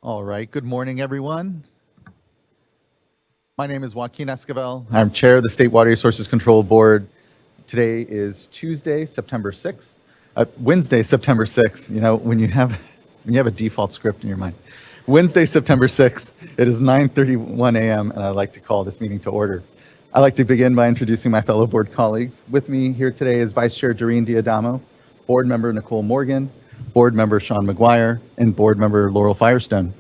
All right, good morning, everyone. My name is Joaquin Esquivel. I'm chair of the State Water Resources Control Board. Today is Tuesday, September 6th, Wednesday, September 6th. You know, when you have a default script in your mind. Wednesday, September 6th, it is 9:31 a.m., and I'd like to call this meeting to order. I'd like to begin by introducing my fellow board colleagues. With me here today is Vice Chair Doreen Diadamo, Board Member Nicole Morgan, Board Member Sean McGuire, and Board Member Laurel Firestone.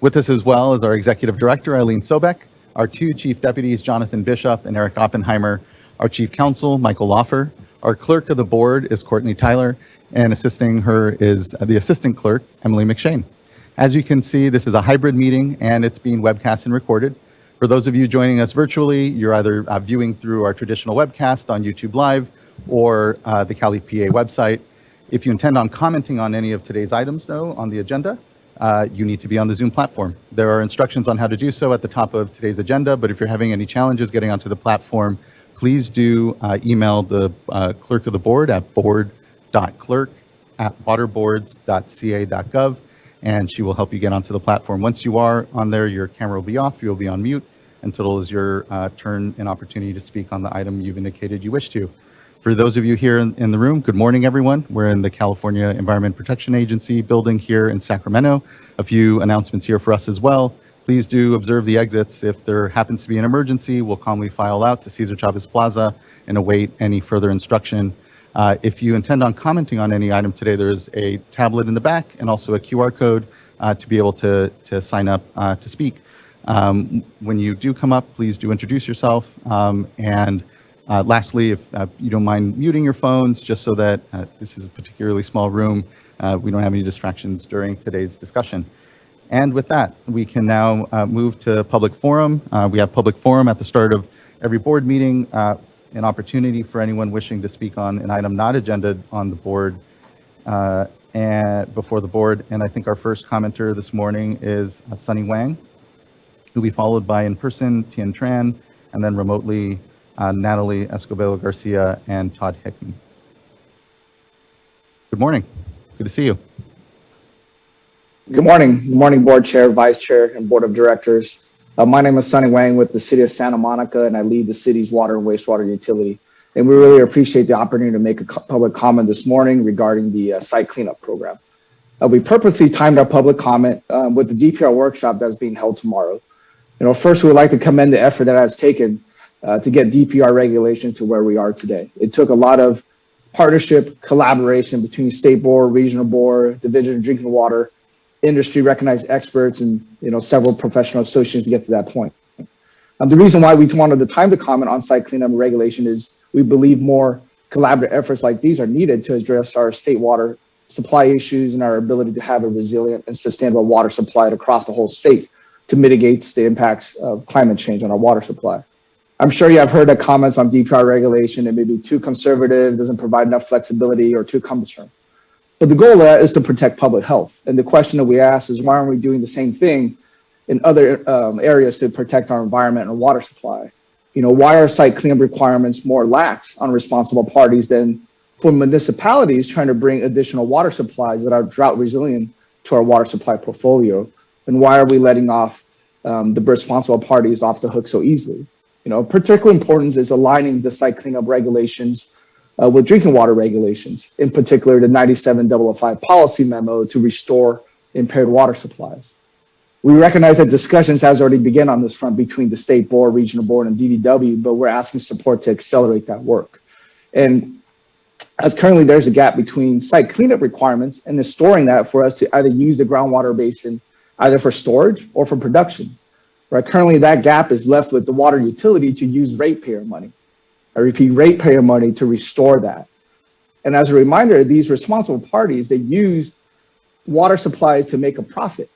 With us as well is our Executive Director, Eileen Sobek, our two Chief Deputies, Jonathan Bishop and Eric Oppenheimer, our Chief Counsel, Michael Loffer, our Clerk of the Board is Courtney Tyler, and assisting her is the Assistant Clerk, Emily McShane. As you can see, this is a hybrid meeting and it's being webcast and recorded. For those of you joining us virtually, you're either viewing through our traditional webcast on YouTube Live or the Cali PA website. If you intend on commenting on any of today's items, though, on the agenda, you need to be on the Zoom platform. There are instructions on how to do so at the top of today's agenda, but if you're having any challenges getting onto the platform, please do email the clerk of the board at board.clerk@waterboards.ca.gov, and she will help you get onto the platform. Once you are on there, your camera will be off, you'll be on mute until it is your turn and opportunity to speak on the item you've indicated you wish to. For those of you here in the room, good morning, everyone. We're in the California Environment Protection Agency building here in Sacramento. A few announcements here for us as well. Please do observe the exits. If there happens to be an emergency, we'll calmly file out to Cesar Chavez Plaza and await any further instruction. If you intend on commenting on any item today, there's a tablet in the back and also a QR code to be able to sign up to speak. When you do come up, please do introduce yourself. Lastly, if you don't mind muting your phones, just so that this is a particularly small room, we don't have any distractions during today's discussion. And with that, we can now move to public forum. We have public forum at the start of every board meeting, an opportunity for anyone wishing to speak on an item not agendaed on the board and before the board. And I think our first commenter this morning is Sunny Wang, who will be followed by in person Tien Tran, and then remotely Natalie Escobedo Garcia and Todd Hickman. Good morning. Good to see you. Good morning. Good morning, Board Chair, Vice Chair, and Board of Directors. My name is Sunny Wang with the City of Santa Monica, and I lead the city's water and wastewater utility. And we really appreciate the opportunity to make a public comment this morning regarding the site cleanup program. We purposely timed our public comment with the DPR workshop that's being held tomorrow. First, we would like to commend the effort that has taken to get DPR regulation to where we are today. It took a lot of partnership, collaboration between state board, regional board, division of drinking water, industry recognized experts, and several professional associations to get to that point. The reason why we wanted the time to comment on site cleanup regulation is we believe more collaborative efforts like these are needed to address our state water supply issues and our ability to have a resilient and sustainable water supply across the whole state to mitigate the impacts of climate change on our water supply. I'm sure you have heard the comments on DPR regulation. It may be too conservative, doesn't provide enough flexibility, or too cumbersome. But the goal of that is to protect public health. And the question that we ask is, why aren't we doing the same thing in other areas to protect our environment and water supply? Why are site cleanup requirements more lax on responsible parties than for municipalities trying to bring additional water supplies that are drought resilient to our water supply portfolio? And why are we letting off the responsible parties off the hook so easily? Particular importance is aligning the site cleanup regulations with drinking water regulations, in particular the 97-005 policy memo to restore impaired water supplies. We recognize that discussions has already begun on this front between the state board, regional board, and DDW, but we're asking support to accelerate that work. And as currently there's a gap between site cleanup requirements and the storing that for us to either use the groundwater basin either for storage or for production. Right, currently that gap is left with the water utility to use ratepayer money. I repeat, ratepayer money to restore that. And as a reminder, these responsible parties, they use water supplies to make a profit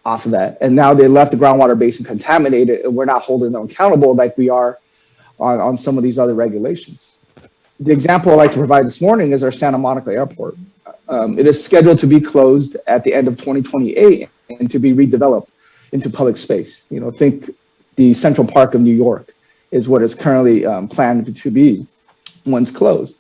off of that. And now they left the groundwater basin contaminated, and we're not holding them accountable like we are on some of these other regulations. The example I'd like to provide this morning is our Santa Monica Airport. It is scheduled to be closed at the end of 2028 and to be redeveloped into public space. Think the Central Park of New York is what is currently planned to be once closed.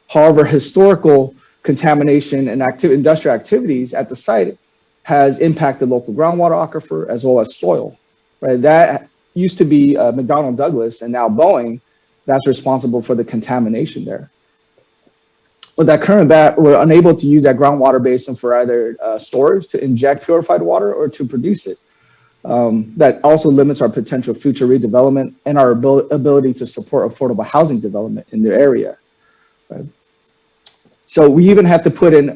However, historical contamination and industrial activities at the site has impacted local groundwater aquifer as well as soil. Right, that used to be McDonnell Douglas, and now Boeing. That's responsible for the contamination there. With that current bat, we're unable to use that groundwater basin for either storage to inject purified water or to produce it. That also limits our potential future redevelopment and our ability to support affordable housing development in the area. Right? So we even have to put in,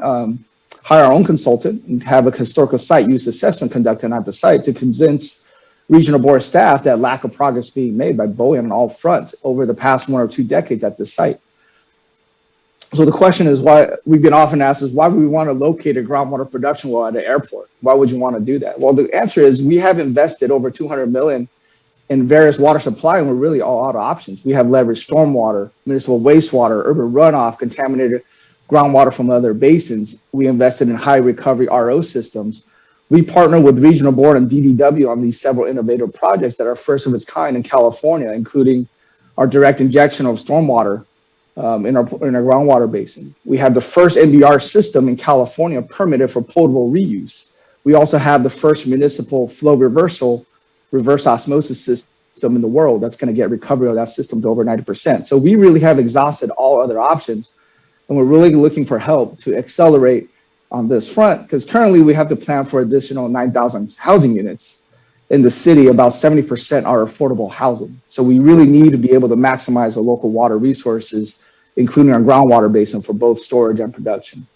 hire our own consultant and have a historical site use assessment conducted at the site to convince regional board staff that lack of progress being made by Boeing on all fronts over the past 1 or 2 decades at this site. So the question is, why we've been often asked is, why would we want to locate a groundwater production well at an airport? Why would you want to do that? Well, the answer is we have invested over 200 million in various water supply, and we're really all out of options. We have leveraged stormwater, municipal wastewater, urban runoff, contaminated groundwater from other basins. We invested in high recovery RO systems. We partner with regional board and DDW on these several innovative projects that are first of its kind in California, including our direct injection of stormwater in our groundwater basin. We have the first NBR system in California permitted for potable reuse. We also have the first municipal flow reverse osmosis system in the world that's going to get recovery of that system to over 90%. So we really have exhausted all other options, and we're really looking for help to accelerate on this front, because currently we have to plan for additional 9,000 housing units in the city. About 70% are affordable housing. So we really need to be able to maximize the local water resources, including our groundwater basin, for both storage and production.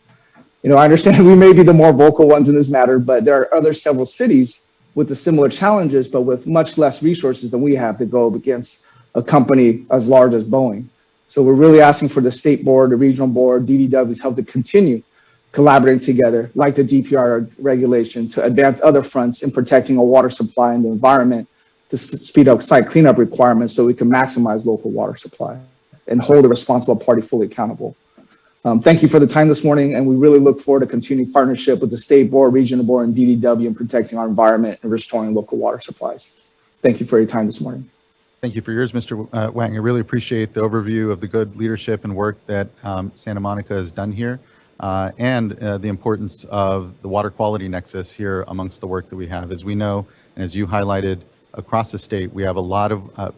You know, I understand we may be the more vocal ones in this matter, but there are other several cities with the similar challenges, but with much less resources than we have to go up against a company as large as Boeing. So we're really asking for the state board, the regional board, DDW's help to continue collaborating together, like the DPR regulation, to advance other fronts in protecting our water supply and the environment, to speed up site cleanup requirements so we can maximize local water supply and hold the responsible party fully accountable. Thank you for the time this morning, and we really look forward to continuing partnership with the state board, regional board, and DDW in protecting our environment and restoring local water supplies. Thank you for your time this morning. Thank you for yours, Mr. Wang. I really appreciate the overview of the good leadership and work that Santa Monica has done here, and the importance of the water quality nexus here amongst the work that we have. As we know, and as you highlighted across the state, we have a lot of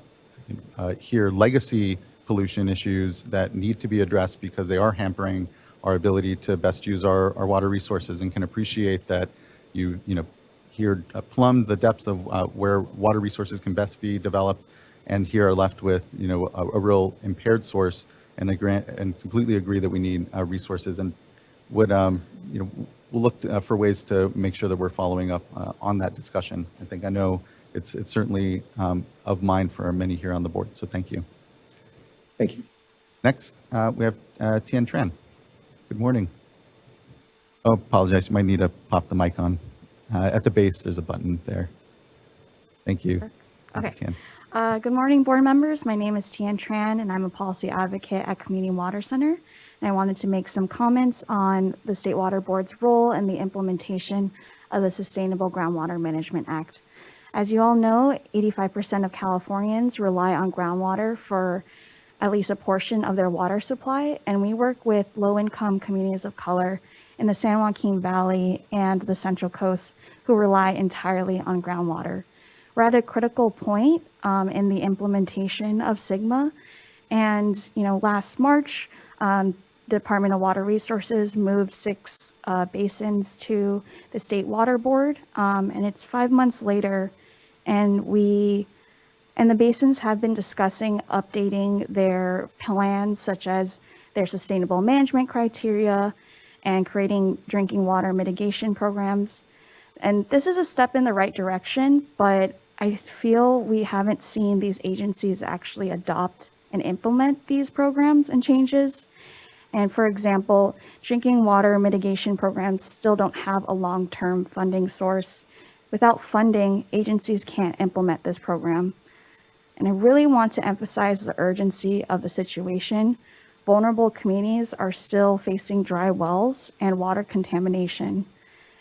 here legacy pollution issues that need to be addressed because they are hampering our ability to best use our water resources, and can appreciate that you here plumbed the depths of where water resources can best be developed, and here are left with a real impaired source, and completely agree that we need resources, and would we'll look for ways to make sure that we're following up on that discussion. I know it's certainly of mind for many here on the board, so thank you. Thank you. Next, we have Tien Tran. Good morning. Oh, apologize. You might need to pop the mic on. At the base, there's a button there. Thank you. Okay. Tien. Good morning, board members. My name is Tien Tran, and I'm a policy advocate at Community Water Center. And I wanted to make some comments on the State Water Board's role in the implementation of the Sustainable Groundwater Management Act. As you all know, 85% of Californians rely on groundwater for at least a portion of their water supply, and we work with low-income communities of color in the San Joaquin Valley and the Central Coast who rely entirely on groundwater. We're at a critical point in the implementation of SGMA, and last March, Department of Water Resources moved 6 basins to the State Water Board, and it's 5 months later, and the basins have been discussing updating their plans, such as their sustainable management criteria and creating drinking water mitigation programs. And this is a step in the right direction, but I feel we haven't seen these agencies actually adopt and implement these programs and changes. And for example, drinking water mitigation programs still don't have a long-term funding source. Without funding, agencies can't implement this program. And I really want to emphasize the urgency of the situation. Vulnerable communities are still facing dry wells and water contamination.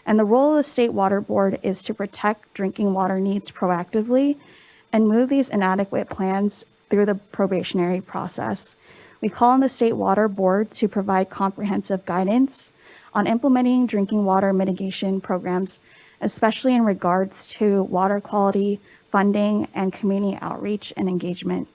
And the role of the State Water Board is to protect drinking water needs proactively and move these inadequate plans through the probationary process. We call on the State Water Board to provide comprehensive guidance on implementing drinking water mitigation programs, especially in regards to water quality, funding, and community outreach and engagement.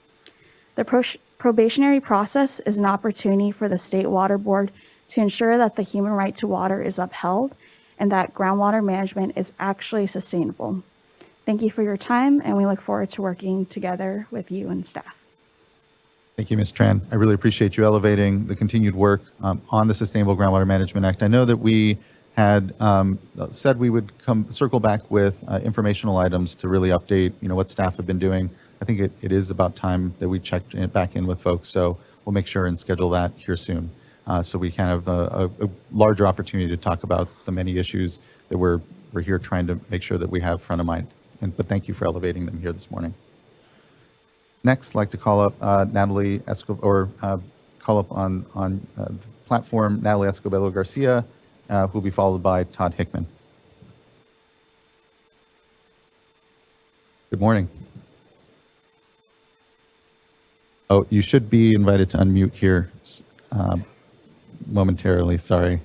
The probationary process is an opportunity for the State Water Board to ensure that the human right to water is upheld and that groundwater management is actually sustainable. Thank you for your time, and we look forward to working together with you and staff. Thank you, Ms. Tran. I really appreciate you elevating the continued work on the Sustainable Groundwater Management Act. I know that we had said we would circle back with informational items to really update, what staff have been doing. I think it is about time that we checked back in with folks, so we'll make sure and schedule that here soon. So we can have a larger opportunity to talk about the many issues that we're here trying to make sure that we have front of mind. But thank you for elevating them here this morning. Next, I'd like to call up Natalie Escobedo, or call up on the platform Natalie Escobedo Garcia, who will be followed by Todd Hickman. Good morning. Oh, you should be invited to unmute here momentarily. Sorry.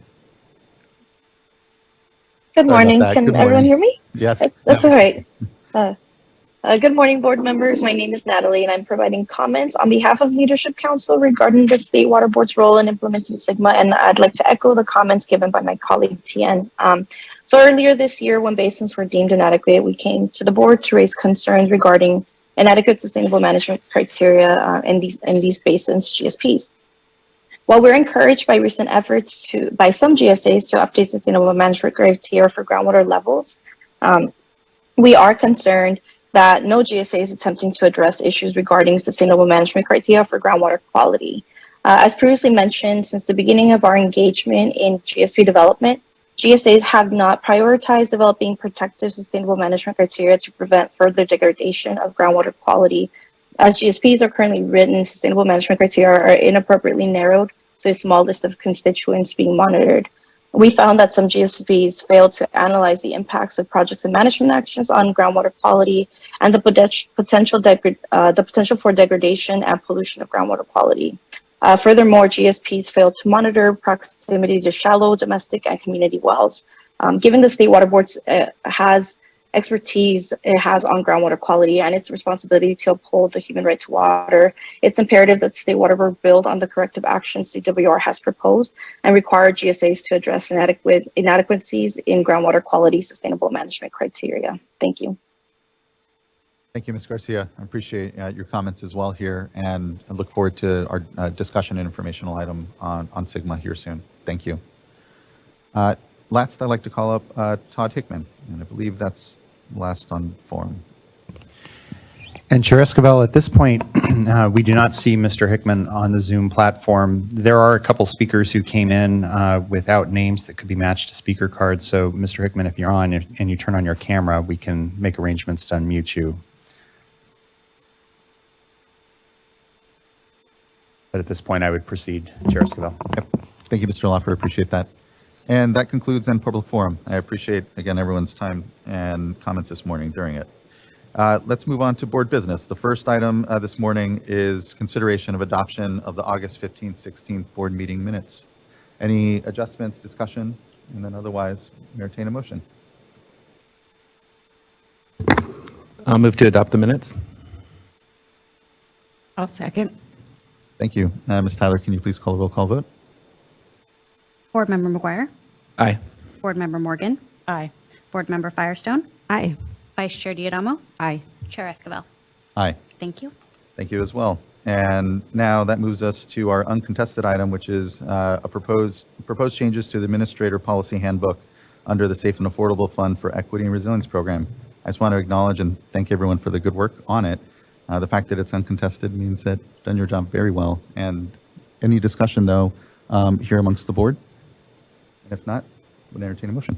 Good morning. Sorry about that. Can Good everyone morning. hear me? Yes. That's all right. Good morning, board members. My name is Natalie, and I'm providing comments on behalf of Leadership Council regarding the State Water Board's role in implementing SIGMA, and I'd like to echo the comments given by my colleague, Tien. So earlier this year, when basins were deemed inadequate, we came to the board to raise concerns regarding inadequate sustainable management criteria in these basins, GSPs. While we're encouraged by recent efforts by some GSAs to update sustainable management criteria for groundwater levels, we are concerned that no GSA is attempting to address issues regarding sustainable management criteria for groundwater quality. As previously mentioned, since the beginning of our engagement in GSP development, GSAs have not prioritized developing protective sustainable management criteria to prevent further degradation of groundwater quality. As GSPs are currently written, sustainable management criteria are inappropriately narrowed to a small list of constituents being monitored. We found that some GSPs failed to analyze the impacts of projects and management actions on groundwater quality and the potential for degradation and pollution of groundwater quality. Furthermore, GSPs failed to monitor proximity to shallow, domestic, and community wells. Given the State Water Board has expertise it has on groundwater quality and its responsibility to uphold the human right to water, it's imperative that the State Water Board build on the corrective actions CWR has proposed and require GSAs to address inadequacies in groundwater quality sustainable management criteria. Thank you. Thank you, Ms. Garcia. I appreciate your comments as well here, and I look forward to our discussion and informational item on SIGMA here soon. Thank you. Last, I'd like to call up Todd Hickman, and I believe that's last on forum. And Chair Escobedo, at this point, we do not see Mr. Hickman on the Zoom platform. There are a couple speakers who came in without names that could be matched to speaker cards. So, Mr. Hickman, if you're on and you turn on your camera, we can make arrangements to unmute you. But at this point, I would proceed, Chair Escobedo. Yep. Thank you, Mr. Laffer. Appreciate that. And that concludes then public forum. I appreciate, again, everyone's time and comments this morning during it. Let's move on to board business. The first item this morning is consideration of adoption of the August 15th, 16th board meeting minutes. Any adjustments, discussion, and then otherwise entertain a motion. I'll move to adopt the minutes. I'll second. Thank you. Ms. Tyler, can you please call the roll call vote? Board Member McGuire, Aye. Board Member Morgan, Aye. Board Member Firestone, Aye. Vice Chair Diadamo, Aye. Chair Escobedo. Aye. Thank you. Thank you as well. And now that moves us to our uncontested item, which is proposed changes to the Administrator Policy Handbook under the Safe and Affordable Fund for Equity and Resilience Program. I just want to acknowledge and thank everyone for the good work on it. The fact that it's uncontested means that you've done your job very well. And any discussion, though, here amongst the board? And if not, would entertain a motion.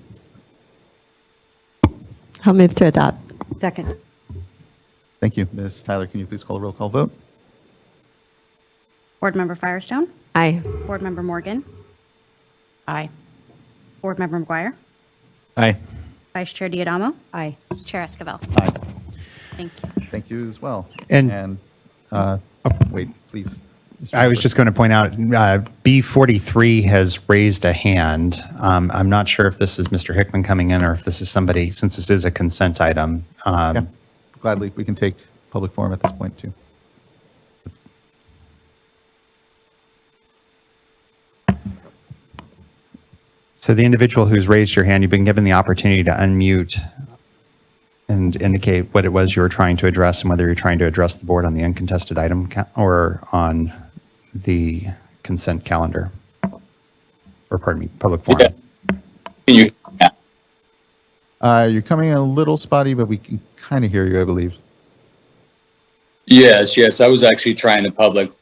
I'll move to adopt. Second. Thank you. Ms. Tyler, can you please call the roll call vote? Board Member Firestone, Aye. Board Member Morgan, Aye. Board Member McGuire, Aye. Vice Chair Diadamo, Aye. Chair Escobedo. Aye. Thank you. Thank you as well. And- wait, please. I was just going to point out, B43 has raised a hand. I'm not sure if this is Mr. Hickman coming in or if this is somebody, since this is a consent item. Yeah, gladly, we can take public forum at this point, too. So the individual who's raised your hand, you've been given the opportunity to unmute and indicate what it was you were trying to address and whether you're trying to address the board on the uncontested item or on the consent calendar, or pardon me, public forum. You, You're coming in a little spotty, but we can kind of hear you, I believe. yes. I was actually trying to comment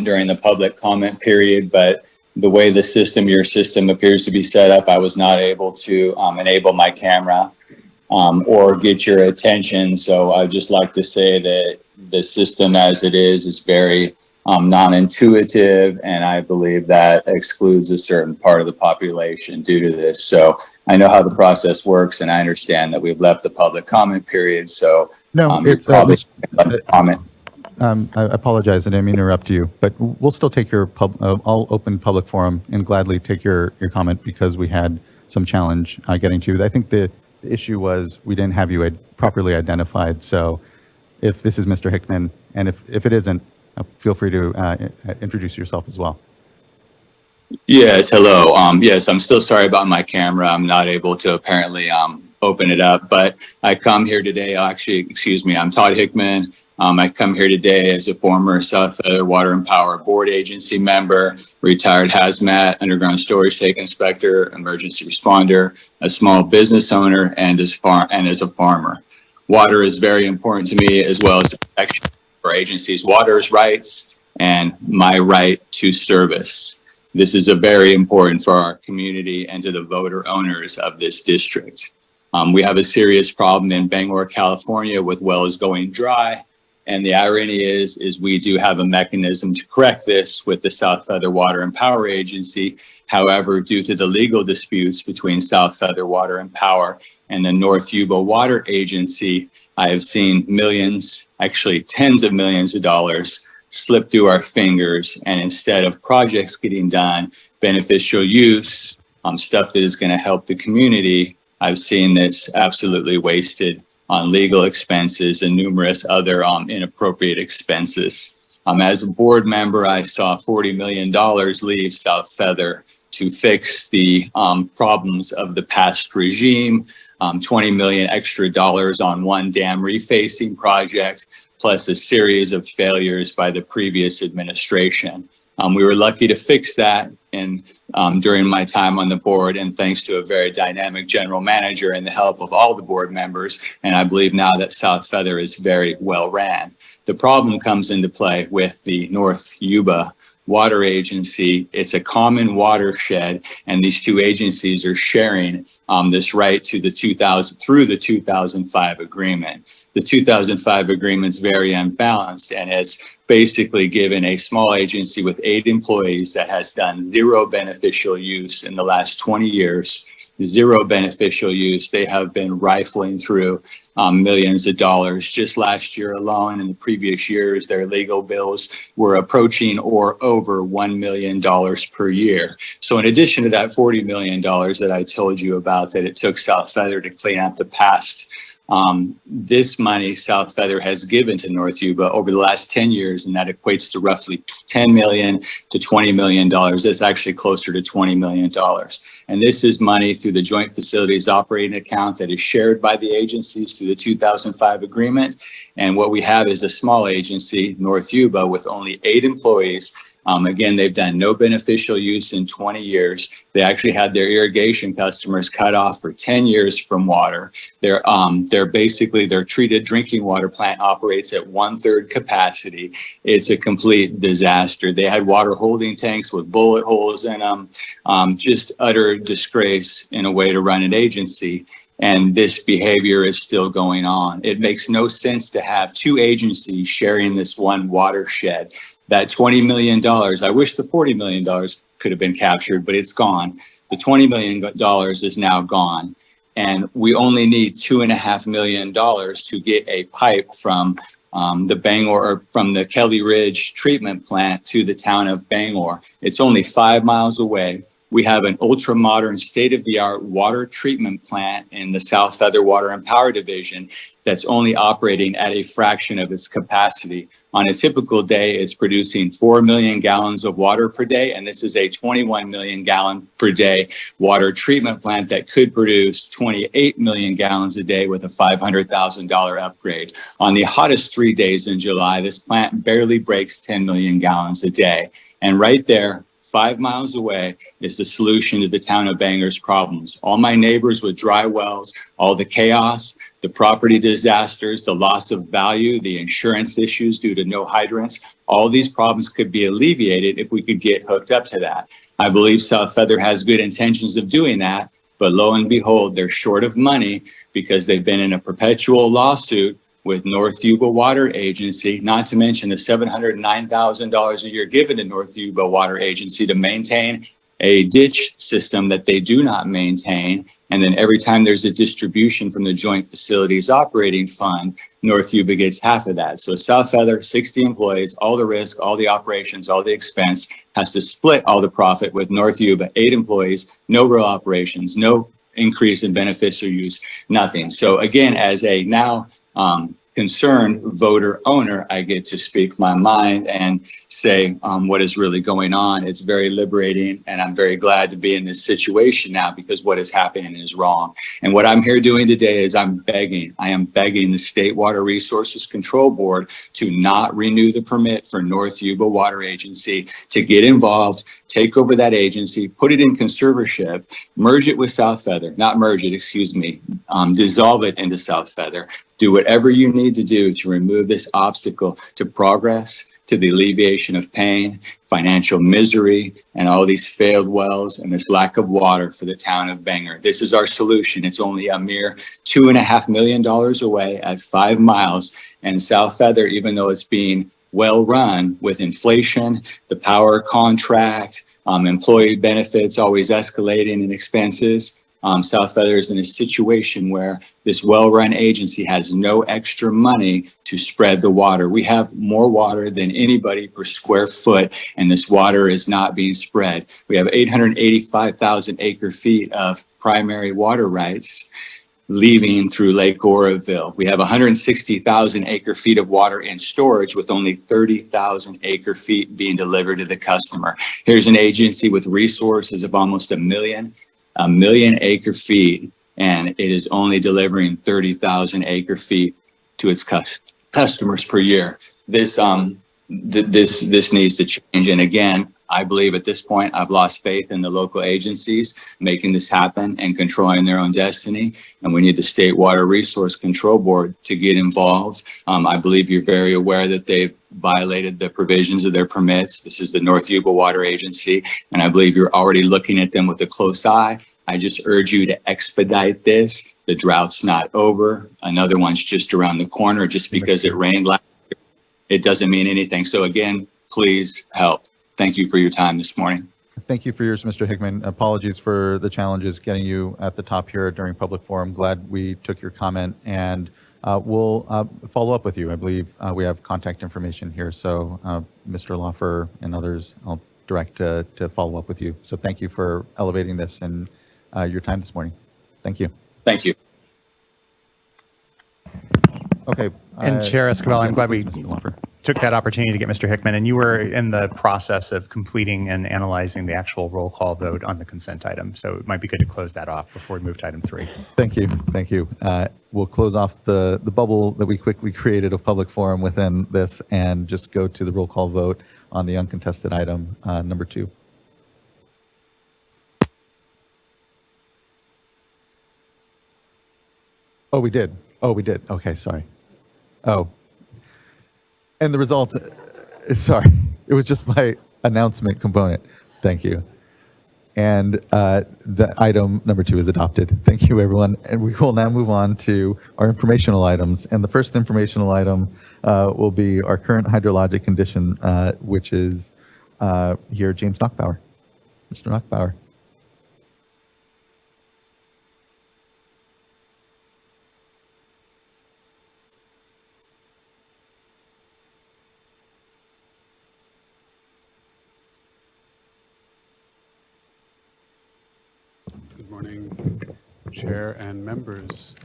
during the public comment period, but the way your system appears to be set up, I was not able to enable my camera or get your attention. So I'd just like to say that the system as it is very non-intuitive, and I believe that excludes a certain part of the population due to this. So I know how the process works, and I understand that we've left the public comment period. So No, you're it's probably comment. I apologize, I didn't mean to interrupt you, but we'll still take your I'll open public forum and gladly take your comment because we had some challenge getting to you. I think the issue was we didn't have you properly identified. So if this is Mr. Hickman, and if it isn't, feel free to introduce yourself as well. Yes, hello. Yes, I'm still sorry about my camera. I'm not able to apparently open it up, but I come here today, I'm Todd Hickman. I come here today as a former South Feather Water and Power Board Agency member, retired hazmat, underground storage tank inspector, emergency responder, a small business owner, and as a farmer. Water is very important to me, as well as the protection for agencies' water's rights and my right to service. This is very important for our community and to the voter owners of this district. We have a serious problem in Bangor, California with wells going dry. And the irony is we do have a mechanism to correct this with the South Feather Water and Power Agency. However, due to the legal disputes between South Feather Water and Power and the North Yuba Water Agency, I have seen millions, actually tens of millions of dollars slip through our fingers. And instead of projects getting done, beneficial use, stuff that is going to help the community, I've seen this absolutely wasted on legal expenses and numerous other inappropriate expenses. As a board member, I saw $40 million leave South Feather to fix the problems of the past regime, $20 million extra dollars on one dam refacing project, plus a series of failures by the previous administration. We were lucky to fix that during my time on the board, and thanks to a very dynamic general manager and the help of all the board members. And I believe now that South Feather is very well ran. The problem comes into play with the North Yuba Water Agency. It's a common watershed, and these two agencies are sharing this right to through the 2005 agreement. The 2005 agreement is very unbalanced and has basically given a small agency with 8 employees that has done zero beneficial use in the last 20 years. Zero beneficial use. They have been rifling through millions of dollars. Just last year alone, in the previous years, their legal bills were approaching or over $1 million per year. So in addition to that $40 million that I told you about that it took South Feather to clean up the past, this money South Feather has given to North Yuba over the last 10 years, and that equates to roughly $10 million to $20 million. That's actually closer to $20 million. And this is money through the Joint Facilities Operating Account that is shared by the agencies through the 2005 agreement. And what we have is a small agency, North Yuba, with only 8 employees. Again, they've done no beneficial use in 20 years. They actually had their irrigation customers cut off for 10 years from water. Their treated drinking water plant operates at 1/3 capacity. It's a complete disaster. They had water holding tanks with bullet holes in them. Just utter disgrace in a way to run an agency. And this behavior is still going on. It makes no sense to have 2 agencies sharing this one watershed. That $20 million, I wish the $40 million could have been captured, but it's gone. The $20 million is now gone. And we only need $2.5 million to get a pipe from the Bangor, or from the Kelly Ridge treatment plant to the town of Bangor. It's only 5 miles away. We have an ultra modern, state of the art water treatment plant in the South Feather Water and Power Division that's only operating at a fraction of its capacity. On a typical day, it's producing 4 million gallons of water per day, and this is a 21 million gallon per day water treatment plant that could produce 28 million gallons a day with a $500,000 upgrade. On the hottest 3 days in July, this plant barely breaks 10 million gallons a day. And right there, 5 miles away, is the solution to the town of Bangor's problems. All my neighbors with dry wells, all the chaos, the property disasters, the loss of value, the insurance issues due to no hydrants, all these problems could be alleviated if we could get hooked up to that. I believe South Feather has good intentions of doing that, but lo and behold, they're short of money because they've been in a perpetual lawsuit with North Yuba Water Agency, not to mention the $709,000 a year given to North Yuba Water Agency to maintain a ditch system that they do not maintain. And then every time there's a distribution from the Joint Facilities Operating Fund, North Yuba gets half of that. So South Feather, 60 employees, all the risk, all the operations, all the expense, has to split all the profit with North Yuba, 8 employees, no real operations, no increase in benefits or use, nothing. So again, as a now concerned voter owner, I get to speak my mind and say what is really going on. It's very liberating, and I'm very glad to be in this situation now because what is happening is wrong. And what I'm here doing today is I am begging the State Water Resources Control Board to not renew the permit for North Yuba Water Agency, to get involved, take over that agency, put it in conservatorship, merge it with South Feather, not merge it, excuse me, dissolve it into South Feather. Do whatever you need to do to remove this obstacle to progress, to the alleviation of pain, financial misery, and all these failed wells and this lack of water for the town of Bangor. This is our solution. It's only a mere $2.5 million away at 5 miles. And South Feather, even though it's being well run with inflation, the power contract, employee benefits always escalating in expenses, South Feather is in a situation where this well-run agency has no extra money to spread the water. We have more water than anybody per square foot, and this water is not being spread. We have 885,000 acre feet of primary water rights leaving through Lake Oroville. We have 160,000 acre feet of water in storage with only 30,000 acre feet being delivered to the customer. Here's an agency with resources of almost a million acre feet, and it is only delivering 30,000 acre feet to its customers per year. This needs to change. And again, I believe at this point, I've lost faith in the local agencies making this happen and controlling their own destiny. And we need the State Water Resource Control Board to get involved. I believe you're very aware that they've violated the provisions of their permits. This is the North Yuba Water Agency, and I believe you're already looking at them with a close eye. I just urge you to expedite this. The drought's not over. Another one's just around the corner. Just because it rained last year, it doesn't mean anything. So again, please help. Thank you for your time this morning. Thank you for yours, Mr. Hickman. Apologies for the challenges getting you at the top here during public forum. Glad we took your comment, and we'll follow up with you. I believe we have contact information here, so Mr. Loffer and others, I'll direct to follow up with you. So thank you for elevating this and your time this morning. Thank you. Thank you. Okay. And Chair Escobar, I'm glad we Mr. Loffer. took that opportunity to get Mr. Hickman, and you were in the process of completing and analyzing the actual roll call vote on the consent item. So it might be good to close that off before we move to item 3. Thank you. Thank you. We'll close off the bubble that we quickly created of public forum within this and just go to the roll call vote on the uncontested item number 2. Oh, we did. Okay, sorry. Oh. And the result, sorry, it was just my announcement component. Thank you. And the item number 2 is adopted. Thank you, everyone. And we will now move on to our informational items. And the first informational item will be our current hydrologic condition, which is here, James Knockbauer. Mr. Knockbauer. morning, Chair and members.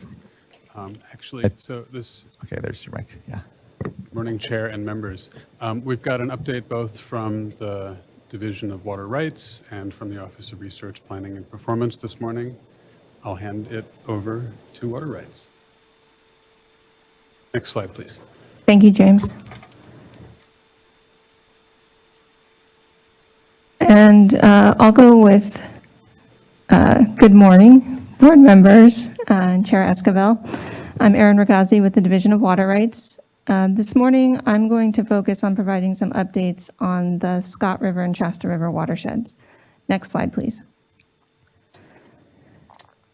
Okay, there's your mic. Yeah. Morning, Chair and members. We've got an update both from the Division of Water Rights and from the Office of Research, Planning and Performance this morning. I'll hand it over to Water Rights. Next slide, please. Thank you, James. And I'll go with good morning, board members and Chair Esquivel. I'm Erin Ragazzi with the Division of Water Rights. This morning, I'm going to focus on providing some updates on the Scott River and Shasta River watersheds. Next slide, please.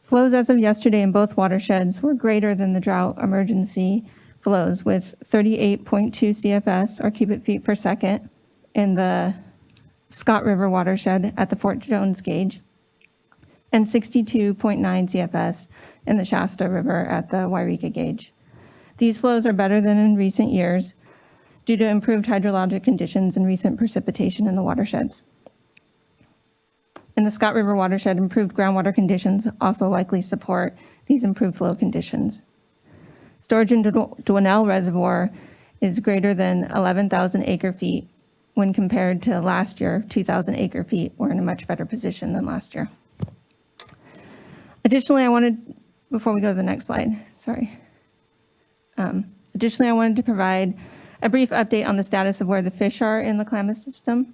Flows as of yesterday in both watersheds were greater than the drought emergency flows, with 38.2 CFS, or cubic feet per second, in the Scott River watershed at the Fort Jones gauge, and 62.9 CFS in the Shasta River at the Wairika gauge. These flows are better than in recent years due to improved hydrologic conditions and recent precipitation in the watersheds. In the Scott River watershed, improved groundwater conditions also likely support these improved flow conditions. Storage in Dwinell Reservoir is greater than 11,000 acre feet when compared to last year, 2,000 acre feet. We're in a much better position than last year. Additionally, before we go to the next slide, additionally, I wanted to provide a brief update on the status of where the fish are in the Klamath system.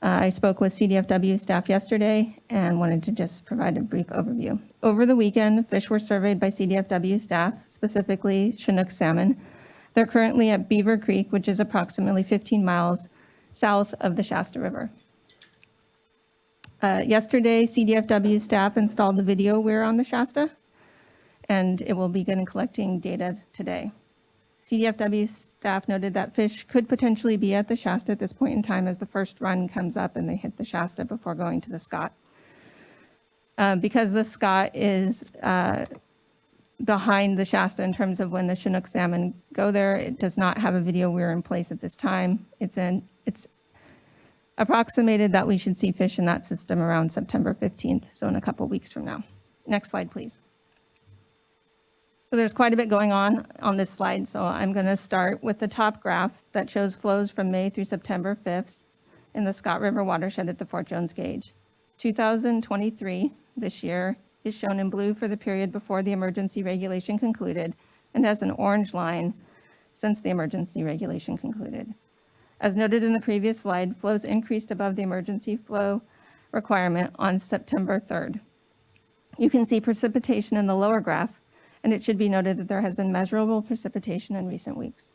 I spoke with CDFW staff yesterday and wanted to just provide a brief overview. Over the weekend, fish were surveyed by CDFW staff, specifically Chinook salmon. They're currently at Beaver Creek, which is approximately 15 miles south of the Shasta River. Yesterday, CDFW staff installed the video weir on the Shasta, and it will begin collecting data today. CDFW staff noted that fish could potentially be at the Shasta at this point in time as the first run comes up and they hit the Shasta before going to the Scott. Because the Scott is behind the Shasta in terms of when the Chinook salmon go there, it does not have a video weir in place at this time. It's approximated that we should see fish in that system around September 15th, so in a couple weeks from now. Next slide, please. So there's quite a bit going on this slide, so I'm going to start with the top graph that shows flows from May through September 5th in the Scott River watershed at the Fort Jones gauge. 2023, this year, is shown in blue for the period before the emergency regulation concluded and has an orange line since the emergency regulation concluded. As noted in the previous slide, flows increased above the emergency flow requirement on September 3rd. You can see precipitation in the lower graph, and it should be noted that there has been measurable precipitation in recent weeks.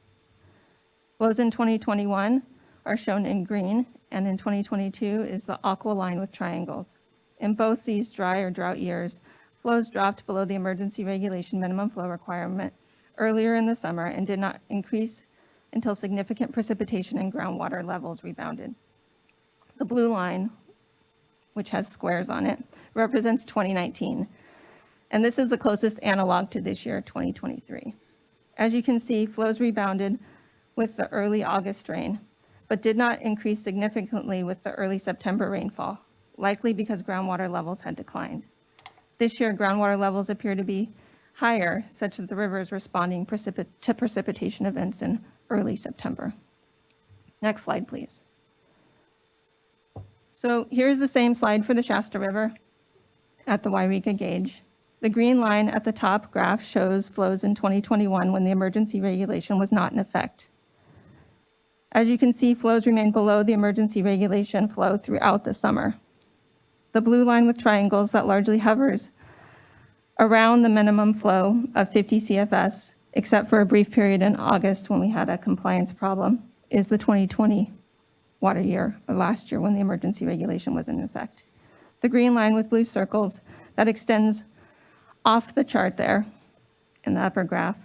Flows in 2021 are shown in green, and in 2022 is the aqua line with triangles. In both these dry or drought years, flows dropped below the emergency regulation minimum flow requirement earlier in the summer and did not increase until significant precipitation and groundwater levels rebounded. The blue line, which has squares on it, represents 2019. And this is the closest analog to this year, 2023. As you can see, flows rebounded with the early August rain, but did not increase significantly with the early September rainfall, likely because groundwater levels had declined. This year, groundwater levels appear to be higher, such that the river is responding to precipitation events in early September. Next slide, please. So here's the same slide for the Shasta River at the Wairika gauge. The green line at the top graph shows flows in 2021 when the emergency regulation was not in effect. As you can see, flows remain below the emergency regulation flow throughout the summer. The blue line with triangles that largely hovers around the minimum flow of 50 CFS, except for a brief period in August when we had a compliance problem, is the 2020 water year, or last year when the emergency regulation was in effect. The green line with blue circles that extends off the chart there in the upper graph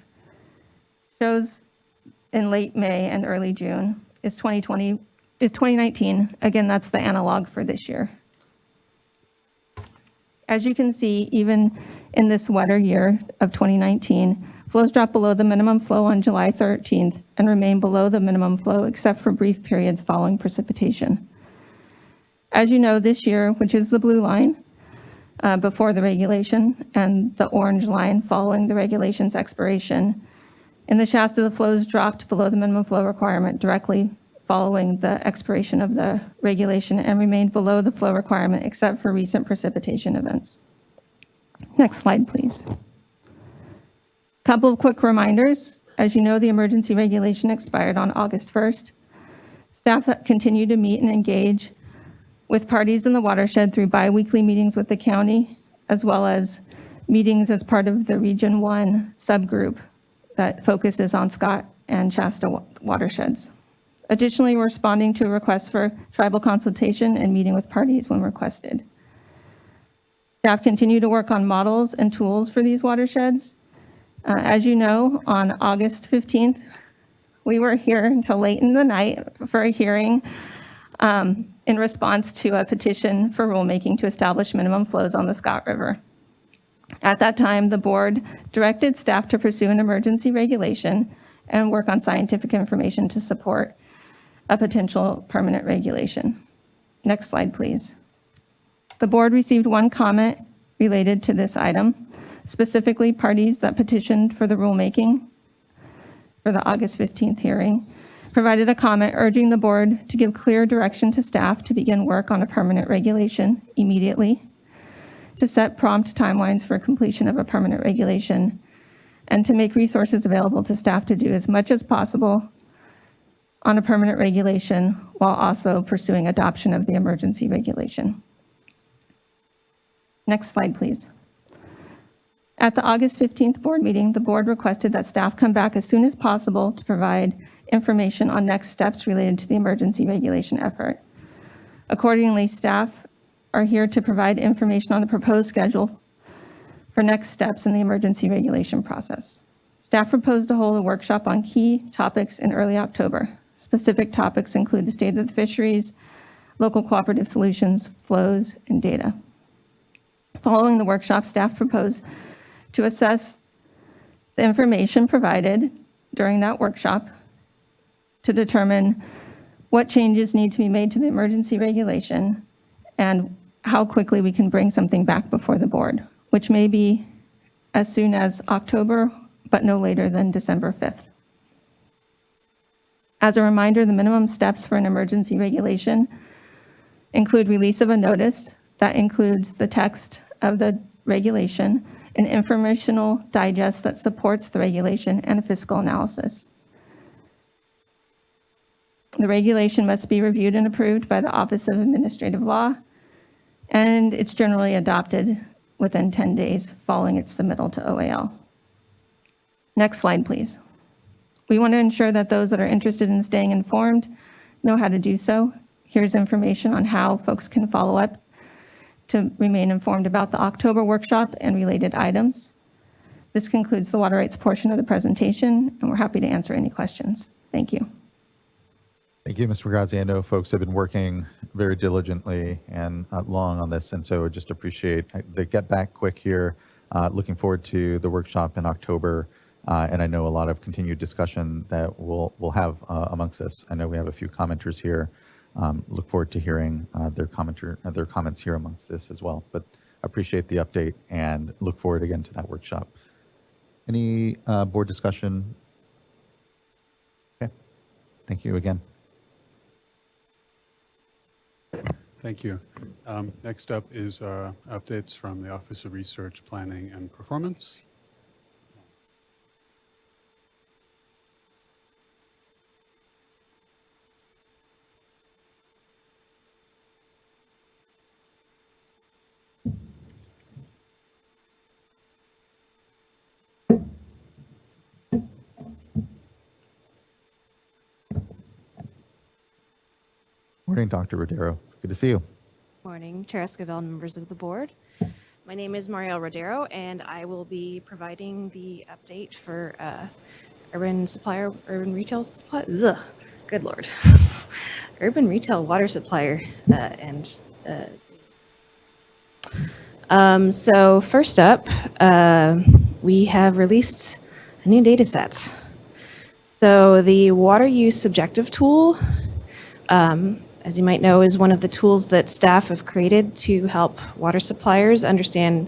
shows in late May and early June is 2019. Again, that's the analog for this year. As you can see, even in this wetter year of 2019, flows dropped below the minimum flow on July 13th and remain below the minimum flow except for brief periods following precipitation. As you know, this year, which is the blue line, before the regulation and the orange line following the regulation's expiration. In the Shasta, the flows dropped below the minimum flow requirement directly following the expiration of the regulation and remained below the flow requirement except for recent precipitation events. Next slide, please. Couple of quick reminders. As you know, the emergency regulation expired on August 1st. Staff continue to meet and engage with parties in the watershed through biweekly meetings with the county, as well as meetings as part of the Region 1 subgroup that focuses on Scott and Shasta watersheds. Additionally, we're responding to requests for tribal consultation and meeting with parties when requested. Staff continue to work on models and tools for these watersheds. As you know, on August 15th, we were here until late in the night for a hearing in response to a petition for rulemaking to establish minimum flows on the Scott River. At that time, the board directed staff to pursue an emergency regulation and work on scientific information to support a potential permanent regulation. Next slide, please. The board received one comment related to this item, specifically parties that petitioned for the rulemaking for the August 15th hearing provided a comment urging the board to give clear direction to staff to begin work on a permanent regulation immediately, to set prompt timelines for completion of a permanent regulation, and to make resources available to staff to do as much as possible on a permanent regulation while also pursuing adoption of the emergency regulation. Next slide, please. At the August 15th board meeting, the board requested that staff come back as soon as possible to provide information on next steps related to the emergency regulation effort. Accordingly, staff are here to provide information on the proposed schedule for next steps in the emergency regulation process. Staff proposed to hold a workshop on key topics in early October. Specific topics include the state of the fisheries, local cooperative solutions, flows, and data. Following the workshop, staff proposed to assess the information provided during that workshop to determine what changes need to be made to the emergency regulation and how quickly we can bring something back before the board, which may be as soon as October, but no later than December 5th. As a reminder, the minimum steps for an emergency regulation include release of a notice that includes the text of the regulation, an informational digest that supports the regulation, and a fiscal analysis. The regulation must be reviewed and approved by the Office of Administrative Law, and it's generally adopted within 10 days following its submittal to OAL. Next slide, please. We want to ensure that those that are interested in staying informed know how to do so. Here's information on how folks can follow up to remain informed about the October workshop and related items. This concludes the water rights portion of the presentation, and we're happy to answer any questions. Thank you. Thank you, Mr. Ragazzi. I know folks have been working very diligently and long on this, and so I just appreciate the get back quick here. Looking forward to the workshop in October, and I know a lot of continued discussion that we'll have amongst this. I know we have a few commenters here. Look forward to hearing their comments here amongst this as well. But appreciate the update and look forward again to that workshop. Any board discussion? Okay. Thank you again. Thank you. Next up is updates from the Office of Research, Planning, and Performance. Morning, Dr. Rodero. Good to see you. Morning, Chair Esquivel, members of the board. My name is Marielle Rodero, and I will be providing the update for urban retail supply. Ugh, good Lord. Urban retail water supplier. So first up, we have released a new data set. So the water use subjective tool, as you might know, is one of the tools that staff have created to help water suppliers understand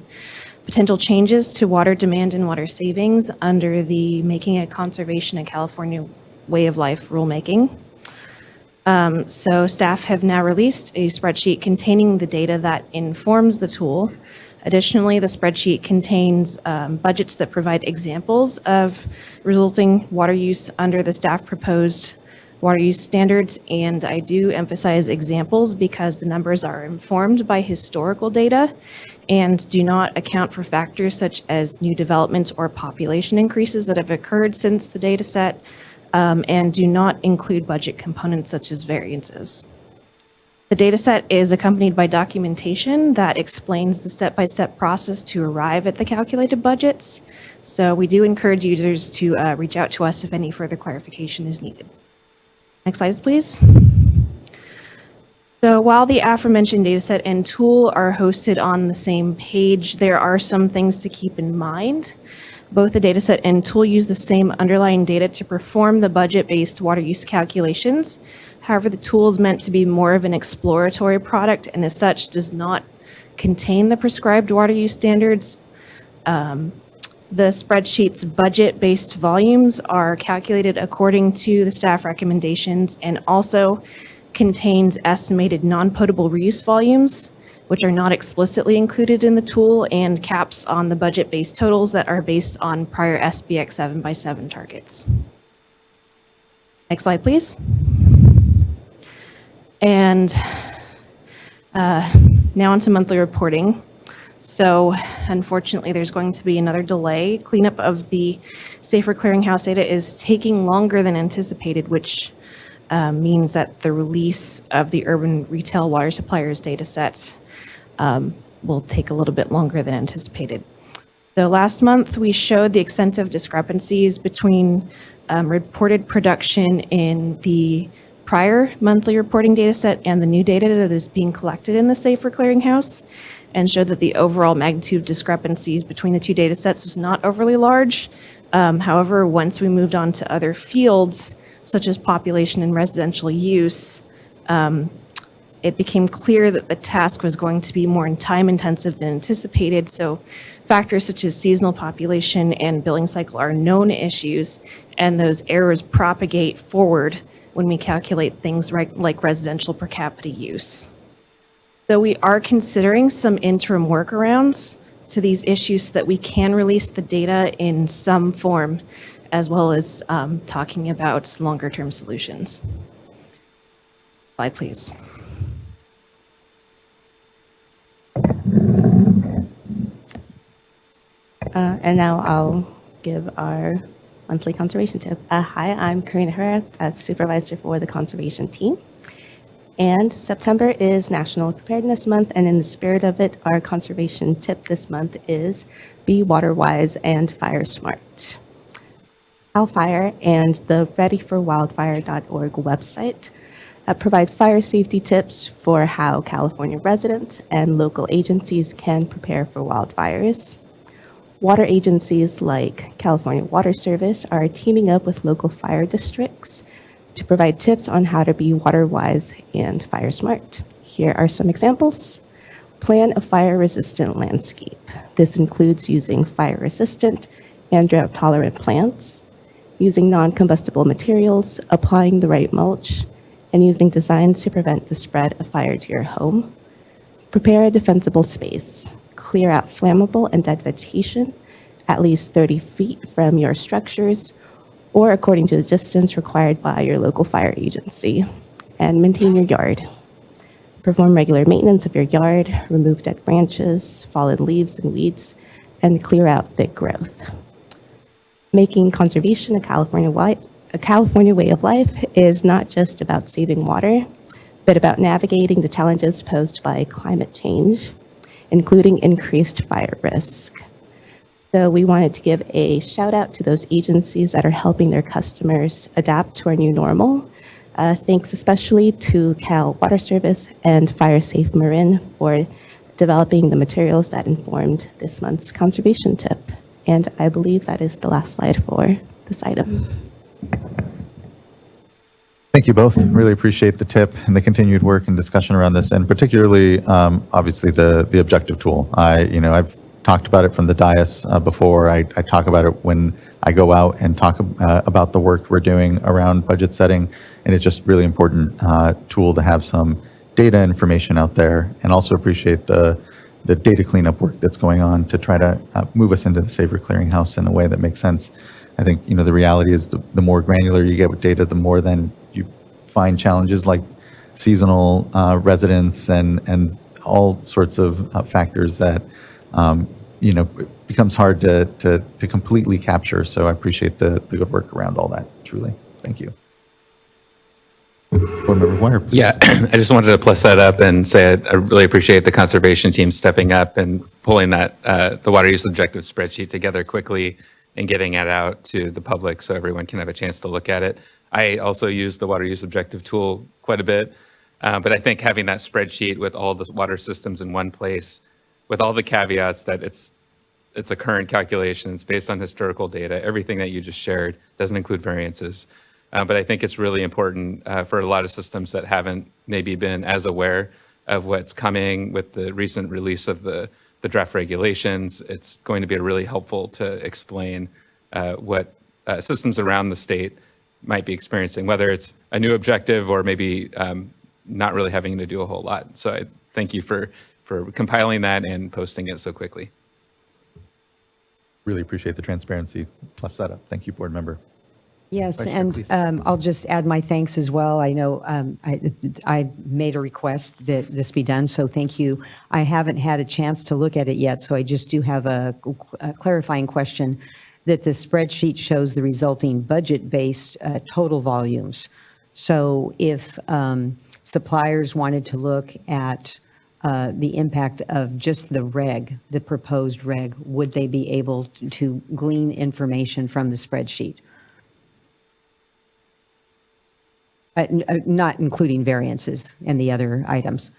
potential changes to water demand and water savings under the Making a Conservation a California Way of Life rulemaking. So staff have now released a spreadsheet containing the data that informs the tool. Additionally, the spreadsheet contains budgets that provide examples of resulting water use under the staff proposed water use standards, and I do emphasize examples because the numbers are informed by historical data and do not account for factors such as new developments or population increases that have occurred since the data set, and do not include budget components such as variances. The data set is accompanied by documentation that explains the step-by-step process to arrive at the calculated budgets. So we do encourage users to reach out to us if any further clarification is needed. Next slide, please. So while the aforementioned dataset and tool are hosted on the same page, there are some things to keep in mind. Both the dataset and tool use the same underlying data to perform the budget-based water use calculations. However, the tool is meant to be more of an exploratory product and as such does not contain the prescribed water use standards. The spreadsheet's budget-based volumes are calculated according to the staff recommendations and also contains estimated non-potable reuse volumes, which are not explicitly included in the tool, and caps on the budget-based totals that are based on prior SBX 7x7 targets. Next slide, please. And now onto monthly reporting. So unfortunately, there's going to be another delay. Cleanup of the Safer Clearinghouse data is taking longer than anticipated, which means that the release of the urban retail water suppliers data sets will take a little bit longer than anticipated. So last month, we showed the extent of discrepancies between reported production in the prior monthly reporting data set and the new data that is being collected in the Safer Clearinghouse, and showed that the overall magnitude of discrepancies between the two data sets was not overly large. However, once we moved on to other fields, such as population and residential use, it became clear that the task was going to be more time intensive than anticipated. So factors such as seasonal population and billing cycle are known issues, and those errors propagate forward when we calculate things like residential per capita use. So we are considering some interim workarounds to these issues so that we can release the data in some form, as well as talking about longer term solutions. Slide, please. And now I'll give our monthly conservation tip. Hi, I'm Karina Herrera, supervisor for the conservation team. And September is National Preparedness Month, and in the spirit of it, our conservation tip this month is be water wise and fire smart. CAL FIRE and the readyforwildfire.org website provide fire safety tips for how California residents and local agencies can prepare for wildfires. Water agencies like California Water Service are teaming up with local fire districts to provide tips on how to be water wise and fire smart. Here are some examples. Plan a fire resistant landscape. This includes using fire resistant and drought tolerant plants, using non-combustible materials, applying the right mulch, and using designs to prevent the spread of fire to your home. Prepare a defensible space. Clear out flammable and dead vegetation at least 30 feet from your structures or according to the distance required by your local fire agency. And maintain your yard. Perform regular maintenance of your yard, remove dead branches, fallen leaves and weeds, and clear out thick growth. Making conservation a California way of life is not just about saving water, but about navigating the challenges posed by climate change, including increased fire risk. So we wanted to give a shout out to those agencies that are helping their customers adapt to our new normal. Thanks especially to Cal Water Service and Fire Safe Marin for developing the materials that informed this month's conservation tip. And I believe that is the last slide for this item. Thank you both. Really appreciate the tip and the continued work and discussion around this, and particularly, obviously, the objective tool. I've talked about it from the dais before. I talk about it when I go out and talk about the work we're doing around budget setting, and it's just really important tool to have some data information out there, and also appreciate the data cleanup work that's going on to try to move us into the safer clearinghouse in a way that makes sense. I think, the reality is the more granular you get with data, the more then you find challenges like seasonal residents and all sorts of factors that, it becomes hard to completely capture. So I appreciate the good work around all that, truly. Thank you. Board Member Wire, please. Yeah, I just wanted to plus that up and say I really appreciate the conservation team stepping up and pulling that the water use objective spreadsheet together quickly and getting it out to the public so everyone can have a chance to look at it. I also use the water use objective tool quite a bit, but I think having that spreadsheet with all the water systems in one place, with all the caveats that it's a current calculation, it's based on historical data, everything that you just shared, doesn't include variances. But I think it's really important for a lot of systems that haven't maybe been as aware of what's coming with the recent release of the draft regulations. It's going to be really helpful to explain what systems around the state might be experiencing, whether it's a new objective or maybe not really having to do a whole lot. So I thank you for compiling that and posting it so quickly. Really appreciate the transparency plus setup. Thank you, Board Member. Yes, Vice Chair, and please. I'll just add my thanks as well. I know I made a request that this be done, so thank you. I haven't had a chance to look at it yet, so I just do have a clarifying question, that the spreadsheet shows the resulting budget-based total volumes. So if suppliers wanted to look at the impact of just the proposed reg, would they be able to glean information from the spreadsheet? Not including variances and the other items.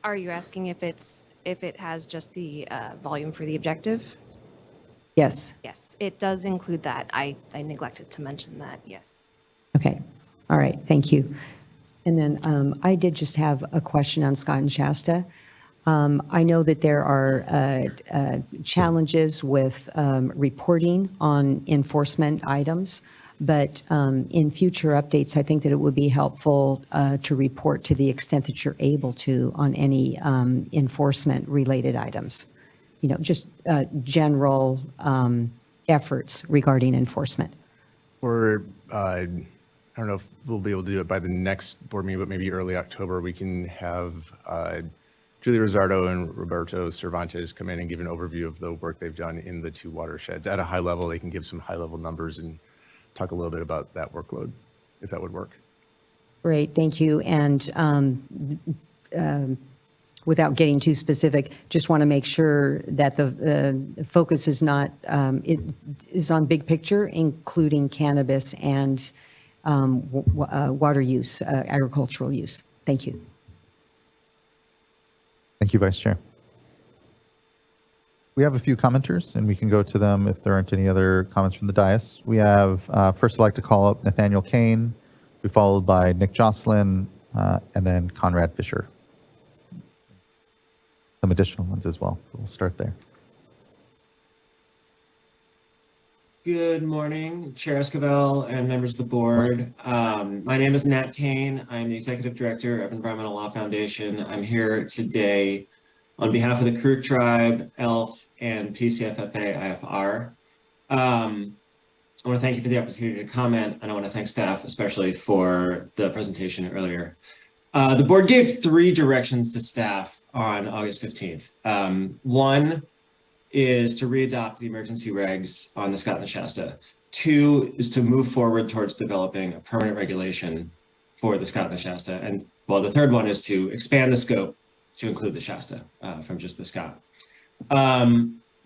Are you asking if it has just the volume for the objective? Yes. Yes, it does include that. I neglected to mention that, yes. Okay. All right. Thank you. And then I did just have a question on Scott and Shasta. I know that there are challenges with reporting on enforcement items, but in future updates, I think that it would be helpful to report to the extent that you're able to on any enforcement-related items. Just general efforts regarding enforcement. Or I don't know if we'll be able to do it by the next board meeting, but maybe early October, we can have Julie Rosardo and Roberto Cervantes come in and give an overview of the work they've done in the two watersheds. At a high level, they can give some high-level numbers and talk a little bit about that workload, if that would work. Great, thank you. And without getting too specific, just want to make sure that the focus is not, it is on big picture, including cannabis and water use, agricultural use. Thank you. Thank you, Vice Chair. We have a few commenters, and we can go to them if there aren't any other comments from the dais. We have, first I'd like to call up Nathaniel Kane, be followed by Nick Jocelyn, and then Conrad Fisher. Some additional ones as well. We'll start there. Good morning, Chair Esquivel and members of the board. My name is Nat Kane. I'm the Executive Director of Environmental Law Foundation. I'm here today on behalf of the Karuk Tribe, ELF, and PCFFA IFR. I want to thank you for the opportunity to comment, and I want to thank staff especially for the presentation earlier. The board gave 3 directions to staff on August 15th. One is to readopt the emergency regs on the Scott and the Shasta. 2 is to move forward towards developing a permanent regulation for the Scott and the Shasta. And well, the third one is to expand the scope to include the Shasta from just the Scott.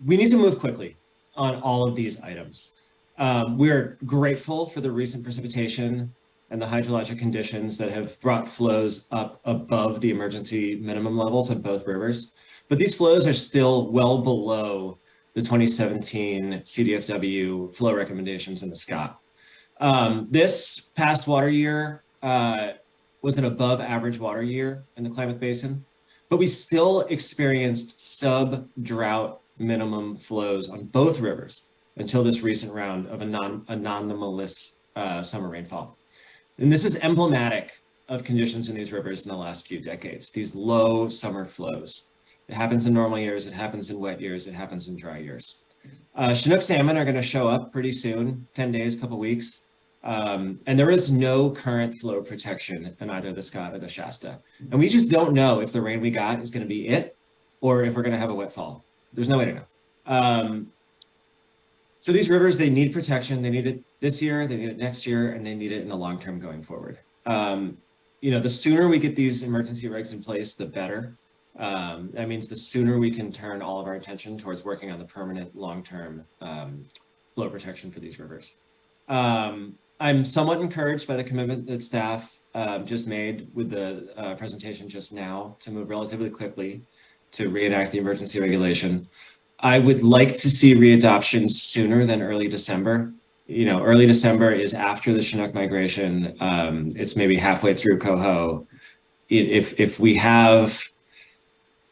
We need to move quickly on all of these items. We're grateful for the recent precipitation and the hydrologic conditions that have brought flows up above the emergency minimum levels of both rivers. But these flows are still well below the 2017 CDFW flow recommendations in the Scott. This past water year, was an above average water year in the Klamath Basin, but we still experienced sub-drought minimum flows on both rivers until this recent round of anomalous summer rainfall. And this is emblematic of conditions in these rivers in the last few decades, these low summer flows. It happens in normal years, it happens in wet years, it happens in dry years. Chinook salmon are going to show up pretty soon, 10 days, couple weeks. And there is no current flow protection in either the Scott or the Shasta. And we just don't know if the rain we got is going to be it or if we're going to have a wet fall. There's no way to know. So these rivers, they need protection. They need it this year, they need it next year, and they need it in the long term going forward. The sooner we get these emergency regs in place, the better. That means the sooner we can turn all of our attention towards working on the permanent long-term flow protection for these rivers. I'm somewhat encouraged by the commitment that staff just made with the presentation just now to move relatively quickly to reenact the emergency regulation. I would like to see readoption sooner than early December. Early December is after the Chinook migration. It's maybe halfway through coho. If we have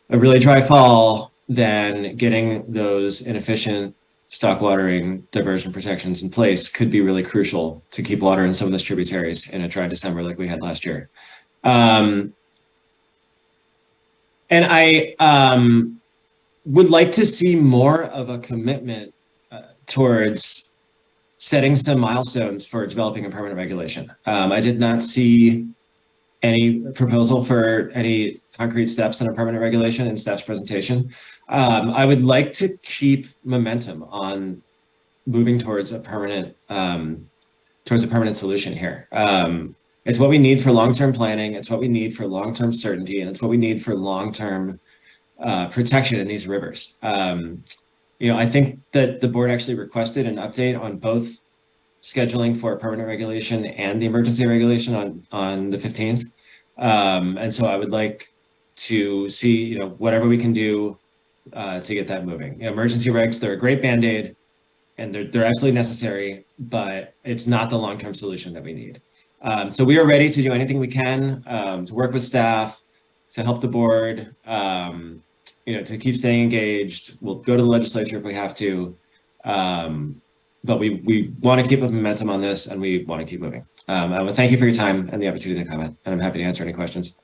a really dry fall, then getting those inefficient stock watering diversion protections in place could be really crucial to keep water in some of those tributaries in a dry December like we had last year. And I would like to see more of a commitment towards setting some milestones for developing a permanent regulation. I did not see any proposal for any concrete steps in a permanent regulation in staff's presentation. I would like to keep momentum on moving towards a permanent solution here. It's what we need for long-term planning. It's what we need for long-term certainty, and it's what we need for long-term protection in these rivers. I think that the board actually requested an update on both scheduling for a permanent regulation and the emergency regulation on the 15th. And so I would like to see, whatever we can do to get that moving. Emergency regs, they're a great Band-Aid and they're absolutely necessary, but it's not the long-term solution that we need. So we are ready to do anything we can to work with staff, to help the board, to keep staying engaged. We'll go to the legislature if we have to. But we want to keep up momentum on this, and we want to keep moving. I want to thank you for your time and the opportunity to comment, and I'm happy to answer any questions.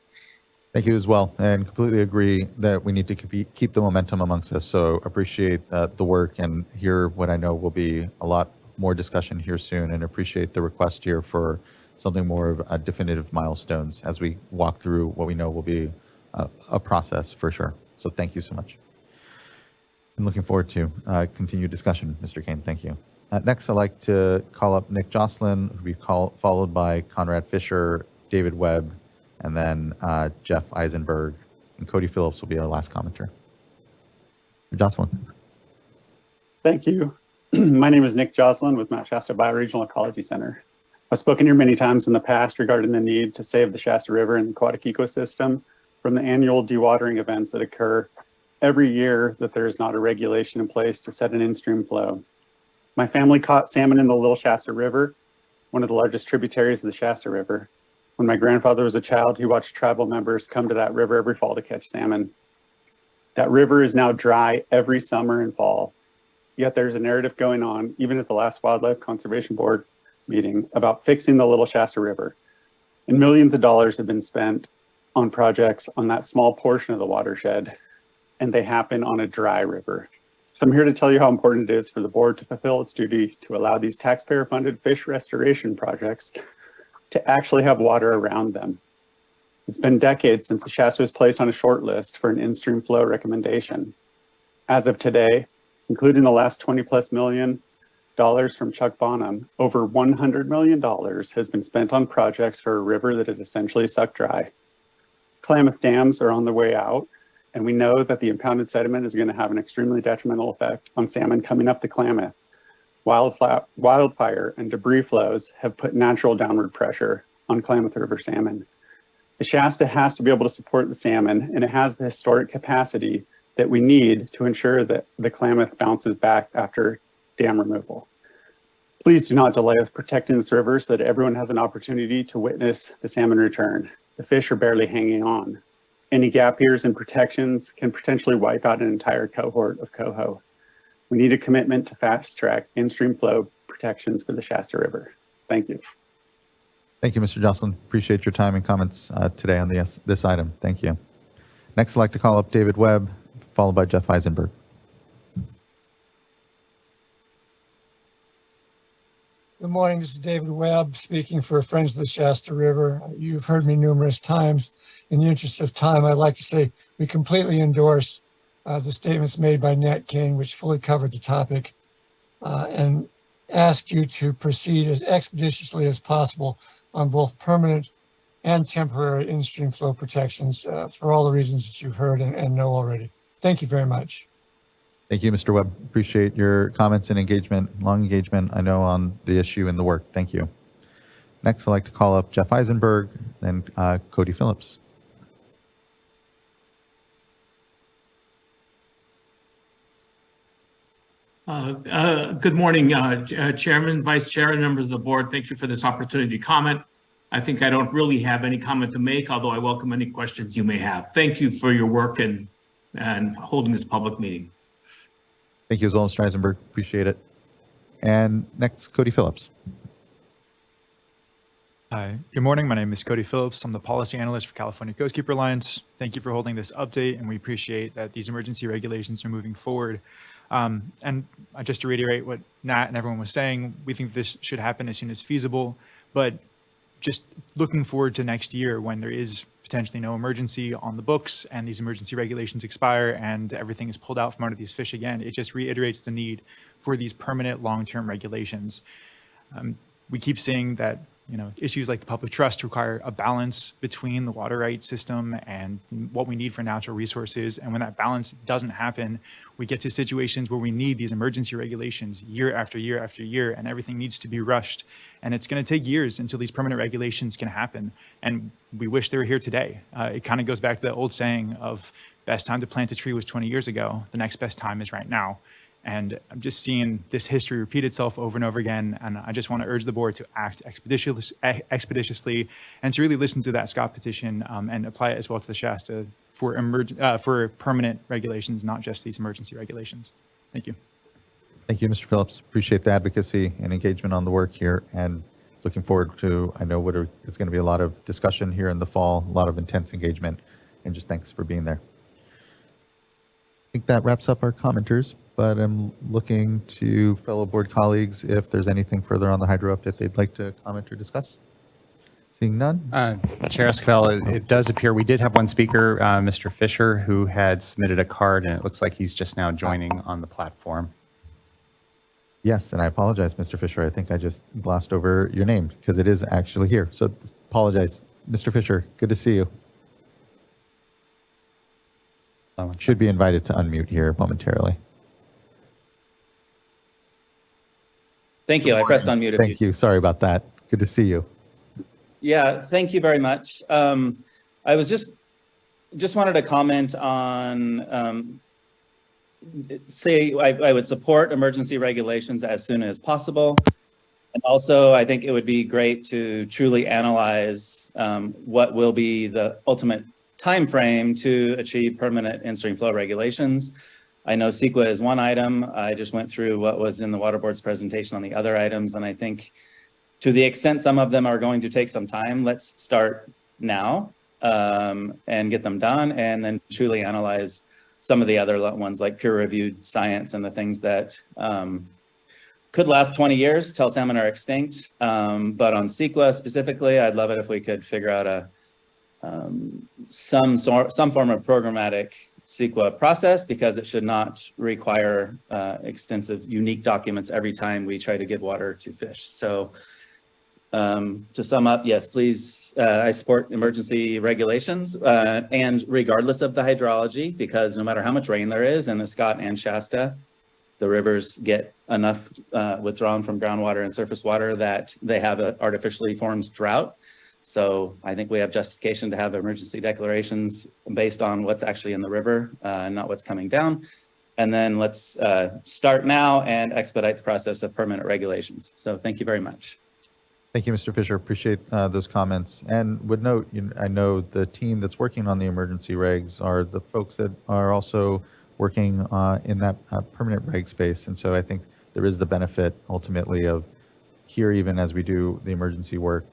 Thank you as well, and completely agree that we need to keep the momentum amongst us. So appreciate the work and hear what I know will be a lot more discussion here soon, and appreciate the request here for something more of a definitive milestones as we walk through what we know will be a process for sure. So thank you so much. I'm looking forward to continued discussion, Mr. Kane. Thank you. Next, I'd like to call up Nick Jocelyn, who will be followed by Conrad Fisher, David Webb, and then Jeff Eisenberg. And Cody Phillips will be our last commenter. Jocelyn. Thank you. My name is Nick Jocelyn with Mount Shasta Bioregional Ecology Center. I've spoken here many times in the past regarding the need to save the Shasta River and the aquatic ecosystem from the annual dewatering events that occur every year that there is not a regulation in place to set an in-stream flow. My family caught salmon in the Little Shasta River, one of the largest tributaries of the Shasta River. When my grandfather was a child, he watched tribal members come to that river every fall to catch salmon. That river is now dry every summer and fall. Yet there's a narrative going on, even at the last Wildlife Conservation Board meeting, about fixing the Little Shasta River. And millions of dollars have been spent on projects on that small portion of the watershed, and they happen on a dry river. So I'm here to tell you how important it is for the board to fulfill its duty to allow these taxpayer-funded fish restoration projects to actually have water around them. It's been decades since the Shasta was placed on a short list for an in-stream flow recommendation. As of today, including the last $20+ million from Chuck Bonham, over $100 million has been spent on projects for a river that is essentially sucked dry. Klamath dams are on the way out, and we know that the impounded sediment is going to have an extremely detrimental effect on salmon coming up the Klamath. Wildfire and debris flows have put natural downward pressure on Klamath River salmon. The Shasta has to be able to support the salmon, and it has the historic capacity that we need to ensure that the Klamath bounces back after dam removal. Please do not delay us protecting this river so that everyone has an opportunity to witness the salmon return. The fish are barely hanging on. Any gap years in protections can potentially wipe out an entire cohort of coho. We need a commitment to fast track in-stream flow protections for the Shasta River. Thank you. Thank you, Mr. Jocelyn. Appreciate your time and comments today on this item. Thank you. Next, I'd like to call up David Webb, followed by Jeff Eisenberg. Good morning. This is David Webb speaking for Friends of the Shasta River. You've heard me numerous times. In the interest of time, I'd like to say we completely endorse the statements made by Nat Kane, which fully covered the topic, and ask you to proceed as expeditiously as possible on both permanent and temporary in-stream flow protections for all the reasons that you've heard and know already. Thank you very much. Thank you, Mr. Webb. Appreciate your comments and engagement, long engagement, I know, on the issue and the work. Thank you. Next, I'd like to call up Jeff Eisenberg, then Cody Phillips. Good morning, Chairman, Vice Chair, and members of the board. Thank you for this opportunity to comment. I think I don't really have any comment to make, although I welcome any questions you may have. Thank you for your work and holding this public meeting. Thank you as well, Mr. Eisenberg. Appreciate it. And next, Cody Phillips. Hi, good morning. My name is Cody Phillips. I'm the policy analyst for California Coastkeeper Alliance. Thank you for holding this update, and we appreciate that these emergency regulations are moving forward. And just to reiterate what Nat and everyone was saying, we think this should happen as soon as feasible, but just looking forward to next year when there is potentially no emergency on the books and these emergency regulations expire and everything is pulled out from under these fish again, it just reiterates the need for these permanent long-term regulations. We keep saying that issues like the public trust require a balance between the water rights system and what we need for natural resources. And when that balance doesn't happen, we get to situations where we need these emergency regulations year after year after year, and everything needs to be rushed. And it's going to take years until these permanent regulations can happen. And we wish they were here today. It kind of goes back to the old saying of best time to plant a tree was 20 years ago. The next best time is right now. And I'm just seeing this history repeat itself over and over again. And I just want to urge the board to act expeditiously and to really listen to that Scott petition and apply it as well to the Shasta for permanent regulations, not just these emergency regulations. Thank you. Thank you, Mr. Phillips. Appreciate the advocacy and engagement on the work here, and looking forward to, I know it's going to be a lot of discussion here in the fall, a lot of intense engagement, and just thanks for being there. I think that wraps up our commenters, but I'm looking to fellow board colleagues if there's anything further on the hydro update they'd like to comment or discuss. Seeing none. Chair Esquivel, it does appear we did have one speaker, Mr. Fisher, who had submitted a card, and it looks like he's just now joining on the platform. Yes, and I apologize, Mr. Fisher. I think I just glossed over your name because it is actually here. So apologize. Mr. Fisher, good to see you. Should be invited to unmute here momentarily. Thank you. I pressed unmute. Thank you. Sorry about that. Good to see you. Yeah, thank you very much. I was just wanted to comment on, say I would support emergency regulations as soon as possible. And also, I think it would be great to truly analyze what will be the ultimate time frame to achieve permanent in-stream flow regulations. I know CEQA is one item. I just went through what was in the Water Board's presentation on the other items, and I think to the extent some of them are going to take some time, let's start now and get them done, and then truly analyze some of the other ones like peer-reviewed science and the things that could last 20 years till salmon are extinct. But on CEQA specifically, I'd love it if we could figure out some form of programmatic CEQA process, because it should not require extensive, unique documents every time we try to give water to fish. So to sum up, yes, please, I support emergency regulations and regardless of the hydrology, because no matter how much rain there is in the Scott and Shasta, the rivers get enough withdrawn from groundwater and surface water that they have an artificially formed drought. So I think we have justification to have emergency declarations based on what's actually in the river and not what's coming down. And then let's start now and expedite the process of permanent regulations. So thank you very much. Thank you, Mr. Fisher. Appreciate those comments. And would note, I know the team that's working on the emergency regs are the folks that are also working in that permanent reg space. And so I think there is the benefit ultimately of here, even as we do the emergency work,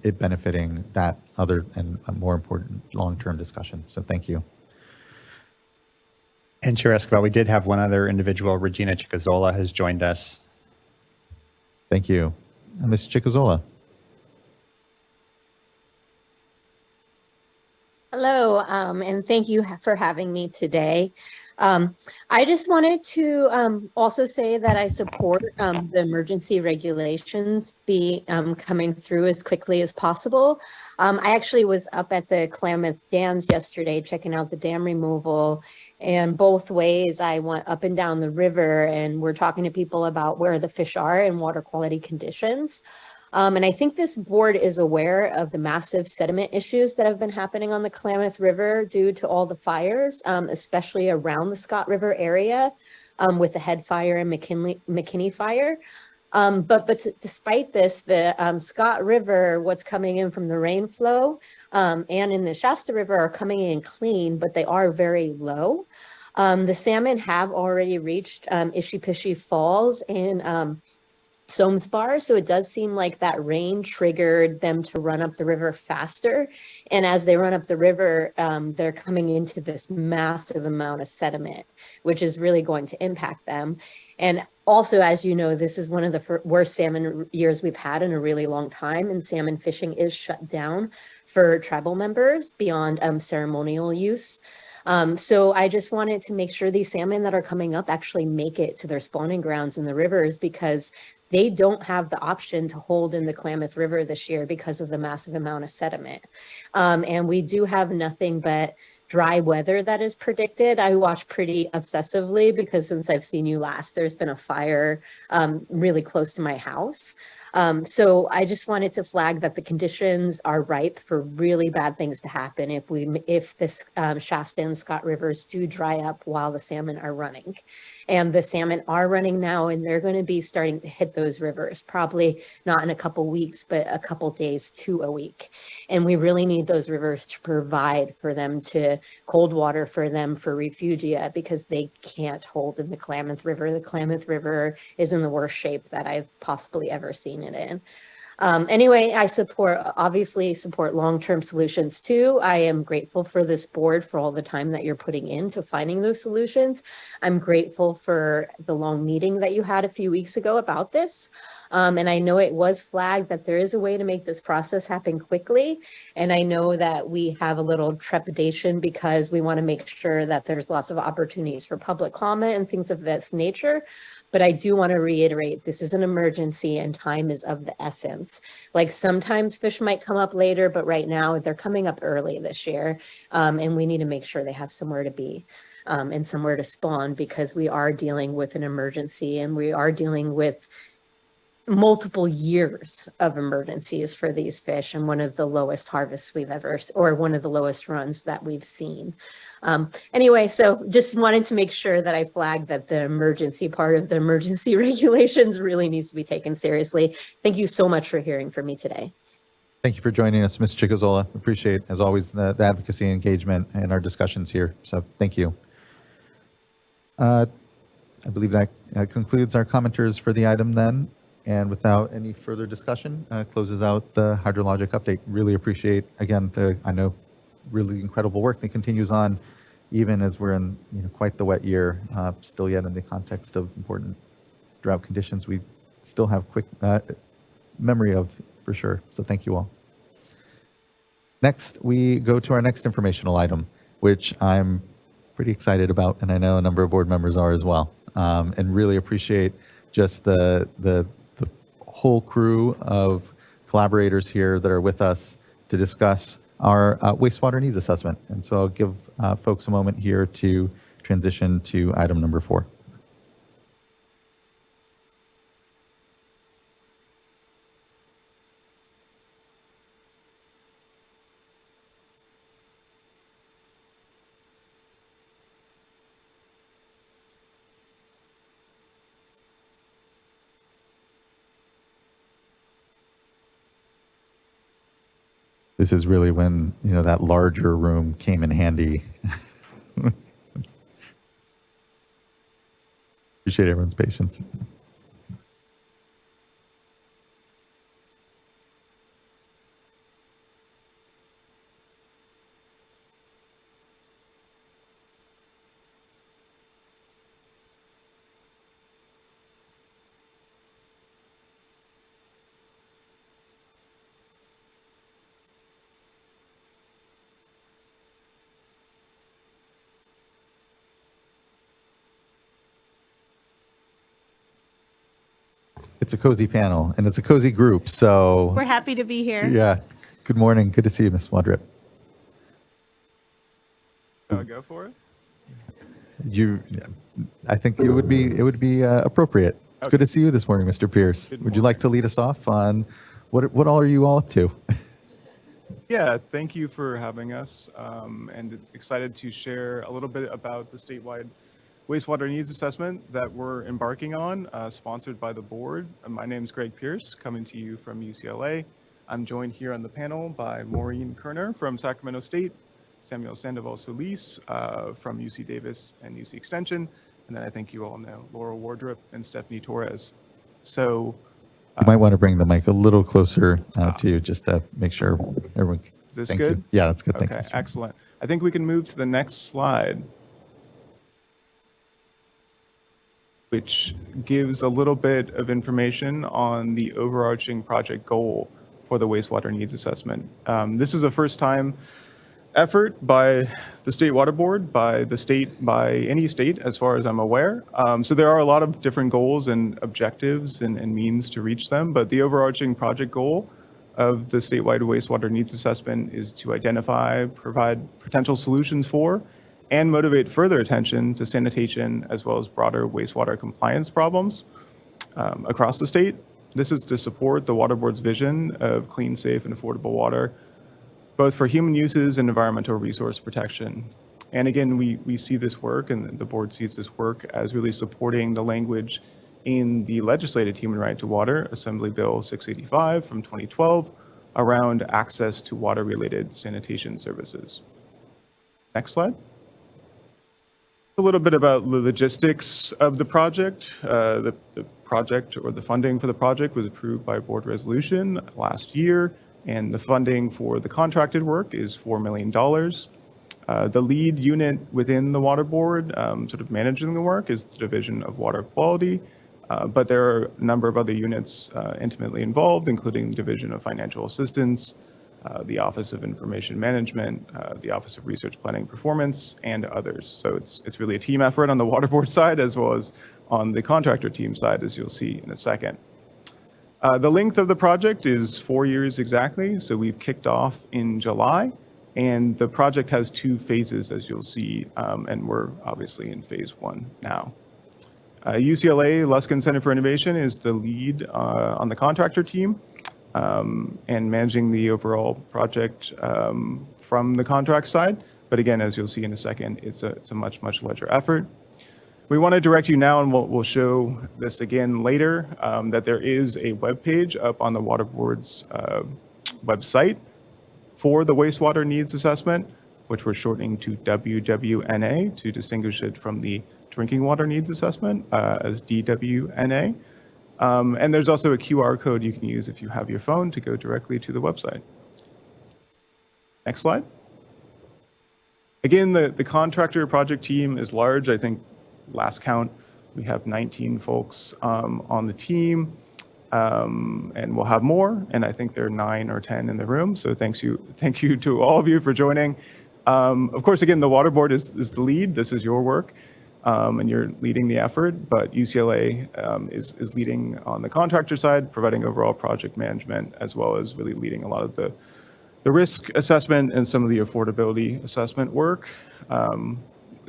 it benefiting that other and more important long-term discussion. So thank you. And Chair Esquivel, we did have one other individual, Regina Chicazola, has joined us. Thank you. Ms. Chicazola. Hello, and thank you for having me today. I just wanted to also say that I support the emergency regulations be coming through as quickly as possible. I actually was up at the Klamath Dams yesterday checking out the dam removal, and both ways I went up and down the river and we're talking to people about where the fish are and water quality conditions. And I think this board is aware of the massive sediment issues that have been happening on the Klamath River due to all the fires, especially around the Scott River area with the Head Fire and McKinney Fire. But despite this, the Scott River, what's coming in from the rain flow and in the Shasta River are coming in clean, but they are very low. The salmon have already reached Ishipishi Falls and Soames Bar, so it does seem like that rain triggered them to run up the river faster. And as they run up the river, they're coming into this massive amount of sediment, which is really going to impact them. And also, as you know, this is one of the worst salmon years we've had in a really long time, and salmon fishing is shut down for tribal members beyond ceremonial use. So I just wanted to make sure these salmon that are coming up actually make it to their spawning grounds in the rivers, because they don't have the option to hold in the Klamath River this year because of the massive amount of sediment. And we do have nothing but dry weather that is predicted. I watch pretty obsessively because since I've seen you last, there's been a fire really close to my house. So I just wanted to flag that the conditions are ripe for really bad things to happen if this Shasta and Scott rivers do dry up while the salmon are running. And the salmon are running now, and they're going to be starting to hit those rivers, probably not in a couple weeks, but a couple days to a week. And we really need those rivers to provide for them to cold water for them for refugia, because they can't hold in the Klamath River. The Klamath River is in the worst shape that I've possibly ever seen it in. Anyway, I obviously support long-term solutions too. I am grateful for this board for all the time that you're putting into finding those solutions. I'm grateful for the long meeting that you had a few weeks ago about this. And I know it was flagged that there is a way to make this process happen quickly. And I know that we have a little trepidation because we want to make sure that there's lots of opportunities for public comment and things of this nature. But I do want to reiterate, this is an emergency and time is of the essence. Like sometimes fish might come up later, but right now they're coming up early this year. And we need to make sure they have somewhere to be and somewhere to spawn, because we are dealing with an emergency and we are dealing with multiple years of emergencies for these fish, and one of the lowest harvests we've ever, or one of the lowest runs that we've seen. Anyway, so just wanted to make sure that I flagged that the emergency part of the emergency regulations really needs to be taken seriously. Thank you so much for hearing from me today. Thank you for joining us, Ms. Chicazola. Appreciate, as always, the advocacy and engagement and our discussions here. So thank you. I believe that concludes our commenters for the item then. And without any further discussion, closes out the hydrologic update. Really appreciate, again, I know really incredible work that continues on, even as we're in quite the wet year, still yet in the context of important drought conditions. We still have quick memory of, for sure. So thank you all. Next, we go to our next informational item, which I'm pretty excited about, and I know a number of board members are as well, and really appreciate just the whole crew of collaborators here that are with us to discuss our wastewater needs assessment. And so I'll give folks a moment here to transition to item number 4. this is really when, that larger room came in handy. Appreciate everyone's patience. It's a cozy panel, and it's a cozy group, so... We're happy to be here. Yeah. Good morning. Good to see you, Ms. Wadrip. Go for it. I think it would be appropriate. It's good to see you this morning, Mr. Pierce. Would you like to lead us off on what all are you all up to? Yeah, thank you for having us, and excited to share a little bit about the statewide wastewater needs assessment that we're embarking on, sponsored by the board. My name is Greg Pierce, coming to you from UCLA. I'm joined here on the panel by Maureen Kerner from Sacramento State, Samuel Sandoval Solis from UC Davis and UC Extension, and then I think you all know Laurel Wardrop and Stephanie Torres. So You might want to bring the mic a little closer to you, just to make sure everyone... Is this Thank good? you. Yeah, that's good. Okay, Thank you. excellent. I think we can move to the next slide, which gives a little bit of information on the overarching project goal for the wastewater needs assessment. This is a first-time effort by the State Water Board, by the state, by any state, as far as I'm aware. So there are a lot of different goals and objectives and means to reach them, but the overarching project goal of the statewide wastewater needs assessment is to identify, provide potential solutions for, and motivate further attention to sanitation as well as broader wastewater compliance problems across the state. This is to support the Water Board's vision of clean, safe, and affordable water, both for human uses and environmental resource protection. And again, we see this work, and the board sees this work as really supporting the language in the legislated Human Right to Water, Assembly Bill 685 from 2012, around access to water-related sanitation services. Next slide. A little bit about the logistics of the project. The project, or the funding for the project, was approved by board resolution last year, and the funding for the contracted work is $4 million. The lead unit within the water board, sort of managing the work, is the Division of Water Quality, but there are a number of other units intimately involved, including the Division of Financial Assistance, the Office of Information Management, the Office of Research Planning Performance, and others. So it's really a team effort on the water board side as well as on the contractor team side, as you'll see in a second. The length of the project is 4 years exactly, so we've kicked off in July, and the project has 2 phases, as you'll see, and we're obviously in phase 1 now. UCLA Luskin Center for Innovation is the lead on the contractor team, and managing the overall project from the contract side. But again, as you'll see in a second, it's a much larger effort. We want to direct you now, and we'll show this again later, that there is a web page up on the Water Board's website for the wastewater needs assessment, which we're shortening to WWNA to distinguish it from the drinking water needs assessment as DWNA. And there's also a QR code you can use if you have your phone to go directly to the website. Next slide. Again, the contractor project team is large. I think last count, we have 19 folks on the team, and we'll have more. And I think there are 9 or 10 in the room. So thank you to all of you for joining. Of course, again, the Water Board is the lead. This is your work. And you're leading the effort, but UCLA is leading on the contractor side, providing overall project management, as well as really leading a lot of the risk assessment and some of the affordability assessment work.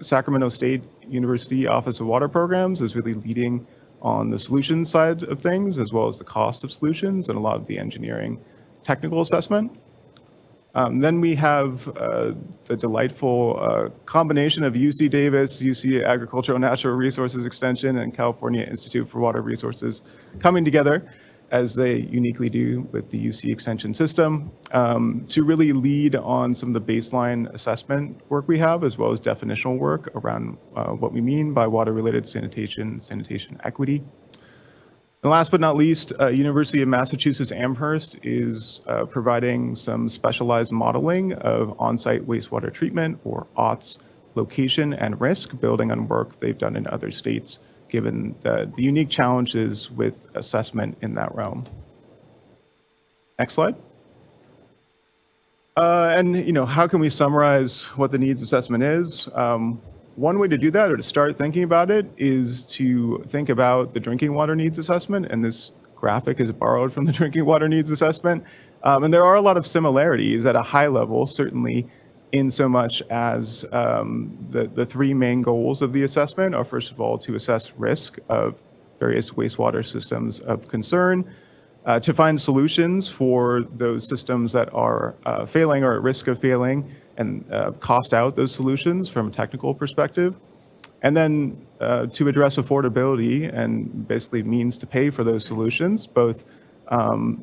Sacramento State University Office of Water Programs is really leading on the solutions side of things, as well as the cost of solutions and a lot of the engineering technical assessment. Then we have the delightful combination of UC Davis, UC Agricultural and Natural Resources Extension, and California Institute for Water Resources coming together as they uniquely do with the UC extension system, to really lead on some of the baseline assessment work we have, as well as definitional work around what we mean by water-related sanitation equity. And last but not least, University of Massachusetts Amherst is providing some specialized modeling of on-site wastewater treatment, or OTS, location and risk, building on work they've done in other states, given the unique challenges with assessment in that realm. Next slide. And how can we summarize what the needs assessment is? One way to do that, or to start thinking about it, is to think about the drinking water needs assessment, and this graphic is borrowed from the drinking water needs assessment. And there are a lot of similarities at a high level, certainly, in so much as the three main goals of the assessment are, first of all, to assess risk of various wastewater systems of concern, to find solutions for those systems that are failing or at risk of failing, and cost out those solutions from a technical perspective, and then to address affordability and basically means to pay for those solutions, both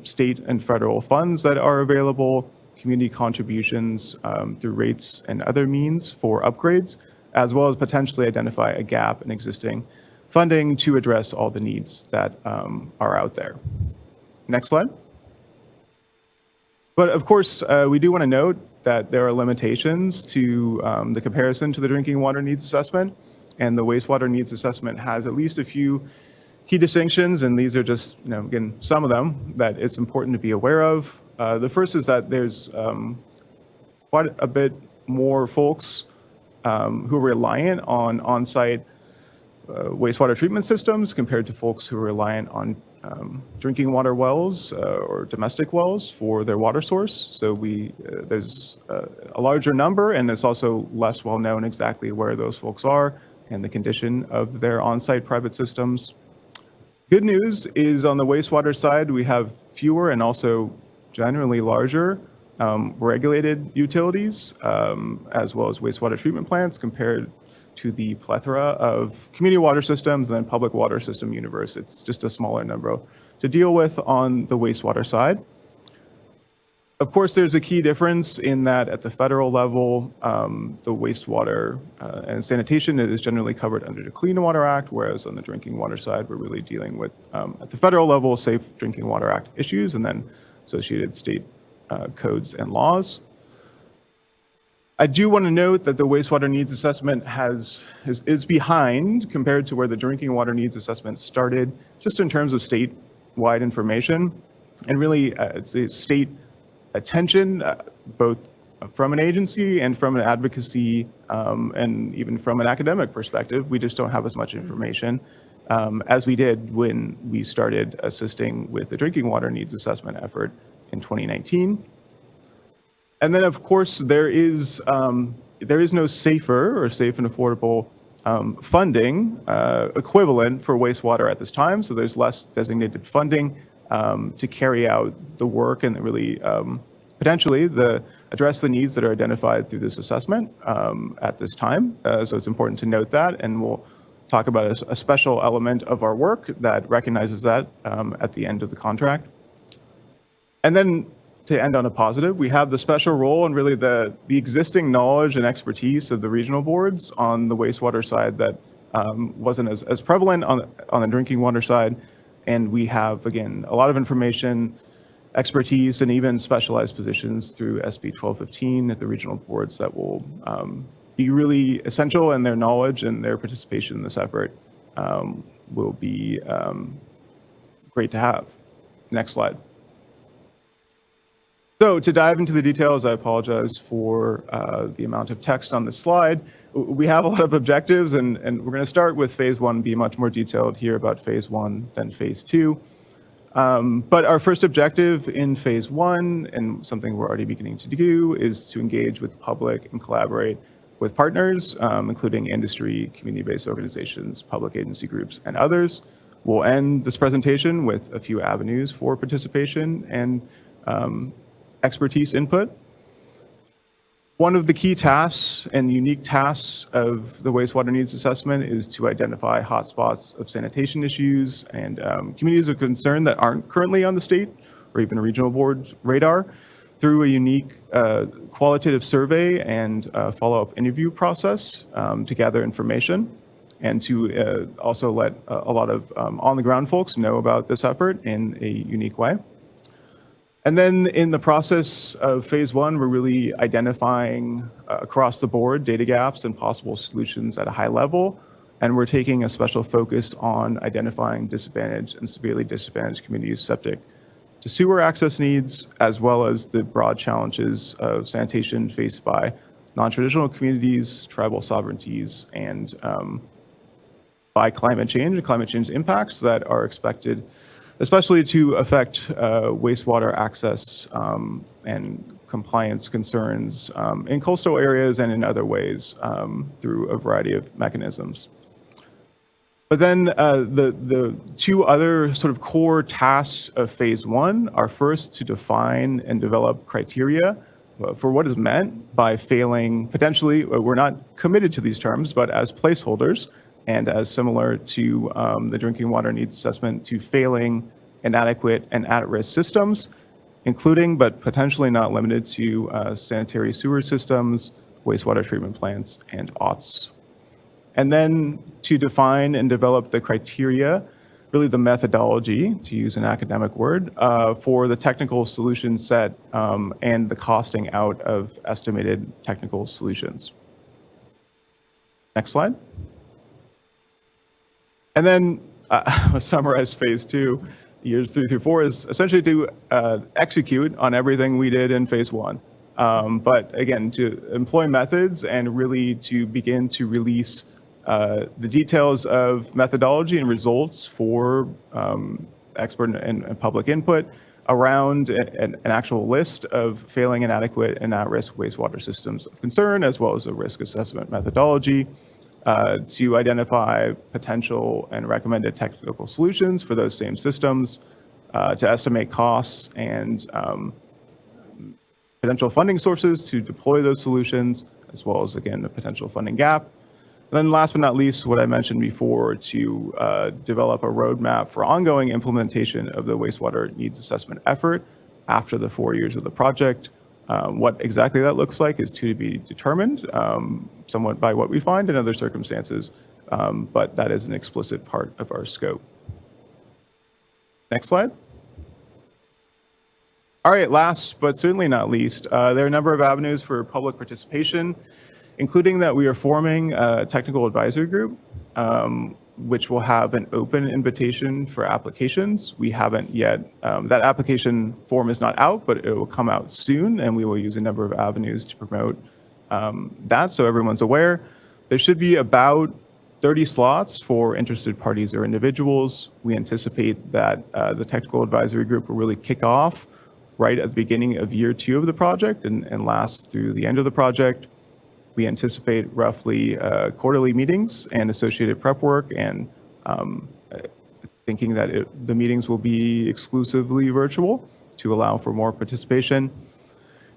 state and federal funds that are available, community contributions through rates and other means for upgrades, as well as potentially identify a gap in existing funding to address all the needs that are out there. Next slide. But of course, we do want to note that there are limitations to the comparison to the drinking water needs assessment, and the wastewater needs assessment has at least a few key distinctions, and these are just, again, some of them that it's important to be aware of. The first is that there's quite a bit more folks who are reliant on on-site wastewater treatment systems compared to folks who are reliant on drinking water wells or domestic wells for their water source. So there's a larger number, and it's also less well known exactly where those folks are and the condition of their on-site private systems. Good news is on the wastewater side, we have fewer and also generally larger regulated utilities, as well as wastewater treatment plants compared to the plethora of community water systems and then public water system universe. It's just a smaller number to deal with on the wastewater side. Of course, there's a key difference in that at the federal level, the wastewater and sanitation is generally covered under the Clean Water Act, whereas on the drinking water side, we're really dealing with, at the federal level, Safe Drinking Water Act issues and then associated state codes and laws. I do want to note that the wastewater needs assessment is behind compared to where the drinking water needs assessment started, just in terms of statewide information. And really, it's a state attention, both from an agency and from an advocacy, and even from an academic perspective. We just don't have as much information as we did when we started assisting with the drinking water needs assessment effort in 2019. And then, of course, there is no safer or safe and affordable funding equivalent for wastewater at this time. So there's less designated funding to carry out the work and really potentially address the needs that are identified through this assessment at this time. So it's important to note that, and we'll talk about a special element of our work that recognizes that at the end of the contract. And then, to end on a positive, we have the special role and really the existing knowledge and expertise of the regional boards on the wastewater side that wasn't as prevalent on the drinking water side. And we have, again, a lot of information, expertise, and even specialized positions through SB 1215 at the regional boards that will be really essential, and their knowledge and their participation in this effort will be great to have. Next slide. So to dive into the details, I apologize for the amount of text on this slide. We have a lot of objectives, and we're going to start with phase one, be much more detailed here about phase one than phase two. But our first objective in phase one, and something we're already beginning to do, is to engage with the public and collaborate with partners, including industry, community-based organizations, public agency groups, and others. We'll end this presentation with a few avenues for participation and expertise input. One of the key tasks and unique tasks of the wastewater needs assessment is to identify hotspots of sanitation issues and communities of concern that aren't currently on the state or even regional board's radar through a unique qualitative survey and follow-up interview process to gather information and to also let a lot of on-the-ground folks know about this effort in a unique way. And then in the process of phase one, we're really identifying across the board data gaps and possible solutions at a high level. And we're taking a special focus on identifying disadvantaged and severely disadvantaged communities septic to sewer access needs, as well as the broad challenges of sanitation faced by non-traditional communities, tribal sovereignties, and by climate change and climate change impacts that are expected especially to affect wastewater access and compliance concerns in coastal areas and in other ways through a variety of mechanisms. But then the two other sort of core tasks of phase one are first to define and develop criteria for what is meant by failing, potentially, we're not committed to these terms, but as placeholders, and as similar to the drinking water needs assessment, to failing inadequate and at-risk systems, including but potentially not limited to sanitary sewer systems, wastewater treatment plants, and aughts. And then to define and develop the criteria, really the methodology, to use an academic word, for the technical solution set and the costing out of estimated technical solutions. Next slide. And then I'll summarize phase two, years 3 through 4, is essentially to execute on everything we did in phase one. But again, to employ methods and really to begin to release the details of methodology and results for expert and public input around an actual list of failing, inadequate, and at-risk wastewater systems of concern, as well as a risk assessment methodology to identify potential and recommended technical solutions for those same systems, to estimate costs and potential funding sources to deploy those solutions, as well as, again, the potential funding gap. And then last but not least, what I mentioned before, to develop a roadmap for ongoing implementation of the wastewater needs assessment effort after the 4 years of the project. What exactly that looks like is to be determined, somewhat by what we find in other circumstances, but that is an explicit part of our scope. Next slide. All right, last but certainly not least, there are a number of avenues for public participation, including that we are forming a technical advisory group, which will have an open invitation for applications. We haven't yet, that application form is not out, but it will come out soon, and we will use a number of avenues to promote that, so everyone's aware. There should be about 30 slots for interested parties or individuals. We anticipate that the technical advisory group will really kick off right at the beginning of year 2 of the project and last through the end of the project. We anticipate roughly quarterly meetings and associated prep work, and thinking that the meetings will be exclusively virtual to allow for more participation.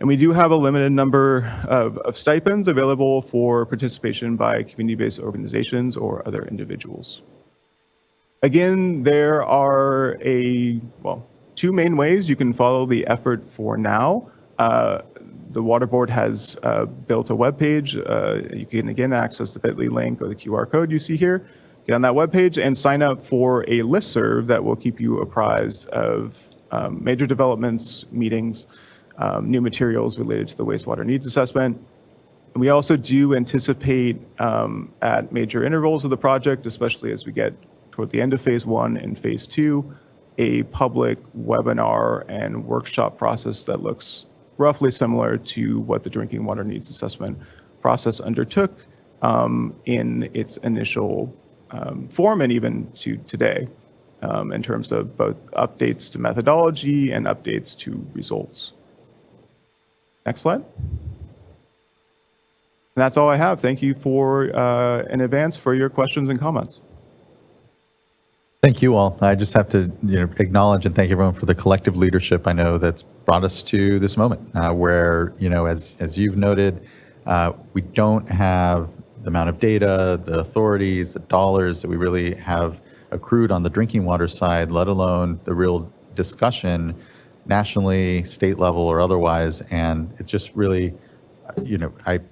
And we do have a limited number of stipends available for participation by community-based organizations or other individuals. Again, there are two main ways you can follow the effort for now. The Water Board has built a webpage. You can, again, access the bit.ly link or the QR code you see here. Get on that webpage and sign up for a listserv that will keep you apprised of major developments, meetings, new materials related to the wastewater needs assessment. And we also do anticipate at major intervals of the project, especially as we get toward the end of phase 1 and phase 2, a public webinar and workshop process that looks roughly similar to what the drinking water needs assessment process undertook in its initial form and even to today in terms of both updates to methodology and updates to results. Next slide. And that's all I have. Thank you for in advance for your questions and comments. Thank you all. I just have to, acknowledge and thank everyone for the collective leadership. I know that's brought us to this moment where, as you've noted, we don't have the amount of data, the authorities, the dollars that we really have accrued on the drinking water side, let alone the real discussion nationally, state level, or otherwise. And it's just really,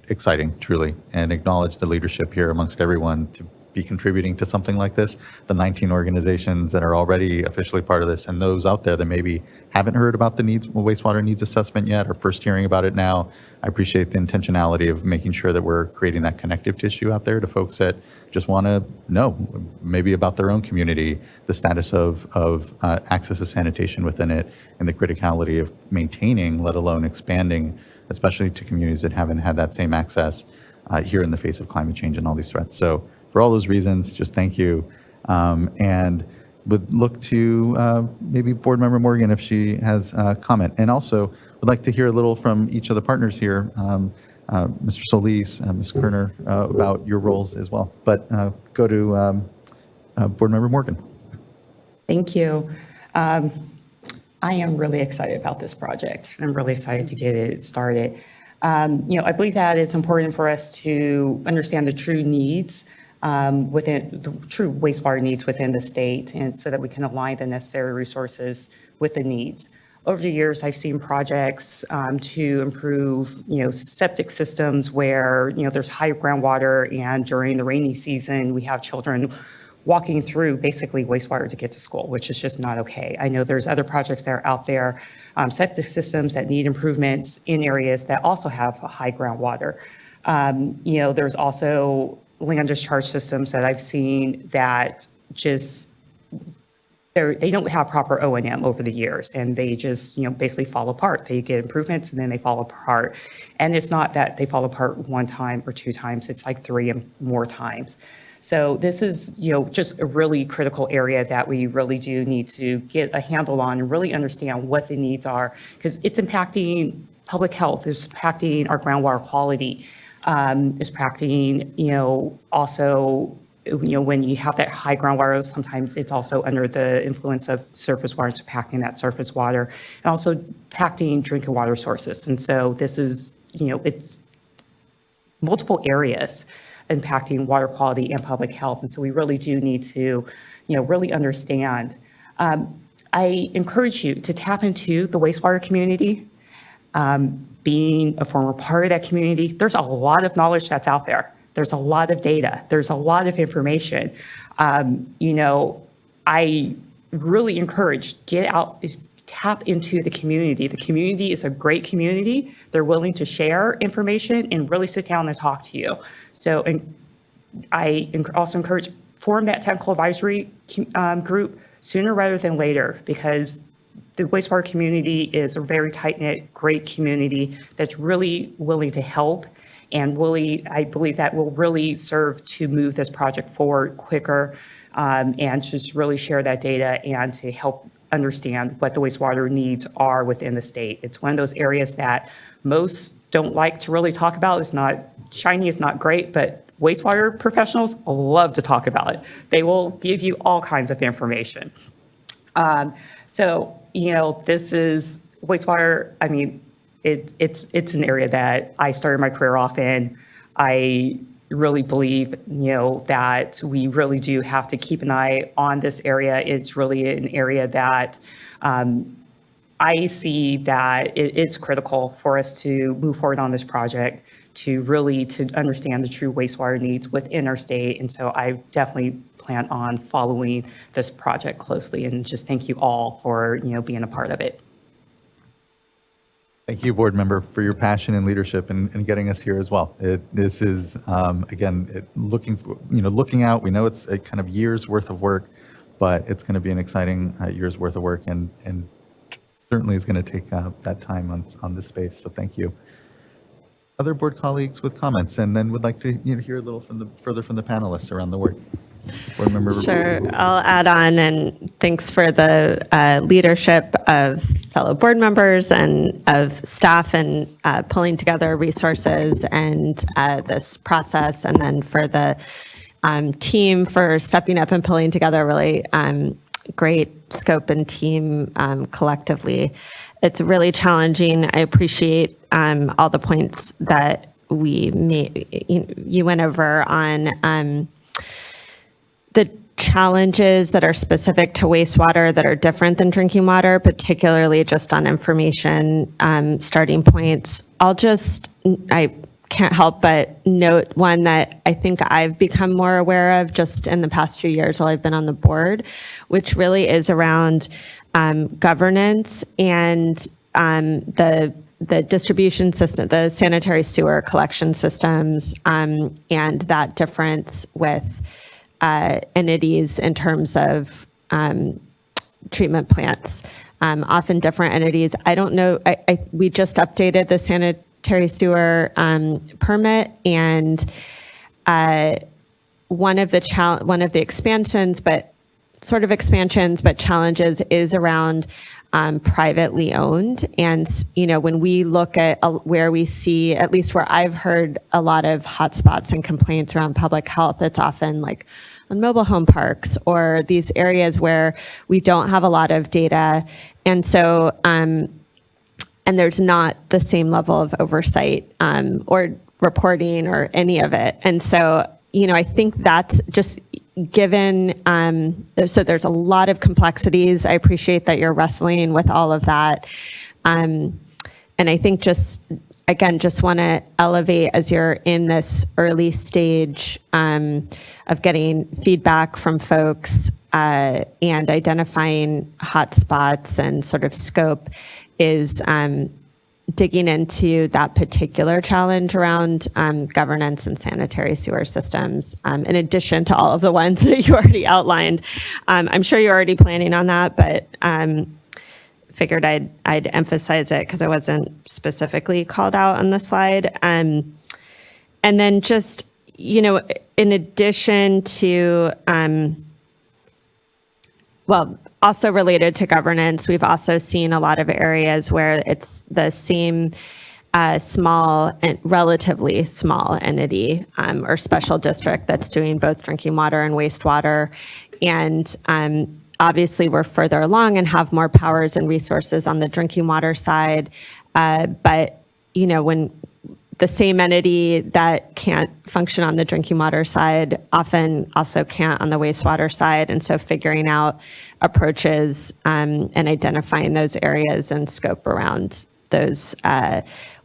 exciting, truly, and acknowledge the leadership here amongst everyone to be contributing to something like this. The 19 organizations that are already officially part of this, and those out there that maybe haven't heard about the wastewater needs assessment yet, or first hearing about it now. I appreciate the intentionality of making sure that we're creating that connective tissue out there to folks that just want to know maybe about their own community, the status of access to sanitation within it, and the criticality of maintaining, let alone expanding, especially to communities that haven't had that same access here in the face of climate change and all these threats. So for all those reasons, just thank you. And would look to maybe Board Member Morgan if she has a comment. And also would like to hear a little from each of the partners here, Mr. Solis, Ms. Kerner, about your roles as well. But go to Board Member Morgan. Thank you. I am really excited about this project. I'm really excited to get it started. I believe that it's important for us to understand the true needs within the true wastewater needs within the state, and so that we can align the necessary resources with the needs. Over the years, I've seen projects to improve, septic systems where, there's high groundwater, and during the rainy season, we have children walking through basically wastewater to get to school, which is just not okay. I know there's other projects that are out there, septic systems that need improvements in areas that also have high groundwater. There's also land discharge systems that I've seen that just they don't have proper O&M over the years, and they just basically fall apart. They get improvements and then they fall apart, and it's not that they fall apart one time or two times, it's like 3 and more times. So this is just a really critical area that we really do need to get a handle on and really understand what the needs are, because it's impacting public health, it's impacting our groundwater quality. Is impacting, also, when you have that high groundwater, sometimes it's also under the influence of surface water, it's impacting that surface water, and also impacting drinking water sources. And so this is, it's multiple areas impacting water quality and public health. And so we really do need to, really understand. I encourage you to tap into the wastewater community. Being a former part of that community, there's a lot of knowledge that's out there. There's a lot of data. There's a lot of information. I really encourage, get out, tap into the community. The community is a great community. They're willing to share information and really sit down and talk to you. So, and I also encourage, form that technical advisory group sooner rather than later, because the wastewater community is a very tight-knit, great community that's really willing to help, and really, I believe that will really serve to move this project forward quicker, and just really share that data and to help understand what the wastewater needs are within the state. It's one of those areas that most don't like to really talk about. It's not shiny, it's not great, but wastewater professionals love to talk about it. They will give you all kinds of information. So, this is wastewater. I mean, it's an area that I started my career off in. I really believe, that we really do have to keep an eye on this area. It's really an area that I see that it's critical for us to move forward on this project, to really to understand the true wastewater needs within our state. And so I definitely plan on following this project closely, and just thank you all for being a part of it. Thank you, Board Member, for your passion and leadership and getting us here as well. This is, again, looking out, we know it's a kind of years worth of work, but it's going to be an exciting year's worth of work, and certainly is going to take that time on this space. So thank you. Other board colleagues with comments, and then would like to hear a little further from the panelists around the work. Board Member. Sure, I'll add on, and thanks for the leadership of fellow board members and of staff and pulling together resources and this process, and then for the team for stepping up and pulling together a really great scope and team collectively. It's really challenging. I appreciate all the points that you went over on the challenges that are specific to wastewater that are different than drinking water, particularly just on information starting points. I can't help but note one that I think I've become more aware of just in the past few years while I've been on the board, which really is around governance and the distribution system, the sanitary sewer collection systems, and that difference with entities in terms of treatment plants, often different entities. I don't know, we just updated the sanitary sewer permit, and one of the expansions, but sort of expansions, but challenges is around privately owned. And, when we look at where we see, at least where I've heard a lot of hotspots and complaints around public health, it's often like on mobile home parks or these areas where we don't have a lot of data. And so, and there's not the same level of oversight or reporting or any of it. And so, I think that's just given, so there's a lot of complexities. I appreciate that you're wrestling with all of that. And I think just want to elevate as you're in this early stage of getting feedback from folks and identifying hotspots and sort of scope is digging into that particular challenge around governance and sanitary sewer systems, in addition to all of the ones that you already outlined. I'm sure you're already planning on that, but figured I'd emphasize it because it wasn't specifically called out on the slide. And then just, in addition to, also related to governance, we've also seen a lot of areas where it's the same small and relatively small entity or special district that's doing both drinking water and wastewater. And obviously we're further along and have more powers and resources on the drinking water side. But, when the same entity that can't function on the drinking water side often also can't on the wastewater side. And so figuring out approaches and identifying those areas and scope around those,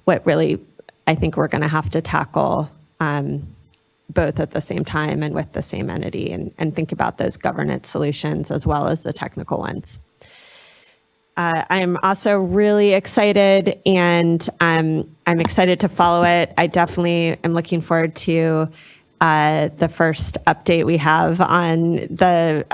what really I think we're going to have to tackle both at the same time and with the same entity, and think about those governance solutions as well as the technical ones. I'm also really excited, and I'm excited to follow it. I definitely am looking forward to the first update we have on the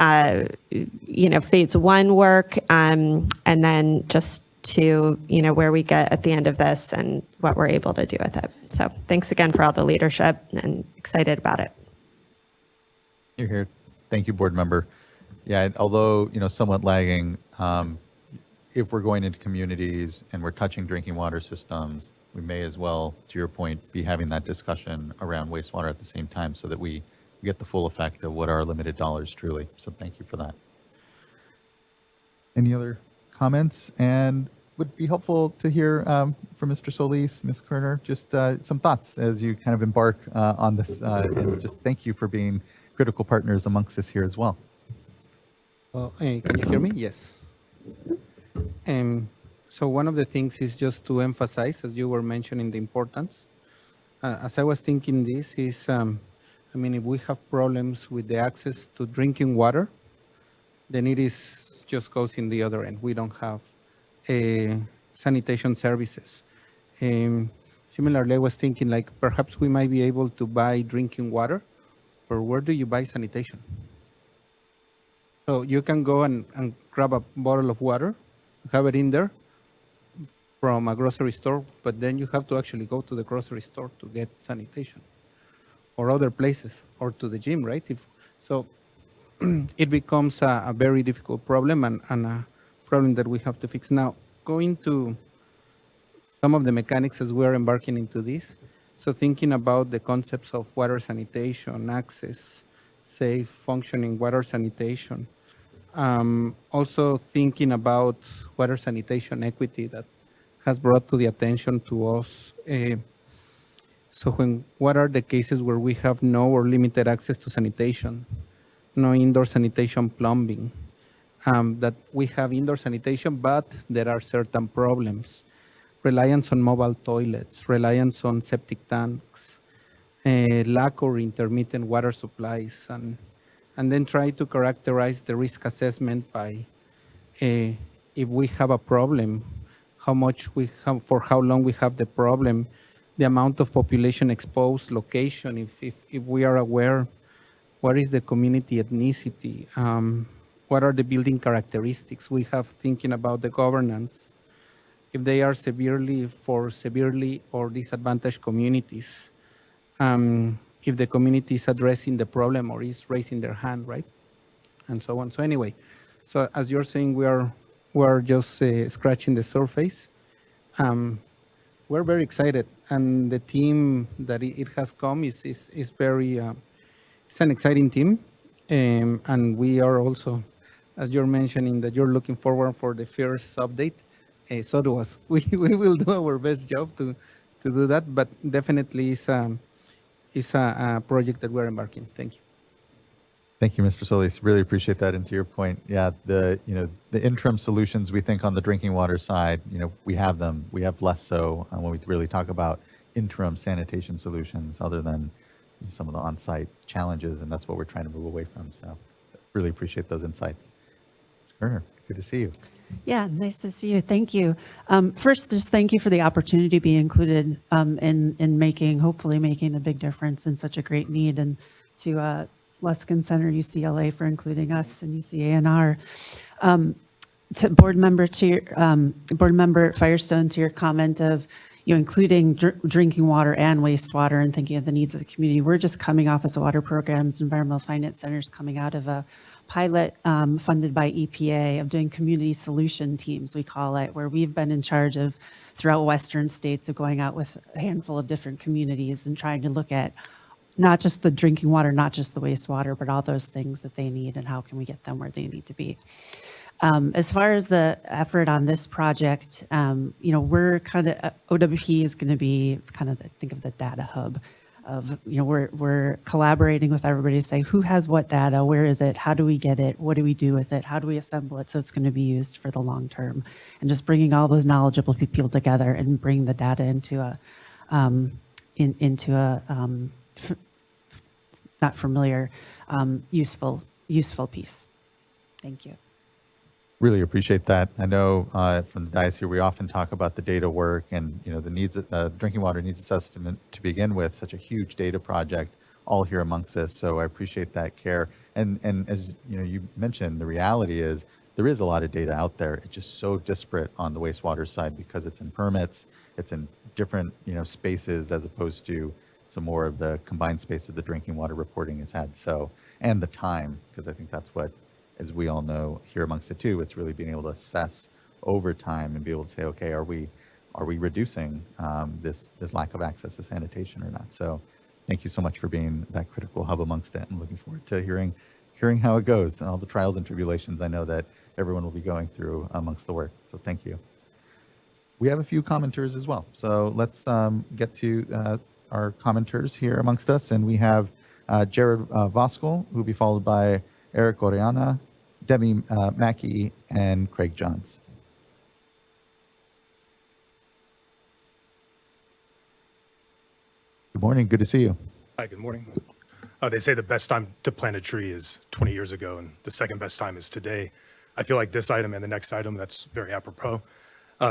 phase 1 work, and then just to where we get at the end of this and what we're able to do with it. So thanks again for all the leadership, and excited about it. You're here. Thank you, board member. Yeah, although somewhat lagging, if we're going into communities and we're touching drinking water systems, we may as well, to your point, be having that discussion around wastewater at the same time so that we get the full effect of what are limited dollars truly. So thank you for that. Any other comments? And would be helpful to hear from Mr. Solis, Ms. Kerner, just some thoughts as you kind of embark on this. And just thank you for being critical partners amongst us here as well. Can you hear me? Yes. So one of the things is just to emphasize, as you were mentioning, the importance. As I was thinking this is, if we have problems with the access to drinking water, then it is just goes in the other end. We don't have sanitation services. Similarly, I was thinking like perhaps we might be able to buy drinking water, but where do you buy sanitation? So you can go and grab a bottle of water, have it in there from a grocery store, but then you have to actually go to the grocery store to get sanitation, or other places, or to the gym, right? So it becomes a very difficult problem, and a problem that we have to fix. Now, going to some of the mechanics as we're embarking into this, so thinking about the concepts of water sanitation, access, safe, functioning water sanitation. Also thinking about water sanitation equity that has brought to the attention to us. So what are the cases where we have no or limited access to sanitation, no indoor sanitation plumbing, that we have indoor sanitation, but there are certain problems, reliance on mobile toilets, reliance on septic tanks, lack or intermittent water supplies, and then try to characterize the risk assessment by if we have a problem, how much we have, for how long we have the problem, the amount of population exposed, location, if we are aware, what is the community ethnicity, what are the building characteristics we have thinking about the governance, if they are severely or disadvantaged communities, if the community is addressing the problem or is raising their hand, right? And so on. So anyway, so as you're saying, we are just scratching the surface. We're very excited, and the team that it has come is very, it's an exciting team, and we are also, as you're mentioning, that you're looking forward for the first update. So do us. We will do our best job to do that, but definitely it's a project that we're embarking. Thank you. Thank you, Mr. Solis. Really appreciate that. And to your point, yeah, the interim solutions we think on the drinking water side, we have them. We have less so when we really talk about interim sanitation solutions, other than some of the on-site challenges, and that's what we're trying to move away from. So, really appreciate those insights. Ms. Kerner, good to see you. Yeah, nice to see you. Thank you. First, just thank you for the opportunity to be included in hopefully making a big difference in such a great need, and to Luskin Center, UCLA for including us, and UCANR. To board member Firestone, to your comment of including drinking water and wastewater and thinking of the needs of the community. We're just coming off as water programs, environmental finance centers coming out of a pilot funded by EPA of doing community solution teams, we call it, where we've been in charge of throughout Western states of going out with a handful of different communities and trying to look at not just the drinking water, not just the wastewater, but all those things that they need and how can we get them where they need to be. As far as the effort on this project, we're kind of, OWP is going to be kind of, think of the data hub of, we're collaborating with everybody to say who has what data, where is it, how do we get it, what do we do with it, how do we assemble it so it's going to be used for the long term, and just bringing all those knowledgeable people together and bring the data into a, not familiar, useful piece. Thank you. Really appreciate that. I know from the dais here, we often talk about the data work and the needs, drinking water needs assessment to begin with, such a huge data project all here amongst us. So I appreciate that care. And as you mentioned, the reality is there is a lot of data out there. It's just so disparate on the wastewater side because it's in permits, it's in different spaces as opposed to some more of the combined space that the drinking water reporting has had. So, and the time, because I think that's what, as we all know here amongst the two, it's really being able to assess over time and be able to say, okay, are we reducing this lack of access to sanitation or not? So thank you so much for being that critical hub amongst it, and looking forward to hearing how it goes and all the trials and tribulations I know that everyone will be going through amongst the work. So thank you. We have a few commenters as well. So let's get to our commenters here amongst us. And we have Jared Voskuhl, who will be followed by Eric Oriana, Debbie Mackey, and Craig Johns. Good morning. Good to see you. Hi, good morning. They say the best time to plant a tree is 20 years ago, and the second best time is today. I feel like this item and the next item, that's very apropos.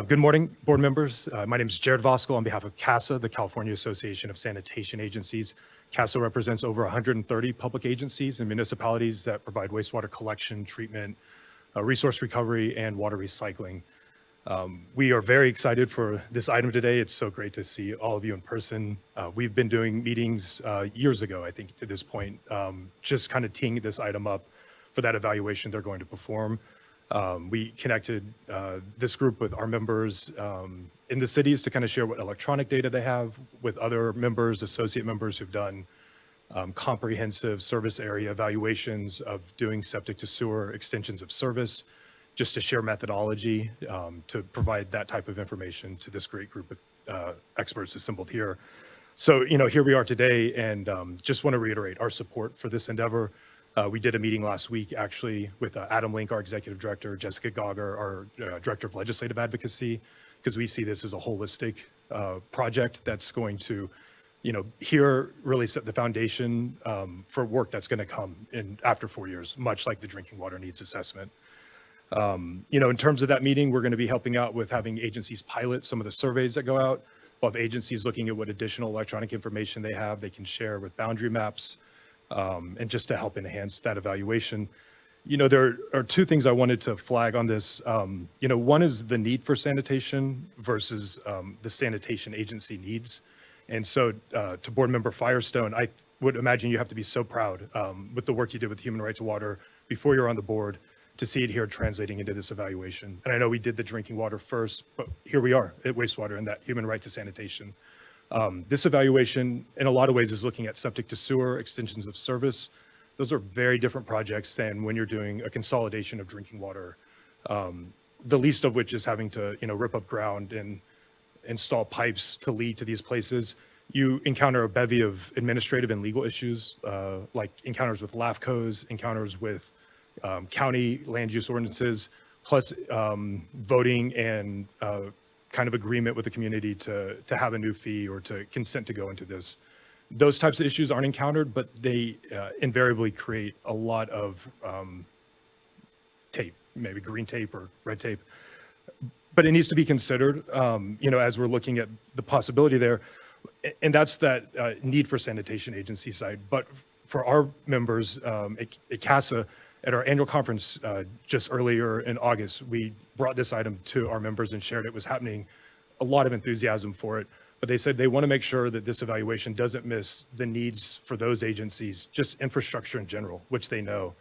Good morning, board members. My name is Jared Voskuhl on behalf of CASA, the California Association of Sanitation Agencies. CASA represents over 130 public agencies and municipalities that provide wastewater collection, treatment, resource recovery, and water recycling. We are very excited for this item today. It's so great to see all of you in person. We've been doing meetings years ago, I think, at this point, just kind of teeing this item up for that evaluation they're going to perform. We connected this group with our members in the cities to kind of share what electronic data they have with other members, associate members who've done comprehensive service area evaluations of doing septic to sewer extensions of service, just to share methodology, to provide that type of information to this great group of experts assembled here. So, here we are today, and just want to reiterate our support for this endeavor. We did a meeting last week, actually, with Adam Link, our executive director, Jessica Gauger, our director of legislative advocacy, because we see this as a holistic project that's going to, here really set the foundation for work that's going to come in after 4 years, much like the drinking water needs assessment. In terms of that meeting, we're going to be helping out with having agencies pilot some of the surveys that go out. We'll have agencies looking at what additional electronic information they have, they can share with boundary maps, and just to help enhance that evaluation. There are two things I wanted to flag on this. One is the need for sanitation versus the sanitation agency needs. And so to Board Member Firestone, I would imagine you have to be so proud with the work you did with Human Right to Water before you're on the board to see it here translating into this evaluation. And I know we did the drinking water first, but here we are at wastewater and that human right to sanitation. This evaluation, in a lot of ways, is looking at septic to sewer, extensions of service. Those are very different projects than when you're doing a consolidation of drinking water, the least of which is having to rip up ground and install pipes to lead to these places. You encounter a bevy of administrative and legal issues, like encounters with LAFCOs, encounters with county land use ordinances, plus voting and kind of agreement with the community to have a new fee or to consent to go into this. Those types of issues aren't encountered, but they invariably create a lot of tape, maybe green tape or red tape. But it needs to be considered, as we're looking at the possibility there. And that's that need for sanitation agency side. But for our members at CASA, at our annual conference just earlier in August, we brought this item to our members and shared it was happening, a lot of enthusiasm for it. But they said they want to make sure that this evaluation doesn't miss the needs for those agencies, just infrastructure in general, which they know.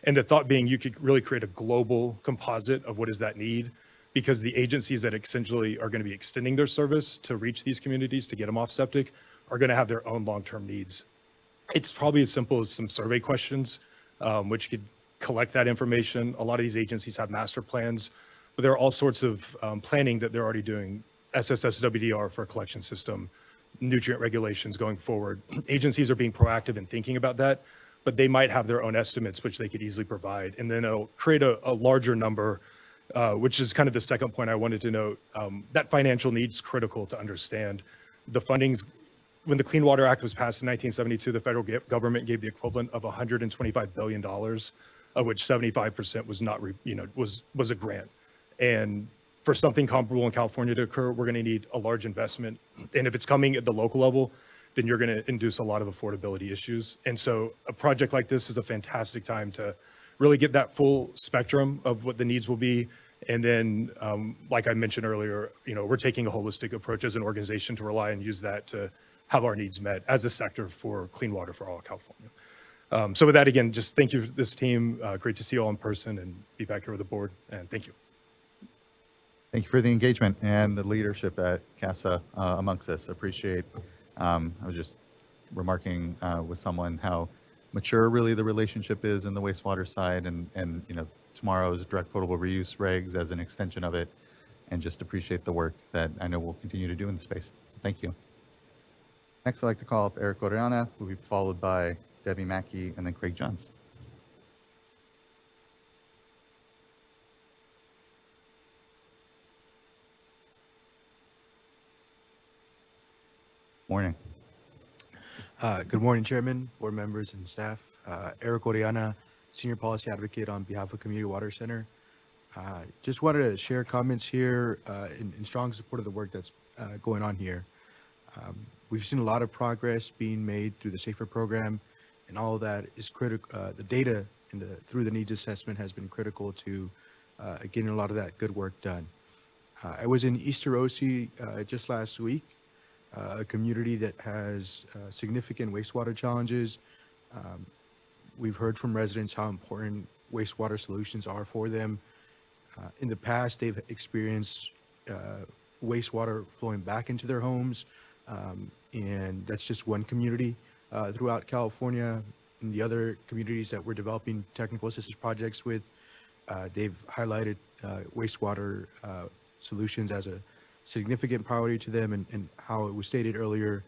And the thought being you could really create a global composite of what is that need, because the agencies that essentially are going to be extending their service to reach these communities, to get them off septic, are going to have their own long-term needs. It's probably as simple as some survey questions, which could collect that information. A lot of these agencies have master plans, but there are all sorts of planning that they're already doing. SSSWDR for a collection system, nutrient regulations going forward. Agencies are being proactive in thinking about that, but they might have their own estimates, which they could easily provide. And then it'll create a larger number, which is kind of the second point I wanted to note. That financial need's critical to understand. The funding's, when the Clean Water Act was passed in 1972, the federal government gave the equivalent of $125 billion, of which 75% was not, was a grant. And for something comparable in California to occur, we're going to need a large investment. And if it's coming at the local level, then you're going to induce a lot of affordability issues. And so a project like this is a fantastic time to really get that full spectrum of what the needs will be. And then, like I mentioned earlier, we're taking a holistic approach as an organization to rely and use that to have our needs met as a sector for clean water for all of California. So with that, again, just thank you, this team. Great to see you all in person and be back here with the board. And thank you. Thank you for the engagement and the leadership at CASA amongst us. Appreciate. I was just remarking with someone how mature really the relationship is in the wastewater side, and tomorrow's direct potable reuse regs as an extension of it, and just appreciate the work that I know we'll continue to do in the space. So thank you. Next, I'd like to call up Eric Oriana, who will be followed by Debbie Mackey and then Craig Johns. Morning. Good morning, Chairman, board members, and staff. Eric Oriana, Senior Policy Advocate on behalf of Community Water Center. Just wanted to share comments here in strong support of the work that's going on here. We've seen a lot of progress being made through the SAFER program, and all of that is critical. The data through the needs assessment has been critical to getting a lot of that good work done. I was in East Arosi just last week, a community that has significant wastewater challenges. We've heard from residents how important wastewater solutions are for them. In the past, they've experienced wastewater flowing back into their homes, and that's just one community. throughout California and the other communities that we're developing technical assistance projects with. They've highlighted wastewater solutions as a significant priority to them, and how it was stated earlier,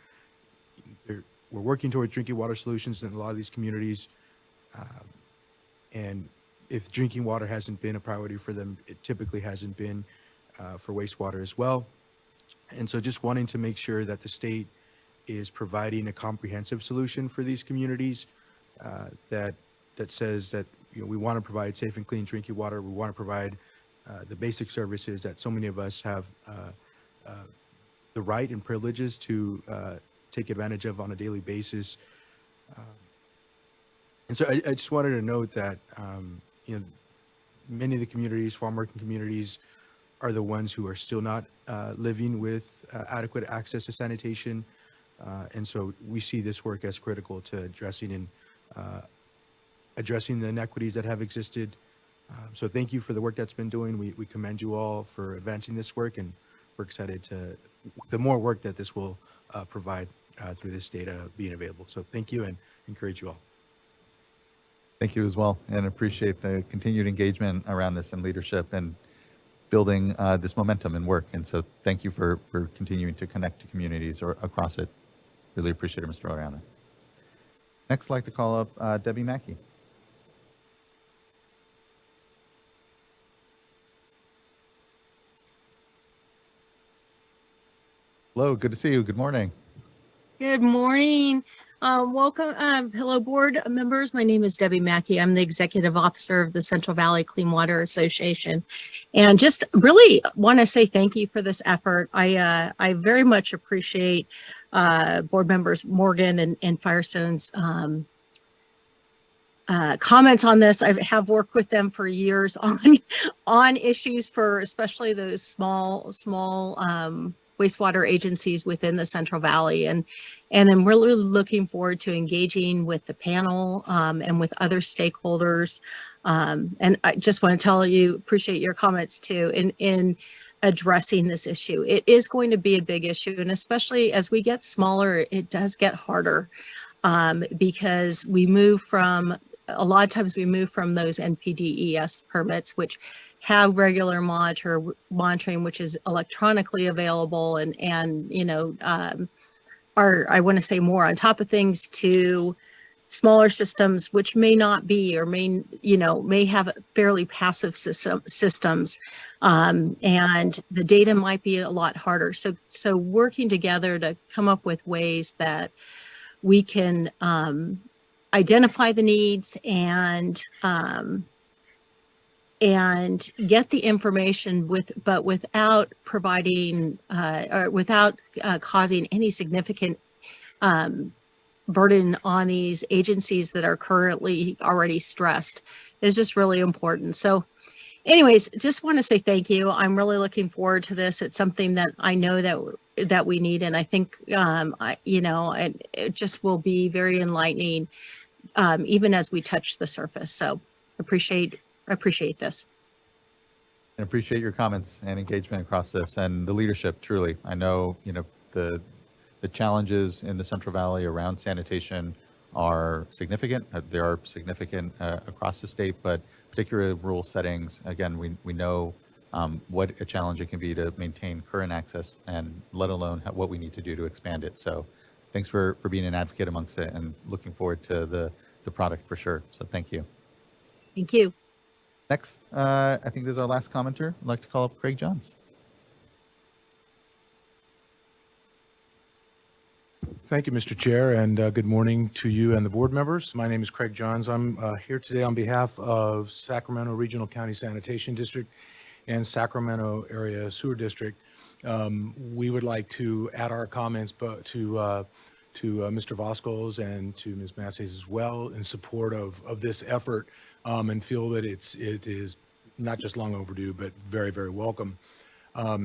we're working towards drinking water solutions in a lot of these communities. And if drinking water hasn't been a priority for them, it typically hasn't been for wastewater as well. And so just wanting to make sure that the state is providing a comprehensive solution for these communities that says that, you know, we want to provide safe and clean drinking water. We want to provide the basic services that so many of us have the right and privileges to take advantage of on a daily basis. And so I just wanted to note that, you know, many of the communities, farm working communities, are the ones who are still not living with adequate access to sanitation. And so we see this work as critical to addressing the inequities that have existed. So thank you for the work that's been doing. We commend you all for advancing this work, and we're excited to the more work that this will provide through this data being available. So thank you, and encourage you all. Thank you as well, and appreciate the continued engagement around this and leadership and building this momentum and work. And so thank you for continuing to connect to communities or across it. Really appreciate it, Mr. Oriana. Next, I'd like to call up Debbie Mackey. Hello, good to see you. Good morning. Good morning. Welcome. Hello, board members. My name is Debbie Mackey. I'm the executive officer of the Central Valley Clean Water Association. And just really want to say thank you for this effort. I very much appreciate board members Morgan and Firestone's comments on this. I have worked with them for years on issues for especially those small wastewater agencies within the Central Valley. And I'm really looking forward to engaging with the panel and with other stakeholders. And I just want to tell you, appreciate your comments too in addressing this issue. It is going to be a big issue, and especially as we get smaller, it does get harder because a lot of times we move from those NPDES permits, which have regular monitoring, which is electronically available, and you know, are, I want to say, more on top of things, to smaller systems which may not be, or may have fairly passive systems, and the data might be a lot harder. So working together to come up with ways that we can identify the needs and get the information but without providing or without causing any significant burden on these agencies that are currently already stressed is just really important. So anyways, just want to say thank you. I'm really looking forward to this. It's something that I know that we need, and I think it just will be very enlightening even as we touch the surface. So appreciate this. And appreciate your comments and engagement across this and the leadership, truly. I know, the challenges in the Central Valley around sanitation are significant. They are significant across the state, but particularly rural settings, again, we know what a challenge it can be to maintain current access, and let alone what we need to do to expand it. So thanks for being an advocate amongst it, and looking forward to the product for sure. So thank you. Thank you. Next, I think this is our last commenter. I'd like to call up Craig Johns. Thank you, Mr. Chair, and good morning to you and the board members. My name is Craig Johns. I'm here today on behalf of Sacramento Regional County Sanitation District and Sacramento Area Sewer District. We would like to add our comments to Mr. Vasquez and to Ms. Masses as well in support of this effort, and feel that it is not just long overdue, but very, very welcome.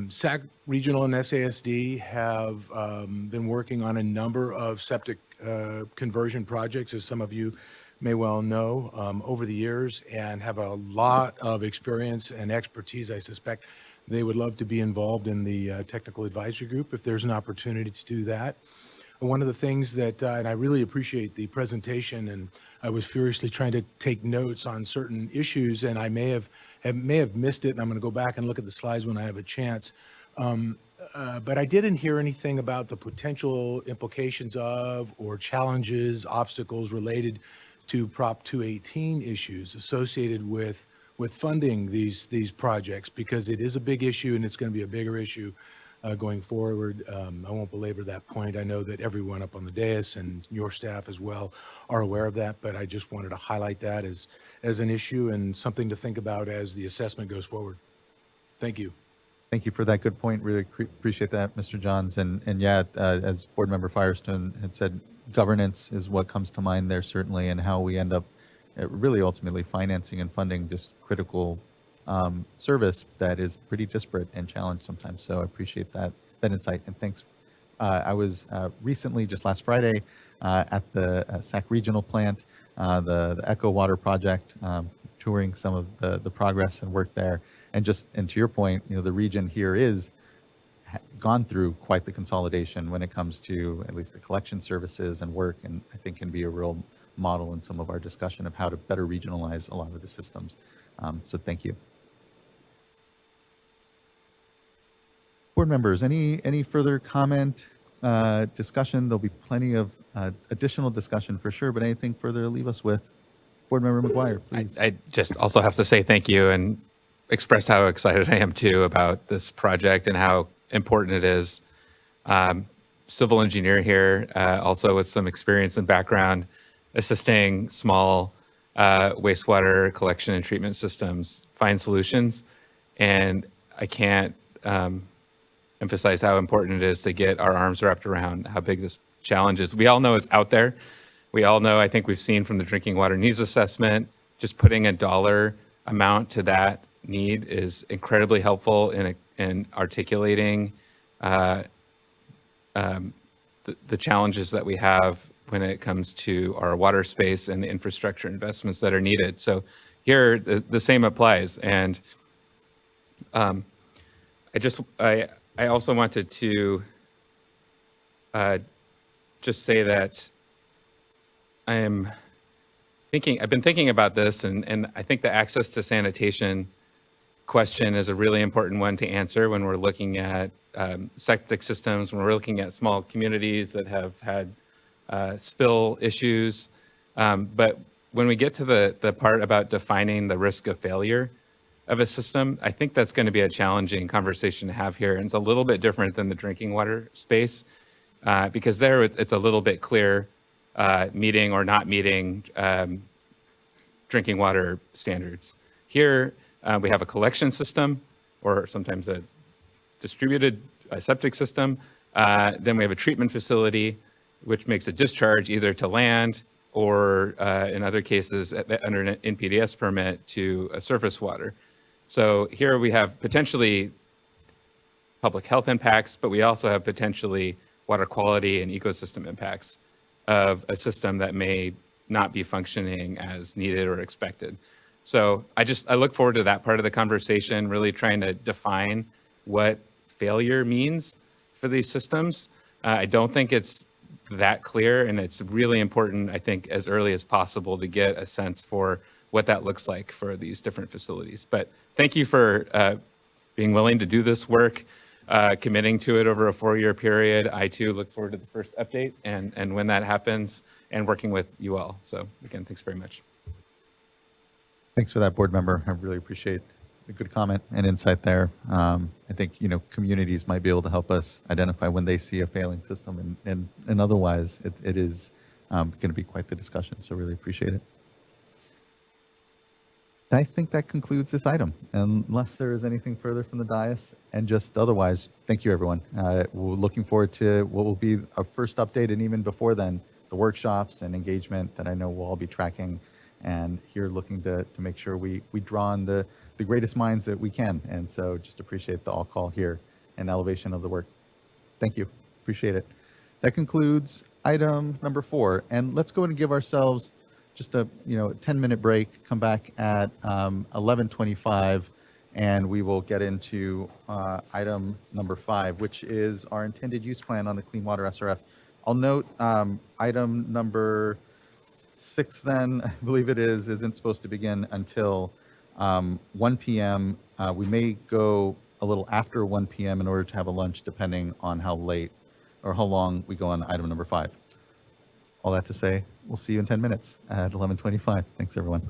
SAC Regional and SASD have been working on a number of septic conversion projects, as some of you may well know, over the years, and have a lot of experience and expertise. I suspect they would love to be involved in the technical advisory group if there's an opportunity to do that. one of the things that, and I really appreciate the presentation, and I was furiously trying to take notes on certain issues, and I may have missed it, and I'm going to go back and look at the slides when I have a chance. But I didn't hear anything about the potential implications of or challenges, obstacles related to Prop 218 issues associated with funding these projects, because it is a big issue and it's going to be a bigger issue going forward. I won't belabor that point. I know that everyone up on the dais and your staff as well are aware of that, but I just wanted to highlight that as an issue and something to think about as the assessment goes forward. Thank you. Thank you for that good point. Really appreciate that, Mr. Johns. And yeah, as Board Member Firestone had said, governance is what comes to mind there certainly, and how we end up really ultimately financing and funding just critical service that is pretty disparate and challenged sometimes. So I appreciate that insight, and thanks. I was recently, just last Friday, at the SAC regional plant, the Echo Water project, touring some of the progress and work there. And to your point, the region here is gone through quite the consolidation when it comes to at least the collection services and work, and I think can be a real model in some of our discussion of how to better regionalize a lot of the systems. So thank you. Board members, any further comment, discussion? There'll be plenty of additional discussion for sure, but anything further to leave us with? Board Member McGuire, please. I just also have to say thank you and express how excited I am too about this project and how important it is. Civil engineer here, also with some experience and background assisting small wastewater collection and treatment systems find solutions. And I can't emphasize how important it is to get our arms wrapped around how big this challenge is. We all know it's out there. We all know, I think we've seen from the drinking water needs assessment, just putting a dollar amount to that need is incredibly helpful in articulating the challenges that we have when it comes to our water space and the infrastructure investments that are needed. So here, the same applies. And I also wanted to just say that I've been thinking about this, and I think the access to sanitation question is a really important one to answer when we're looking at septic systems, when we're looking at small communities that have had spill issues. But when we get to the part about defining the risk of failure of a system, I think that's going to be a challenging conversation to have here. And it's a little bit different than the drinking water space because there it's a little bit clear meeting or not meeting drinking water standards. Here, we have a collection system, or sometimes a distributed septic system. Then we have a treatment facility, which makes a discharge either to land or, in other cases, under an NPDES permit to a surface water. So here we have potentially public health impacts, but we also have potentially water quality and ecosystem impacts of a system that may not be functioning as needed or expected. So I look forward to that part of the conversation, really trying to define what failure means for these systems. I don't think it's that clear, and it's really important, I think, as early as possible to get a sense for what that looks like for these different facilities. But thank you for being willing to do this work, committing to it over a 4-year period. I too look forward to the first update and when that happens and working with you all. So again, thanks very much. Thanks for that, board member. I really appreciate a good comment and insight there. I think, communities might be able to help us identify when they see a failing system, and otherwise it is going to be quite the discussion. So really appreciate it. I think that concludes this item, unless there is anything further from the dais. And just otherwise, thank you, everyone. We're looking forward to what will be our first update, and even before then, the workshops and engagement that I know we'll all be tracking, and here looking to make sure we draw on the greatest minds that we can. And so just appreciate the all call here and elevation of the work. Thank you. Appreciate it. That concludes item number 4. And let's go ahead and give ourselves just a 10-minute break, come back at 11:25, and we will get into item number 5, which is our intended use plan on the Clean Water SRF. I'll note item number 6 then, I believe it is, isn't supposed to begin until 1 p.m. We may go a little after 1 p.m. in order to have a lunch, depending on how late or how long we go on item number 5. All that to say, we'll see you in 10 minutes at 11:25. Thanks, everyone.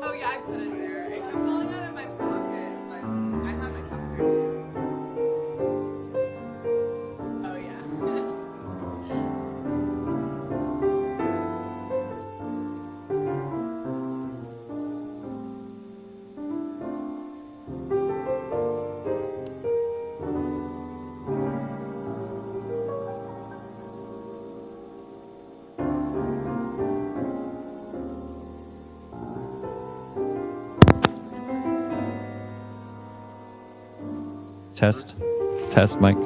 Oh yeah, I put it there. It kept falling out of my pocket, so I have it covered. Oh yeah. Test, Mike.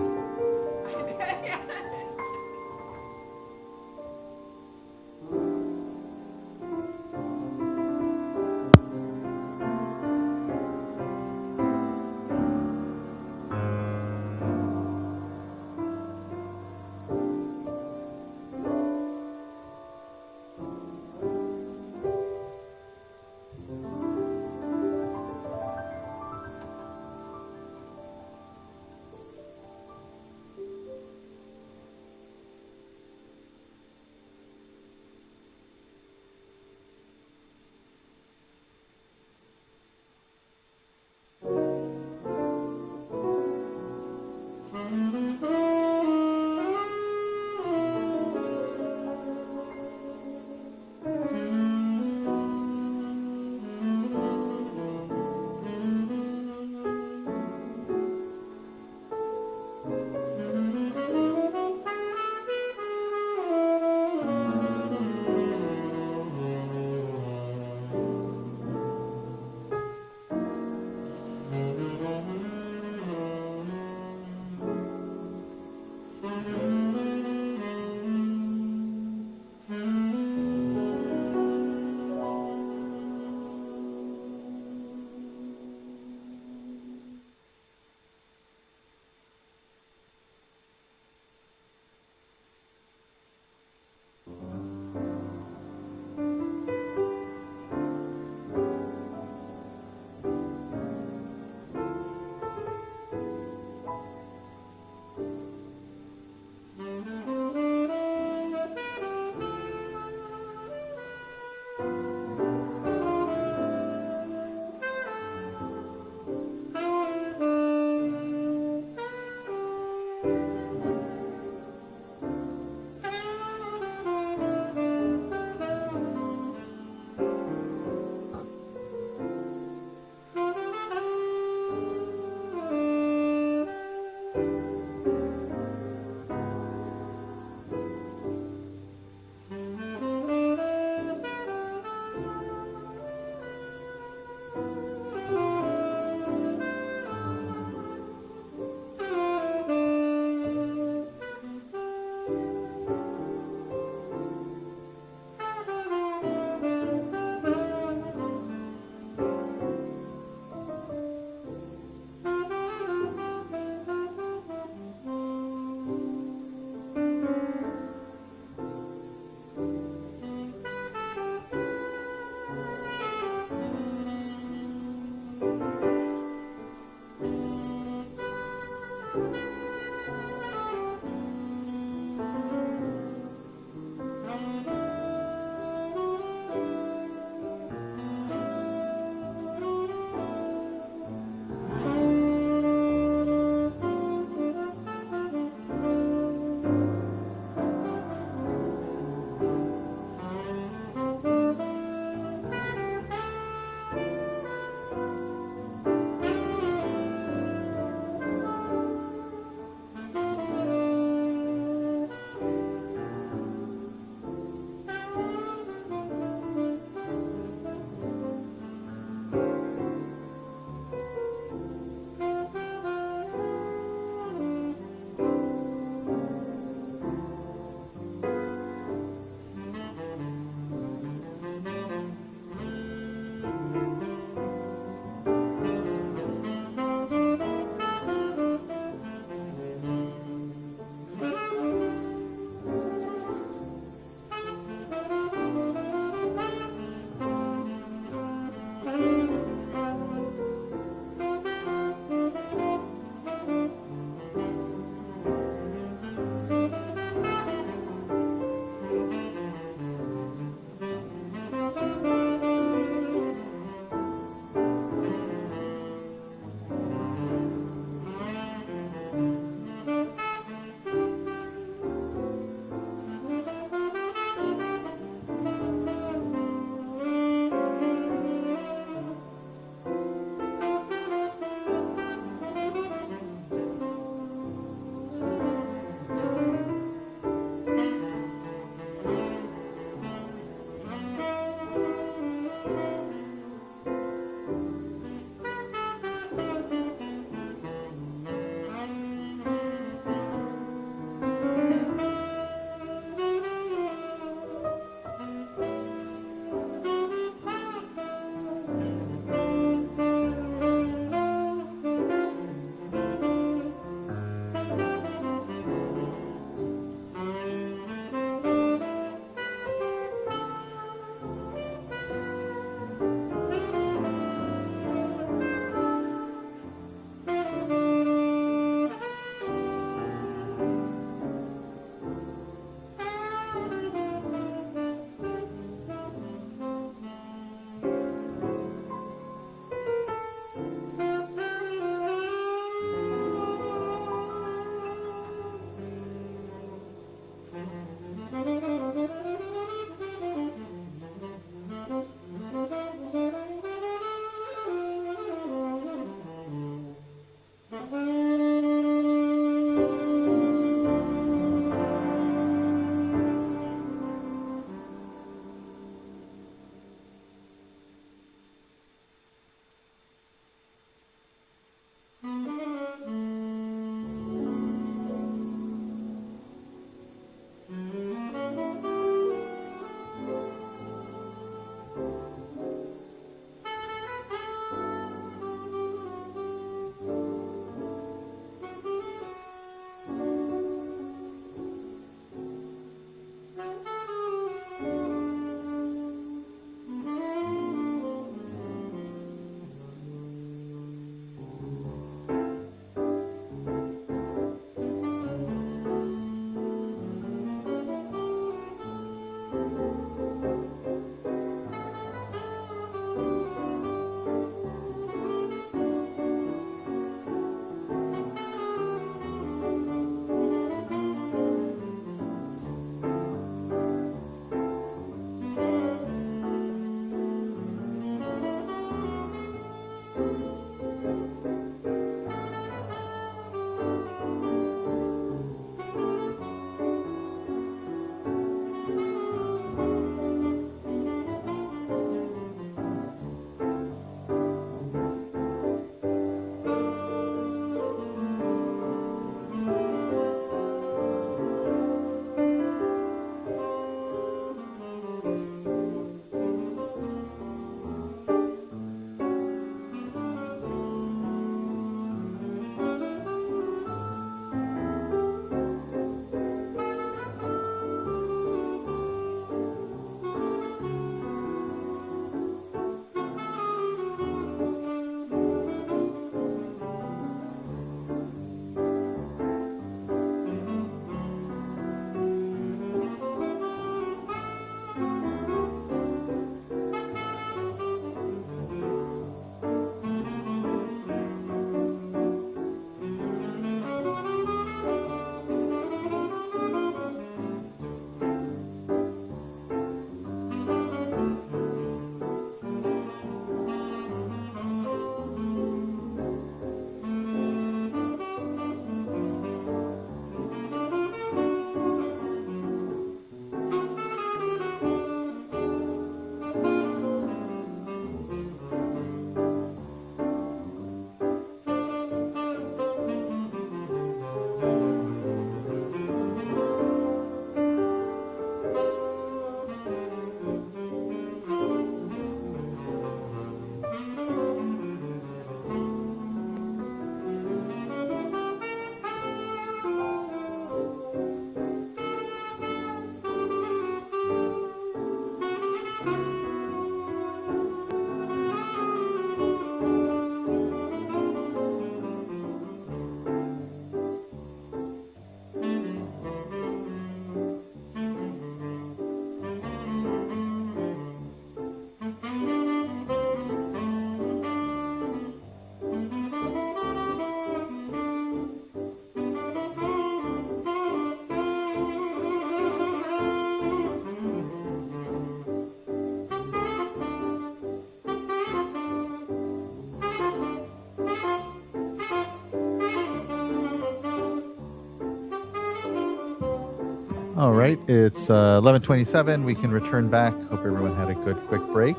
All right, it's 11:27. We can return back. Hope everyone had a good quick break.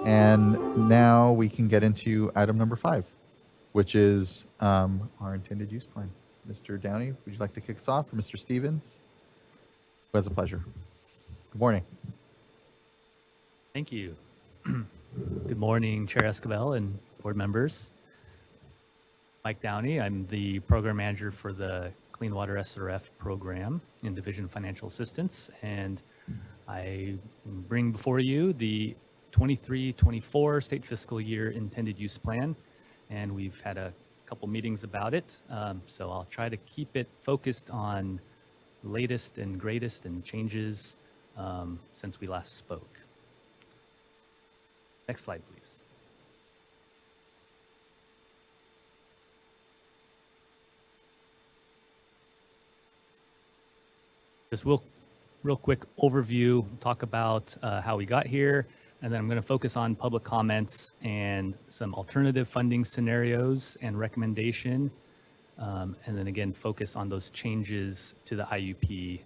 And now we can get into item number 5, which is our intended use plan. Mr. Downey, would you like to kick us off, or Mr. Stevens? It was a pleasure. Good morning. Thank you. Good morning, Chair Esquivel and board members. Mike Downey, I'm the program manager for the Clean Water SRF program in Division of Financial Assistance, and I bring before you the 23-24 state fiscal year intended use plan, and we've had a couple meetings about it, so I'll try to keep it focused on the latest and greatest and changes since we last spoke. Next slide, please. Just real quick overview, talk about how we got here, and then I'm going to focus on public comments and some alternative funding scenarios and recommendation, and then again focus on those changes to the IUP.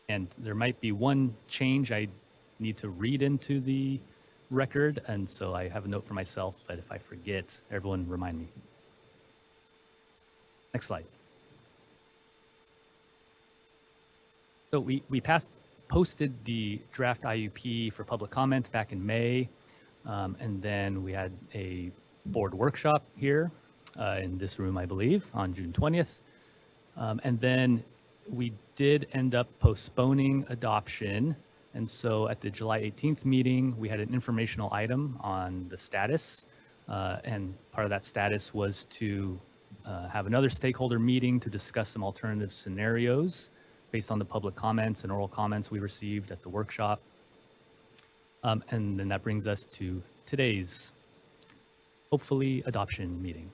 And there might be one change I need to read into the record, and so I have a note for myself, but if I forget, everyone remind me. Next slide. So we posted the draft IUP for public comment back in May, and then we had a board workshop here in this room, I believe, on June 20th. And then we did end up postponing adoption. And so at the July 18th meeting, we had an informational item on the status. And part of that status was to have another stakeholder meeting to discuss some alternative scenarios based on the public comments and oral comments we received at the workshop. And then that brings us to today's, hopefully, adoption meeting.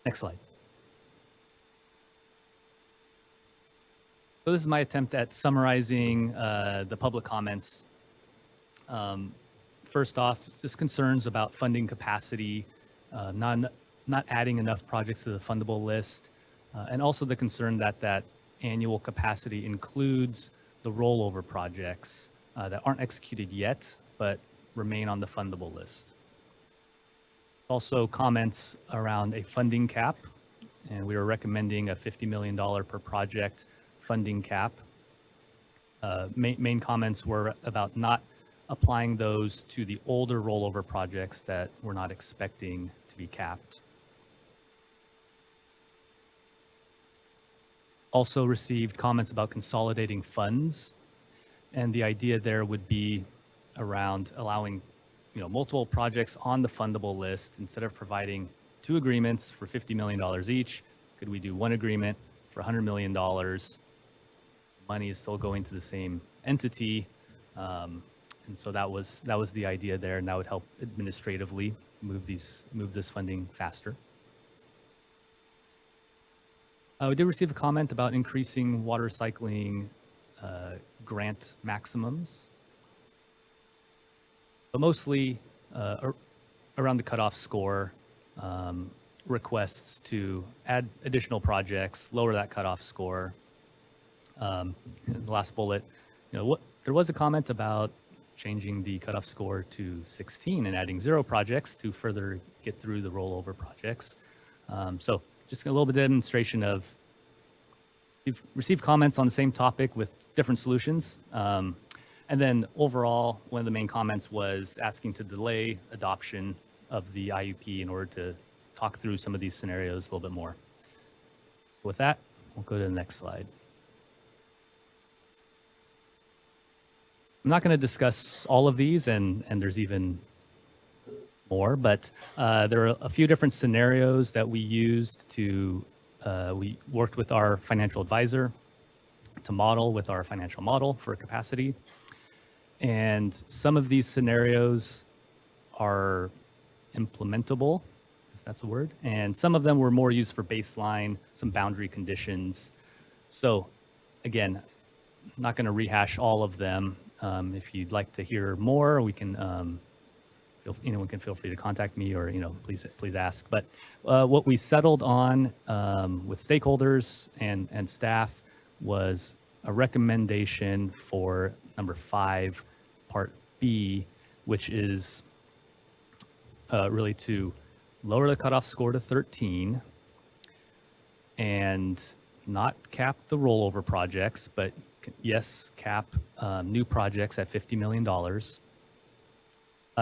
Next slide. So this is my attempt at summarizing the public comments. First off, just concerns about funding capacity, not adding enough projects to the fundable list, and also the concern that that annual capacity includes the rollover projects that aren't executed yet, but remain on the fundable list. Also comments around a funding cap, and we were recommending a $50 million per project funding cap. Main comments were about not applying those to the older rollover projects that we're not expecting to be capped. Also received comments about consolidating funds, and the idea there would be around allowing multiple projects on the fundable list. Instead of providing 2 agreements for $50 million each, could we do 1 agreement for $100 million? Money is still going to the same entity, and so that was the idea there, and that would help administratively move this funding faster. We did receive a comment about increasing water recycling grant maximums, but mostly around the cutoff score, requests to add additional projects, lower that cutoff score. The last bullet, there was a comment about changing the cutoff score to 16 and adding 0 projects to further get through the rollover projects. So just a little bit of demonstration of, we've received comments on the same topic with different solutions. And then overall, one of the main comments was asking to delay adoption of the IUP in order to talk through some of these scenarios a little bit more. So with that, we'll go to the next slide. I'm not going to discuss all of these, and there's even more, but there are a few different scenarios that we used to, we worked with our financial advisor to model with our financial model for capacity. And some of these scenarios are implementable, if that's a word, and some of them were more used for baseline, some boundary conditions. So again, I'm not going to rehash all of them. If you'd like to hear more, we can anyone can feel free to contact me or, please ask. But what we settled on with stakeholders and staff was a recommendation for number 5, part B, which is really to lower the cutoff score to 13 and not cap the rollover projects, but yes, cap new projects at $50 million.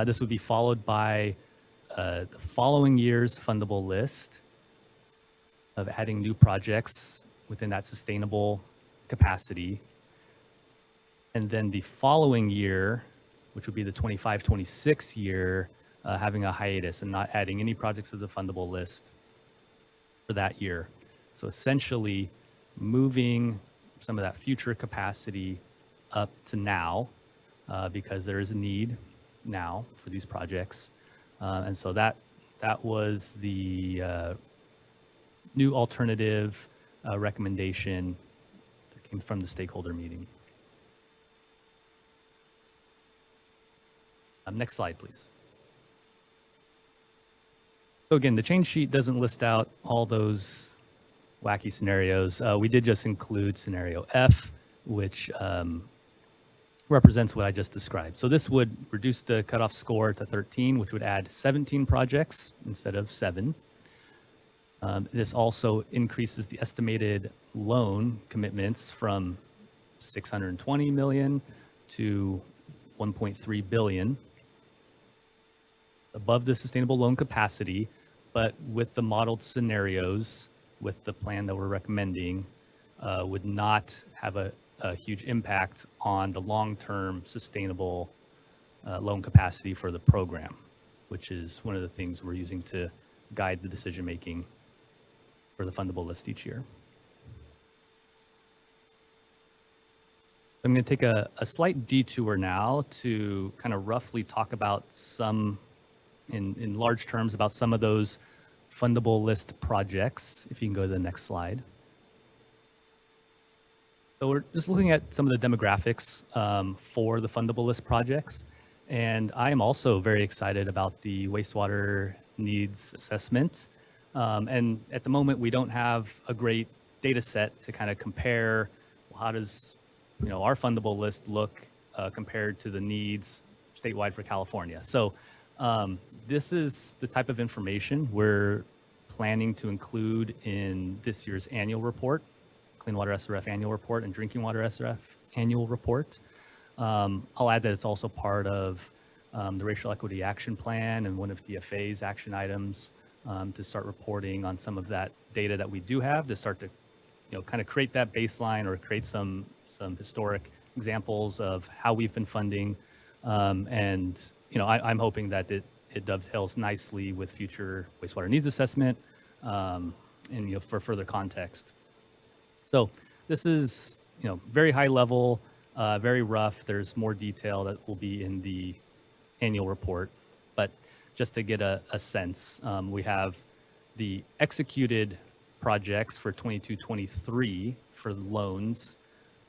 This would be followed by the following year's fundable list of adding new projects within that sustainable capacity. And then the following year, which would be the 25-26 year, having a hiatus and not adding any projects to the fundable list for that year. So essentially moving some of that future capacity up to now because there is a need now for these projects. And so that was the new alternative recommendation that came from the stakeholder meeting. Next slide, please. So again, the change sheet doesn't list out all those wacky scenarios. We did just include scenario F, which represents what I just described. So this would reduce the cutoff score to 13, which would add 17 projects instead of 7. This also increases the estimated loan commitments from $620 million to $1.3 billion above the sustainable loan capacity, but with the modeled scenarios, with the plan that we're recommending, would not have a huge impact on the long-term sustainable loan capacity for the program, which is one of the things we're using to guide the decision-making for the fundable list each year. I'm going to take a slight detour now to kind of roughly talk about some, in large terms, about some of those fundable list projects. If you can go to the next slide. So we're just looking at some of the demographics for the fundable list projects. And I am also very excited about the wastewater needs assessment. And at the moment, we don't have a great data set to kind of compare, well, how does our fundable list look compared to the needs statewide for California. So this is the type of information we're planning to include in this year's annual report, Clean Water SRF annual report and Drinking Water SRF annual report. I'll add that it's also part of the Racial Equity Action Plan and one of DFA's action items to start reporting on some of that data that we do have, to start to kind of create that baseline or create some historic examples of how we've been funding. And I'm hoping that it dovetails nicely with future wastewater needs assessment and for further context. So this is very high level, very rough. There's more detail that will be in the annual report, but just to get a sense, we have the executed projects for 22-23 for loans,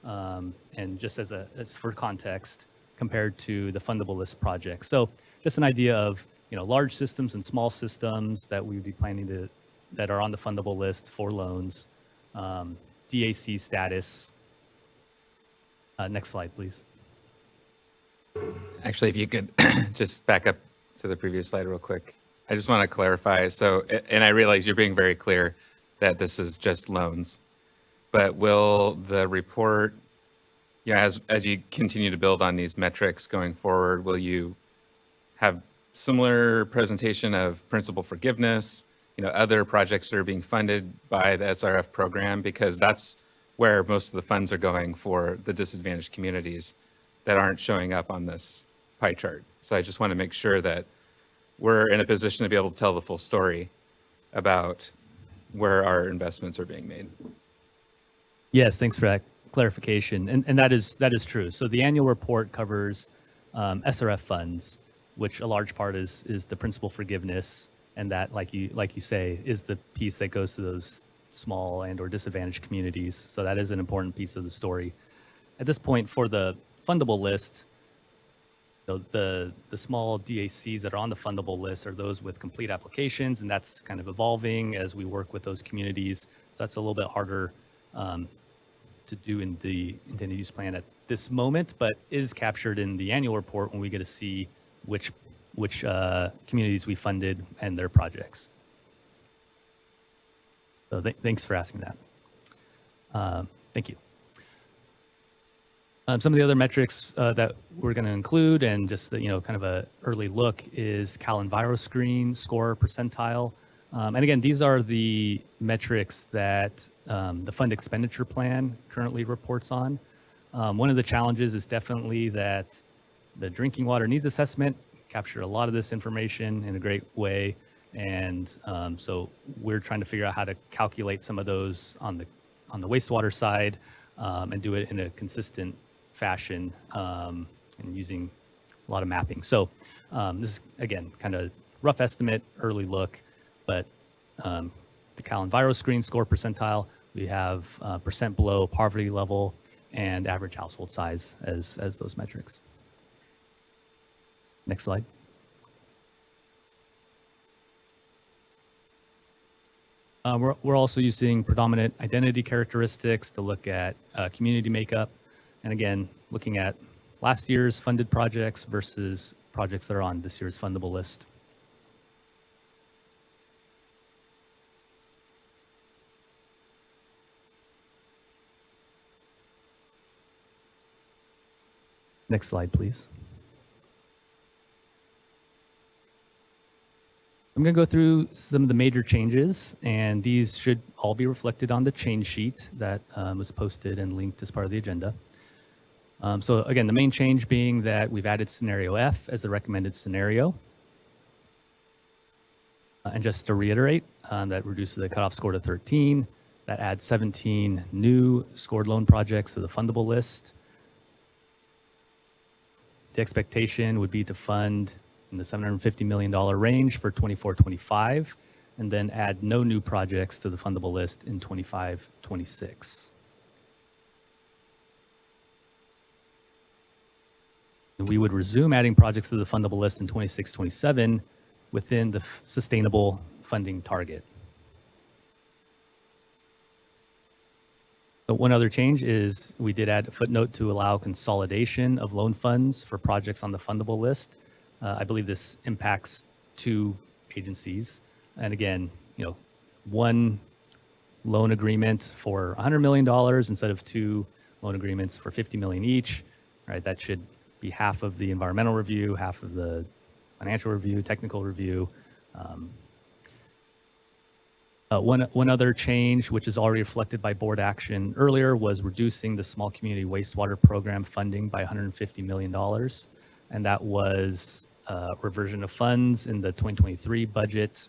and just as for context, compared to the fundable list projects. So just an idea of large systems and small systems that we would be planning that are on the fundable list for loans. DAC status. Next slide, please. Actually, if you could just back up to the previous slide real quick. I just want to clarify. So, and I realize you're being very clear that this is just loans, but will the report, as you continue to build on these metrics going forward, will you have similar presentation of principal forgiveness, other projects that are being funded by the SRF program, because that's where most of the funds are going for the disadvantaged communities that aren't showing up on this pie chart. So I just want to make sure that we're in a position to be able to tell the full story about where our investments are being made. Yes, thanks for that clarification. And that is true. So the annual report covers SRF funds, which a large part is the principal forgiveness, and that, like you say, is the piece that goes to those small and or disadvantaged communities. So that is an important piece of the story. At this point, for the fundable list, the small DACs that are on the fundable list are those with complete applications, and that's kind of evolving as we work with those communities. So that's a little bit harder to do in the intended use plan at this moment, but is captured in the annual report when we get to see which communities we funded and their projects. So thanks for asking that. Thank you. Some of the other metrics that we're going to include, and just kind of a early look, is CalEnviroScreen score percentile. And again, these are the metrics that the fund expenditure plan currently reports on. One of the challenges is definitely that the drinking water needs assessment captured a lot of this information in a great way. And so we're trying to figure out how to calculate some of those on the wastewater side and do it in a consistent fashion and using a lot of mapping. So this is, again, kind of rough estimate, early look, but the CalEnviroScreen score percentile, we have percent below poverty level and average household size as those metrics. Next slide. We're also using predominant identity characteristics to look at community makeup. And again, looking at last year's funded projects versus projects that are on this year's fundable list. Next slide, please. I'm going to go through some of the major changes, and these should all be reflected on the change sheet that was posted and linked as part of the agenda. So again, the main change being that we've added scenario F as the recommended scenario. And just to reiterate, that reduces the cutoff score to 13. That adds 17 new scored loan projects to the fundable list. The expectation would be to fund in the $750 million range for 24-25, and then add no new projects to the fundable list in 25-26. We would resume adding projects to the fundable list in 26-27 within the sustainable funding target. So one other change is we did add a footnote to allow consolidation of loan funds for projects on the fundable list. I believe this impacts 2 agencies. And again, one loan agreement for $100 million instead of 2 loan agreements for $50 million each, right? That should be half of the environmental review, half of the financial review, technical review. One other change, which is already reflected by board action earlier, was reducing the small community wastewater program funding by $150 million. And that was a reversion of funds in the 2023 budget,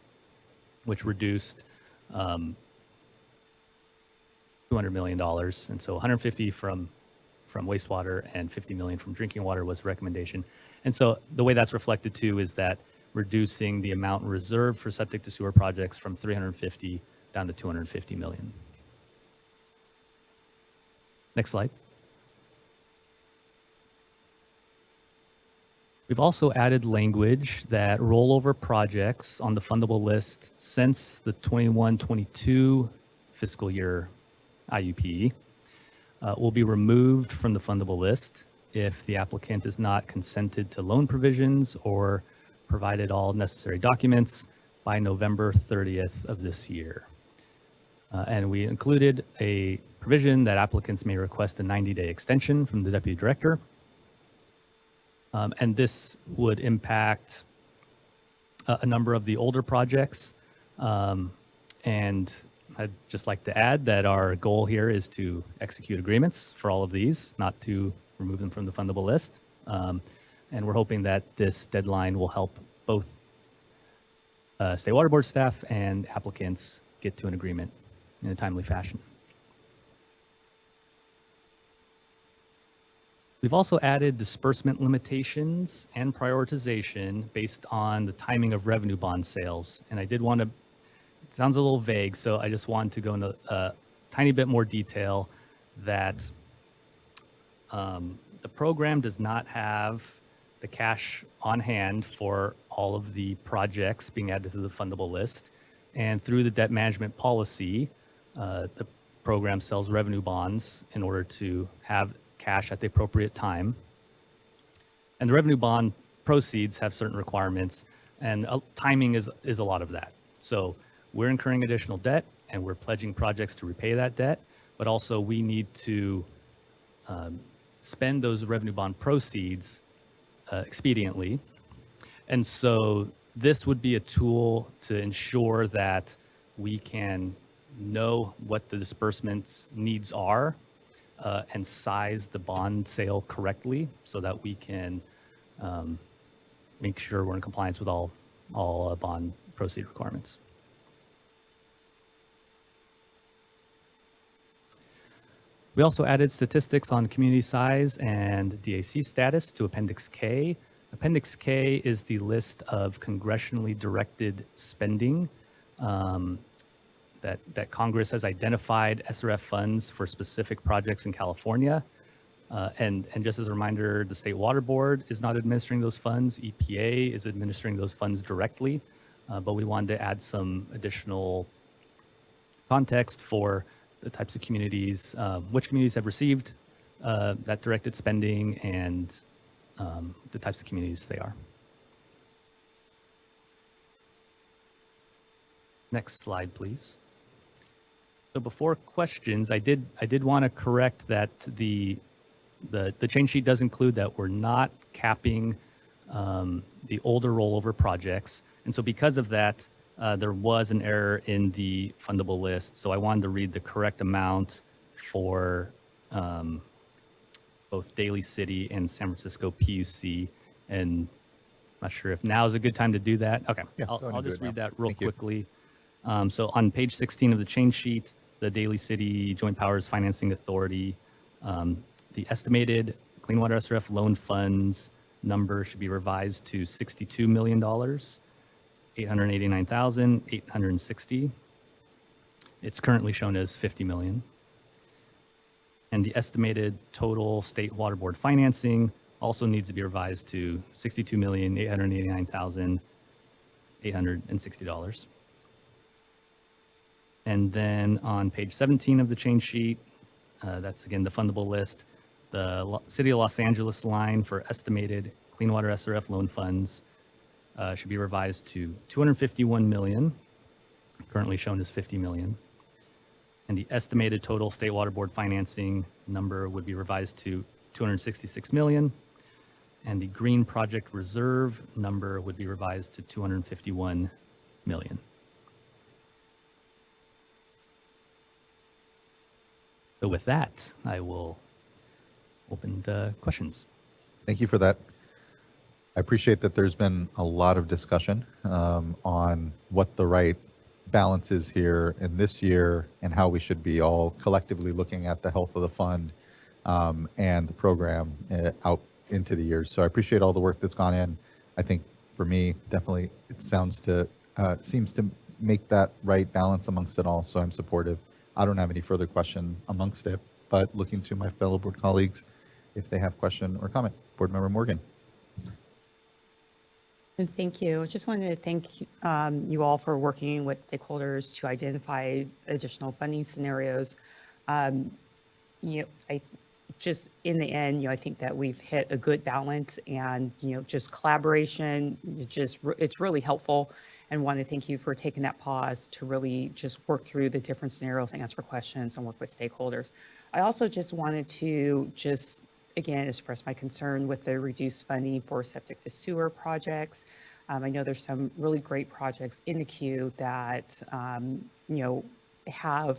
which reduced $200 million. And so 150 from wastewater and 50 million from drinking water was recommendation. And so the way that's reflected too is that reducing the amount reserved for septic to sewer projects from 350 down to 250 million. Next slide. We've also added language that rollover projects on the fundable list since the 21-22 fiscal year IUP will be removed from the fundable list if the applicant is not consented to loan provisions or provided all necessary documents by November 30th of this year. And we included a provision that applicants may request a 90-day extension from the deputy director. And this would impact a number of the older projects. And I'd just like to add that our goal here is to execute agreements for all of these, not to remove them from the fundable list. And we're hoping that this deadline will help both State Water Board staff and applicants get to an agreement in a timely fashion. We've also added disbursement limitations and prioritization based on the timing of revenue bond sales. And I did want to, it sounds a little vague, so I just wanted to go into a tiny bit more detail that the program does not have the cash on hand for all of the projects being added to the fundable list. And through the debt management policy, the program sells revenue bonds in order to have cash at the appropriate time. And the revenue bond proceeds have certain requirements, and timing is a lot of that. So we're incurring additional debt, and we're pledging projects to repay that debt, but also we need to spend those revenue bond proceeds expediently. And so this would be a tool to ensure that we can know what the disbursements needs are and size the bond sale correctly so that we can make sure we're in compliance with all bond proceed requirements. We also added statistics on community size and DAC status to Appendix K. Appendix K is the list of congressionally directed spending that Congress has identified SRF funds for specific projects in California. And just as a reminder, the State Water Board is not administering those funds. EPA is administering those funds directly. But we wanted to add some additional context for the types of communities, which communities have received that directed spending and the types of communities they are. Next slide, please. So before questions, I did want to correct that the change sheet does include that we're not capping the older rollover projects. And so because of that, there was an error in the fundable list. So I wanted to read the correct amount for both Daly City and San Francisco PUC. And I'm not sure if now is a good time to do that. Okay, Yeah, I'll just read that real Thank you. quickly. So on page 16 of the change sheet, the Daly City Joint Powers Financing Authority, the estimated Clean Water SRF loan funds number should be revised to $62 million, $889,860. It's currently shown as $50 million. And the estimated total state water board financing also needs to be revised to $62,889,860. And then on page 17 of the change sheet, that's again the fundable list, the City of Los Angeles line for estimated Clean Water SRF loan funds should be revised to $251 million, currently shown as $50 million. And the estimated total state water board financing number would be revised to $266 million. And the green project reserve number would be revised to $251 million. So with that, I will open to questions. Thank you for that. I appreciate that there's been a lot of discussion on what the right balance is here in this year and how we should be all collectively looking at the health of the fund and the program out into the years. So I appreciate all the work that's gone in. I think for me, definitely it seems to make that right balance amongst it all. So I'm supportive. I don't have any further question amongst it, but looking to my fellow board colleagues if they have question or comment. Board Member Morgan. And thank you. I just wanted to thank you all for working with stakeholders to identify additional funding scenarios. I just in the end, I think that we've hit a good balance, and just collaboration. It's really helpful, and want to thank you for taking that pause to really just work through the different scenarios, answer questions, and work with stakeholders. I also just wanted to again, express my concern with the reduced funding for septic to sewer projects. I know there's some really great projects in the queue that, have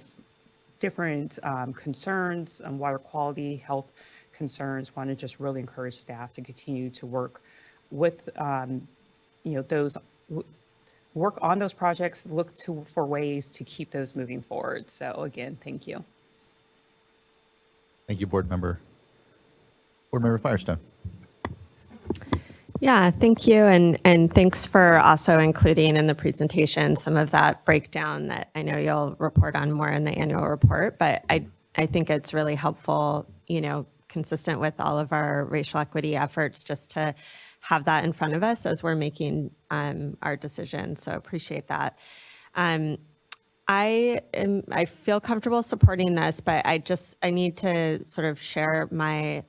different concerns on water quality, health concerns. Want to just really encourage staff to continue to work with, work on those projects, look for ways to keep those moving forward. So again, thank you. Thank you, Board Member. Board Member Firestone. Yeah, thank you. And thanks for also including in the presentation some of that breakdown that I know you'll report on more in the annual report, but I think it's really helpful, consistent with all of our racial equity efforts, just to have that in front of us as we're making our decisions. So appreciate that. I feel comfortable supporting this, but I need to sort of share my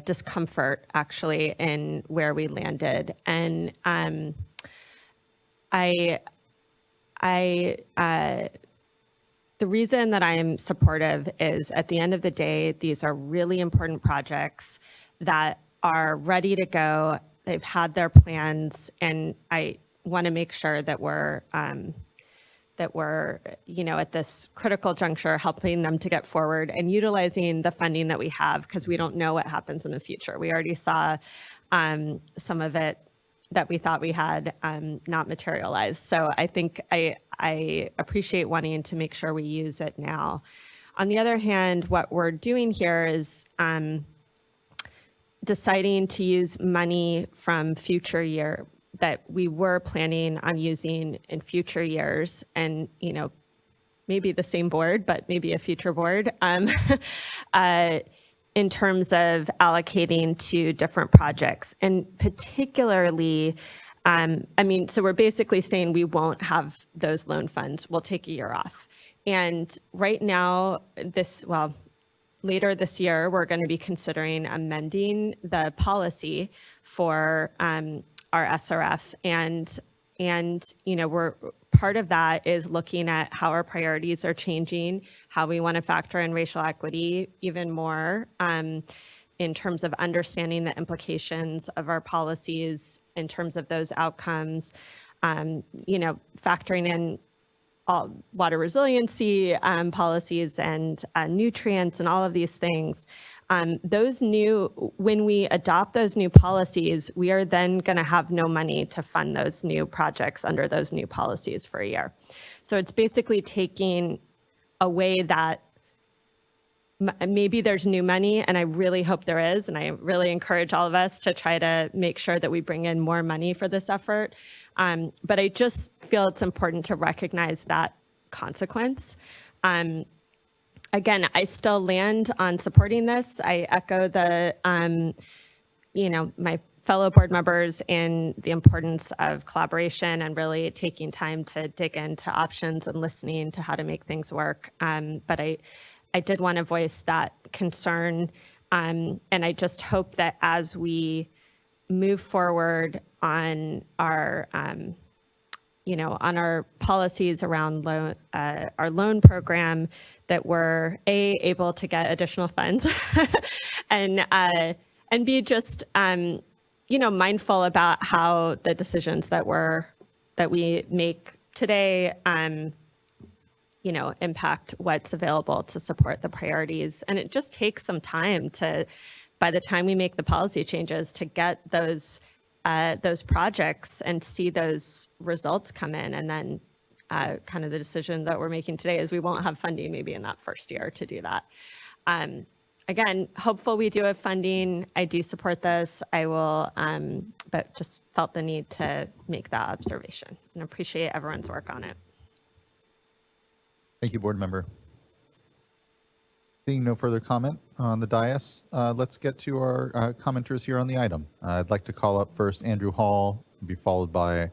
discomfort actually in where we landed. And the reason that I'm supportive is at the end of the day, these are really important projects that are ready to go. They've had their plans, and I want to make sure that we're at this critical juncture, helping them to get forward and utilizing the funding that we have, because we don't know what happens in the future. We already saw some of it that we thought we had not materialize. So I think I appreciate wanting to make sure we use it now. On the other hand, what we're doing here is deciding to use money from future year that we were planning on using in future years, and maybe the same board, but maybe a future board, in terms of allocating to different projects. And particularly, so we're basically saying we won't have those loan funds. We'll take a year off. And right now, later this year, we're going to be considering amending the policy for our SRF. And we're part of that is looking at how our priorities are changing, how we want to factor in racial equity even more in terms of understanding the implications of our policies in terms of those outcomes, factoring in all water resiliency policies and nutrients and all of these things. When we adopt those new policies, we are then going to have no money to fund those new projects under those new policies for a year. So it's basically taking away that maybe there's new money, and I really hope there is, and I really encourage all of us to try to make sure that we bring in more money for this effort. But I just feel it's important to recognize that consequence. Again, I still land on supporting this. I echo my fellow board members in the importance of collaboration and really taking time to dig into options and listening to how to make things work. But I did want to voice that concern. And I just hope that as we move forward on our policies around our loan program, that we're able to get additional funds and be just mindful about how the decisions that we make today impact what's available to support the priorities. And it just takes some time by the time we make the policy changes, to get those projects and see those results come in. And then kind of the decision that we're making today is we won't have funding maybe in that first year to do that. Again, hopeful we do have funding. I do support this. I will, but just felt the need to make that observation and appreciate everyone's work on it. Thank you, board member. Seeing no further comment on the dais, let's get to our commenters here on the item. I'd like to call up first Andrew Hall, be followed by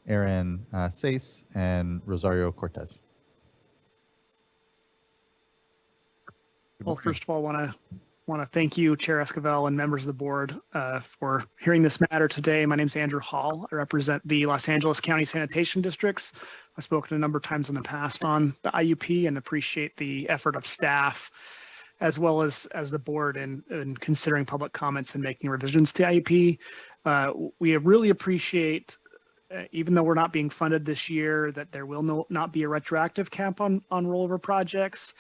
Aaron Sace and Rosario Cortez. Well, first of all, want to thank you, Chair Esquivel, and members of the board for hearing this matter today. My name is Andrew Hall. I represent the Los Angeles County Sanitation Districts. I've spoken a number of times in the past on the IUP and appreciate the effort of staff as well as the board in considering public comments and making revisions to IUP. We really appreciate, even though we're not being funded this year, that there will not be a retroactive cap on rollover projects.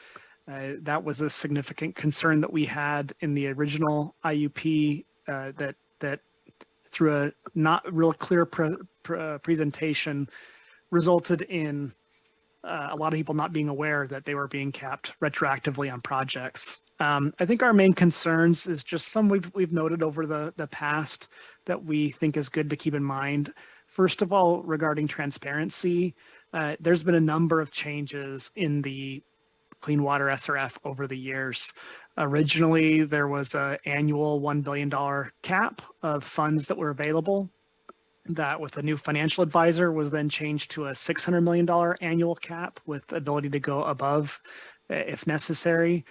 That was a significant concern that we had in the original IUP, that through a not real clear presentation resulted in a lot of people not being aware that they were being capped retroactively on projects. I think our main concerns is just some we've noted over the past that we think is good to keep in mind. First of all, regarding transparency, there's been a number of changes in the clean water SRF over the years. Originally, there was an annual $1 billion cap of funds that were available. That with a new financial advisor was then changed to a $600 million annual cap with the ability to go above if necessary.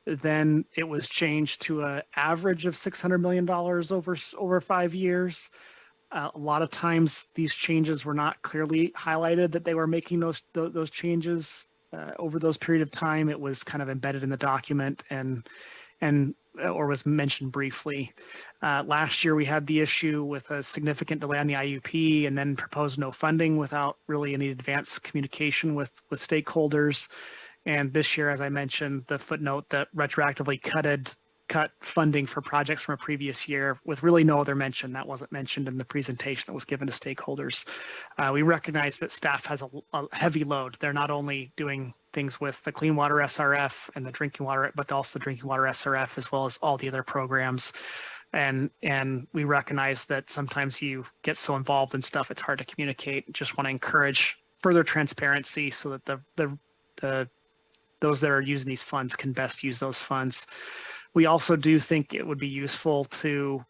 Then it was changed to an average of $600 million over 5 years. A lot of times these changes were not clearly highlighted that they were making those changes over those period of time. It was kind of embedded in the document or was mentioned briefly. Last year we had the issue with a significant delay on the IUP and then proposed no funding without really any advanced communication with stakeholders. And this year, as I mentioned, the footnote that retroactively cut funding for projects from a previous year with really no other mention. That wasn't mentioned in the presentation that was given to stakeholders. We recognize that staff has a heavy load. They're not only doing things with the clean water SRF and the drinking water, but also the drinking water SRF, as well as all the other programs. And we recognize that sometimes you get so involved in stuff, it's hard to communicate. Just want to encourage further transparency so that those that are using these funds can best use those funds. We also do think it would be useful to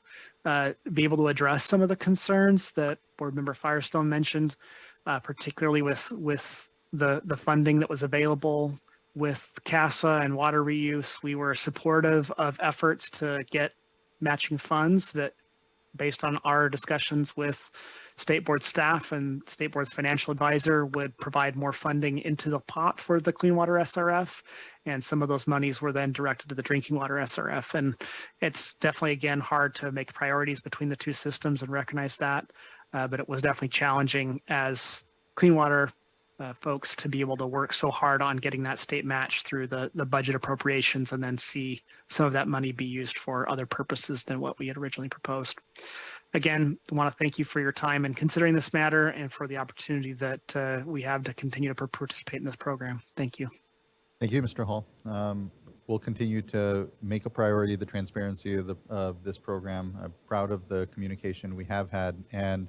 be able to address some of the concerns that Board Member Firestone mentioned, particularly with the funding that was available with CASA and water reuse. We were supportive of efforts to get matching funds that, based on our discussions with State Board staff and State Board's financial advisor, would provide more funding into the pot for the clean water SRF. And some of those monies were then directed to the drinking water SRF. And it's definitely, again, hard to make priorities between the two systems and recognize that. But it was definitely challenging as clean water folks to be able to work so hard on getting that state match through the budget appropriations and then see some of that money be used for other purposes than what we had originally proposed. Again, I want to thank you for your time in considering this matter and for the opportunity that we have to continue to participate in this program. Thank you. Thank you, Mr. Hall. We'll continue to make a priority the transparency of this program. I'm proud of the communication we have had. And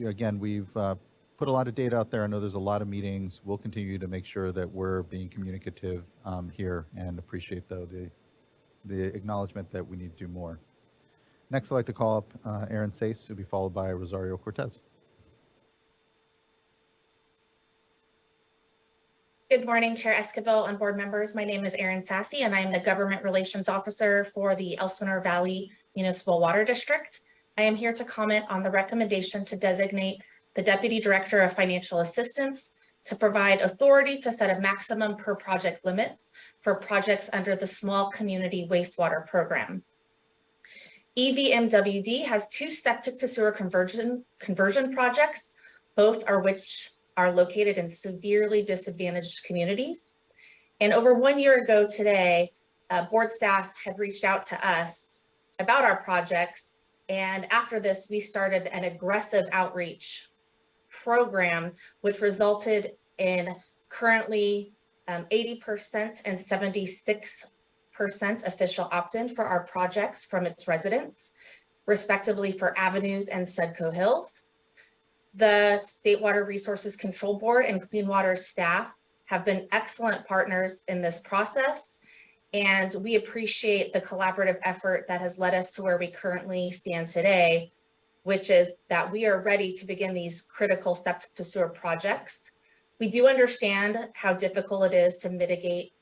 again, we've put a lot of data out there. I know there's a lot of meetings. We'll continue to make sure that we're being communicative here and appreciate, though, the acknowledgement that we need to do more. Next, I'd like to call up Aaron Sace, who'll be followed by Rosario Cortez. Good morning, Chair Esquivel and board members. My name is Erin Sassy, and I'm the Government Relations Officer for the Elsinore Valley Municipal Water District. I am here to comment on the recommendation to designate the Deputy Director of Financial Assistance to provide authority to set a maximum per project limits for projects under the Small Community Wastewater Program. EVMWD has 2 septic to sewer conversion projects, both are which are located in severely disadvantaged communities. And over 1 year ago today, board staff had reached out to us about our projects. And after this, we started an aggressive outreach program, which resulted in currently 80% and 76% official opt-in for our projects from its residents, respectively for Avenues and Sedco Hills. The State Water Resources Control Board and Clean Water staff have been excellent partners in this process, and we appreciate the collaborative effort that has led us to where we currently stand today, which is that we are ready to begin these critical septic to sewer projects. We do understand how difficult it is to mitigate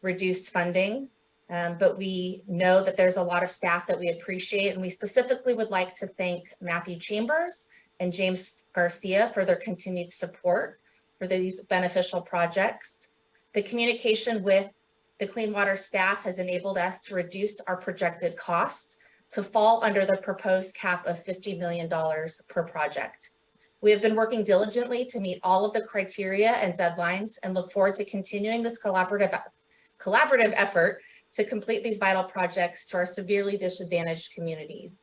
reduced funding, but we know that there's a lot of staff that we appreciate, and we specifically would like to thank Matthew Chambers and James Garcia for their continued support for these beneficial projects. The communication with the Clean Water staff has enabled us to reduce our projected costs to fall under the proposed cap of $50 million per project. We have been working diligently to meet all of the criteria and deadlines and look forward to continuing this collaborative effort to complete these vital projects to our severely disadvantaged communities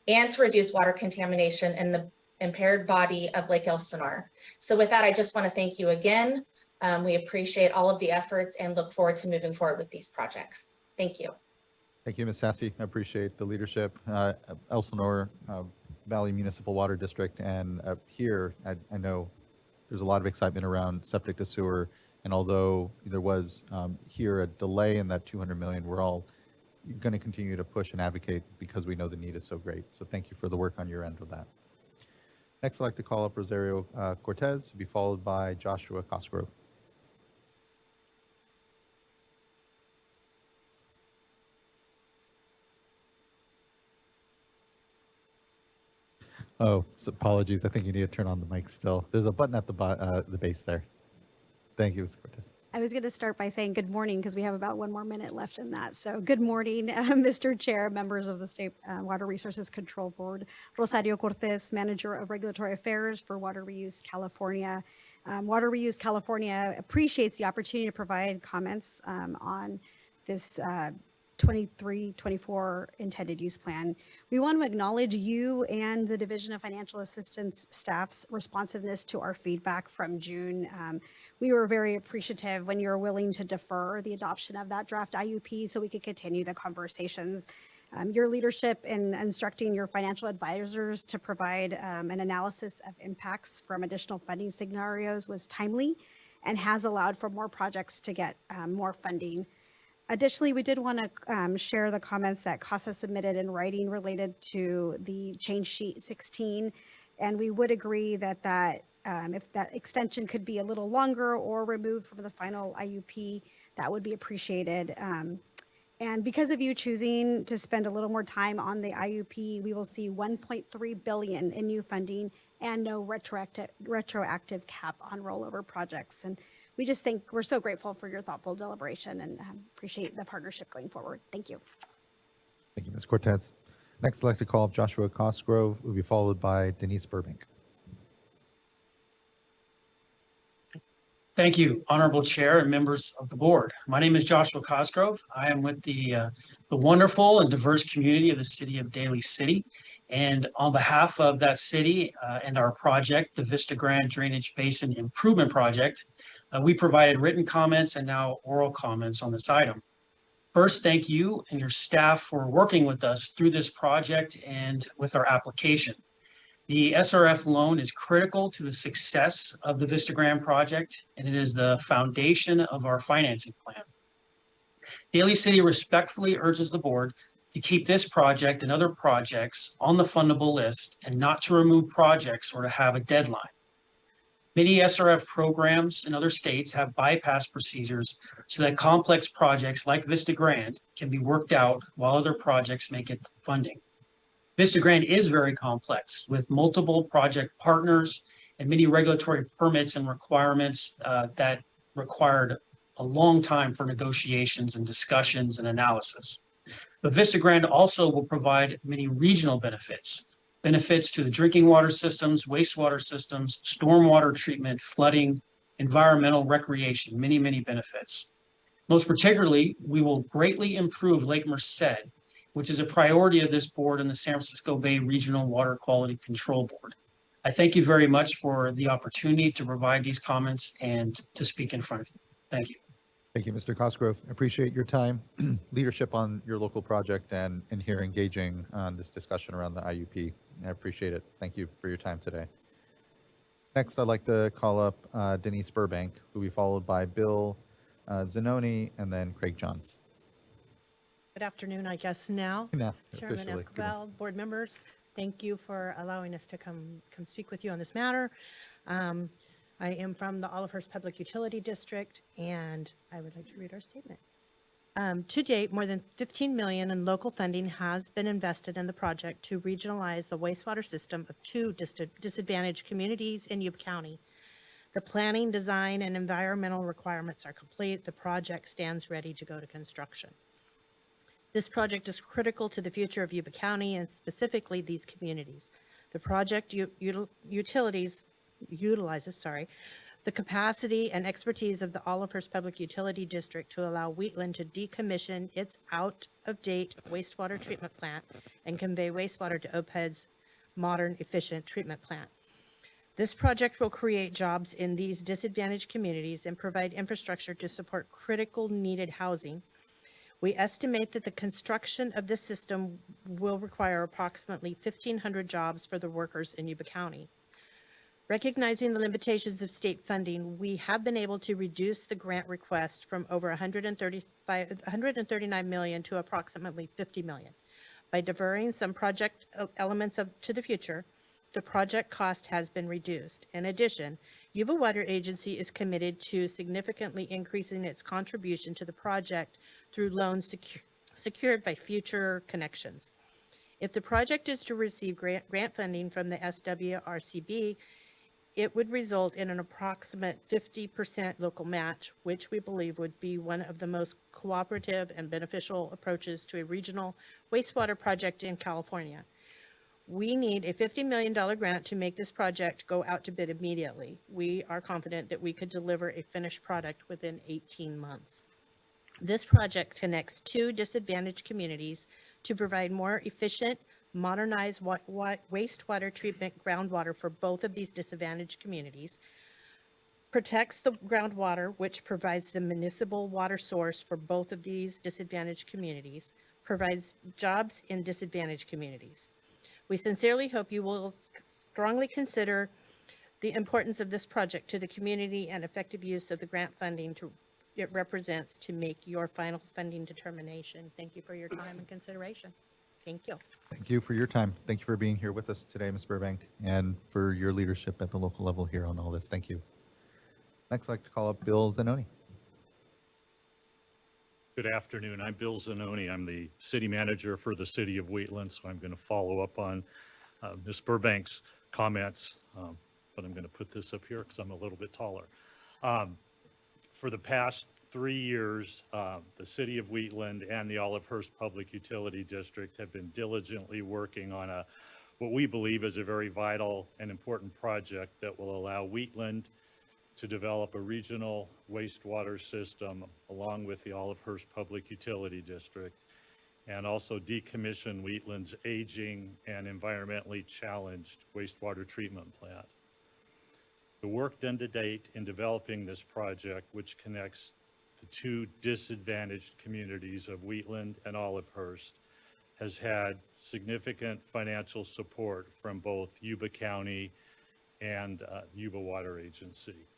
and to reduce water contamination in the impaired body of Lake Elsinore. So with that, I just want to thank you again. We appreciate all of the efforts and look forward to moving forward with these projects. Thank you. Thank you, Ms. Sassy. I appreciate the leadership. Elsinore Valley Municipal Water District, and here I know there's a lot of excitement around septic to sewer And although there was here a delay in that 200 million, we're all going to continue to push and advocate because we know the need is so great. So thank you for the work on your end with that. Next, I'd like to call up Rosario Cortez, to be followed by Joshua Cosgrove. Oh, so apologies. I think you need to turn on the mic still. There's a button at the base there. Thank you, Ms. Cortez. I was going to start by saying good morning because we have about 1 more minute left in that. So good morning, Mr. Chair, members of the State Water Resources Control Board. Rosario Cortez, Manager of Regulatory Affairs for Water Reuse California. Water Reuse California appreciates the opportunity to provide comments on this 23-24 intended use plan. We want to acknowledge you and the Division of Financial Assistance staff's responsiveness to our feedback from June. We were very appreciative when you were willing to defer the adoption of that draft IUP so we could continue the conversations. Your leadership in instructing your financial advisors to provide an analysis of impacts from additional funding scenarios was timely and has allowed for more projects to get more funding. Additionally, we did want to share the comments that CASA submitted in writing related to the change sheet 16, and we would agree that if that extension could be a little longer or removed from the final IUP, that would be appreciated. And because of you choosing to spend a little more time on the IUP, we will see 1.3 billion in new funding and no retroactive cap on rollover projects. And we just think we're so grateful for your thoughtful deliberation and appreciate the partnership going forward. Thank you. Thank you, Ms. Cortez. Next, I'd like to call up Joshua Cosgrove, who will be followed by Denise Burbank. Thank you, Honorable Chair and members of the board. My name is Joshua Cosgrove. I am with the wonderful and diverse community of the city of Daly City. And on behalf of that city and our project, the Vista Grande Drainage Basin Improvement Project, we provided written comments and now oral comments on this item. First, thank you and your staff for working with us through this project and with our application. The SRF loan is critical to the success of the Vista Grande project, and it is the foundation of our financing plan. Daly City respectfully urges the board to keep this project and other projects on the fundable list and not to remove projects or to have a deadline. Many SRF programs in other states have bypass procedures so that complex projects like Vista Grande can be worked out while other projects may get funding. Vista Grande is very complex with multiple project partners and many regulatory permits and requirements that required a long time for negotiations and discussions and analysis. But Vista Grande also will provide many regional benefits to the drinking water systems, wastewater systems, stormwater treatment, flooding, environmental recreation, many, many benefits. Most particularly, we will greatly improve Lake Merced, which is a priority of this board and the San Francisco Bay Regional Water Quality Control Board. I thank you very much for the opportunity to provide these comments and to speak in front of you. Thank you. Thank you, Mr. Cosgrove. I appreciate your time, leadership on your local project, and here engaging on this discussion around the IUP. I appreciate it. Thank you for your time today. Next, I'd like to call up Denise Burbank, who will be followed by Bill Zanoni and then Craig Johns. Good afternoon, I guess now. Chairman Escobar, board members, thank you for allowing us to come speak with you on this matter. I am from the Olivehurst Public Utility District, and I would like to read our statement. To date, more than $15 million in local funding has been invested in the project to regionalize the wastewater system of 2 disadvantaged communities in Yuba County. The planning, design, and environmental requirements are complete. The project stands ready to go to construction. This project is critical to the future of Yuba County and specifically these communities. The project utilizes the capacity and expertise of the Olivehurst Public Utility District to allow Wheatland to decommission its out-of-date wastewater treatment plant and convey wastewater to OPED's modern, efficient treatment plant. This project will create jobs in these disadvantaged communities and provide infrastructure to support critical needed housing. We estimate that the construction of this system will require approximately 1,500 jobs for the workers in Yuba County. Recognizing the limitations of state funding, we have been able to reduce the grant request from over 139 million to approximately 50 million. By deferring some project elements to the future, the project cost has been reduced. In addition, Yuba Water Agency is committed to significantly increasing its contribution to the project through loans secured by future connections. If the project is to receive grant funding from the SWRCB, it would result in an approximate 50% local match, which we believe would be one of the most cooperative and beneficial approaches to a regional wastewater project in California. We need a $50 million grant to make this project go out to bid immediately. We are confident that we could deliver a finished product within 18 months. This project connects two disadvantaged communities to provide more efficient, modernized wastewater treatment groundwater for both of these disadvantaged communities, protects the groundwater, which provides the municipal water source for both of these disadvantaged communities, provides jobs in disadvantaged communities. We sincerely hope you will strongly consider the importance of this project to the community and effective use of the grant funding it represents to make your final funding determination. Thank you for your time and consideration. Thank you. Thank you for your time. Thank you for being here with us today, Ms. Burbank, and for your leadership at the local level here on all this. Thank you. Next, I'd like to call up Bill Zanoni. Good afternoon. I'm Bill Zanoni. I'm the city manager for the city of Wheatland, so I'm going to follow up on Ms. Burbank's comments, but I'm going to put this up here because I'm a little bit taller. For the past 3 years, the city of Wheatland and the Olivehurst Public Utility District have been diligently working on what we believe is a very vital and important project that will allow Wheatland to develop a regional wastewater system along with the Olivehurst Public Utility District, and also decommission Wheatland's aging and environmentally challenged wastewater treatment plant. The work done to date in developing this project, which connects the two disadvantaged communities of Wheatland and Olivehurst, has had significant financial support from both Yuba County and Yuba Water Agency.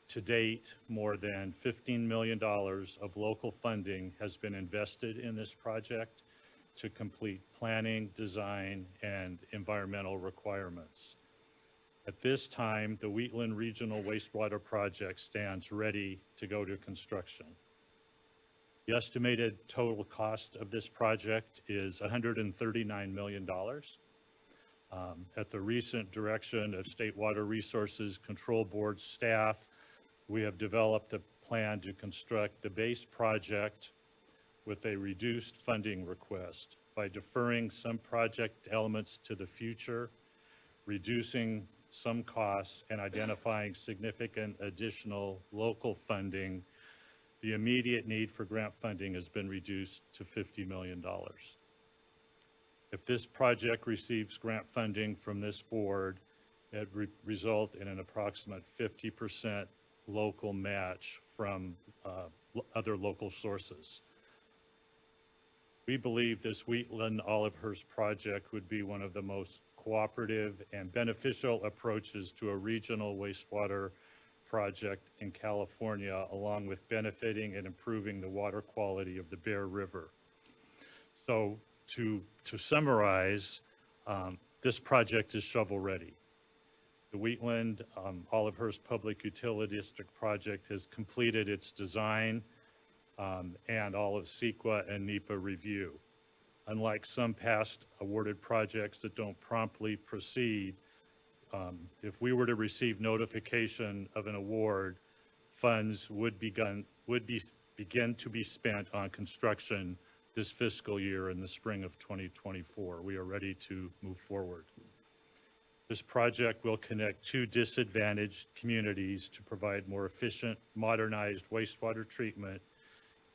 To date, more than $15 million of local funding has been invested in this project to complete planning, design, and environmental requirements. At this time, the Wheatland Regional Wastewater Project stands ready to go to construction. The estimated total cost of this project is $139 million. At the recent direction of State Water Resources Control Board staff, we have developed a plan to construct the base project with a reduced funding request by deferring some project elements to the future, reducing some costs, and identifying significant additional local funding. The immediate need for grant funding has been reduced to $50 million. If this project receives grant funding from this board, it would result in an approximate 50% local match from other local sources. We believe this Wheatland Olivehurst project would be one of the most cooperative and beneficial approaches to a regional wastewater project in California, along with benefiting and improving the water quality of the Bear River. So to summarize, this project is shovel ready. The Wheatland Olivehurst Public Utility District project has completed its design and all of CEQA and NEPA review. Unlike some past awarded projects that don't promptly proceed, if we were to receive notification of an award, funds would begin to be spent on construction this fiscal year in the spring of 2024. We are ready to move forward. This project will connect two disadvantaged communities to provide more efficient, modernized wastewater treatment,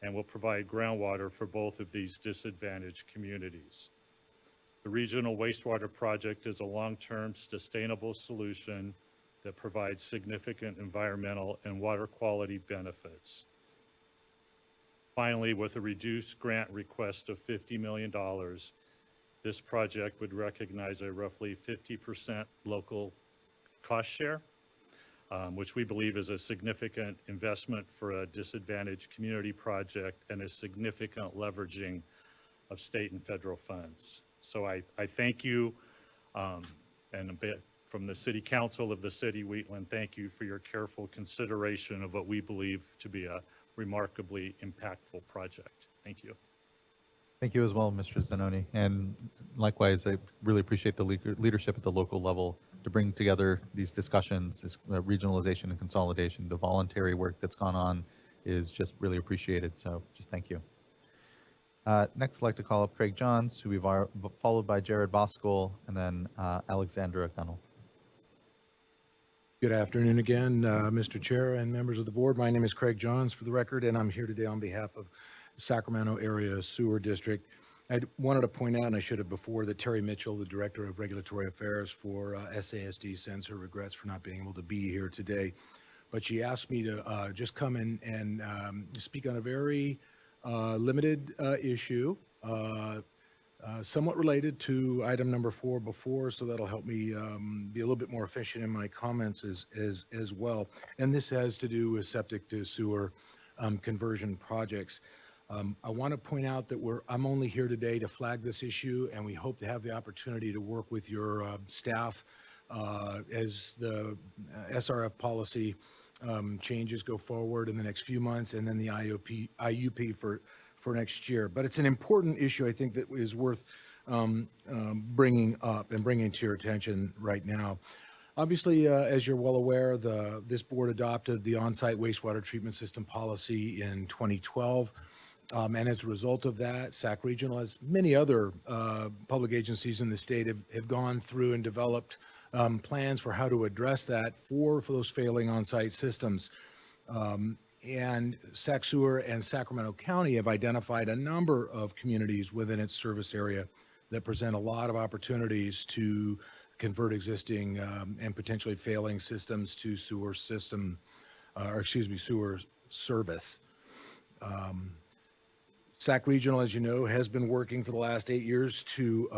and will provide groundwater for both of these disadvantaged communities. The Regional Wastewater Project is a long-term sustainable solution that provides significant environmental and water quality benefits. Finally, with a reduced grant request of $50 million, this project would recognize a roughly 50% local cost share, which we believe is a significant investment for a disadvantaged community project and a significant leveraging of state and federal funds. So I thank you, and a bit from the City Council of the City of Wheatland, thank you for your careful consideration of what we believe to be a remarkably impactful project. Thank you. Thank you as well, Mr. Zanoni. And likewise, I really appreciate the leadership at the local level to bring together these discussions, this regionalization and consolidation. The voluntary work that's gone on is just really appreciated. So just thank you. Next, I'd like to call up Craig Johns, who we've followed by Jared Boskell, and then Alexandra Gunnell. Good afternoon again, Mr. Chair and members of the board. My name is Craig Johns, for the record, and I'm here today on behalf of the Sacramento Area Sewer District. I wanted to point out, and I should have before, that Terry Mitchell, the Director of Regulatory Affairs for SASD, sends her regrets for not being able to be here today. But she asked me to just come in and speak on a very limited issue, somewhat related to item number 4 before, so that'll help me be a little bit more efficient in my comments as well. And this has to do with septic to sewer conversion projects. I want to point out that I'm only here today to flag this issue, and we hope to have the opportunity to work with your staff as the SRF policy changes go forward in the next few months, and then the IUP for next year. But it's an important issue, I think, that is worth bringing up and bringing to your attention right now. Obviously, as you're well aware, this board adopted the on-site wastewater treatment system policy in 2012. And as a result of that, SAC Regional, as many other public agencies in the state, have gone through and developed plans for how to address that for those failing on-site systems. And Sac Sewer and Sacramento County have identified a number of communities within its service area that present a lot of opportunities to convert existing and potentially failing systems to sewer system, sewer service. SAC Regional, as you know, has been working for the last 8 years to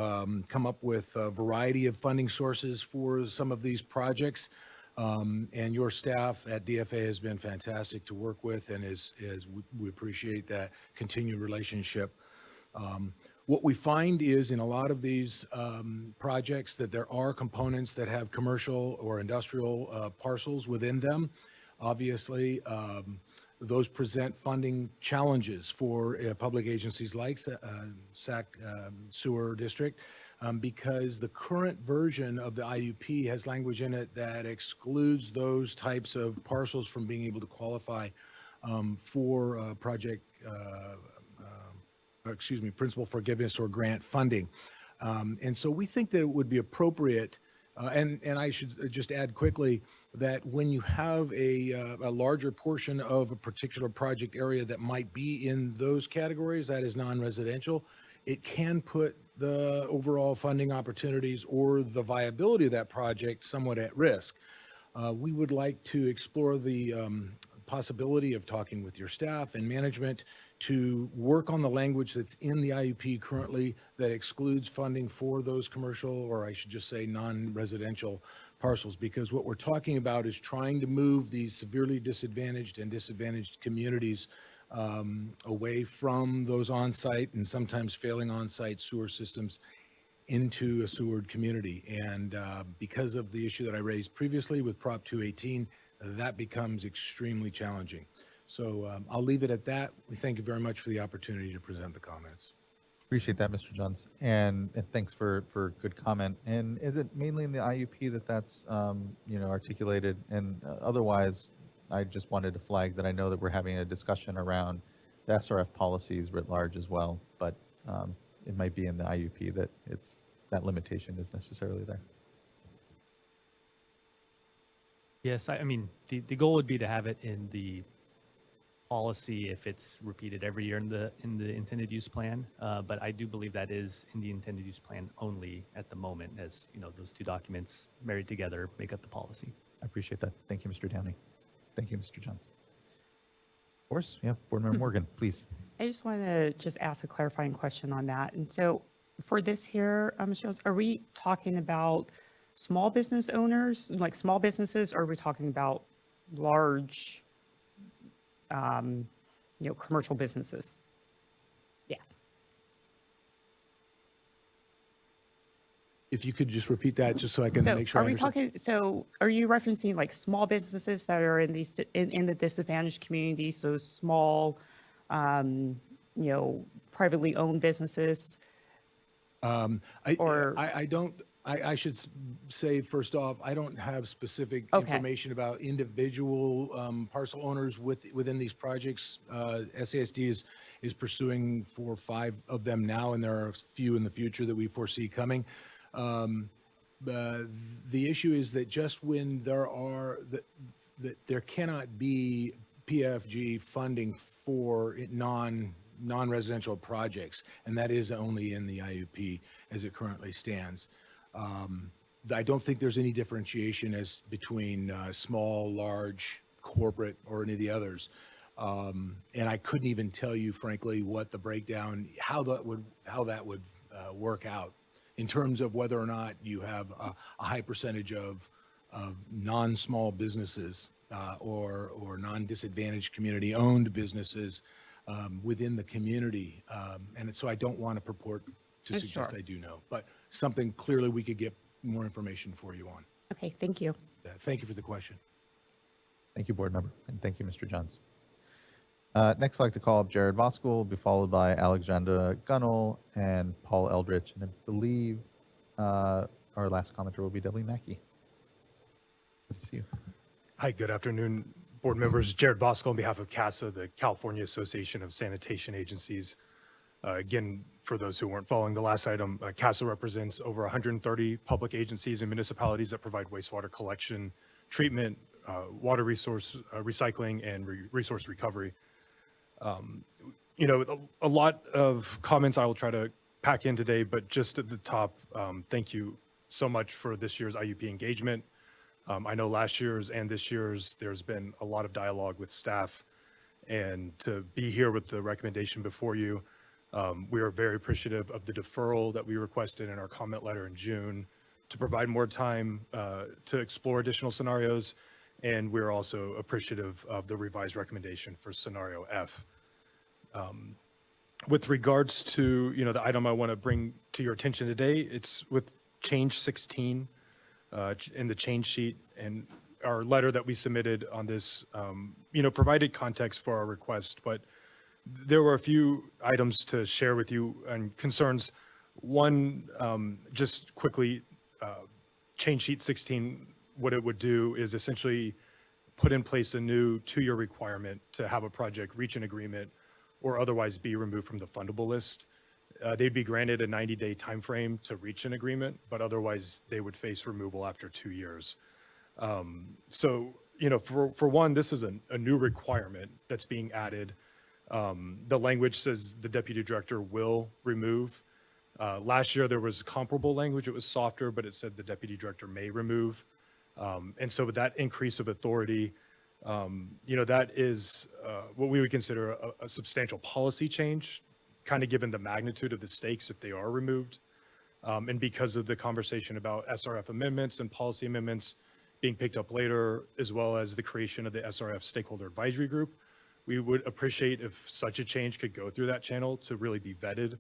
come up with a variety of funding sources for some of these projects. And your staff at DFA has been fantastic to work with, and we appreciate that continued relationship. What we find is in a lot of these projects that there are components that have commercial or industrial parcels within them. Obviously, those present funding challenges for public agencies like SAC Sewer District, because the current version of the IUP has language in it that excludes those types of parcels from being able to qualify for project, principal forgiveness or grant funding. And so we think that it would be appropriate, and I should just add quickly, that when you have a larger portion of a particular project area that might be in those categories, that is non-residential, it can put the overall funding opportunities or the viability of that project somewhat at risk. We would like to explore the possibility of talking with your staff and management to work on the language that's in the IUP currently that excludes funding for those commercial, or I should just say non-residential parcels, because what we're talking about is trying to move these severely disadvantaged and disadvantaged communities away from those on-site and sometimes failing on-site sewer systems into a sewered community. And because of the issue that I raised previously with Prop 218, that becomes extremely challenging. So I'll leave it at that. We thank you very much for the opportunity to present the comments. Appreciate that, Mr. Johns, and thanks for good comment. And is it mainly in the IUP that's articulated? And otherwise, I just wanted to flag that I know that we're having a discussion around the SRF policies writ large as well, but it might be in the IUP that limitation is necessarily there. Yes, I mean, the goal would be to have it in the policy if it's repeated every year in the intended use plan. But I do believe that is in the intended use plan only at the moment, as you know, those two documents married together make up the policy. I appreciate that. Thank you, Mr. Downey. Thank you, Mr. Johns. Of course, yeah, Board Member Morgan, please. I just want to ask a clarifying question on that. And so for this here, Ms. Jones, are we talking about small business owners, like small businesses, or are we talking about large, commercial businesses? Yeah. If you could just repeat that, just so I can So make sure I are we understand. talking, so are you referencing like small businesses that are in these, in the disadvantaged communities, so small, privately owned businesses? I should say, first off, I don't have specific Okay. information about individual parcel owners within these projects. SASD is pursuing 4 or 5 of them now, and there are a few in the future that we foresee coming. The issue is that just when that there cannot be PFG funding for non-residential projects, and that is only in the IUP as it currently stands. I don't think there's any differentiation as between small, large, corporate, or any of the others. And I couldn't even tell you, frankly, what the breakdown, how that would work out in terms of whether or not you have a high percentage of non-small businesses or non-disadvantaged community-owned businesses within the community. And so I don't want to purport to suggest Sure. I do know, but something clearly we could get more information for you on. Okay, thank you. Thank you for the question. Thank you, board member, and thank you, Mr. Johns. Next, I'd like to call up Jared Voskuil, will be followed by Alexandra Gunnell and Paul Eldridge, and I believe our last commenter will be Dudley Mackey. Good to see you. Hi, good afternoon, board members. Jared Voskuil on behalf of CASA, the California Association of Sanitation Agencies. Again, for those who weren't following the last item, CASA represents over 130 public agencies and municipalities that provide wastewater collection, treatment, water resource recycling, and resource recovery. A lot of comments I will try to pack in today, but just at the top, thank you so much for this year's IUP engagement. I know last year's and this year's, there's been a lot of dialogue with staff, and to be here with the recommendation before you, we are very appreciative of the deferral that we requested in our comment letter in June to provide more time to explore additional scenarios, and we're also appreciative of the revised recommendation for scenario F. With regards to the item I want to bring to your attention today, it's with change 16 in the change sheet, and our letter that we submitted on this provided context for our request, but there were a few items to share with you and concerns. One, just quickly, change sheet 16, what it would do is essentially put in place a new 2-year requirement to have a project reach an agreement or otherwise be removed from the fundable list. They'd be granted a 90-day timeframe to reach an agreement, but otherwise they would face removal after 2 years. So, for one, this is a new requirement that's being added. The language says the deputy director will remove. Last year there was comparable language. It was softer, but it said the deputy director may remove. And so with that increase of authority, that is what we would consider a substantial policy change, kind of given the magnitude of the stakes if they are removed. And because of the conversation about SRF amendments and policy amendments being picked up later, as well as the creation of the SRF Stakeholder Advisory Group, we would appreciate if such a change could go through that channel to really be vetted.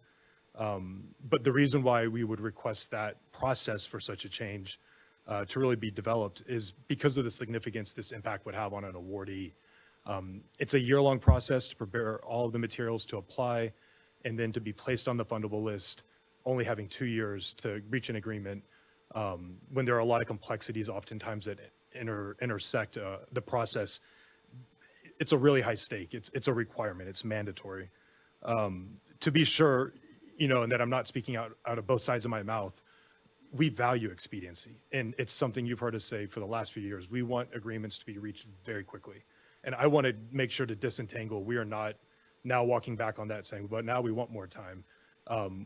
But the reason why we would request that process for such a change to really be developed is because of the significance this impact would have on an awardee. It's a year-long process to prepare all of the materials to apply and then to be placed on the fundable list, only having 2 years to reach an agreement when there are a lot of complexities oftentimes that intersect the process. It's a really high stake. It's a requirement. It's mandatory. To be sure, and that I'm not speaking out of both sides of my mouth, we value expediency. And it's something you've heard us say for the last few years. We want agreements to be reached very quickly. And I want to make sure to disentangle. We are not now walking back on that saying, but now we want more time.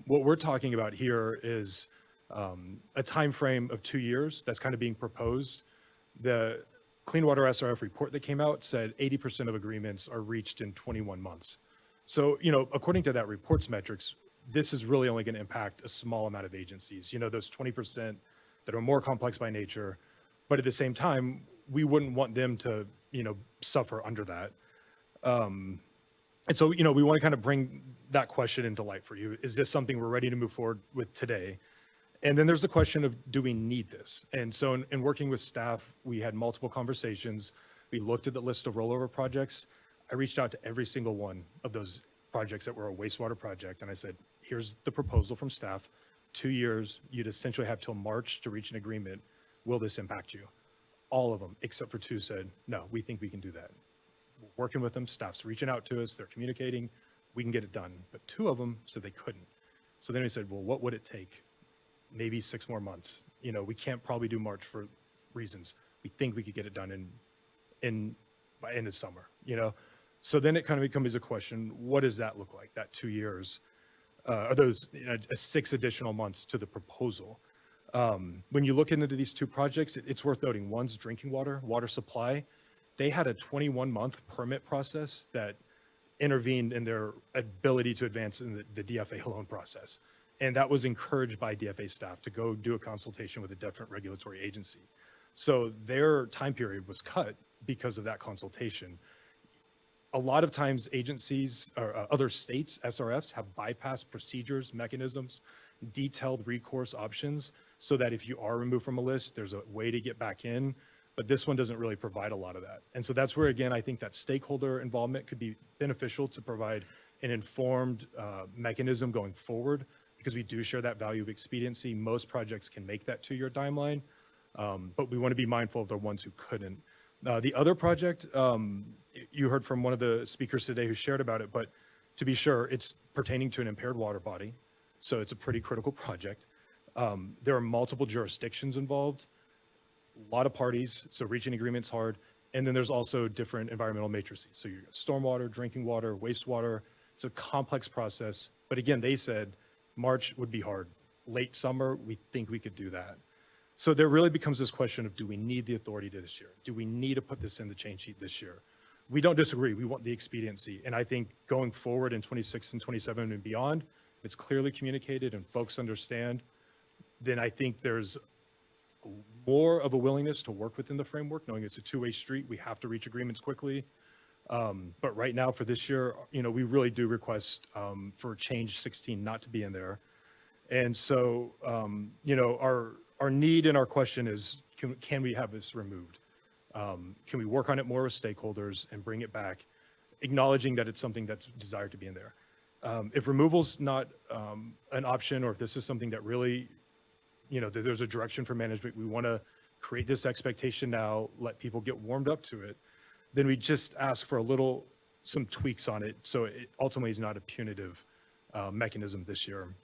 What we're talking about here is a time frame of 2 years that's kind of being proposed. The Clean Water SRF report that came out said 80% of agreements are reached in 21 months. So, according to that report's metrics, this is really only going to impact a small amount of agencies. Those 20% that are more complex by nature. But at the same time, we wouldn't want them to, suffer under that. And so, we want to kind of bring that question into light for you. Is this something we're ready to move forward with today? And then there's the question of, do we need this? And so in working with staff, we had multiple conversations. We looked at the list of rollover projects. I reached out to every single one of those projects that were a wastewater project. And I said, here's the proposal from staff. 2 years, you'd essentially have till March to reach an agreement. Will this impact you? All of them, except for 2, said, no, we think we can do that. We're working with them, staff's reaching out to us, they're communicating, we can get it done. But 2 of them said they couldn't. So then we said, well, what would it take? Maybe 6 more months. We can't probably do March for reasons. We think we could get it done by end of summer, So then it kind of becomes a question, what does that look like, that 2 years? Are those 6 additional months to the proposal? When you look into these 2 projects, it's worth noting, one's drinking water supply. They had a 21-month permit process that intervened in their ability to advance in the DFA loan process. And that was encouraged by DFA staff to go do a consultation with a different regulatory agency. So their time period was cut because of that consultation. A lot of times agencies or other states, SRFs, have bypassed procedures, mechanisms, detailed recourse options, so that if you are removed from a list, there's a way to get back in. But this one doesn't really provide a lot of that. And so that's where, again, I think that stakeholder involvement could be beneficial to provide an informed mechanism going forward, because we do share that value of expediency. Most projects can make that 2-year timeline, but we want to be mindful of the ones who couldn't. The other project, you heard from one of the speakers today who shared about it, but to be sure, it's pertaining to an impaired water body. So it's a pretty critical project. There are multiple jurisdictions involved, a lot of parties, so reaching agreement's hard. And then there's also different environmental matrices. So you got stormwater, drinking water, wastewater. It's a complex process. But again, they said March would be hard. Late summer, we think we could do that. So there really becomes this question of, do we need the authority this year? Do we need to put this in the change sheet this year? We don't disagree. We want the expediency. And I think going forward in 26 and 27 and beyond, if it's clearly communicated and folks understand, then I think there's more of a willingness to work within the framework, knowing it's a 2-way street. We have to reach agreements quickly. But right now for this year, we really do request for change 16 not to be in there. And so, our need and our question is, can we have this removed? Can we work on it more with stakeholders and bring it back, acknowledging that it's something that's desired to be in there? If removal's not an option, or if this is something that really, that there's a direction for management, we want to create this expectation now, let people get warmed up to it, then we just ask for some tweaks on it, so it ultimately is not a punitive mechanism this year.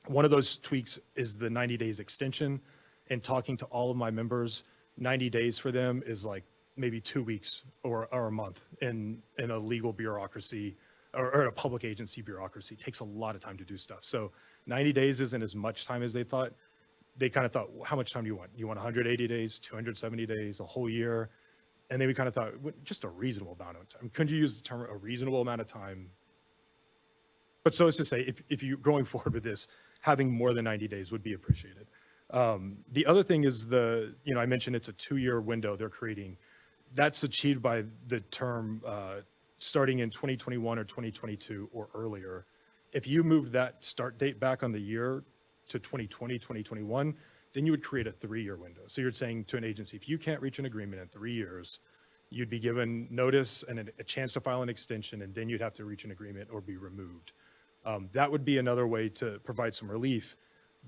One of those tweaks is the 90 days extension. And talking to all of my members, 90 days for them is like maybe 2 weeks or a month in a legal bureaucracy or a public agency bureaucracy. It takes a lot of time to do stuff. So 90 days isn't as much time as they thought. They kind of thought, well, how much time do you want? You want 180 days, 270 days, a whole year? And then we kind of thought, just a reasonable amount of time. Couldn't you use the term a reasonable amount of time? But so as to say, if you're going forward with this, having more than 90 days would be appreciated. The other thing is I mentioned it's a 2-year window they're creating. That's achieved by the term starting in 2021 or 2022 or earlier. If you move that start date back on the year to 2020, 2021, then you would create a 3-year window. So you're saying to an agency, if you can't reach an agreement in 3 years, you'd be given notice and a chance to file an extension, and then you'd have to reach an agreement or be removed. That would be another way to provide some relief.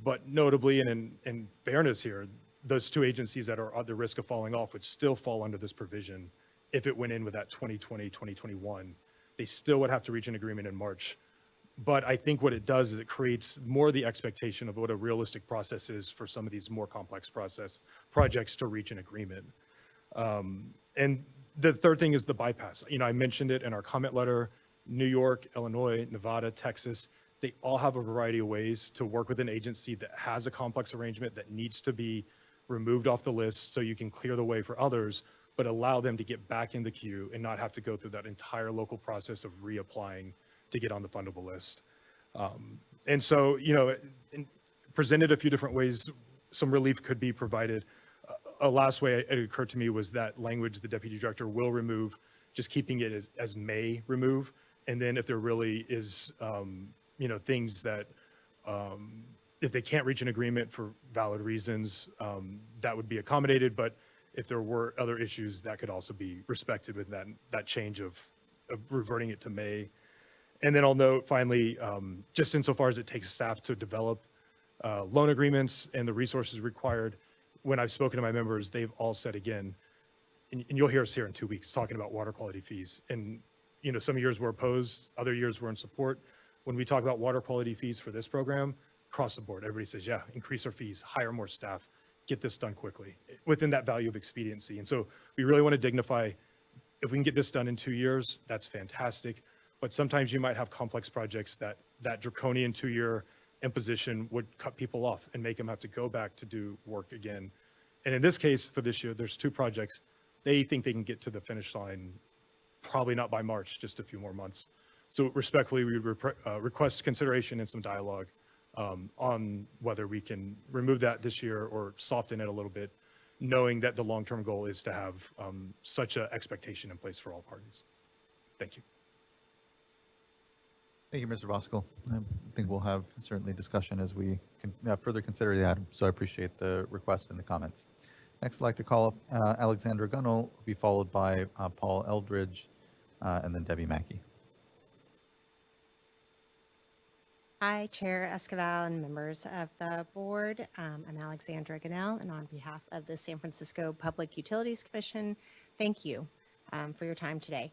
But notably, and in fairness here, those 2 agencies that are at the risk of falling off would still fall under this provision if it went in with that 2020, 2021. They still would have to reach an agreement in March. But I think what it does is it creates more the expectation of what a realistic process is for some of these more complex projects to reach an agreement. And the third thing is the bypass. I mentioned it in our comment letter. New York, Illinois, Nevada, Texas, they all have a variety of ways to work with an agency that has a complex arrangement that needs to be removed off the list so you can clear the way for others, but allow them to get back in the queue and not have to go through that entire local process of reapplying to get on the fundable list. And so, presented a few different ways some relief could be provided. A last way it occurred to me was that language the deputy director will remove, just keeping it as may remove. And then if there really is, things that, if they can't reach an agreement for valid reasons, that would be accommodated. But if there were other issues, that could also be respected with that change of reverting it to may. And then I'll note finally, just insofar as it takes staff to develop loan agreements and the resources required, when I've spoken to my members, they've all said again, and you'll hear us here in 2 weeks talking about water quality fees. And some years we're opposed, other years we're in support. When we talk about water quality fees for this program, across the board, everybody says, yeah, increase our fees, hire more staff, get this done quickly, within that value of expediency. And so we really want to dignify, if we can get this done in 2 years, that's fantastic. But sometimes you might have complex projects that draconian 2-year imposition would cut people off and make them have to go back to do work again. And in this case, for this year, there's 2 projects. They think they can get to the finish line, probably not by March, just a few more months. So respectfully, we would request consideration and some dialogue on whether we can remove that this year or soften it a little bit, knowing that the long-term goal is to have such an expectation in place for all parties. Thank you. Thank you, Mr. Voskel. I think we'll have certainly discussion as we can further consider the item. So I appreciate the request and the comments. Next, I'd like to call up Alexandra Gunnell, be followed by Paul Eldridge, and then Debbie Mackey. Hi, Chair Esquivel and members of the board. I'm Alexandra Gunnell, and on behalf of the San Francisco Public Utilities Commission, thank you for your time today.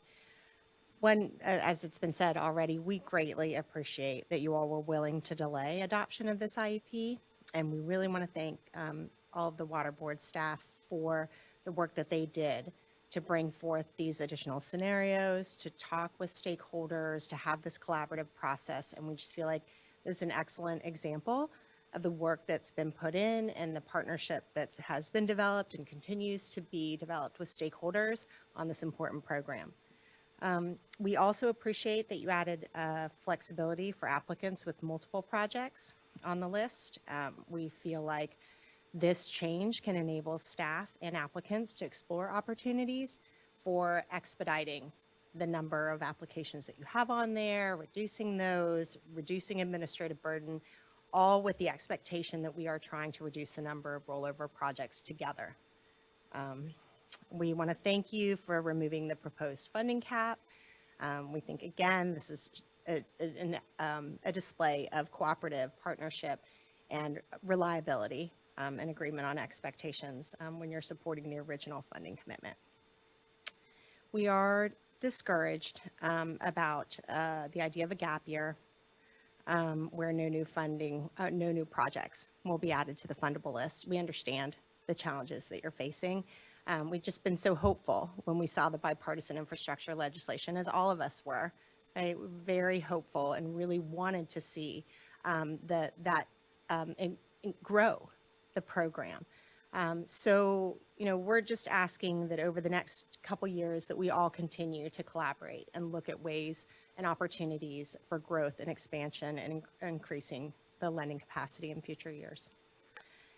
One, as it's been said already, we greatly appreciate that you all were willing to delay adoption of this IUP, and we really want to thank all of the Water Board staff for the work that they did to bring forth these additional scenarios, to talk with stakeholders, to have this collaborative process. And we just feel like this is an excellent example of the work that's been put in and the partnership that has been developed and continues to be developed with stakeholders on this important program. We also appreciate that you added flexibility for applicants with multiple projects on the list. We feel like this change can enable staff and applicants to explore opportunities for expediting the number of applications that you have on there, reducing those, reducing administrative burden, all with the expectation that we are trying to reduce the number of rollover projects together. We want to thank you for removing the proposed funding cap. We think, again, this is a display of cooperative partnership and reliability and agreement on expectations when you're supporting the original funding commitment. We are discouraged about the idea of a gap year where no new projects will be added to the fundable list. We understand the challenges that you're facing. We've just been so hopeful when we saw the bipartisan infrastructure legislation, as all of us were, right? Very hopeful and really wanted to see that grow the program. So, we're just asking that over the next couple years that we all continue to collaborate and look at ways and opportunities for growth and expansion and increasing the lending capacity in future years.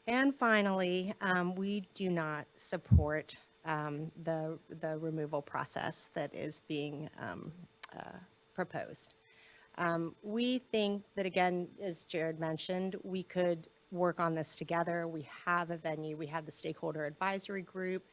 And finally, we do not support the removal process that is being proposed. We think that, again, as Jared mentioned, we could work on this together. We have a venue. We have the stakeholder advisory group.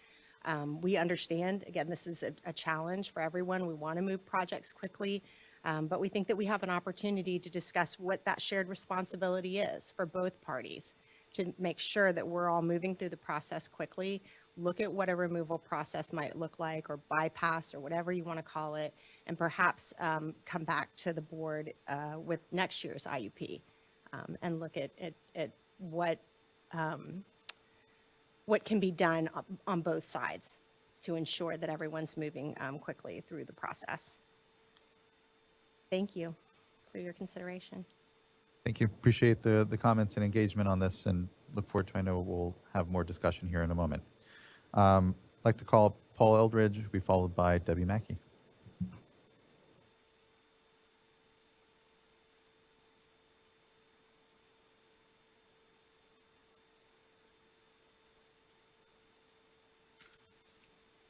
We understand, again, this is a challenge for everyone. We want to move projects quickly, but we think that we have an opportunity to discuss what that shared responsibility is for both parties, to make sure that we're all moving through the process quickly, look at what a removal process might look like, or bypass, or whatever you want to call it, and perhaps come back to the board with next year's IUP and look at what can be done on both sides to ensure that everyone's moving quickly through the process. Thank you for your consideration. Thank you. Appreciate the comments and engagement on this, and look forward to, I know we'll have more discussion here in a moment. I'd like to call Paul Eldridge, who will be followed by Debbie Mackey.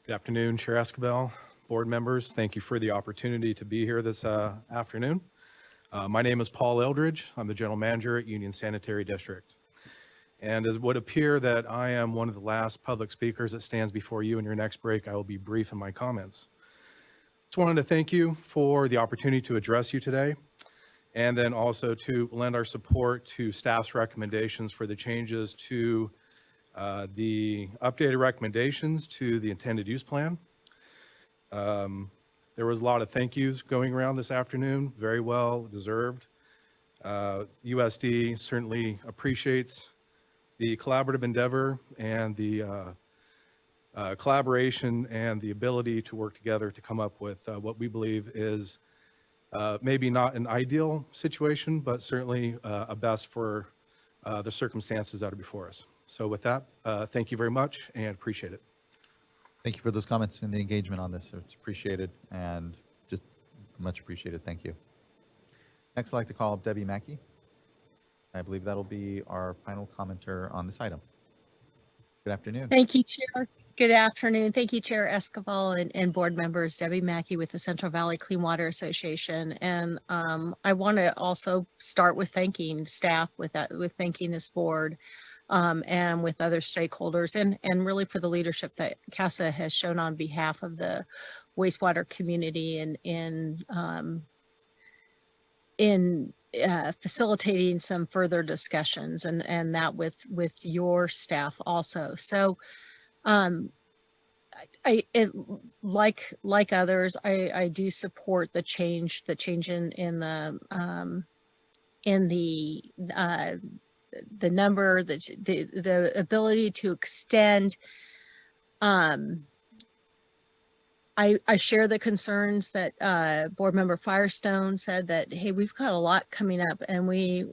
Good afternoon, Chair Escabel, board members. Thank you for the opportunity to be here this afternoon. My name is Paul Eldridge. I'm the general manager at Union Sanitary District. And as it would appear that I am one of the last public speakers that stands before you in your next break, I will be brief in my comments. Just wanted to thank you for the opportunity to address you today, and then also to lend our support to staff's recommendations for the changes to the updated recommendations to the intended use plan. There was a lot of thank yous going around this afternoon, very well deserved. USD certainly appreciates the collaborative endeavor and the collaboration and the ability to work together to come up with what we believe is maybe not an ideal situation, but certainly a best for the circumstances that are before us. So with that, thank you very much and appreciate it. Thank you for those comments and the engagement on this. It's appreciated and just much appreciated. Thank you. Next, I'd like to call up Debbie Mackey. I believe that'll be our final commenter on this item. Good afternoon. Thank you, Chair. Good afternoon. Thank you, Chair Esquivel and board members. Debbie Mackey with the Central Valley Clean Water Association. And I want to also start with thanking staff, with thanking this board and with other stakeholders, and really for the leadership that CASA has shown on behalf of the wastewater community in facilitating some further discussions, and that with your staff also. So like others, I do support the change in the number, the ability to extend. I share the concerns that board member Firestone said, that, hey, we've got a lot coming up, and we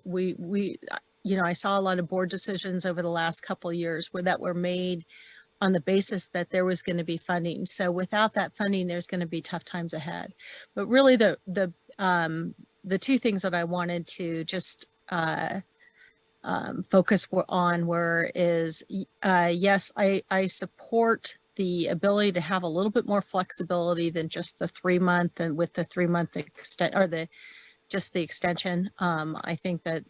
I saw a lot of board decisions over the last couple of years that were made on the basis that there was going to be funding. So without that funding, there's going to be tough times ahead. But really, the two things that I wanted to just focus on yes, I support the ability to have a little bit more flexibility than just the 3-month, and with the 3-month extent, or the extension. I think that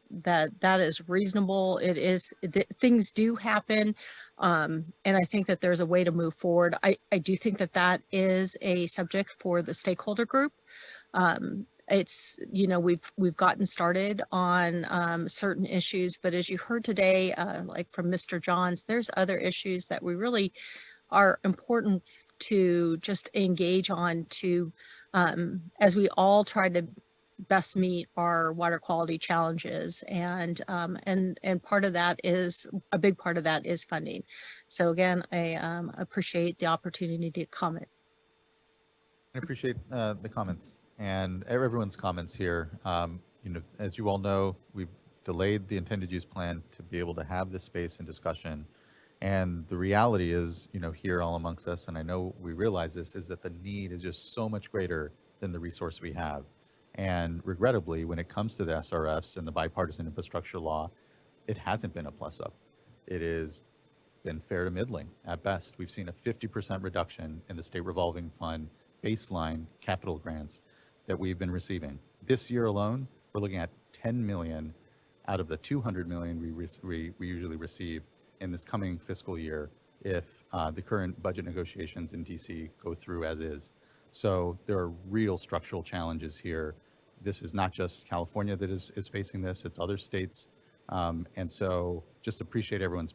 is reasonable. It is, things do happen. And I think that there's a way to move forward. I do think that is a subject for the stakeholder group. It's, we've gotten started on certain issues, but as you heard today, like from Mr. Johns, there's other issues that we really are important to just engage on as we all try to best meet our water quality challenges, and part of that is, a big part of that is funding. So again, I appreciate the opportunity to comment. I appreciate the comments and everyone's comments here. As you all know, we've delayed the intended use plan to be able to have this space and discussion. And the reality is, here all amongst us, and I know we realize this, is that the need is just so much greater than the resource we have. And regrettably, when it comes to the SRFs and the bipartisan infrastructure law, it hasn't been a plus up. It has been fair to middling at best. We've seen a 50% reduction in the state revolving fund baseline capital grants that we've been receiving. This year alone, we're looking at 10 million out of the 200 million we usually receive in this coming fiscal year if the current budget negotiations in DC go through as is. So there are real structural challenges here. This is not just California that is facing this, it's other states. And so just appreciate everyone's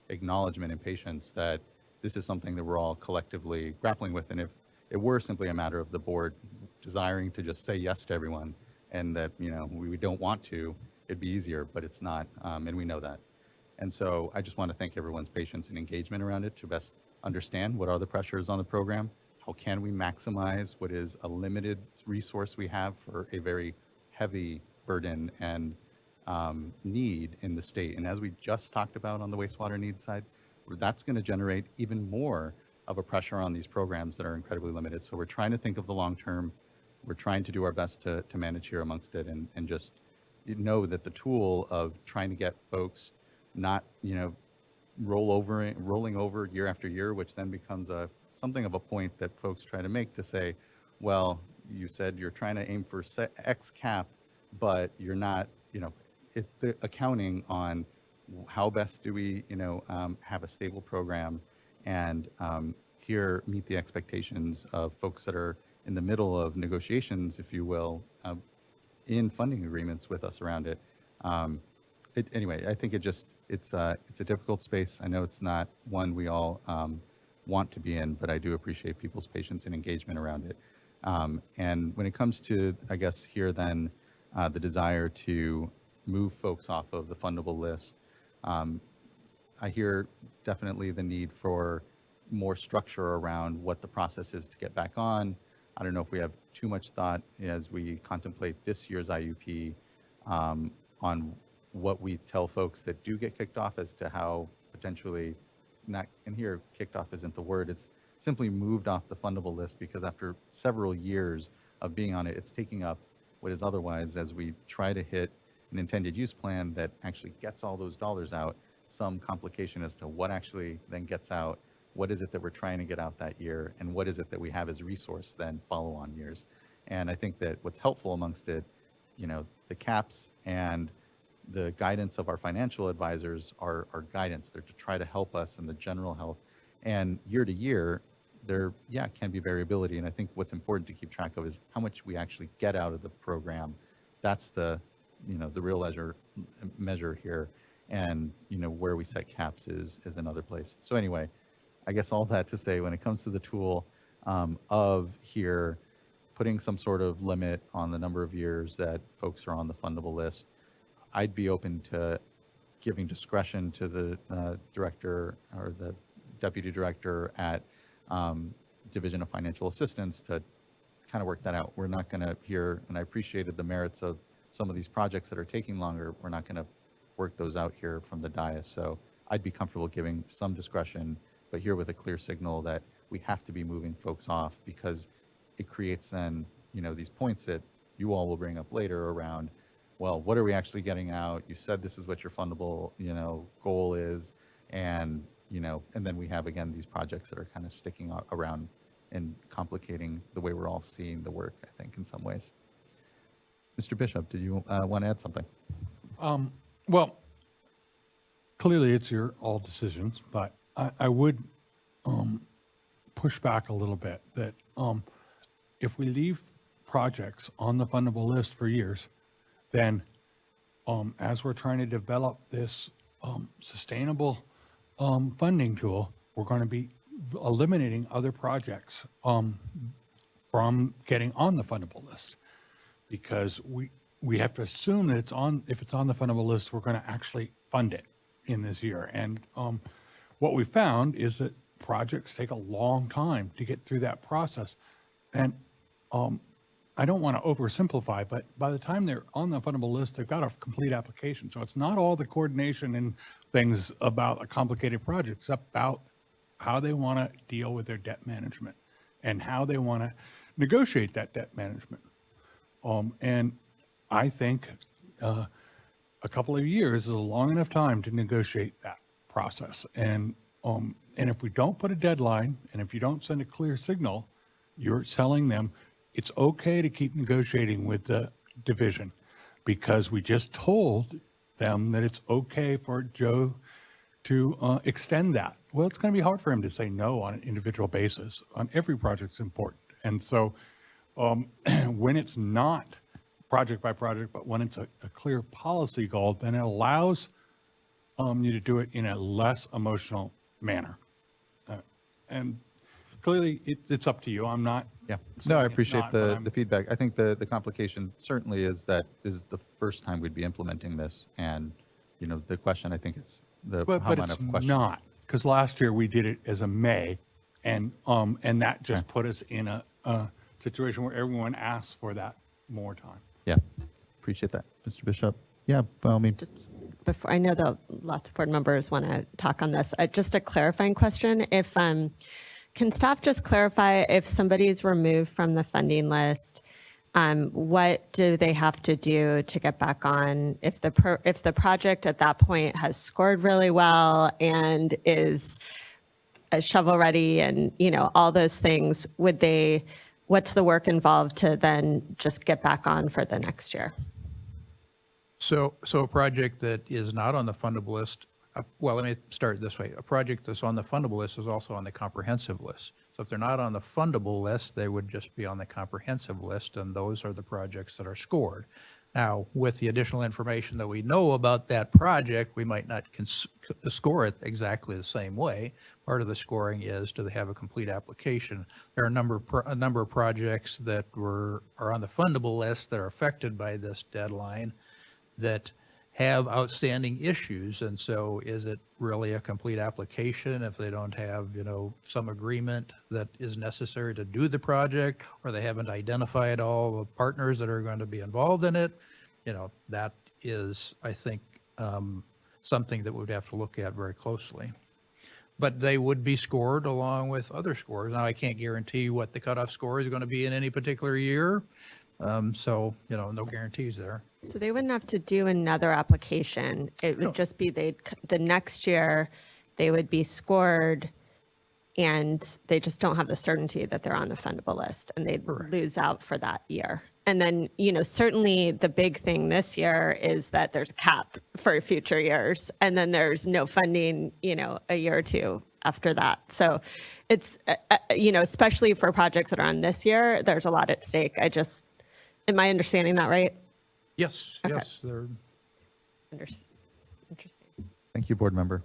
acknowledgement and patience that this is something that we're all collectively grappling with. And if it were simply a matter of the board desiring to just say yes to everyone, and that, we don't want to, it'd be easier, but it's not, and we know that. And so I just want to thank everyone's patience and engagement around it to best understand what are the pressures on the program, how can we maximize what is a limited resource we have for a very heavy burden and need in the state. And as we just talked about on the wastewater needs side, that's going to generate even more of a pressure on these programs that are incredibly limited. So we're trying to think of the long term. We're trying to do our best to manage here amongst it, and just know that the tool of trying to get folks not, rolling over year after year, which then becomes a something of a point that folks try to make to say, well, you said you're trying to aim for X cap, but you're not, the accounting on how best do we, have a stable program and here meet the expectations of folks that are in the middle of negotiations, if you will, in funding agreements with us around it. Anyway, I think it's a difficult space. I know it's not one we all want to be in, but I do appreciate people's patience and engagement around it. And when it comes to, I guess here then, the desire to move folks off of the fundable list, I hear definitely the need for more structure around what the process is to get back on. I don't know if we have too much thought as we contemplate this year's IUP on what we tell folks that do get kicked off as to how potentially not, and here kicked off isn't the word, it's simply moved off the fundable list because after several years of being on it, it's taking up what is otherwise, as we try to hit an intended use plan that actually gets all those dollars out, some complication as to what actually then gets out, what is it that we're trying to get out that year, and what is it that we have as resource then follow-on years. And I think that what's helpful amongst it, the caps and the guidance of our financial advisors are guidance. They're to try to help us in the general health. And year to year, there, can be variability. And I think what's important to keep track of is how much we actually get out of the program. That's the, the real measure here. And, where we set caps is another place. So anyway, I guess all that to say, when it comes to the tool of here, putting some sort of limit on the number of years that folks are on the fundable list, I'd be open to giving discretion to the director or the deputy director at Division of Financial Assistance to kind of work that out. We're not going to hear, and I appreciated the merits of some of these projects that are taking longer. We're not going to work those out here from the dais. So I'd be comfortable giving some discretion, but here with a clear signal that we have to be moving folks off because it creates then, these points that you all will bring up later around, well, what are we actually getting out? You said this is what your fundable, goal is. And, and then we have, again, these projects that are kind of sticking around and complicating the way we're all seeing the work, I think, in some ways. Mr. Bishop, did you want to add something? Well, clearly it's your all decisions, but I would push back a little bit that if we leave projects on the fundable list for years, then as we're trying to develop this sustainable funding tool, we're going to be eliminating other projects from getting on the fundable list because we have to assume that if it's on the fundable list, we're going to actually fund it in this year. And what we found is that projects take a long time to get through that process. And I don't want to oversimplify, but by the time they're on the fundable list, they've got a complete application. So it's not all the coordination and things about a complicated project. It's about how they want to deal with their debt management and how they want to negotiate that debt management. And I think a couple of years is a long enough time to negotiate that process. And if we don't put a deadline, and if you don't send a clear signal, you're telling them it's okay to keep negotiating with the division because we just told them that it's okay for Joe to extend that. Well, it's going to be hard for him to say no on an individual basis. On every project's important. And so when it's not project by project, but when it's a clear policy goal, then it allows you to do it in a less emotional manner. And clearly, it's up to you. I'm not. Yeah. No, I appreciate the feedback. I think the complication certainly is that this is the first time we'd be implementing this. And, the question I think is But it's not, because last year we did it as a May, and that just put us in a situation where everyone asks for that more time. Yeah, appreciate that. Mr. Bishop? Yeah, by all means. Before, I know that lots of board members want to talk on this. Just a clarifying question. If can staff just clarify if somebody is removed from the funding list, what do they have to do to get back on? If the project at that point has scored really well and is shovel ready and, all those things, what's the work involved to then just get back on for the next year? So a project that is not on the fundable list, well, let me start this way. A project that's on the fundable list is also on the comprehensive list. So if they're not on the fundable list, they would just be on the comprehensive list, and those are the projects that are scored. Now, with the additional information that we know about that project, we might not score it exactly the same way. Part of the scoring is, do they have a complete application? There are a number of projects that are on the fundable list that are affected by this deadline that have outstanding issues. And so is it really a complete application if they don't have, some agreement that is necessary to do the project, or they haven't identified all the partners that are going to be involved in it? That is, I think, something that we'd have to look at very closely. But they would be scored along with other scores. Now, I can't guarantee what the cutoff score is going to be in any particular year. So, no guarantees there. So they wouldn't have to do another application. It would just be the next year they would be scored, and they just don't have the certainty that they're on the fundable list, and they'd lose out for that year. And then, certainly the big thing this year is that there's a cap for future years, and then there's no funding, a year or two after that. So it's, especially for projects that are on this year, there's a lot at stake. Am I understanding that right? Yes, Okay. yes. They're Interesting. Thank you, board member.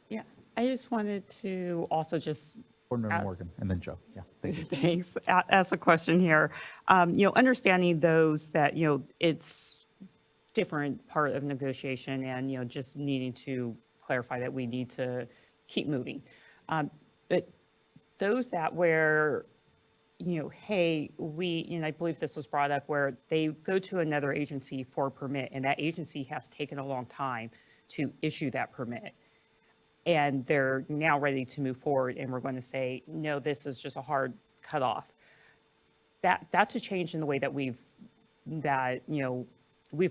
Yeah, I just wanted to also just Board member ask- Morgan, and then Joe. Yeah, thank you. Thanks. Ask a question here. Understanding those that, it's different part of negotiation and, just needing to clarify that we need to keep moving. But those that where, hey, and I believe this was brought up, where they go to another agency for a permit, and that agency has taken a long time to issue that permit. And they're now ready to move forward, and we're going to say, no, this is just a hard cutoff. That's a change in the way that we've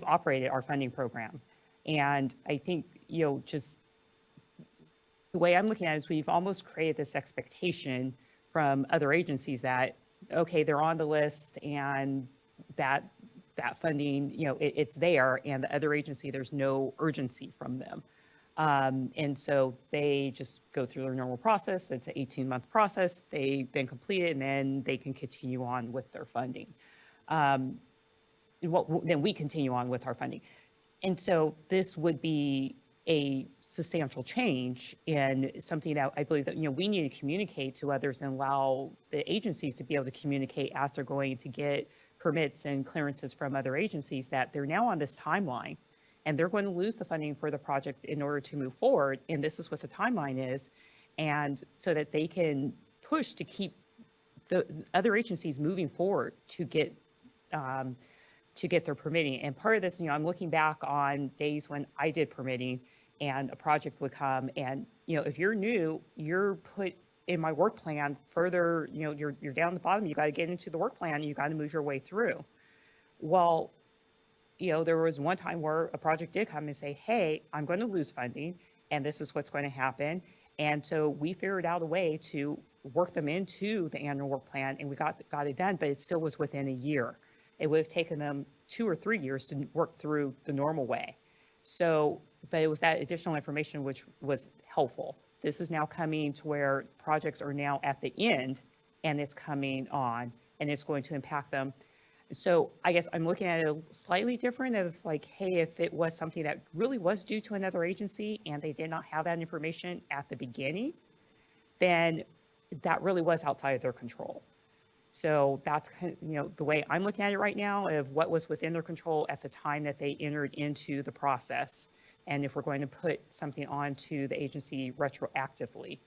operated our funding program. And I think, just the way I'm looking at it is we've almost created this expectation from other agencies that, okay, they're on the list and that funding, it's there, and the other agency, there's no urgency from them. And so they just go through their normal process. It's an 18-month process. They then complete it, and then they can continue on with their funding. Then we continue on with our funding. And so this would be a substantial change and something that I believe that, we need to communicate to others and allow the agencies to be able to communicate as they're going to get permits and clearances from other agencies that they're now on this timeline and they're going to lose the funding for the project in order to move forward. And this is what the timeline is. And so that they can push to keep the other agencies moving forward to get their permitting. And part of this, I'm looking back on days when I did permitting and a project would come and, if you're new, you're put in my work plan further, you're down the bottom, you got to get into the work plan, you got to move your way through. Well, there was one time where a project did come and say, hey, I'm going to lose funding and this is what's going to happen. And so we figured out a way to work them into the annual work plan and we got it done, but it still was within a year. It would have taken them 2 or 3 years to work through the normal way. So, but it was that additional information which was helpful. This is now coming to where projects are now at the end and it's coming on and it's going to impact them. So I guess I'm looking at it slightly different of like, hey, if it was something that really was due to another agency and they did not have that information at the beginning, then that really was outside of their control. So that's kind of, the way I'm looking at it right now of what was within their control at the time that they entered into the process. And if we're going to put something onto the agency retroactively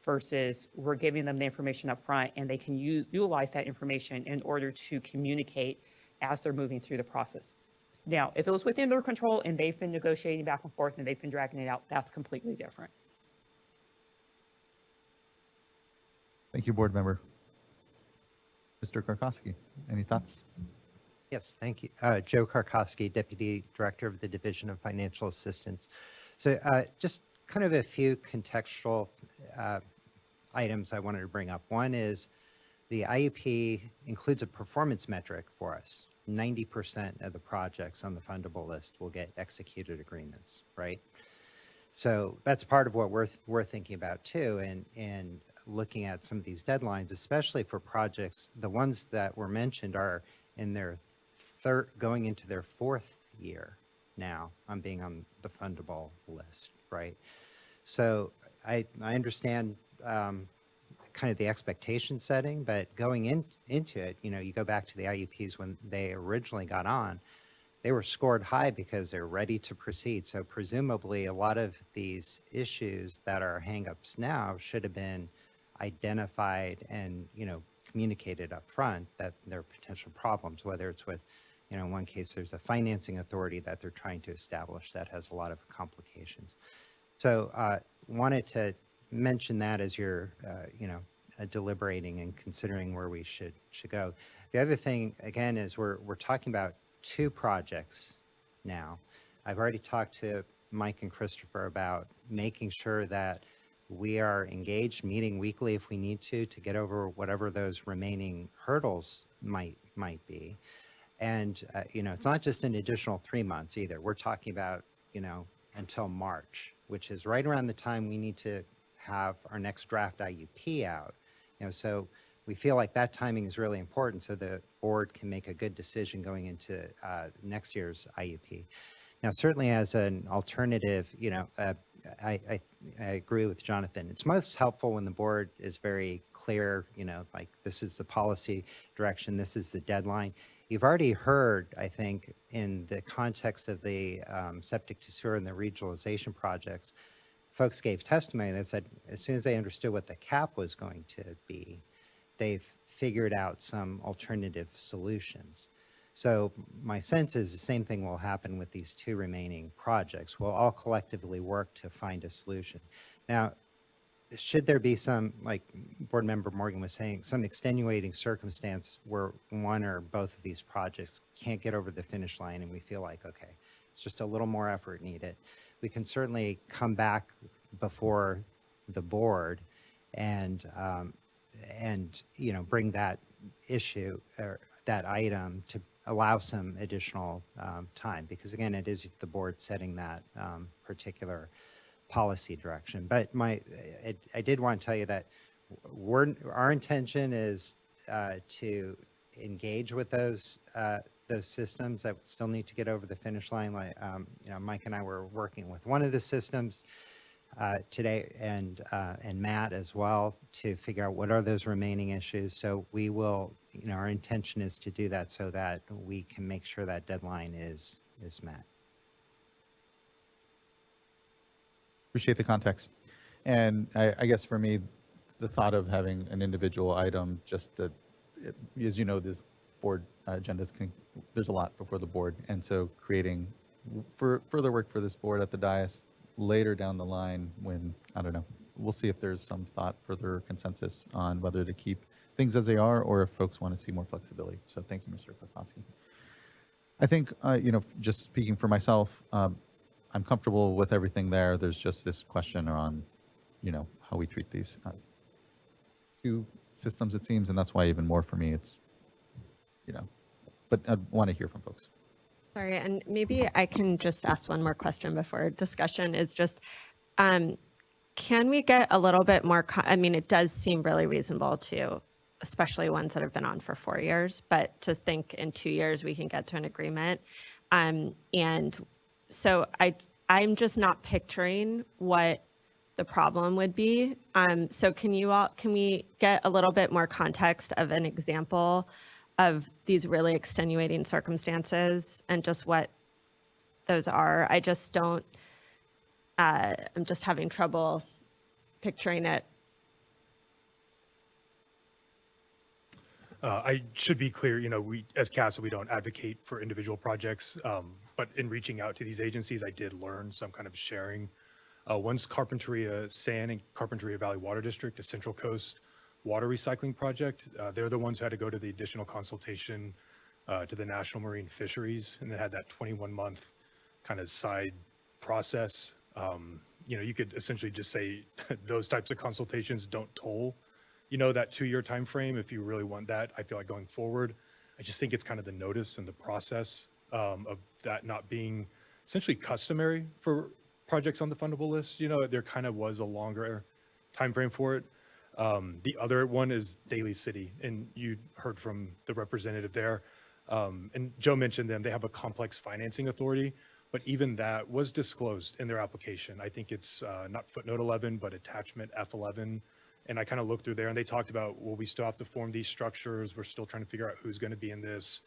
versus we're giving them the information up front and they can utilize that information in order to communicate as they're moving through the process. Now, if it was within their control and they've been negotiating back and forth and they've been dragging it out, that's completely different. Thank you, board member. Mr. Karkowski, any thoughts? Yes, thank you. Joe Karkowski, Deputy Director of the Division of Financial Assistance. So just kind of a few contextual items I wanted to bring up. One is the IUP includes a performance metric for us. 90% of the projects on the fundable list will get executed agreements, right? So that's part of what we're thinking about too, and looking at some of these deadlines, especially for projects. The ones that were mentioned are in their going into their 4th year now on being on the fundable list, right? So I understand kind of the expectation setting, but going into it, you know, you go back to the IUPs when they originally got on, they were scored high because they're ready to proceed. So presumably a lot of these issues that are hangups now should have been identified and, you know, communicated up front that there are potential problems, whether it's with, you know, in one case, there's a financing authority that they're trying to establish that has a lot of complications. So wanted to mention that as you're, you know, deliberating and considering where we should go. The other thing, again, is we're talking about 2 projects now. I've already talked to Mike and Christopher about making sure that we are engaged, meeting weekly if we need to get over whatever those remaining hurdles might be. And, you know, it's not just an additional 3 months either. We're talking about, you know, until March, which is right around the time we need to have our next draft IUP out. You know, so we feel like that timing is really important so the board can make a good decision going into next year's IUP. Now, certainly as an alternative, you know, I agree with Jonathan. It's most helpful when the board is very clear, you know, like this is the policy direction, this is the deadline. You've already heard, I think, in the context of the septic to sewer and the regionalization projects, folks gave testimony that said as soon as they understood what the cap was going to be, they've figured out some alternative solutions. So my sense is the same thing will happen with these 2 remaining projects. We'll all collectively work to find a solution. Now, should there be some, like Board Member Morgan was saying, some extenuating circumstance where one or both of these projects can't get over the finish line and we feel like, okay, it's just a little more effort needed, we can certainly come back before the board and you know, bring that issue or that item to allow some additional time, because again, it is the board setting that particular policy direction. But I did want to tell you that our intention is to engage with those systems that still need to get over the finish line. Like you know, Mike and I were working with one of the systems today, and Matt as well, to figure out what are those remaining issues. So we will, you know, our intention is to do that so that we can make sure that deadline is met. Appreciate the context. And I guess for me, the thought of having an individual item, just to, as you know, this board agendas there's a lot before the board. And so creating further work for this board at the dais later down the line when, I don't know, we'll see if there's some thought, further consensus on whether to keep things as they are or if folks want to see more flexibility. So thank you, Mr. Kokoski. I think, you know, just speaking for myself, I'm comfortable with everything there. There's just this question around, you know, how we treat these 2 systems, it seems, and that's why even more for me, it's, you know, but I want to hear from folks. Sorry, and maybe I can just ask one more question before discussion is just, can we get a little bit more, I mean, it does seem really reasonable to, especially ones that have been on for 4 years, but to think in 2 years we can get to an agreement. And so I'm just not picturing what the problem would be. So can we get a little bit more context of an example of these really extenuating circumstances and just what those are? I just don't, I'm just having trouble picturing it. I should be clear, you know, we, as CASA, we don't advocate for individual projects, but in reaching out to these agencies, I did learn some kind of sharing. One's Carpinteria Sand and Carpinteria Valley Water District, a Central Coast water recycling project. They're the ones who had to go to the additional consultation to the National Marine Fisheries, and they had that 21-month kind of side process. You could essentially just say those types of consultations don't toll, that 2-year time frame if you really want that. I feel like going forward, I just think it's kind of the notice and the process of that not being essentially customary for projects on the fundable list. There kind of was a longer time frame for it. The other one is Daly City, and you heard from the representative there. And Joe mentioned them. They have a complex financing authority, but even that was disclosed in their application. I think it's not footnote 11, but attachment F11. And I kind of looked through there, and they talked about, well, we still have to form these structures. We're still trying to figure out who's going to be in this,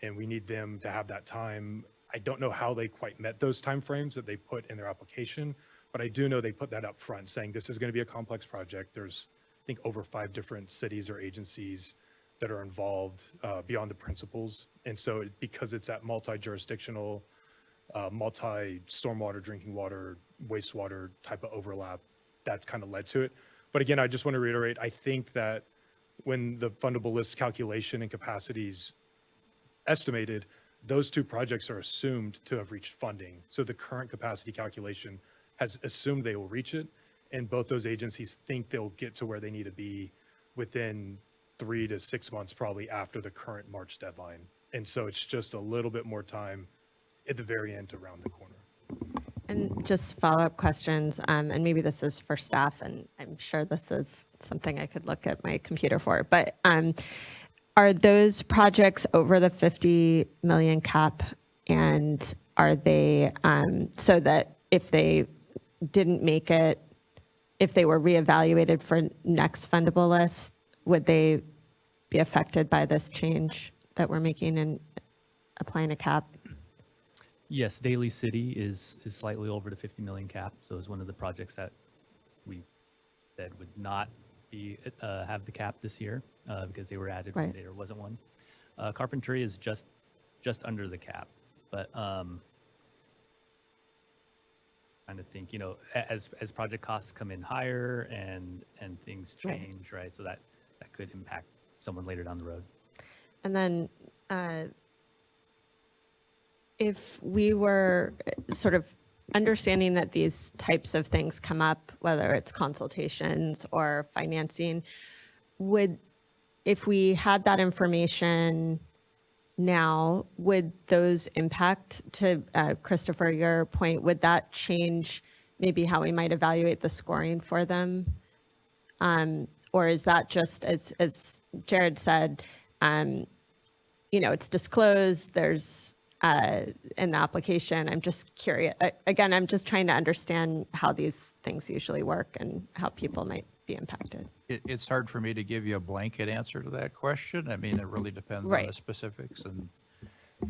and we need them to have that time. I don't know how they quite met those timeframes that they put in their application, but I do know they put that up front, saying this is going to be a complex project. There's, I think, over 5 different cities or agencies that are involved beyond the principals. And so because it's that multi-jurisdictional, multi-stormwater, drinking water, wastewater type of overlap, that's kind of led to it. But again, I just want to reiterate, I think that when the fundable list calculation and capacities estimated, those 2 projects are assumed to have reached funding. So the current capacity calculation has assumed they will reach it, and both those agencies think they'll get to where they need to be within 3 to 6 months, probably after the current March deadline. And so it's just a little bit more time at the very end to round the corner. And just follow-up questions, and maybe this is for staff, and I'm sure this is something I could look at my computer for, but are those projects over the 50 million cap, and are they, so that if they didn't make it, if they were reevaluated for next fundable list, would they be affected by this change that we're making and applying a cap? Yes, Daly City is slightly over the 50 million cap. So it's one of the projects that we said would not be have the cap this year because they were added when there wasn't one. Carpentry is just under the cap, but trying to think, as project costs come in higher and things change, right? So that could impact someone later down the road. And then if we were sort of understanding that these types of things come up, whether it's consultations or financing, if we had that information now, would those impact, to Christopher, your point, would that change maybe how we might evaluate the scoring for them? Or is that just, as Jared said, it's disclosed, there's in the application. I'm just curious. Again, I'm just trying to understand how these things usually work and how people might be impacted. It's hard for me to give you a blanket answer to that question. I mean, it really depends on the specifics. And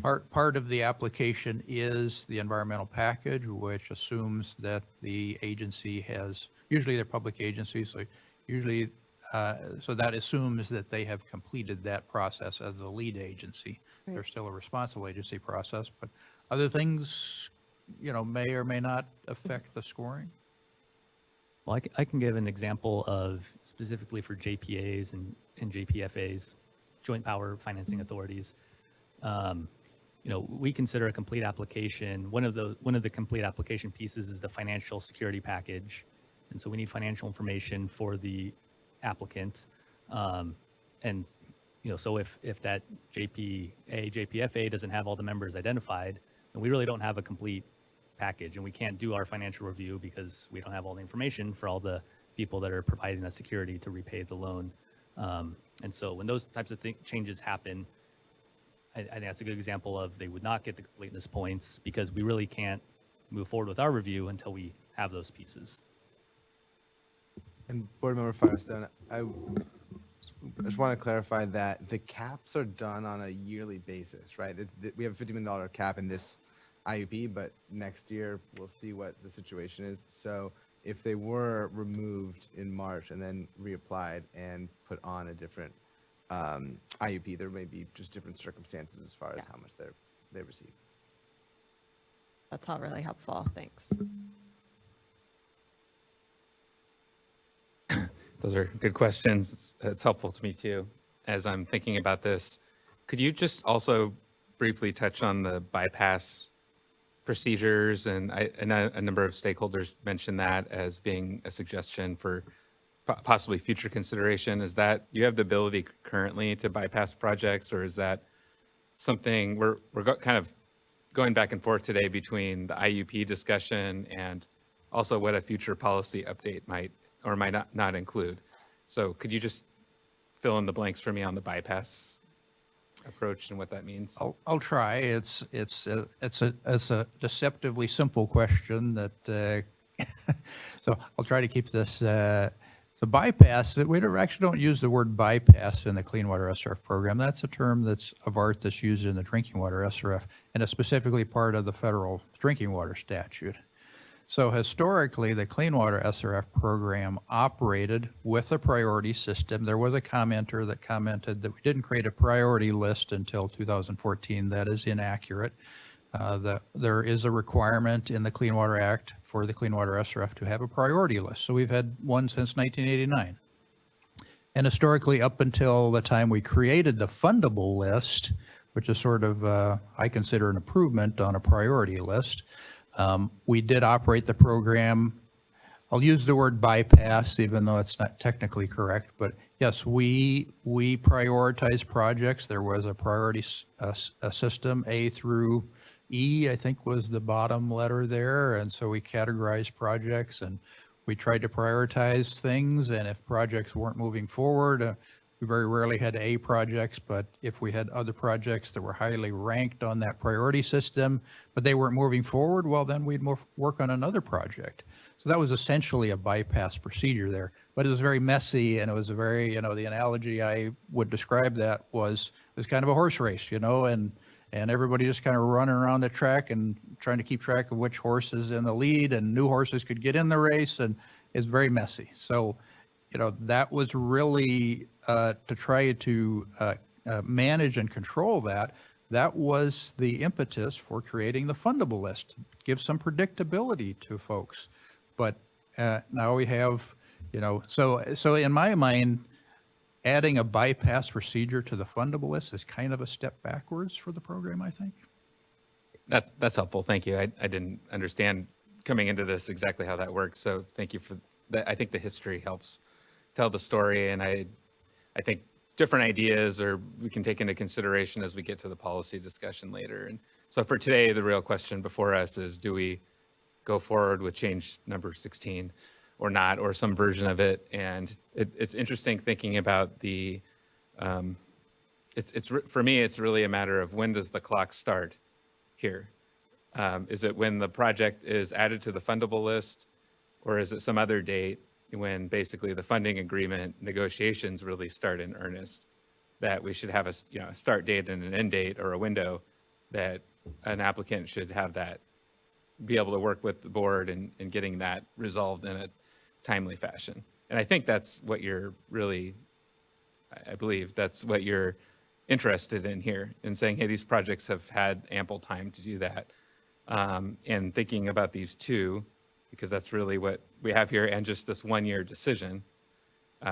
part of the application is the environmental package, which assumes that the agency has, usually they're public agencies, so usually, so that assumes that they have completed that process as the lead agency. There's still a responsible agency process, but other things, may or may not affect the scoring. Well, I can give an example of specifically for JPAs and JPFAs, Joint Power Financing Authorities. We consider a complete application. One of the complete application pieces is the financial security package, and so we need financial information for the applicant. So if that JPA, JPFA doesn't have all the members identified, then we really don't have a complete package, and we can't do our financial review because we don't have all the information for all the people that are providing the security to repay the loan. And so when those types of changes happen, I think that's a good example of they would not get the completeness points because we really can't move forward with our review until we have those pieces. And Board Member Firestone, I just want to clarify that the caps are done on a yearly basis, right? We have a $50 million cap in this IUP, but next year we'll see what the situation is. So if they were removed in March and then reapplied and put on a different IUP, there may be just different circumstances as far as how much they receive. That's all really helpful. Thanks. Those are good questions. It's helpful to me too, as I'm thinking about this. Could you just also briefly touch on the bypass procedures, and a number of stakeholders mentioned that as being a suggestion for possibly future consideration. Is that you have the ability currently to bypass projects, or is that something we're kind of going back and forth today between the IUP discussion and also what a future policy update might or might not include? So could you just fill in the blanks for me on the bypass approach and what that means? I'll try. It's a deceptively simple question that, so I'll try to keep this. So bypass, we actually don't use the word bypass in the Clean Water SRF program. That's a term that's of art that's used in the Drinking Water SRF, and it's specifically part of the federal drinking water statute. So historically, the Clean Water SRF program operated with a priority system. There was a commenter that commented that we didn't create a priority list until 2014. That is inaccurate. There is a requirement in the Clean Water Act for the Clean Water SRF to have a priority list. So we've had one since 1989. And historically, up until the time we created the fundable list, which is sort of, I consider an improvement on a priority list, we did operate the program. I'll use the word bypass, even though it's not technically correct, but yes, we prioritize projects. There was a priority system, A through E, I think was the bottom letter there. And so we categorized projects and we tried to prioritize things. And if projects weren't moving forward, we very rarely had A projects, but if we had other projects that were highly ranked on that priority system, but they weren't moving forward, well, then we'd work on another project. So that was essentially a bypass procedure there, but it was very messy, and it was a very, the analogy I would describe that was kind of a horse race, and everybody just kind of running around the track and trying to keep track of which horse is in the lead, and new horses could get in the race, and it's very messy. So, that was really to try to manage and control that. That was the impetus for creating the fundable list, give some predictability to folks. But now we have, so in my mind, adding a bypass procedure to the fundable list is kind of a step backwards for the program, I think. That's helpful. Thank you. I didn't understand coming into this exactly how that works. So thank you for that. I think the history helps tell the story, and I think different ideas or we can take into consideration as we get to the policy discussion later. And so for today, the real question before us is, do we go forward with change number 16 or not, or some version of it? And it's interesting thinking about the, for me, it's really a matter of when does the clock start here? Is it when the project is added to the fundable list, or is it some other date when basically the funding agreement negotiations really start in earnest, that we should have a start date and an end date or a window that an applicant should have that, be able to work with the board in getting that resolved in a timely fashion. And I think that's what you're really, I believe that's what you're interested in here, in saying, hey, these projects have had ample time to do that. And thinking about these two, because that's really what we have here, and just this one-year decision,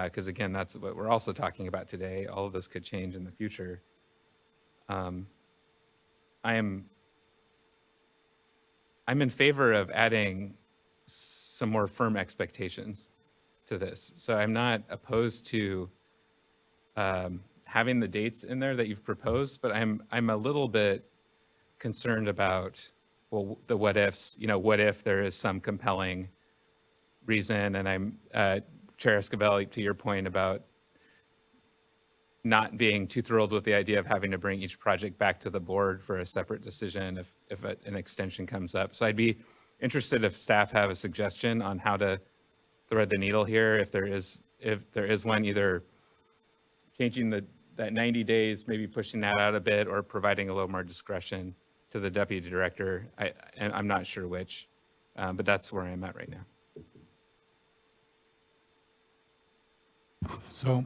because again, that's what we're also talking about today. All of this could change in the future. I'm in favor of adding some more firm expectations to this. So I'm not opposed to having the dates in there that you've proposed, but I'm a little bit concerned about, well, the what ifs. What if there is some compelling reason? And I'm Chair Esquivel, to your point about not being too thrilled with the idea of having to bring each project back to the board for a separate decision if an extension comes up. So I'd be interested if staff have a suggestion on how to thread the needle here, if there is one, either changing that 90 days, maybe pushing that out a bit, or providing a little more discretion to the deputy director. And I'm not sure which, but that's where I'm at right now. So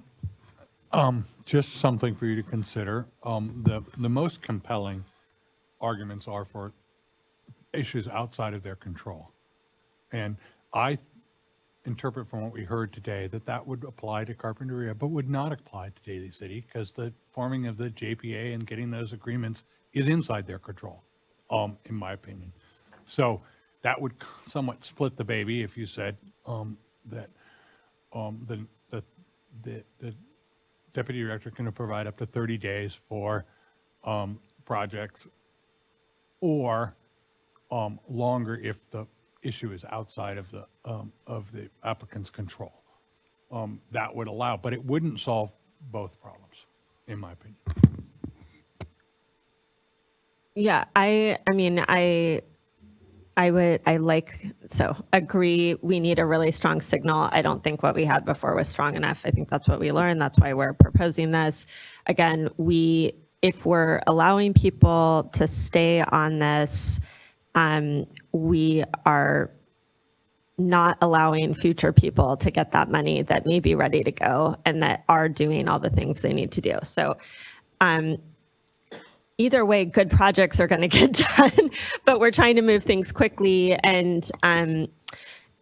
just something for you to consider. The most compelling arguments are for issues outside of their control. And I interpret from what we heard today that would apply to Carpinteria, but would not apply to Daly City, because the forming of the JPA and getting those agreements is inside their control, in my opinion. So that would somewhat split the baby if you said that the deputy director can provide up to 30 days for projects, or longer if the issue is outside of the applicant's control. That would allow, but it wouldn't solve both problems, in my opinion. Yeah, agree. We need a really strong signal. I don't think what we had before was strong enough. I think that's what we learned. That's why we're proposing this. Again, if we're allowing people to stay on this, we are not allowing future people to get that money that may be ready to go and that are doing all the things they need to do. So, either way, good projects are going to get done, but we're trying to move things quickly and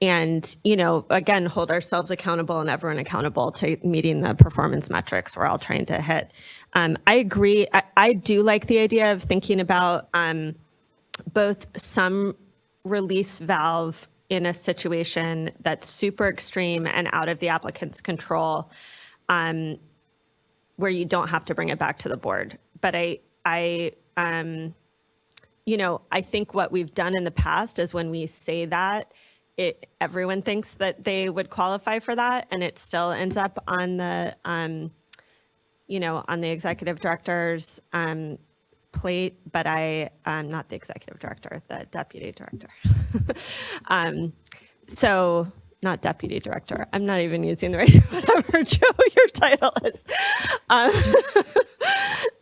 again, hold ourselves accountable and everyone accountable to meeting the performance metrics we're all trying to hit. I agree. I do like the idea of thinking about both some release valve in a situation that's super extreme and out of the applicant's control, where you don't have to bring it back to the board. But I think what we've done in the past is when we say that, everyone thinks that they would qualify for that, and it still ends up on the, on the executive director's plate. But not the executive director, the deputy director. So not deputy director. I'm not even using the right, whatever, Joe, your title is.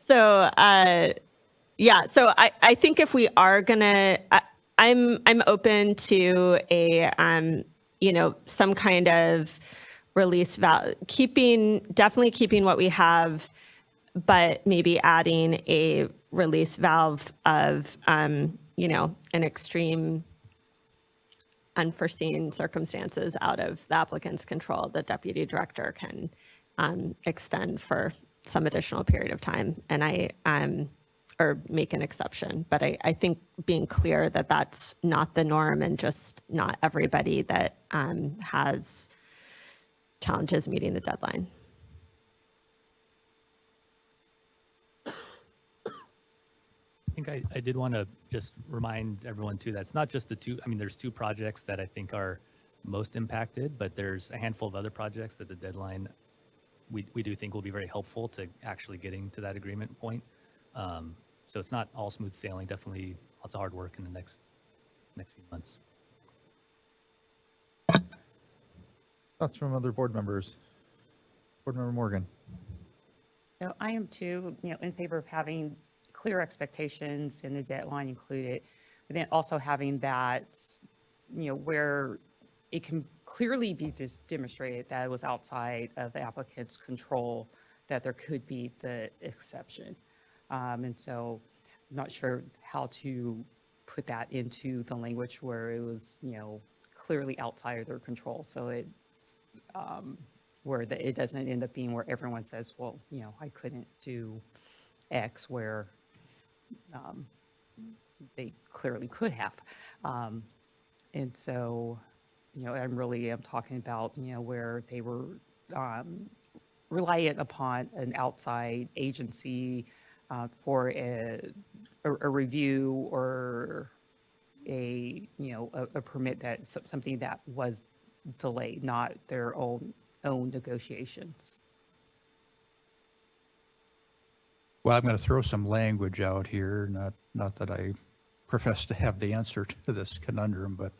So I think if we are gonna, I'm open to a, some kind of release valve, definitely keeping what we have, but maybe adding a release valve of, an extreme unforeseen circumstances out of the applicant's control. The deputy director can extend for some additional period of time, and or make an exception. But I think being clear that that's not the norm, and just not everybody that has challenges meeting the deadline. I think I did want to just remind everyone too, that's not just the two, there's two projects that I think are most impacted, but there's a handful of other projects that the deadline we do think will be very helpful to actually getting to that agreement point. So it's not all smooth sailing, definitely lots of hard work in the next few months. Thoughts from other board members? Board Member Morgan. So I am too, in favor of having clear expectations and the deadline included, but then also having that, where it can clearly be just demonstrated that it was outside of the applicant's control, that there could be the exception. And so I'm not sure how to put that into the language where it was, clearly outside of their control. So it, where it doesn't end up being where everyone says, well, I couldn't do X, where they clearly could have. And so, I'm talking about, where they were reliant upon an outside agency for a review or a permit, that something that was delayed, not their own negotiations. Well, I'm going to throw some language out here, not that I profess to have the answer to this conundrum, but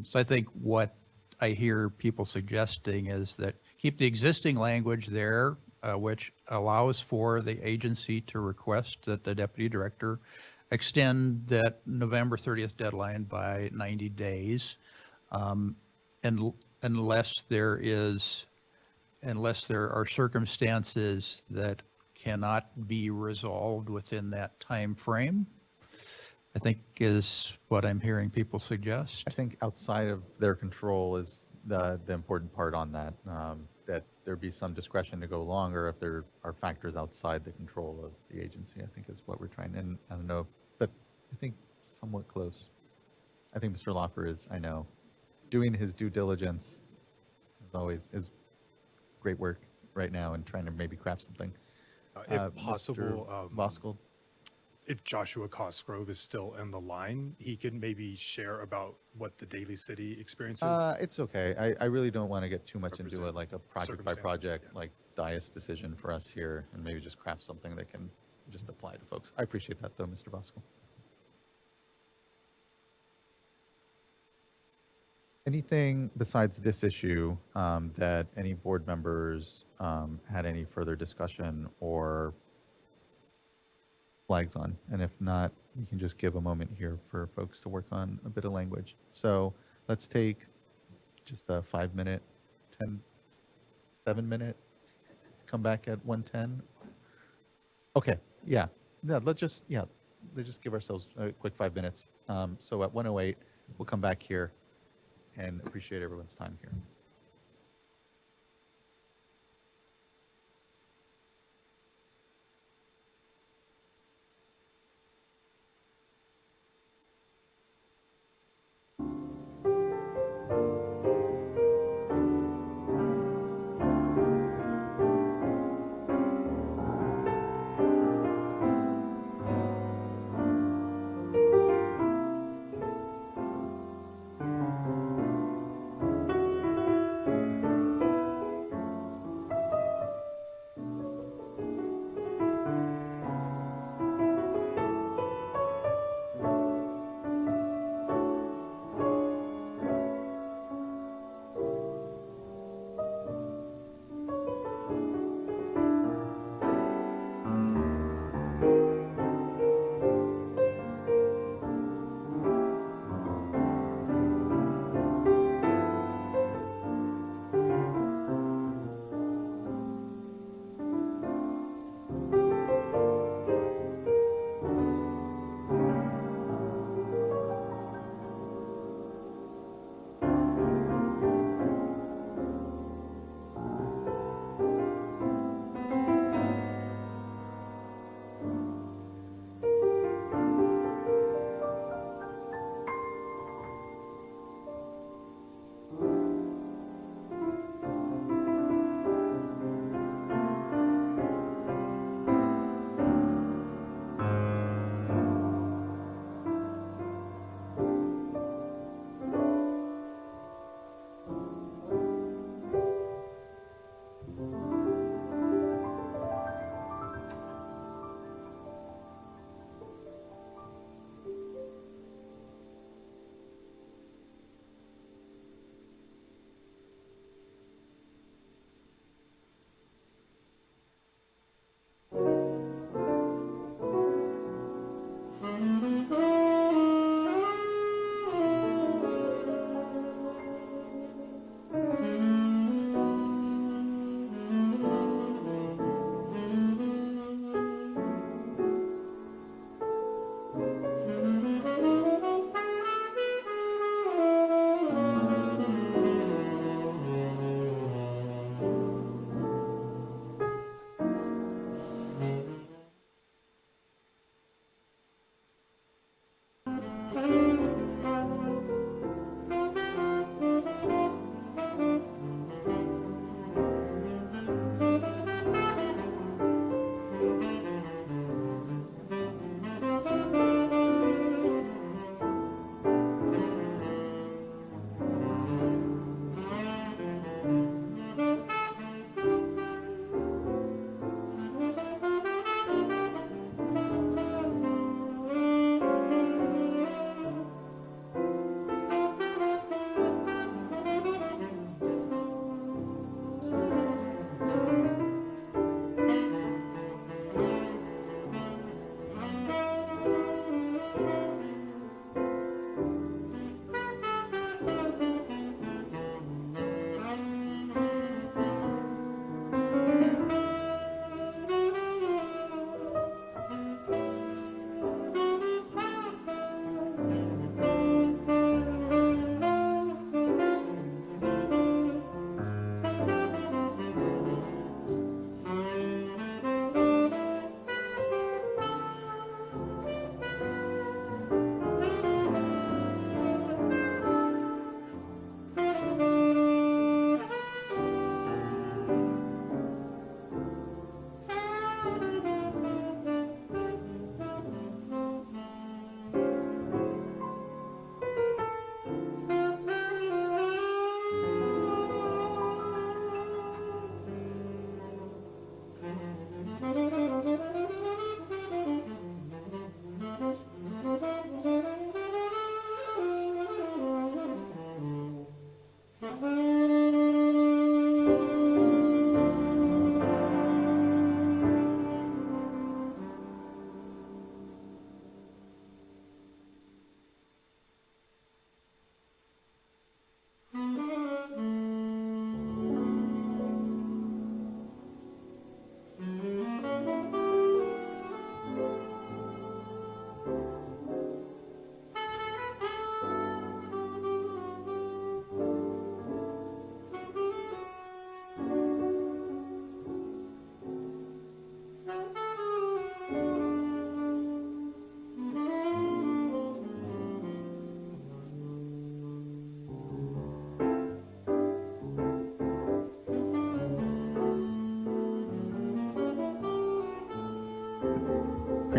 so I think what I hear people suggesting is that keep the existing language there, which allows for the agency to request that the deputy director extend that November 30th deadline by 90 days, and unless there are circumstances that cannot be resolved within that time frame, I think is what I'm hearing people suggest. I think outside of their control is the important part on that, that there be some discretion to go longer if there are factors outside the control of the agency, I think is what we're trying. And I don't know, but I think somewhat close. I think Mr. Loffer is, I know, doing his due diligence is great work right now and trying to maybe craft something. If possible, Mr. Voskuhl? if Joshua Cosgrove is still in the line, he can maybe share about what the Daly City experience is. It's okay. I really don't want to get too much into Represent like a project by circumstances, project, yeah. like dais decision for us here, and maybe just craft something that can just apply to folks. I appreciate that though, Mr. Voskuhl. Anything besides this issue that any board members had any further discussion or flags on? And if not, you can just give a moment here for folks to work on a bit of language. So let's take just a 5-minute, 7-minute, come back at 1:10. Okay, yeah, let's just give ourselves a quick 5 minutes. So at 1:08, we'll come back here and appreciate everyone's time here.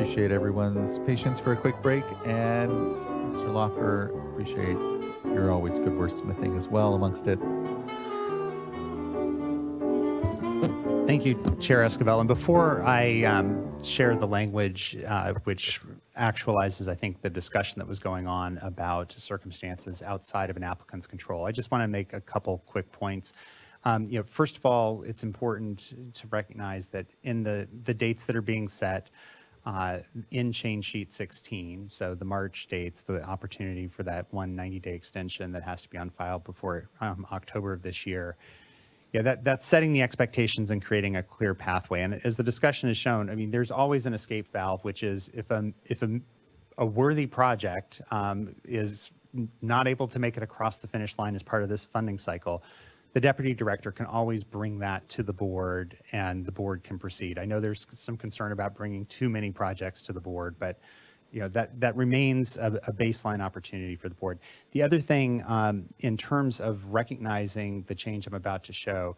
appreciate everyone's patience for a quick break. And Mr. Loffer, appreciate your always good wordsmithing as well amongst it. Thank you, Chair Esquivel. And before I share the language which actualizes, I think, the discussion that was going on about circumstances outside of an applicant's control, I just want to make a couple quick points. First of all, it's important to recognize that in the dates that are being set in change sheet 16, so the March dates, the opportunity for that 190-day extension that has to be on file before October of this year. Yeah, that's setting the expectations and creating a clear pathway. And as the discussion has shown, I mean, there's always an escape valve, which is if a worthy project is not able to make it across the finish line as part of this funding cycle, the deputy director can always bring that to the board and the board can proceed. I know there's some concern about bringing too many projects to the board, but that remains a baseline opportunity for the board. The other thing in terms of recognizing the change I'm about to show,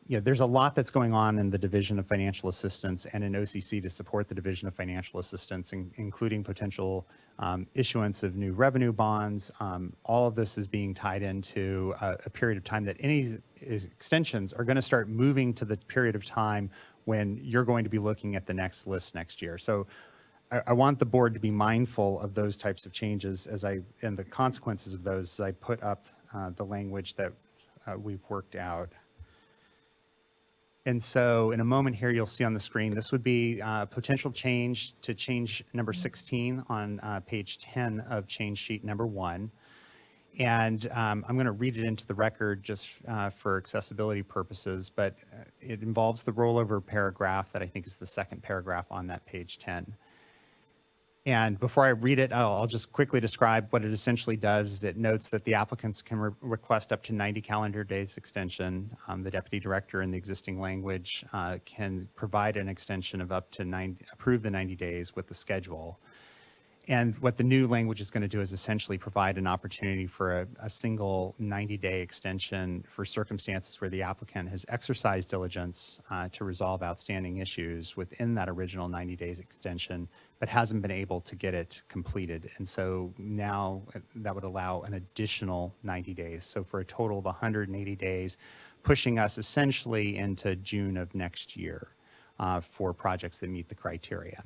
there's a lot that's going on in the Division of Financial Assistance and in OCC to support the Division of Financial Assistance, including potential issuance of new revenue bonds. All of this is being tied into a period of time that any extensions are going to start moving to the period of time when you're going to be looking at the next list next year. So I want the board to be mindful of those types of changes and the consequences of those as I put up the language that we've worked out. And so in a moment here, you'll see on the screen, this would be potential change to change number 16 on page 10 of change sheet number 1. And I'm going to read it into the record just for accessibility purposes, but it involves the rollover paragraph that I think is the second paragraph on that page 10. And before I read it, I'll just quickly describe what it essentially does. Is it notes that the applicants can request up to 90 calendar days extension. The deputy director in the existing language can provide an extension of up to approve the 90 days with the schedule. And what the new language is going to do is essentially provide an opportunity for a single 90-day extension for circumstances where the applicant has exercised diligence to resolve outstanding issues within that original 90 days extension, but hasn't been able to get it completed. And so now that would allow an additional 90 days. So for a total of 180 days, pushing us essentially into June of next year for projects that meet the criteria.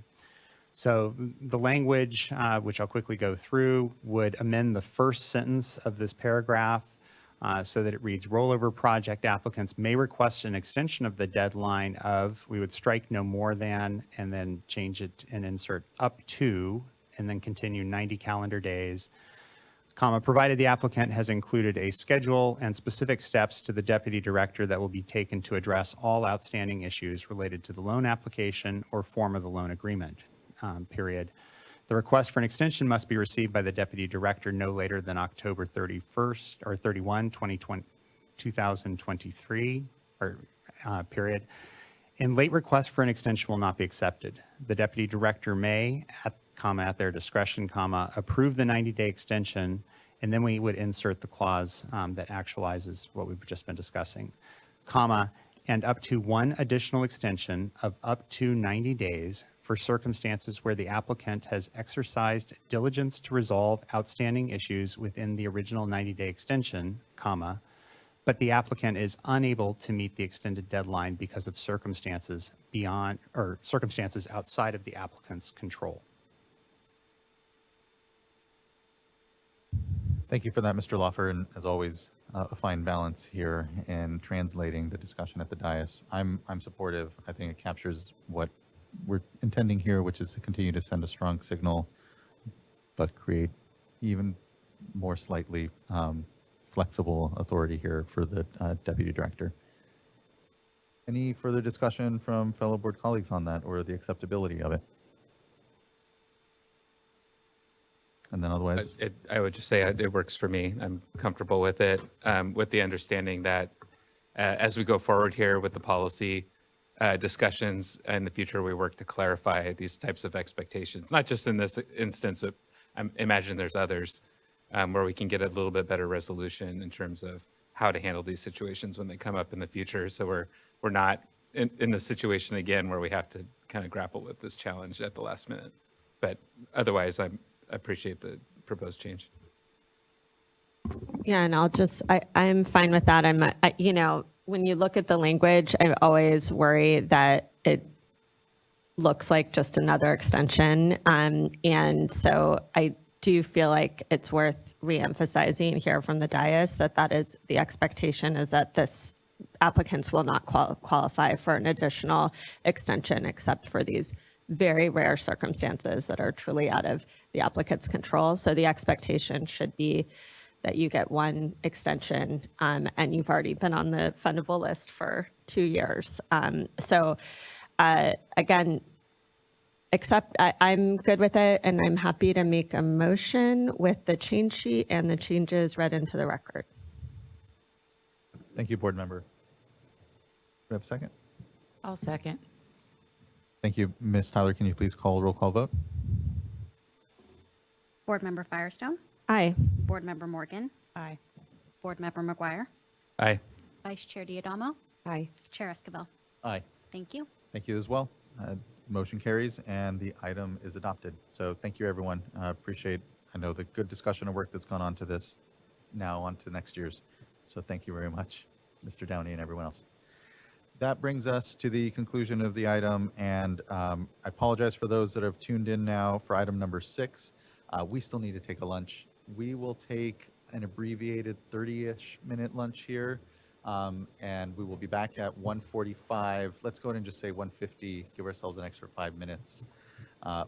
So the language, which I'll quickly go through, would amend the first sentence of this paragraph so that it reads, rollover project applicants may request an extension of the deadline of, we would strike no more than, and then change it and insert up to, and then continue 90 calendar days, comma, provided the applicant has included a schedule and specific steps to the deputy director that will be taken to address all outstanding issues related to the loan application or form of the loan agreement. Period. The request for an extension must be received by the deputy director no later than October 31st or 31, 2023, period. And late requests for an extension will not be accepted. The deputy director may, at their discretion, approve the 90-day extension, and then we would insert the clause that actualizes what we've just been discussing, and up to one additional extension of up to 90 days for circumstances where the applicant has exercised diligence to resolve outstanding issues within the original 90-day extension, but the applicant is unable to meet the extended deadline because of circumstances outside of the applicant's control. Thank you for that, Mr. Loffer, and as always, a fine balance here in translating the discussion at the dais. I'm supportive. I think it captures what we're intending here, which is to continue to send a strong signal, but create even more slightly flexible authority here for the deputy director. Any further discussion from fellow board colleagues on that or the acceptability of it? And then otherwise, I would just say it works for me. I'm comfortable with it, with the understanding that as we go forward here with the policy discussions in the future, we work to clarify these types of expectations, not just in this instance, but I imagine there's others where we can get a little bit better resolution in terms of how to handle these situations when they come up in the future. So we're not in the situation again where we have to kind of grapple with this challenge at the last minute. But otherwise, I appreciate the proposed change. Yeah, and I'm fine with that. When you look at the language, I always worry that it looks like just another extension. And so I do feel like it's worth reemphasizing here from the dais that is the expectation is that this applicants will not qualify for an additional extension except for these very rare circumstances that are truly out of the applicant's control. So the expectation should be that you get one extension, and you've already been on the fundable list for 2 years. Again, I'm good with it, and I'm happy to make a motion with the change sheet and the changes read into the record. Thank you, board member. Do we have a second? I'll second. Thank you. Ms. Tyler, can you please call roll call vote? Board Member Firestone. Aye. Board Member Morgan. Aye. Board Member McGuire. Aye. Vice Chair Diadamo. Aye. Chair Esquivel. Aye. Thank you. Thank you as well. Motion carries and the item is adopted. So thank you, everyone. Appreciate, I know, the good discussion and work that's gone on to this, now on to next year's. So thank you very much, Mr. Downey and everyone else. That brings us to the conclusion of the item, and I apologize for those that have tuned in now for item number 6. We still need to take a lunch. We will take an abbreviated 30-ish minute lunch here, and we will be back at 1:45. Let's go ahead and just say 1:50, give ourselves an extra 5 minutes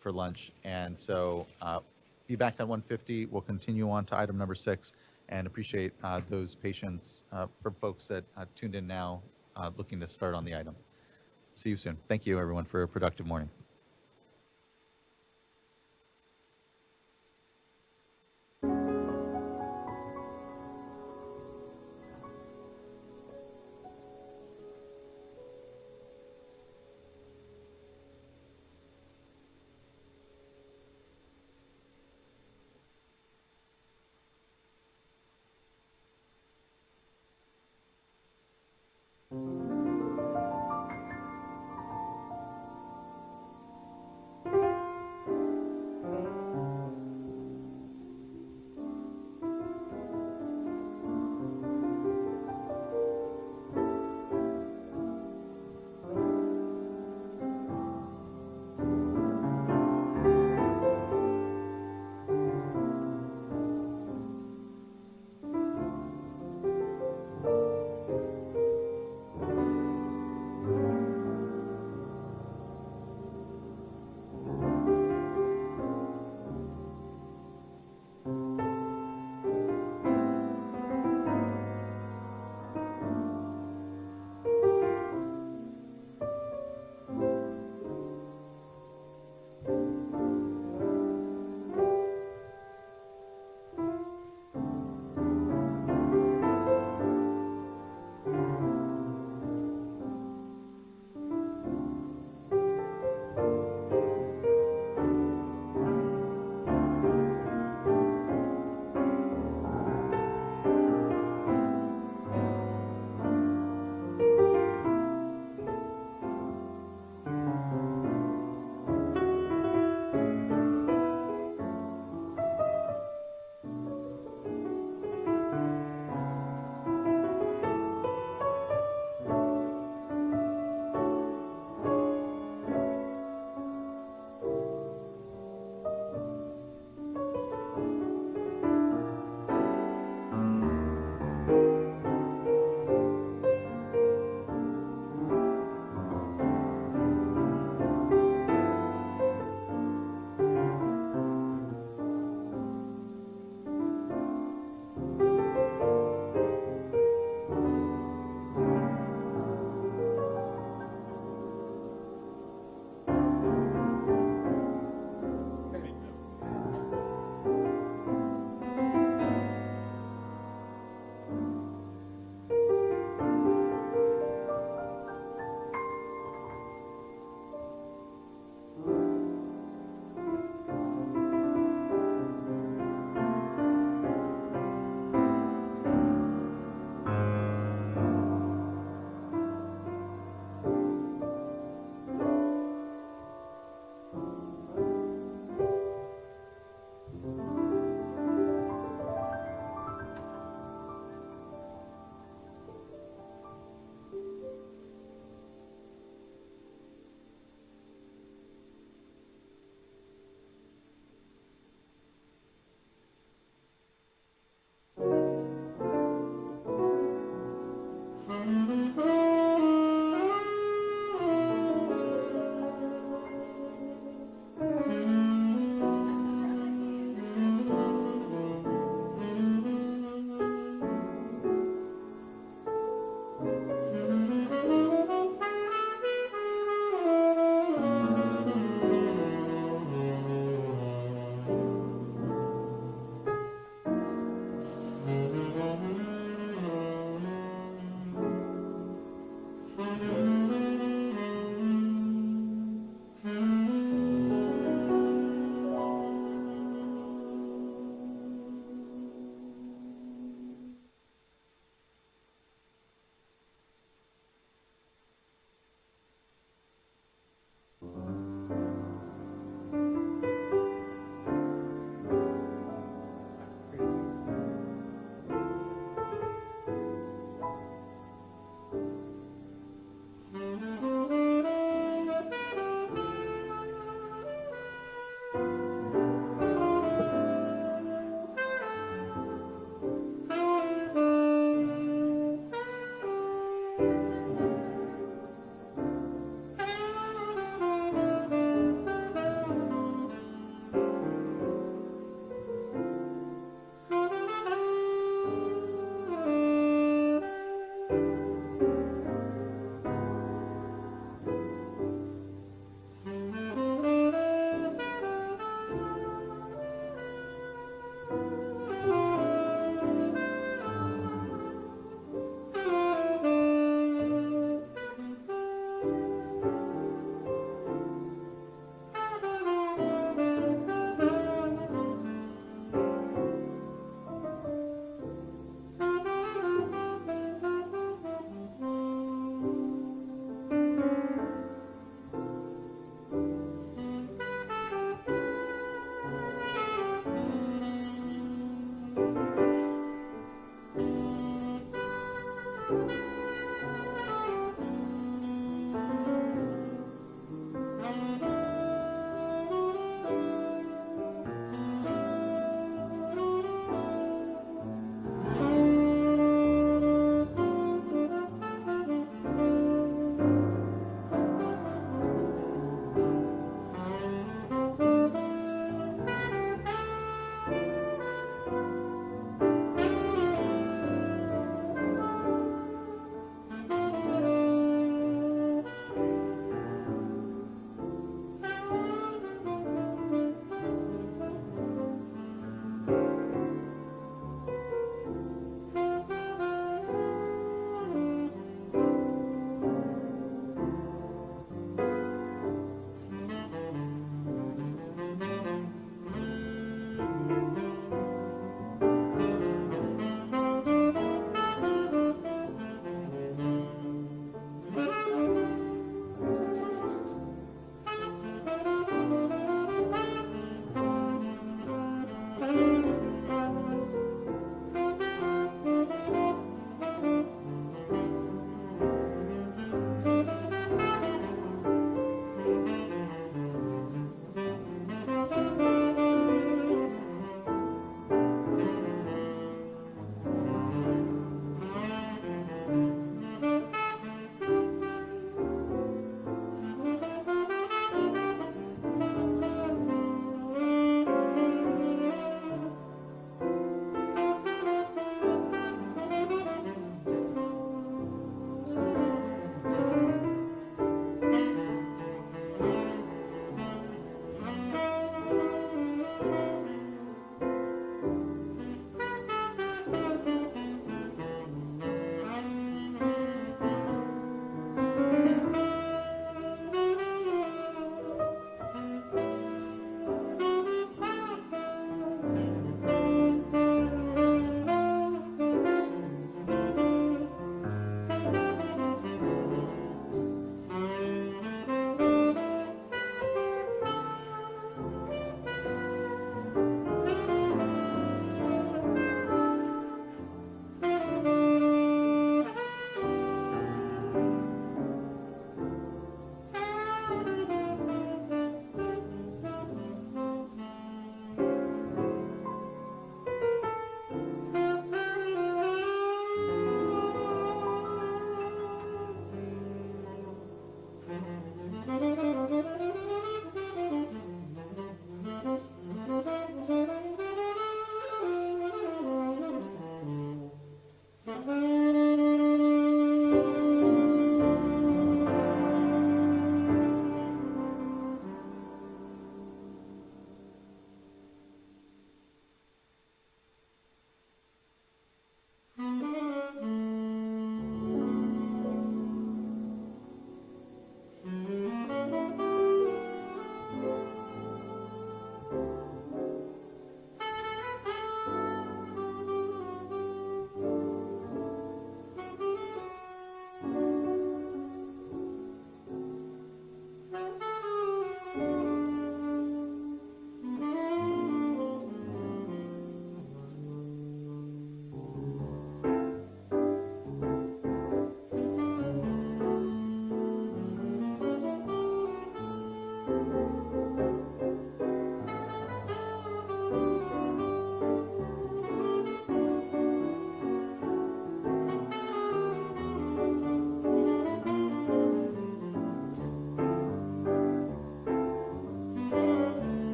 for lunch. And so be back at 1:50. We'll continue on to item number 6, and appreciate those patients from folks that tuned in now, looking to start on the item. See you soon. Thank you, everyone, for a productive morning.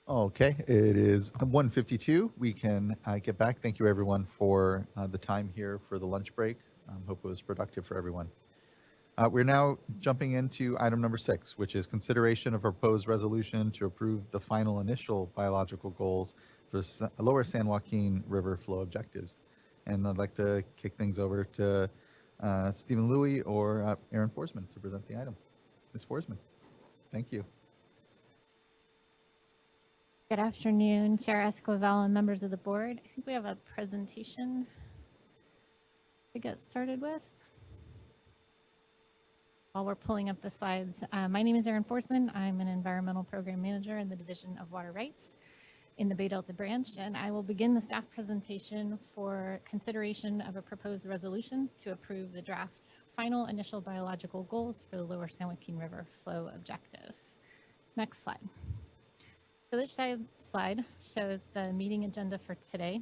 Okay, it is 1:52. We can get back. Thank you, everyone, for the time here for the lunch break. Hope it was productive for everyone. We're now jumping into item number 6, which is consideration of proposed resolution to approve the final initial biological goals for Lower San Joaquin River flow objectives. And I'd like to kick things over to Stephen Louie or Aaron Forsman to present the item. Ms. Forsman, thank you. Good afternoon, Chair Esquivel and members of the board. I think we have a presentation to get started with. While we're pulling up the slides, my name is Erin Forsman. I'm an environmental program manager in the Division of Water Rights in the Bay Delta branch, and I will begin the staff presentation for consideration of a proposed resolution to approve the draft final initial biological goals for the Lower San Joaquin River flow objectives. Next slide. So this slide shows the meeting agenda for today.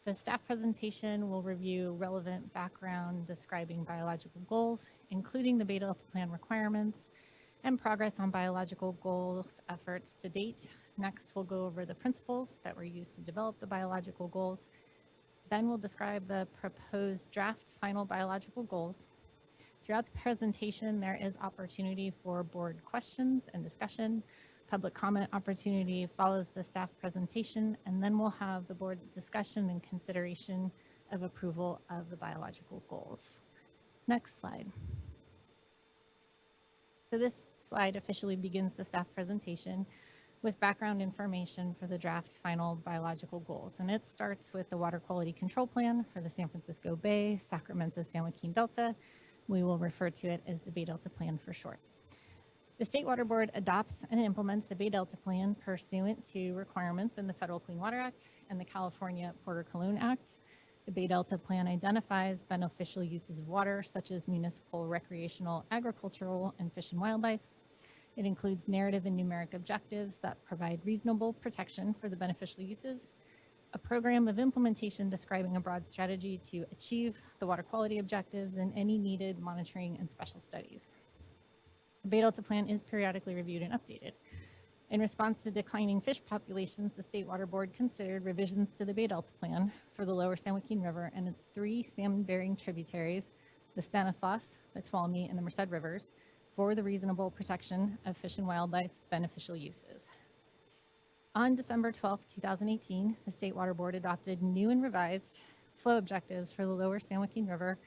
The staff presentation will review relevant background describing biological goals, including the Bay Delta Plan requirements and progress on biological goals efforts to date. Next, we'll go over the principles that were used to develop the biological goals. Then we'll describe the proposed draft final biological goals. Throughout the presentation, there is opportunity for board questions and discussion. Public comment opportunity follows the staff presentation, and then we'll have the board's discussion and consideration of approval of the biological goals. Next slide. So this slide officially begins the staff presentation with background information for the draft final biological goals. And it starts with the water quality control plan for the San Francisco Bay, Sacramento, San Joaquin Delta. We will refer to it as the Bay Delta Plan for short. The State Water Board adopts and implements the Bay Delta Plan pursuant to requirements in the Federal Clean Water Act and the California Porter Cologne Act. The Bay Delta Plan identifies beneficial uses of water, such as municipal, recreational, agricultural, and fish and wildlife. It includes narrative and numeric objectives that provide reasonable protection for the beneficial uses, a program of implementation describing a broad strategy to achieve the water quality objectives, and any needed monitoring and special studies. The Bay Delta Plan is periodically reviewed and updated. In response to declining fish populations, the State Water Board considered revisions to the Bay Delta Plan for the Lower San Joaquin River and its 3 salmon-bearing tributaries, the Stanislaus, the Tuolumne, and the Merced Rivers, for the reasonable protection of fish and wildlife beneficial uses. On December 12, 2018, the State Water Board adopted new and revised flow objectives for the Lower San Joaquin River,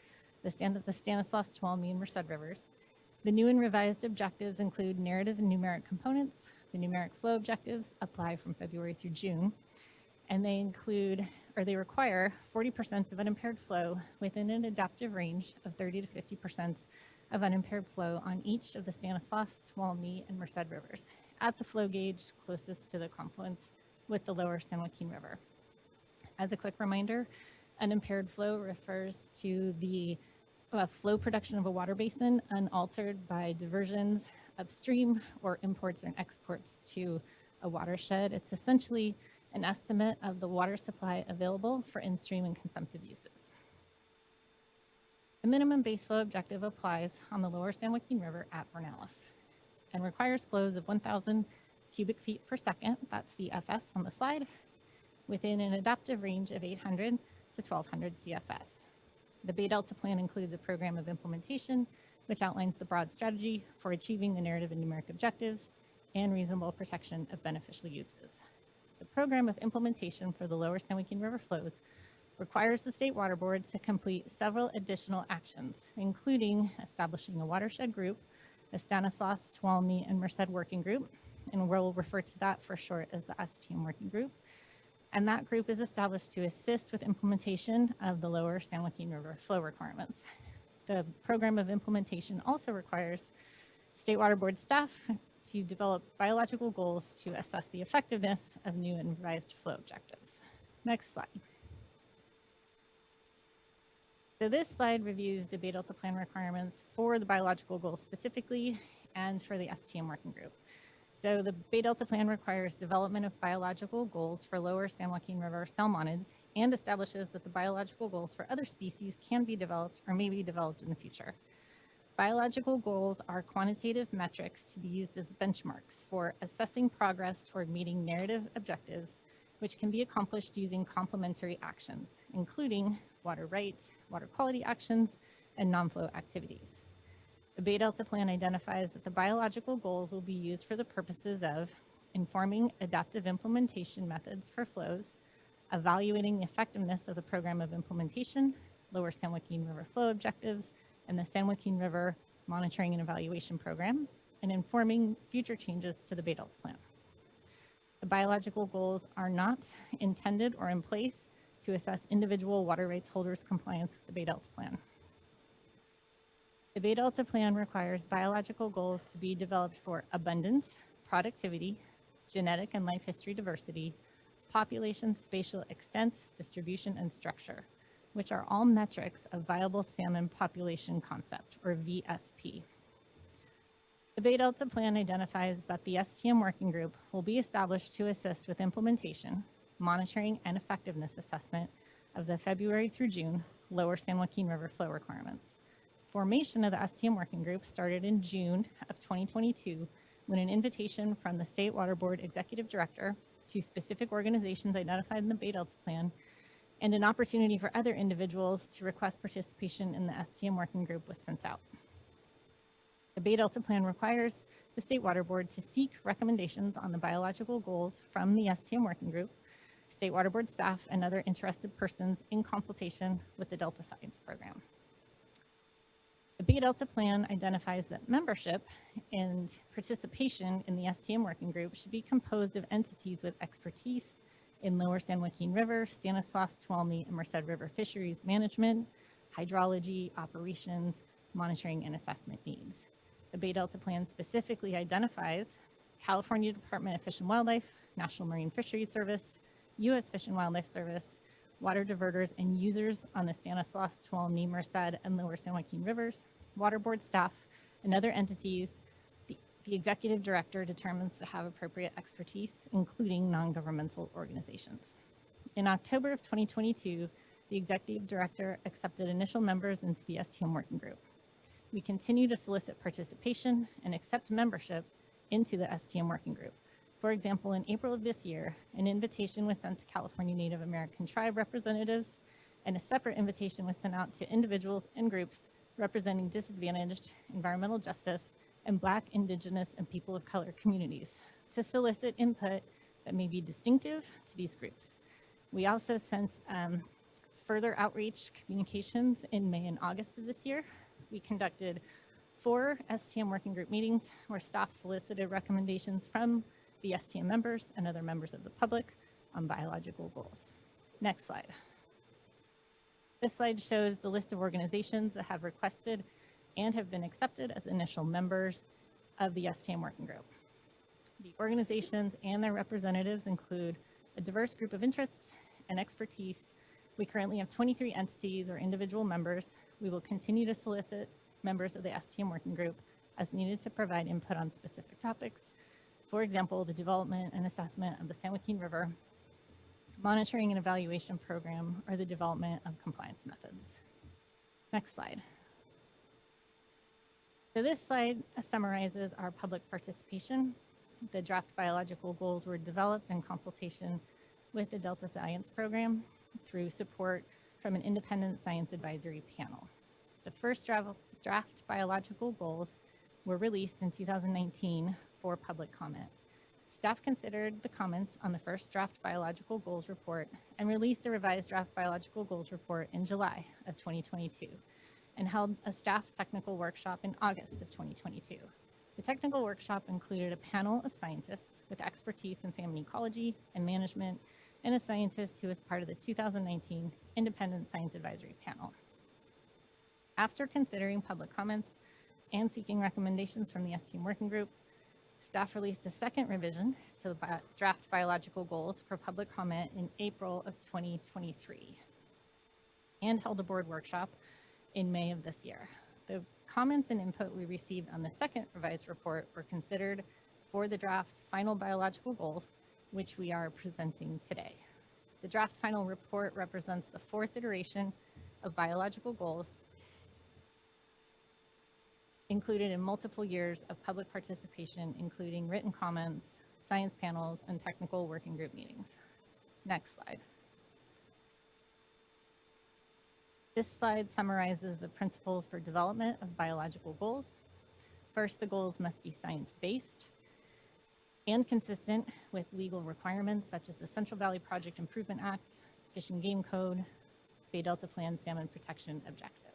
the Stanislaus, Tuolumne, and Merced Rivers. The new and revised objectives include narrative and numeric components. The numeric flow objectives apply from February through June, and they require 40% of unimpaired flow within an adaptive range of 30 to 50% of unimpaired flow on each of the Stanislaus, Tuolumne, and Merced Rivers at the flow gauge closest to the confluence with the Lower San Joaquin River. As a quick reminder, unimpaired flow refers to the flow production of a water basin unaltered by diversions upstream or imports or exports to a watershed. It's essentially an estimate of the water supply available for in-stream and consumptive uses. The minimum base flow objective applies on the Lower San Joaquin River at Vernalis and requires flows of 1,000 cubic feet per second, that's CFS on the slide, within an adaptive range of 800 to 1,200 CFS. The Bay Delta Plan includes a program of implementation, which outlines the broad strategy for achieving the narrative and numeric objectives and reasonable protection of beneficial uses. The program of implementation for the Lower San Joaquin River flows requires the State Water Board to complete several additional actions, including establishing a watershed group, the Stanislaus, Tuolumne, and Merced Working Group, and we'll refer to that for short as the STM Working Group. And that group is established to assist with implementation of the Lower San Joaquin River flow requirements. The program of implementation also requires State Water Board staff to develop biological goals to assess the effectiveness of new and revised flow objectives. Next slide. So this slide reviews the Bay Delta Plan requirements for the biological goals specifically and for the STM Working Group. So the Bay Delta Plan requires development of biological goals for Lower San Joaquin River salmonids and establishes that the biological goals for other species can be developed or may be developed in the future. Biological goals are quantitative metrics to be used as benchmarks for assessing progress toward meeting narrative objectives, which can be accomplished using complementary actions, including water rights, water quality actions, and non-flow activities. The Bay Delta Plan identifies that the biological goals will be used for the purposes of informing adaptive implementation methods for flows, evaluating the effectiveness of the program of implementation, Lower San Joaquin River flow objectives, and the San Joaquin River Monitoring and Evaluation Program, and informing future changes to the Bay Delta Plan. The biological goals are not intended or in place to assess individual water rights holders' compliance with the Bay Delta Plan. The Bay Delta Plan requires biological goals to be developed for abundance, productivity, genetic and life history diversity, population spatial extent, distribution, and structure, which are all metrics of viable salmon population concept, or VSP. The Bay Delta Plan identifies that the STM working group will be established to assist with implementation, monitoring, and effectiveness assessment of the February through June Lower San Joaquin River flow requirements. Formation of the STM working group started in June of 2022 when an invitation from the State Water Board Executive Director to specific organizations identified in the Bay Delta Plan and an opportunity for other individuals to request participation in the STM working group was sent out. The Bay Delta Plan requires the State Water Board to seek recommendations on the biological goals from the STM working group, State Water Board staff, and other interested persons in consultation with the Delta Science Program. The Bay Delta Plan identifies that membership and participation in the STM working group should be composed of entities with expertise in Lower San Joaquin River, Stanislaus, Tuolumne, and Merced River fisheries management, hydrology, operations, monitoring, and assessment needs. The Bay Delta Plan specifically identifies California Department of Fish and Wildlife, National Marine Fisheries Service, U.S. Fish and Wildlife Service, water diverters and users on the Stanislaus, Tuolumne, Merced, and Lower San Joaquin Rivers, water board staff, and other entities the executive director determines to have appropriate expertise, including non-governmental organizations. In October of 2022, the executive director accepted initial members into the STM working group. We continue to solicit participation and accept membership into the STM working group. For example, in April of this year, an invitation was sent to California Native American tribe representatives, and a separate invitation was sent out to individuals and groups representing disadvantaged, environmental justice, and Black, Indigenous, and people of color communities to solicit input that may be distinctive to these groups. We also sent further outreach communications in May and August of this year. We conducted 4 STM working group meetings where staff solicited recommendations from the STM members and other members of the public on biological goals. Next slide. This slide shows the list of organizations that have requested and have been accepted as initial members of the STM working group. The organizations and their representatives include a diverse group of interests and expertise. We currently have 23 entities or individual members. We will continue to solicit members of the STM working group as needed to provide input on specific topics. For example, the development and assessment of the San Joaquin River, monitoring and evaluation program, or the development of compliance methods. Next slide. So this slide summarizes our public participation. The draft biological goals were developed in consultation with the Delta Science Program through support from an independent science advisory panel. The first draft biological goals were released in 2019 for public comment. Staff considered the comments on the first draft biological goals report and released a revised draft biological goals report in July of 2022 and held a staff technical workshop in August of 2022. The technical workshop included a panel of scientists with expertise in salmon ecology and management and a scientist who was part of the 2019 Independent Science Advisory Panel. After considering public comments and seeking recommendations from the STM working group, staff released a second revision to the draft biological goals for public comment in April of 2023 and held a board workshop in May of this year. The comments and input we received on the second revised report were considered for the draft final biological goals, which we are presenting today. The draft final report represents the 4th iteration of biological goals included in multiple years of public participation, including written comments, science panels, and technical working group meetings. Next slide. This slide summarizes the principles for development of biological goals. First, the goals must be science-based and consistent with legal requirements such as the Central Valley Project Improvement Act, Fish and Game Code, Bay Delta Plan Salmon Protection Objective.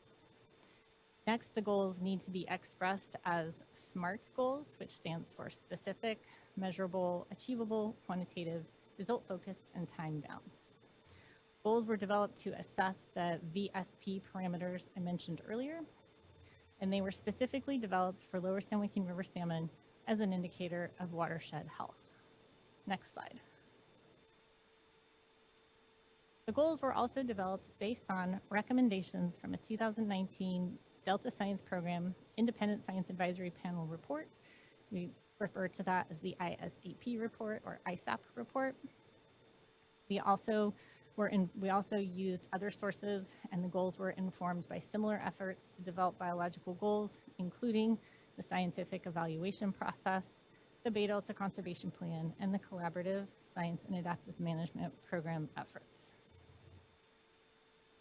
Next, the goals need to be expressed as SMART goals, which stands for specific, measurable, achievable, quantitative, result-focused, and time-bound. Goals were developed to assess the VSP parameters I mentioned earlier, and they were specifically developed for Lower San Joaquin River salmon as an indicator of watershed health. Next slide. The goals were also developed based on recommendations from a 2019 Delta Science Program Independent Science Advisory Panel report. We refer to that as the ISAP report or ISAP report. We also used other sources, and the goals were informed by similar efforts to develop biological goals, including the scientific evaluation process, the Bay Delta Conservation Plan, and the collaborative science and adaptive management program efforts.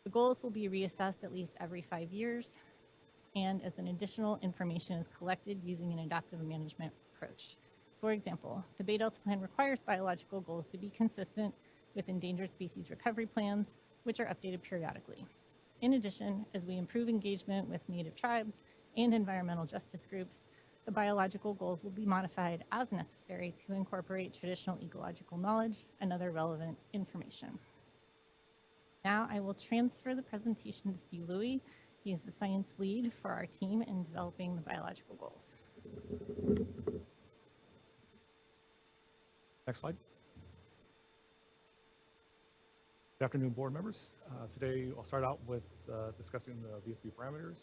The goals will be reassessed at least every 5 years, and as an additional information is collected using an adaptive management approach. For example, the Bay Delta Plan requires biological goals to be consistent with endangered species recovery plans, which are updated periodically. In addition, as we improve engagement with Native tribes and environmental justice groups, the biological goals will be modified as necessary to incorporate traditional ecological knowledge and other relevant information. Now I will transfer the presentation to Steve Louie. He is the science lead for our team in developing the biological goals. Next slide. Good afternoon, board members. Today, I'll start out with discussing the VSB parameters.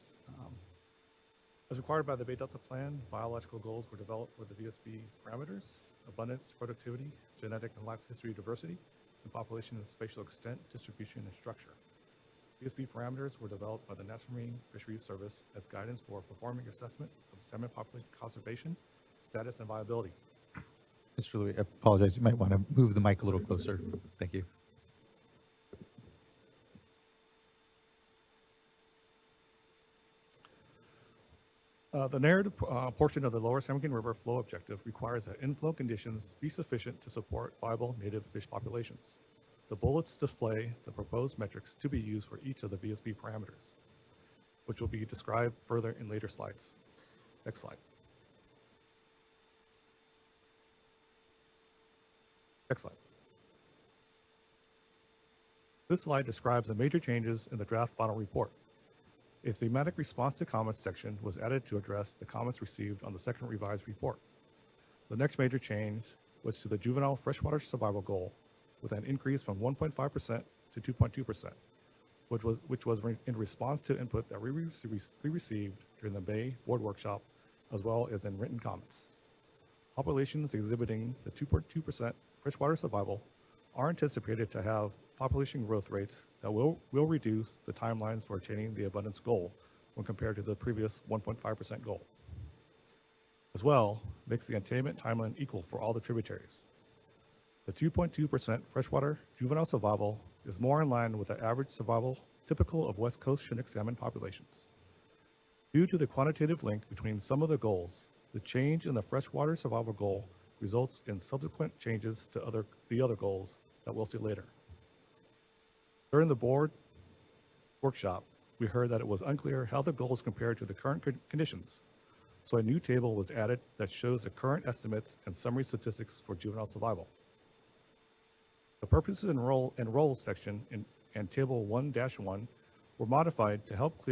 As required by the Bay Delta Plan, biological goals were developed for the VSB parameters: abundance, productivity, genetic and life history diversity, and population and spatial extent, distribution, and structure. VSB parameters were developed by the National Marine Fisheries Service as guidance for performing assessment of salmon population conservation, status, and viability. Mr. Louie, I apologize. You might want to move the mic a little closer. Thank you. The narrative portion of the Lower San Joaquin River flow objective requires that inflow conditions be sufficient to support viable native fish populations. The bullets display the proposed metrics to be used for each of the VSB parameters, which will be described further in later slides. Next slide. Next slide. This slide describes the major changes in the draft final report. A thematic response to comments section was added to address the comments received on the second revised report. The next major change was to the juvenile freshwater survival goal, with an increase from 1.5% to 2.2%, which was in response to input that we received during the May board workshop, as well as in written comments. Populations exhibiting the 2.2% freshwater survival are anticipated to have population growth rates that will reduce the timelines for attaining the abundance goal when compared to the previous 1.5% goal. As well, makes the attainment timeline equal for all the tributaries. The 2.2% freshwater juvenile survival is more in line with the average survival typical of West Coast Chinook salmon populations. Due to the quantitative link between some of the goals, the change in the freshwater survival goal results in subsequent changes to the other goals that we'll see later. During the board workshop, we heard that it was unclear how the goals compared to the current conditions, so a new table was added that shows the current estimates and summary statistics for juvenile survival. The purposes and roles section and table 1-1 were modified to help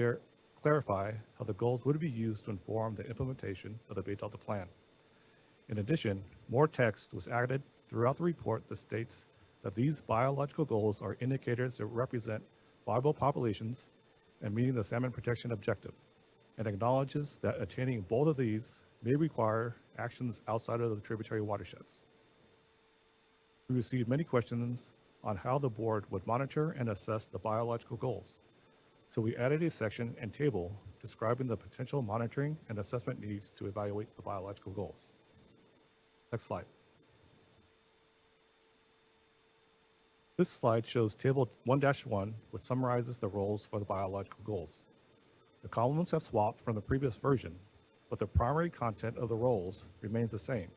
clarify how the goals would be used to inform the implementation of the Bay Delta Plan. In addition, more text was added throughout the report that states that these biological goals are indicators that represent viable populations and meeting the salmon protection objective, and acknowledges that attaining both of these may require actions outside of the tributary watersheds. We received many questions on how the board would monitor and assess the biological goals. So we added a section and table describing the potential monitoring and assessment needs to evaluate the biological goals. Next slide. This slide shows table 1-1, which summarizes the roles for the biological goals. The columns have swapped from the previous version, but the primary content of the roles remains the same.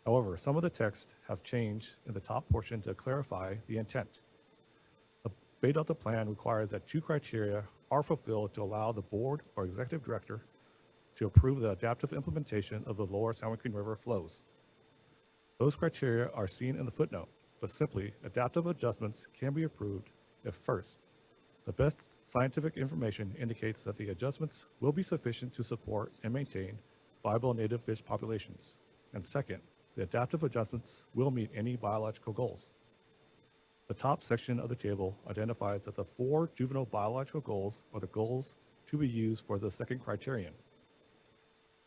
However, some of the text have changed in the top portion to clarify the intent. The Bay Delta plan requires that 2 criteria are fulfilled to allow the board or executive director to approve the adaptive implementation of the lower San Joaquin River flows. Those criteria are seen in the footnote, but simply adaptive adjustments can be approved if first, the best scientific information indicates that the adjustments will be sufficient to support and maintain viable native fish populations, and second, the adaptive adjustments will meet any biological goals. The top section of the table identifies that the 4 juvenile biological goals are the goals to be used for the second criterion.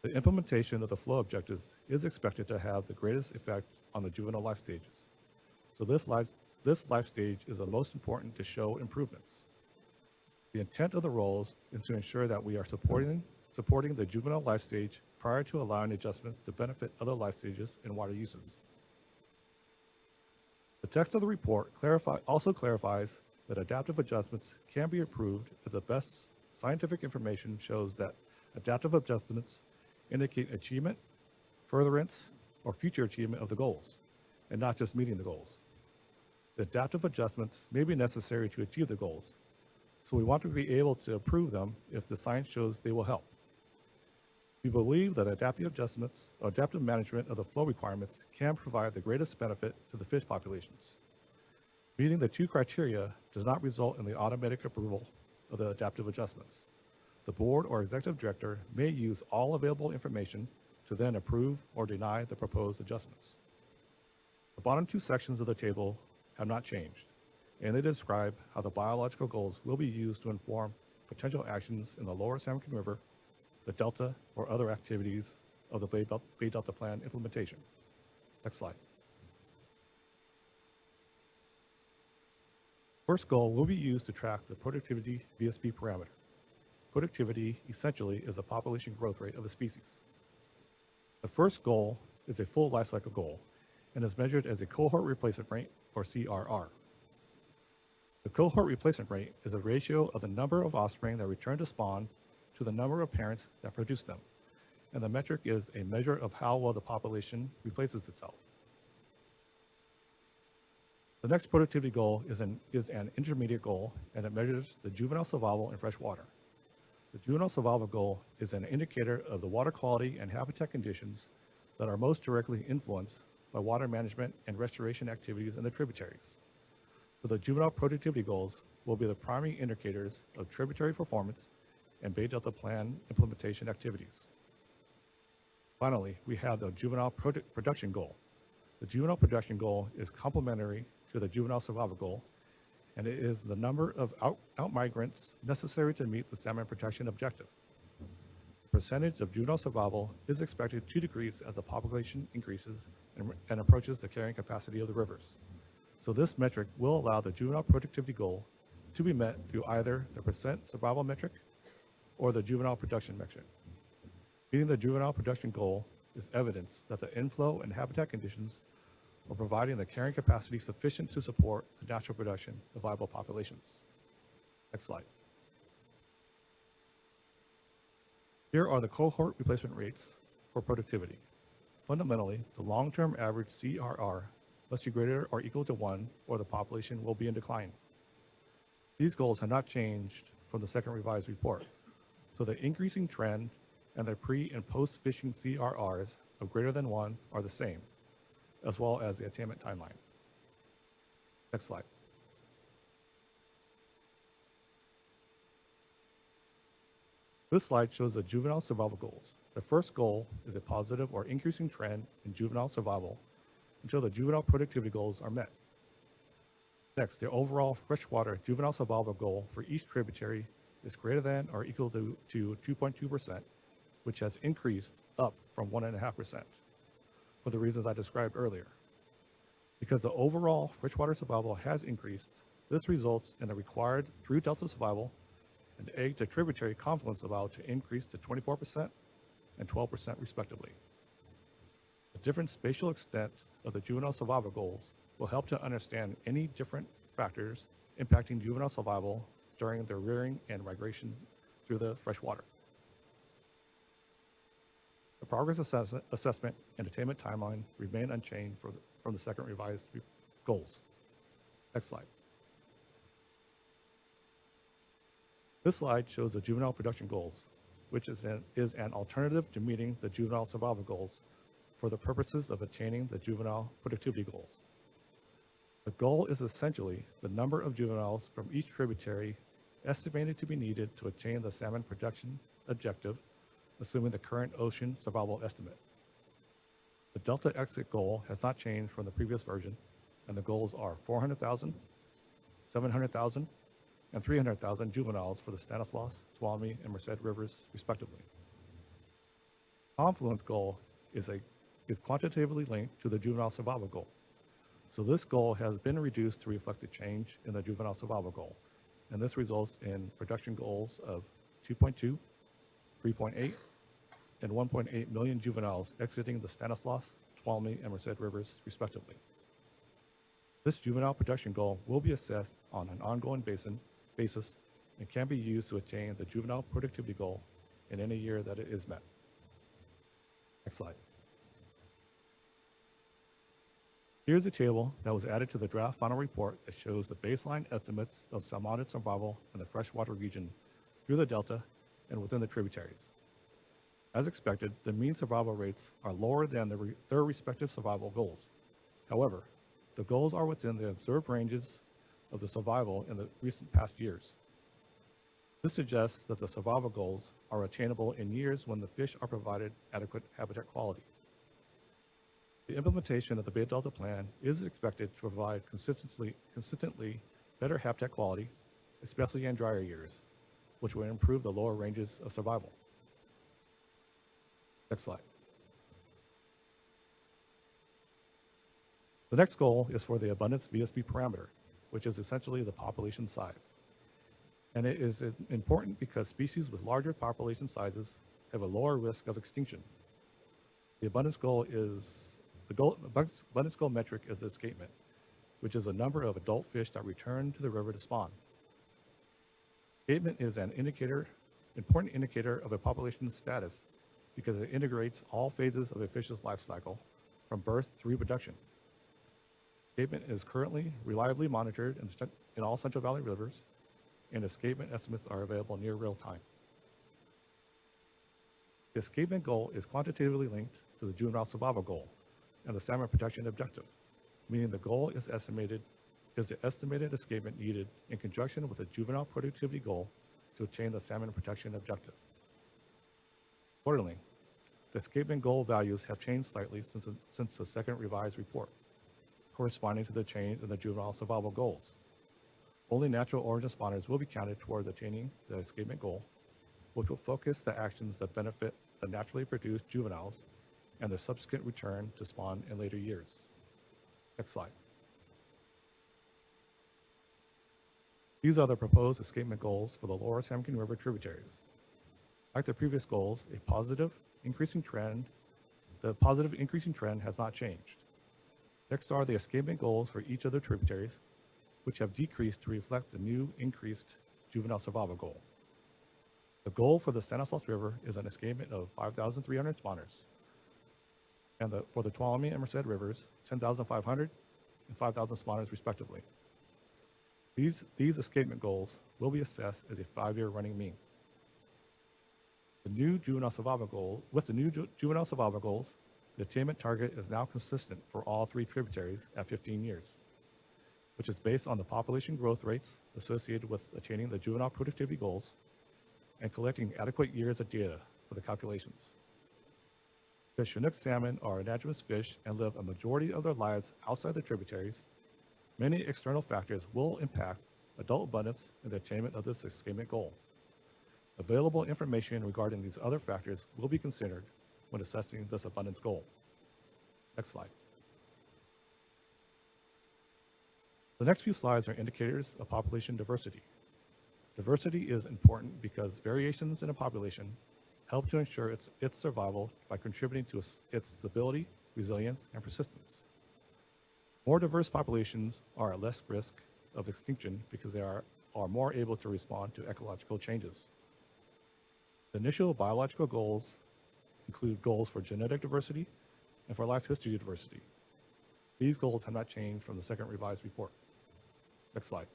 The implementation of the flow objectives is expected to have the greatest effect on the juvenile life stages. So this life stage is the most important to show improvements. The intent of the roles is to ensure that we are supporting the juvenile life stage prior to allowing adjustments to benefit other life stages and water uses. The text of the report also clarifies that adaptive adjustments can be approved if the best scientific information shows that adaptive adjustments indicate achievement, furtherance, or future achievement of the goals, and not just meeting the goals. The adaptive adjustments may be necessary to achieve the goals, so we want to be able to approve them if the science shows they will help. We believe that adaptive adjustments or adaptive management of the flow requirements can provide the greatest benefit to the fish populations. Meeting the 2 criteria does not result in the automatic approval of the adaptive adjustments. The board or executive director may use all available information to then approve or deny the proposed adjustments. The bottom 2 sections of the table have not changed, and they describe how the biological goals will be used to inform potential actions in the lower San Joaquin River, the Delta, or other activities of the Bay Delta Plan implementation. Next slide. First goal will be used to track the productivity VSP parameter. Productivity essentially is the population growth rate of a species. The first goal is a full life cycle goal and is measured as a cohort replacement rate, or CRR. The cohort replacement rate is a ratio of the number of offspring that return to spawn to the number of parents that produce them, and the metric is a measure of how well the population replaces itself. The next productivity goal is an intermediate goal, and it measures the juvenile survival in fresh water. The juvenile survival goal is an indicator of the water quality and habitat conditions that are most directly influenced by water management and restoration activities in the tributaries. So the juvenile productivity goals will be the primary indicators of tributary performance and Bay Delta Plan implementation activities. Finally, we have the juvenile production goal. The juvenile production goal is complementary to the juvenile survival goal, and it is the number of out migrants necessary to meet the salmon protection objective. The percentage of juvenile survival is expected to decrease as the population increases and approaches the carrying capacity of the rivers. So this metric will allow the juvenile productivity goal to be met through either the percent survival metric or the juvenile production metric. Meeting the juvenile production goal is evidence that the inflow and habitat conditions are providing the carrying capacity sufficient to support the natural production of viable populations. Next slide. Here are the cohort replacement rates for productivity. Fundamentally, the long-term average CRR must be greater or equal to 1, or the population will be in decline. These goals have not changed from the second revised report, so the increasing trend and the pre- and post-fishing CRRs of greater than 1 are the same, as well as the attainment timeline. Next slide. This slide shows the juvenile survival goals. The first goal is a positive or increasing trend in juvenile survival until the juvenile productivity goals are met. Next, the overall freshwater juvenile survival goal for each tributary is greater than or equal to 2.2%, which has increased up from 1.5% for the reasons I described earlier. Because the overall freshwater survival has increased, this results in the required through delta survival and egg to tributary confluence allowed to increase to 24% and 12% respectively. The different spatial extent of the juvenile survival goals will help to understand any different factors impacting juvenile survival during their rearing and migration through the freshwater. The progress assessment and attainment timeline remain unchanged from the second revised goals. Next slide. This slide shows the juvenile production goals, which is an alternative to meeting the juvenile survival goals for the purposes of attaining the juvenile productivity goals. The goal is essentially the number of juveniles from each tributary estimated to be needed to attain the salmon production objective, assuming the current ocean survival estimate. The delta exit goal has not changed from the previous version, and the goals are 400,000, 700,000, and 300,000 juveniles for the Stanislaus, Tuolumne, and Merced rivers, respectively. Confluence goal is quantitatively linked to the juvenile survival goal. So this goal has been reduced to reflect the change in the juvenile survival goal, and this results in production goals of 2.2, 3.8, and 1.8 million juveniles exiting the Stanislaus, Tuolumne, and Merced rivers, respectively. This juvenile production goal will be assessed on an ongoing basis and can be used to attain the juvenile productivity goal in any year that it is met. Next slide. Here's a table that was added to the draft final report that shows the baseline estimates of salmoniid survival in the freshwater region through the delta and within the tributaries. As expected, the mean survival rates are lower than their respective survival goals. However, the goals are within the observed ranges of the survival in the recent past years. This suggests that the survival goals are attainable in years when the fish are provided adequate habitat quality. The implementation of the Bay Delta Plan is expected to provide consistently better habitat quality, especially in drier years, which will improve the lower ranges of survival. Next slide. The next goal is for the abundance VSB parameter, which is essentially the population size. And it is important because species with larger population sizes have a lower risk of extinction. The abundance goal metric is the escapement, which is the number of adult fish that return to the river to spawn. Escapement is an important indicator of a population status because it integrates all phases of a fish's life cycle from birth to reproduction. Escapement is currently reliably monitored in all Central Valley rivers, and escapement estimates are available near real time. The escapement goal is quantitatively linked to the juvenile survival goal and the salmon protection objective, meaning the goal is the estimated escapement needed in conjunction with the juvenile productivity goal to attain the salmon protection objective. Accordingly, the escapement goal values have changed slightly since the second revised report, corresponding to the change in the juvenile survival goals. Only natural origin spawners will be counted toward attaining the escapement goal, which will focus the actions that benefit the naturally produced juveniles and their subsequent return to spawn in later years. Next slide. These are the proposed escapement goals for the lower San Joaquin River tributaries. Like the previous goals, the positive increasing trend has not changed. Next are the escapement goals for each of the tributaries, which have decreased to reflect the new increased juvenile survival goal. The goal for the Stanislaus River is an escapement of 5,300 spawners, and for the Tuolumne and Merced rivers, 10,500 and 5,000 spawners respectively. These escapement goals will be assessed as a 5-year running mean. With the new juvenile survival goals, the attainment target is now consistent for all 3 tributaries at 15 years, which is based on the population growth rates associated with attaining the juvenile productivity goals and collecting adequate years of data for the calculations. Because Chinook salmon are anadromous fish and live a majority of their lives outside the tributaries, many external factors will impact adult abundance and the attainment of this escapement goal. Available information regarding these other factors will be considered when assessing this abundance goal. Next slide. The next few slides are indicators of population diversity. Diversity is important because variations in a population help to ensure its survival by contributing to its stability, resilience, and persistence. More diverse populations are at less risk of extinction because they are more able to respond to ecological changes. The initial biological goals include goals for genetic diversity and for life history diversity. These goals have not changed from the second revised report. Next slide.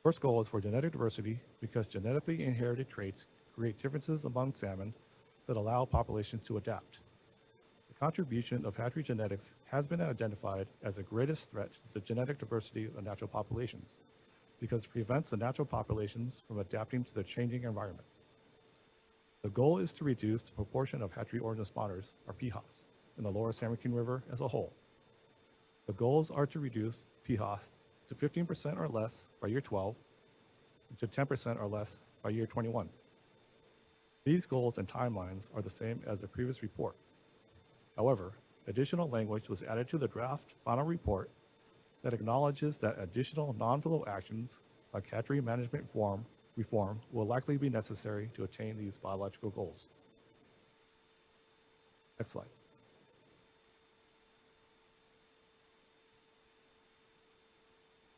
First goal is for genetic diversity because genetically inherited traits create differences among salmon that allow populations to adapt. The contribution of hatchery genetics has been identified as the greatest threat to the genetic diversity of natural populations because it prevents the natural populations from adapting to the changing environment. The goal is to reduce the proportion of hatchery origin spawners, or PHOS, in the lower San Joaquin River as a whole. The goals are to reduce PHOS to 15% or less by year 12, and to 10% or less by year 21. These goals and timelines are the same as the previous report. However, additional language was added to the draft final report that acknowledges that additional non-flow actions like hatchery management reform will likely be necessary to attain these biological goals. Next slide.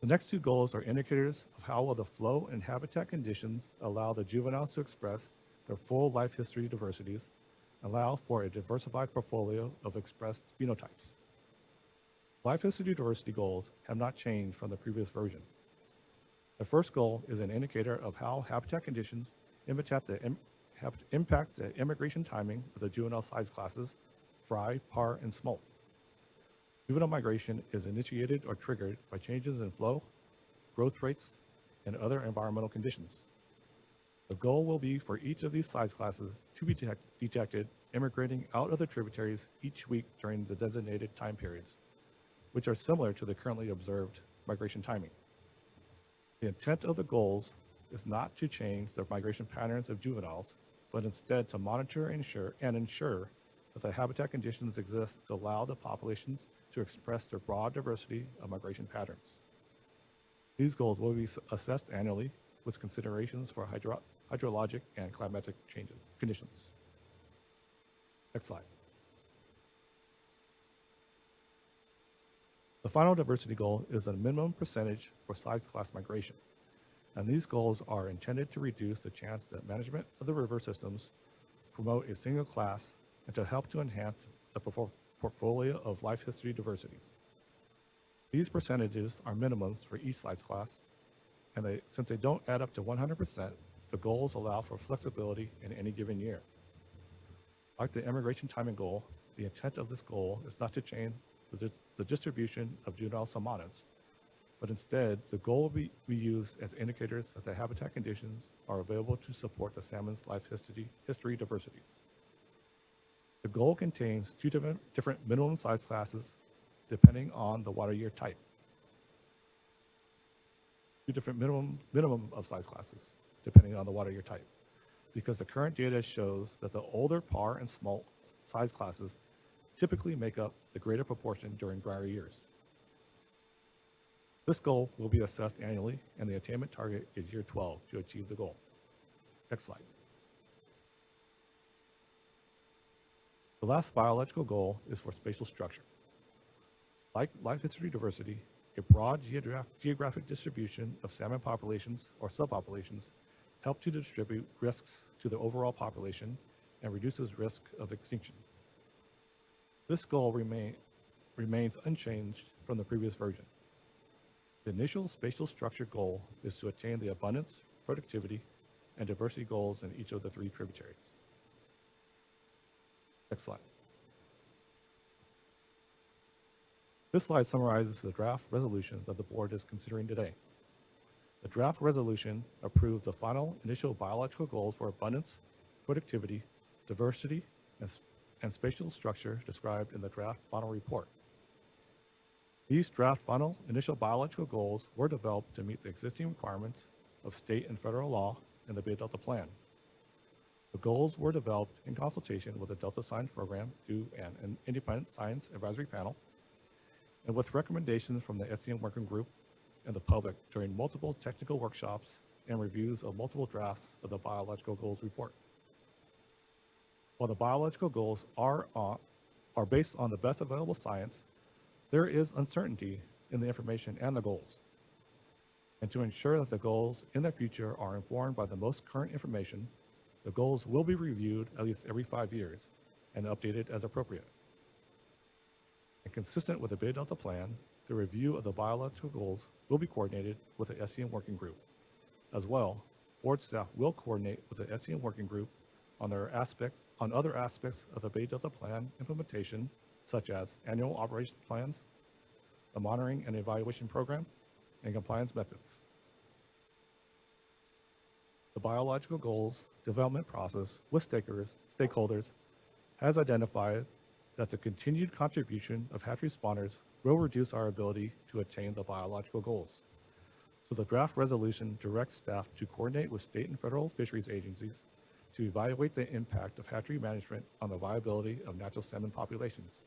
The next two goals are indicators of how well the flow and habitat conditions allow the juveniles to express their full life history diversities, allow for a diversified portfolio of expressed phenotypes. Life history diversity goals have not changed from the previous version. The first goal is an indicator of how habitat conditions impact the immigration timing of the juvenile size classes, fry, par, and smolt. Juvenile migration is initiated or triggered by changes in flow, growth rates, and other environmental conditions. The goal will be for each of these size classes to be detected immigrating out of the tributaries each week during the designated time periods, which are similar to the currently observed migration timing. The intent of the goals is not to change the migration patterns of juveniles, but instead to monitor and ensure that the habitat conditions exist to allow the populations to express their broad diversity of migration patterns. These goals will be assessed annually with considerations for hydrologic and climatic conditions. Next slide. The final diversity goal is a minimum percentage for size class migration, and these goals are intended to reduce the chance that management of the river systems promote a single class and to help to enhance the portfolio of life history diversities. These percentages are minimums for each size class, and since they don't add up to 100%, the goals allow for flexibility in any given year. Like the immigration timing goal, the intent of this goal is not to change the distribution of juvenile salmonids, but instead the goal will be used as indicators that the habitat conditions are available to support the salmon's life history diversities. The goal contains two different minimum size classes depending on the water year type. Two different minimum of size classes depending on the water year type, because the current data shows that the older par and smolt size classes typically make up the greater proportion during drier years. This goal will be assessed annually, and the attainment target is year 12 to achieve the goal. Next slide. The last biological goal is for spatial structure. Like life history diversity, a broad geographic distribution of salmon populations or subpopulations help to distribute risks to the overall population and reduces risk of extinction. This goal remains unchanged from the previous version. The initial spatial structure goal is to attain the abundance, productivity, and diversity goals in each of the 3 tributaries. Next slide. This slide summarizes the draft resolution that the board is considering today. The draft resolution approves the final initial biological goals for abundance, productivity, diversity, and spatial structure described in the draft final report. These draft final initial biological goals were developed to meet the existing requirements of state and federal law and the Bay Delta Plan. The goals were developed in consultation with the Delta Science Program through an independent science advisory panel and with recommendations from the SCN Working Group and the public during multiple technical workshops and reviews of multiple drafts of the biological goals report. While the biological goals are based on the best available science, there is uncertainty in the information and the goals. And to ensure that the goals in the future are informed by the most current information, the goals will be reviewed at least every 5 years and updated as appropriate. And consistent with the Bay Delta Plan, the review of the biological goals will be coordinated with the SCM working group. As well, board staff will coordinate with the SCM working group on other aspects of the Bay Delta Plan implementation, such as annual operations plans, the monitoring and evaluation program, and compliance methods. The biological goals development process with stakeholders has identified that the continued contribution of hatch responders will reduce our ability to attain the biological goals. So the draft resolution directs staff to coordinate with state and federal fisheries agencies to evaluate the impact of hatchery management on the viability of natural salmon populations,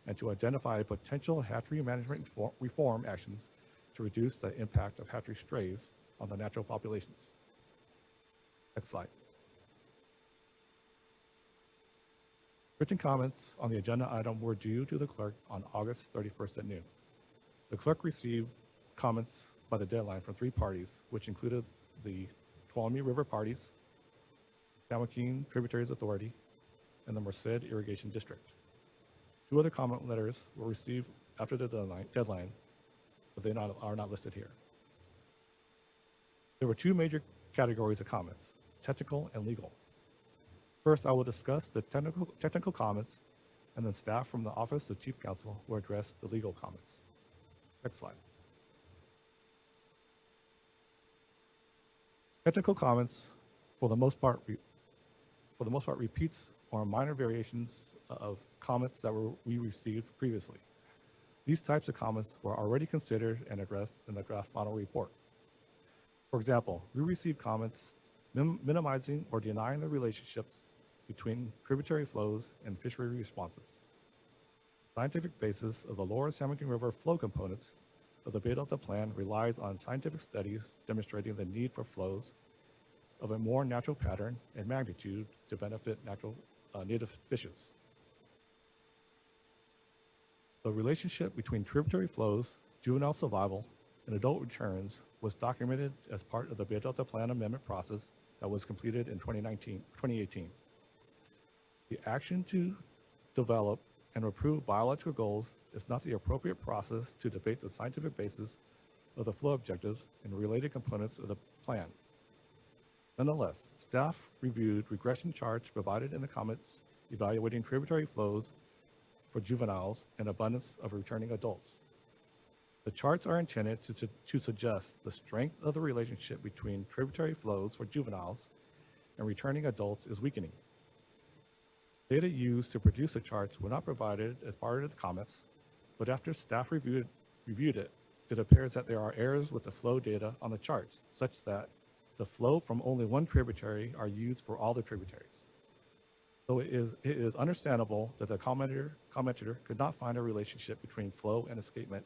and to identify potential hatchery management reform actions to reduce the impact of hatchery strays on the natural populations. Next slide. Written comments on the agenda item were due to the clerk on August 31st at noon. The clerk received comments by the deadline from 3 parties, which included the Tuolumne River parties, San Joaquin Tributaries Authority, and the Merced Irrigation District. 2 other comment letters were received after the deadline, but they are not listed here. There were 2 major categories of comments, technical and legal. First, I will discuss the technical comments, and then staff from the Office of Chief Counsel will address the legal comments. Next slide. Technical comments, for the most part, repeats or minor variations of comments that we received previously. These types of comments were already considered and addressed in the draft final report. For example, we received comments minimizing or denying the relationships between tributary flows and fishery responses. Scientific basis of the lower San Joaquin River flow components of the Bay Delta Plan relies on scientific studies demonstrating the need for flows of a more natural pattern and magnitude to benefit native fishes. The relationship between tributary flows, juvenile survival, and adult returns was documented as part of the Bay Delta Plan amendment process that was completed in 2018. The action to develop and approve biological goals is not the appropriate process to debate the scientific basis of the flow objectives and related components of the plan. Nonetheless, staff reviewed regression charts provided in the comments evaluating tributary flows for juveniles and abundance of returning adults. The charts are intended to suggest the strength of the relationship between tributary flows for juveniles and returning adults is weakening. Data used to produce the charts were not provided as part of the comments, but after staff reviewed it, it appears that there are errors with the flow data on the charts, such that the flow from only one tributary are used for all the tributaries. So it is understandable that the commenter could not find a relationship between flow and escapement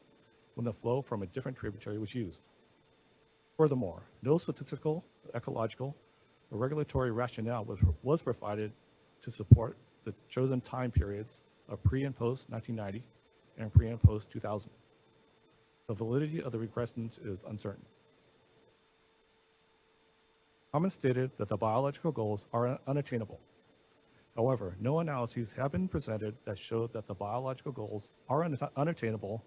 when the flow from a different tributary was used. Furthermore, no statistical, ecological, or regulatory rationale was provided to support the chosen time periods of pre and post 1990 and pre and post 2000. The validity of the regressions is uncertain. Comments stated that the biological goals are unattainable. However, no analyses have been presented that show that the biological goals are unattainable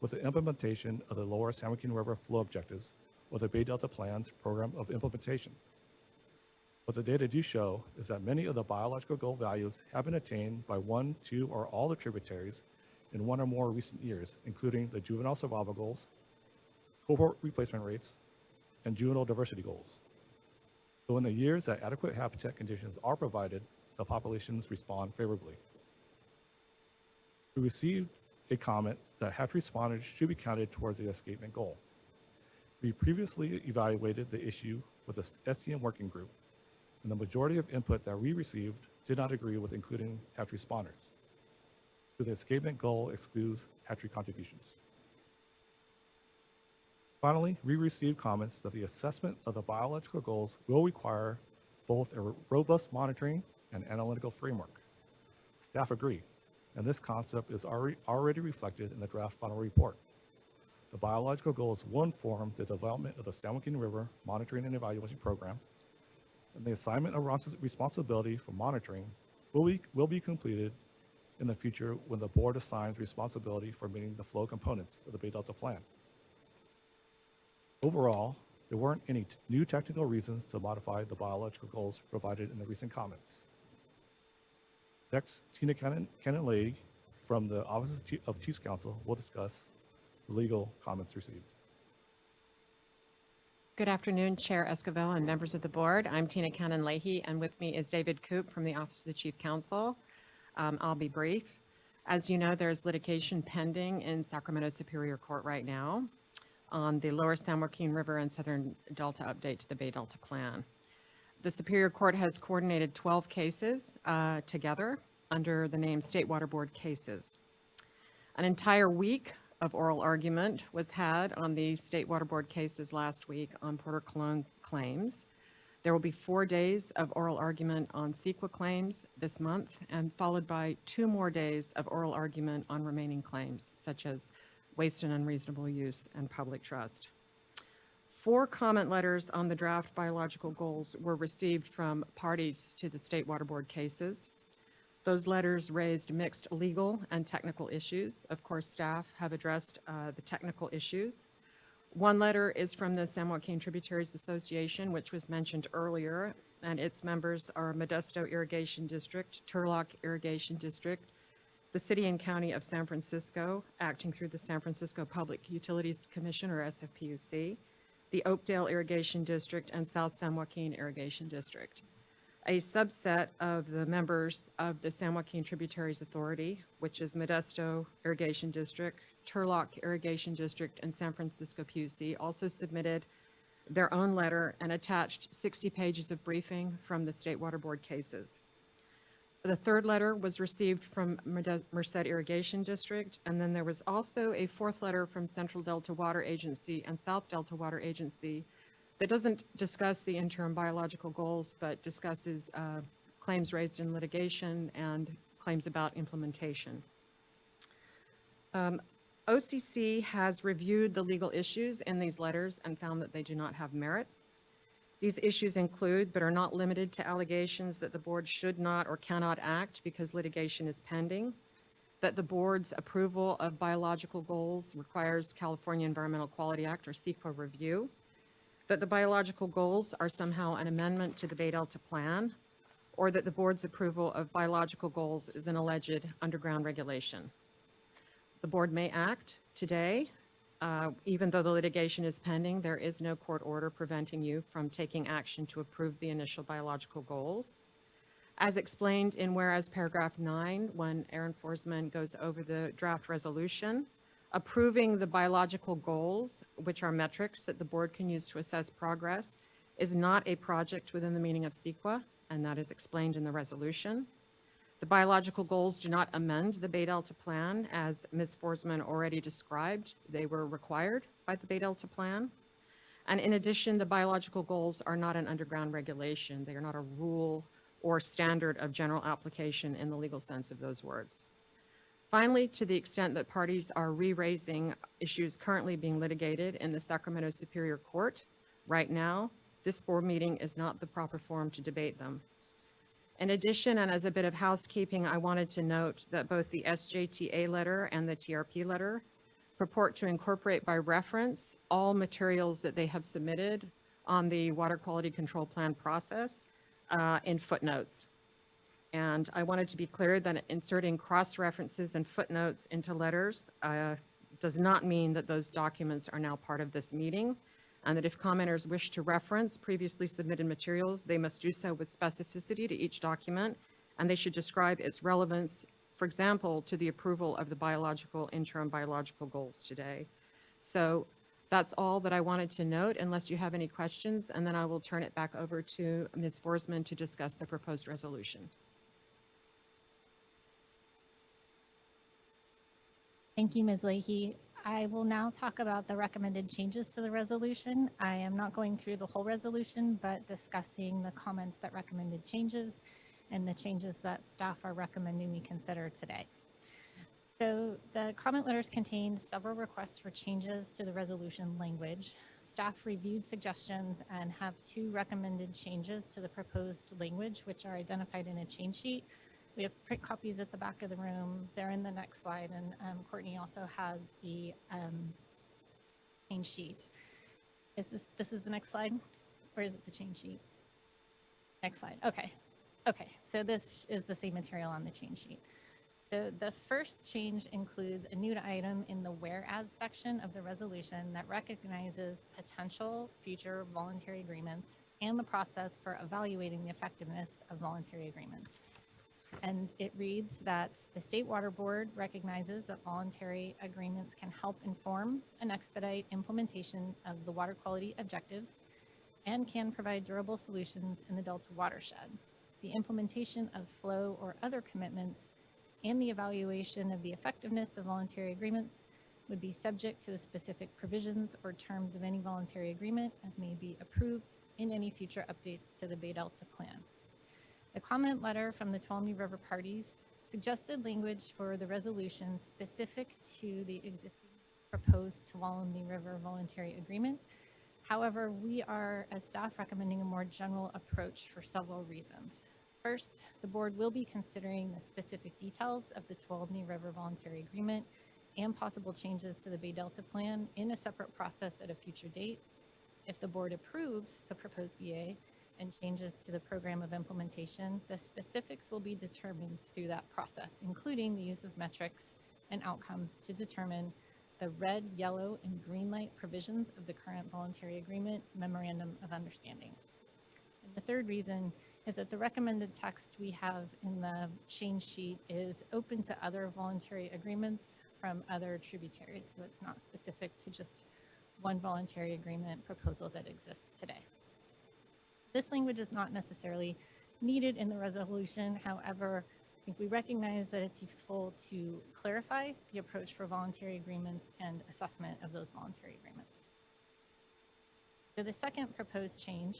with the implementation of the lower San Joaquin River flow objectives or the Bay Delta Plan's program of implementation. What the data do show is that many of the biological goal values have been attained by 1, 2, or all the tributaries in 1 or more recent years, including the juvenile survival goals, cohort replacement rates, and juvenile diversity goals. So in the years that adequate habitat conditions are provided, the populations respond favorably. We received a comment that hatch responders should be counted towards the escapement goal. We previously evaluated the issue with the SCM working group, and the majority of input that we received did not agree with including hatch responders. So the escapement goal excludes hatchery contributions. Finally, we received comments that the assessment of the biological goals will require both a robust monitoring and analytical framework. Staff agree, and this concept is already reflected in the draft final report. The biological goals will inform the development of the San Joaquin River Monitoring and Evaluation Program, and the assignment of responsibility for monitoring will be completed in the future when the board assigns responsibility for meeting the flow components of the Bay Delta Plan. Overall, there weren't any new technical reasons to modify the biological goals provided in the recent comments. Next, Tina Cannon-Leahy from the Office of Chiefs Counsel will discuss the legal comments received. Good afternoon, Chair Esquivel and members of the board. I'm Tina Cannon-Leahy, and with me is David Koop from the Office of the Chief Counsel. I'll be brief. As you know, there's litigation pending in Sacramento Superior Court right now on the Lower San Joaquin River and Southern Delta update to the Bay Delta Plan. The Superior Court has coordinated 12 cases together under the name State Water Board cases. An entire week of oral argument was had on the State Water Board cases last week on Porter Cologne claims. There will be 4 days of oral argument on CEQA claims this month, and followed by 2 more days of oral argument on remaining claims, such as waste and unreasonable use and public trust. 4 comment letters on the draft biological goals were received from parties to the State Water Board cases. Those letters raised mixed legal and technical issues. Of course, staff have addressed the technical issues. One letter is from the San Joaquin Tributaries Association, which was mentioned earlier, and its members are Modesto Irrigation District, Turlock Irrigation District, the City and County of San Francisco, acting through the San Francisco Public Utilities Commission, or SFPUC, the Oakdale Irrigation District, and South San Joaquin Irrigation District. A subset of the members of the San Joaquin Tributaries Authority, which is Modesto Irrigation District, Turlock Irrigation District, and San Francisco PUC, also submitted their own letter and attached 60 pages of briefing from the State Water Board cases. The third letter was received from Merced Irrigation District, and then there was also a 4th letter from Central Delta Water Agency and South Delta Water Agency that doesn't discuss the interim biological goals, but discusses claims raised in litigation and claims about implementation. OCC has reviewed the legal issues in these letters and found that they do not have merit. These issues include, but are not limited to, allegations that the board should not or cannot act because litigation is pending, that the board's approval of biological goals requires California Environmental Quality Act, or CEQA, review, that the biological goals are somehow an amendment to the Bay Delta Plan, or that the board's approval of biological goals is an alleged underground regulation. The board may act today. Even though the litigation is pending, there is no court order preventing you from taking action to approve the initial biological goals. As explained in whereas paragraph 9, when Aaron Forsman goes over the draft resolution, approving the biological goals, which are metrics that the board can use to assess progress, is not a project within the meaning of CEQA, and that is explained in the resolution. The biological goals do not amend the Bay Delta Plan, as Ms. Forsman already described. They were required by the Bay Delta Plan. And in addition, the biological goals are not an underground regulation. They are not a rule or standard of general application in the legal sense of those words. Finally, to the extent that parties are re-raising issues currently being litigated in the Sacramento Superior Court right now, this board meeting is not the proper forum to debate them. In addition, and as a bit of housekeeping, I wanted to note that both the SJTA letter and the TRP letter purport to incorporate by reference all materials that they have submitted on the water quality control plan process in footnotes. And I wanted to be clear that inserting cross-references and footnotes into letters does not mean that those documents are now part of this meeting, and that if commenters wish to reference previously submitted materials, they must do so with specificity to each document, and they should describe its relevance, for example, to the approval of the interim biological goals today. So that's all that I wanted to note, unless you have any questions, and then I will turn it back over to Ms. Forsman to discuss the proposed resolution. Thank you, Ms. Leahy. I will now talk about the recommended changes to the resolution. I am not going through the whole resolution, but discussing the comments that recommended changes and the changes that staff are recommending we consider today. So the comment letters contained several requests for changes to the resolution language. Staff reviewed suggestions and have 2 recommended changes to the proposed language, which are identified in a change sheet. We have print copies at the back of the room. They're in the next slide, and Courtney also has the change sheet. This is the next slide, or is it the change sheet? Next slide. Okay. Okay. So this is the same material on the change sheet. The first change includes a new item in the whereas section of the resolution that recognizes potential future voluntary agreements and the process for evaluating the effectiveness of voluntary agreements. And it reads that the State Water Board recognizes that voluntary agreements can help inform and expedite implementation of the water quality objectives and can provide durable solutions in the Delta watershed. The implementation of flow or other commitments and the evaluation of the effectiveness of voluntary agreements would be subject to the specific provisions or terms of any voluntary agreement as may be approved in any future updates to the Bay Delta Plan. The comment letter from the Tuolumne River parties suggested language for the resolution specific to the existing proposed Tuolumne River voluntary agreement. However, we are, as staff, recommending a more general approach for several reasons. First, the board will be considering the specific details of the Tuolumne River voluntary agreement and possible changes to the Bay Delta Plan in a separate process at a future date. If the board approves the proposed VA and changes to the program of implementation, the specifics will be determined through that process, including the use of metrics and outcomes to determine the red, yellow, and green light provisions of the current voluntary agreement memorandum of understanding. And the third reason is that the recommended text we have in the change sheet is open to other voluntary agreements from other tributaries, so it's not specific to just one voluntary agreement proposal that exists today. This language is not necessarily needed in the resolution. However, I think we recognize that it's useful to clarify the approach for voluntary agreements and assessment of those voluntary agreements. So the second proposed change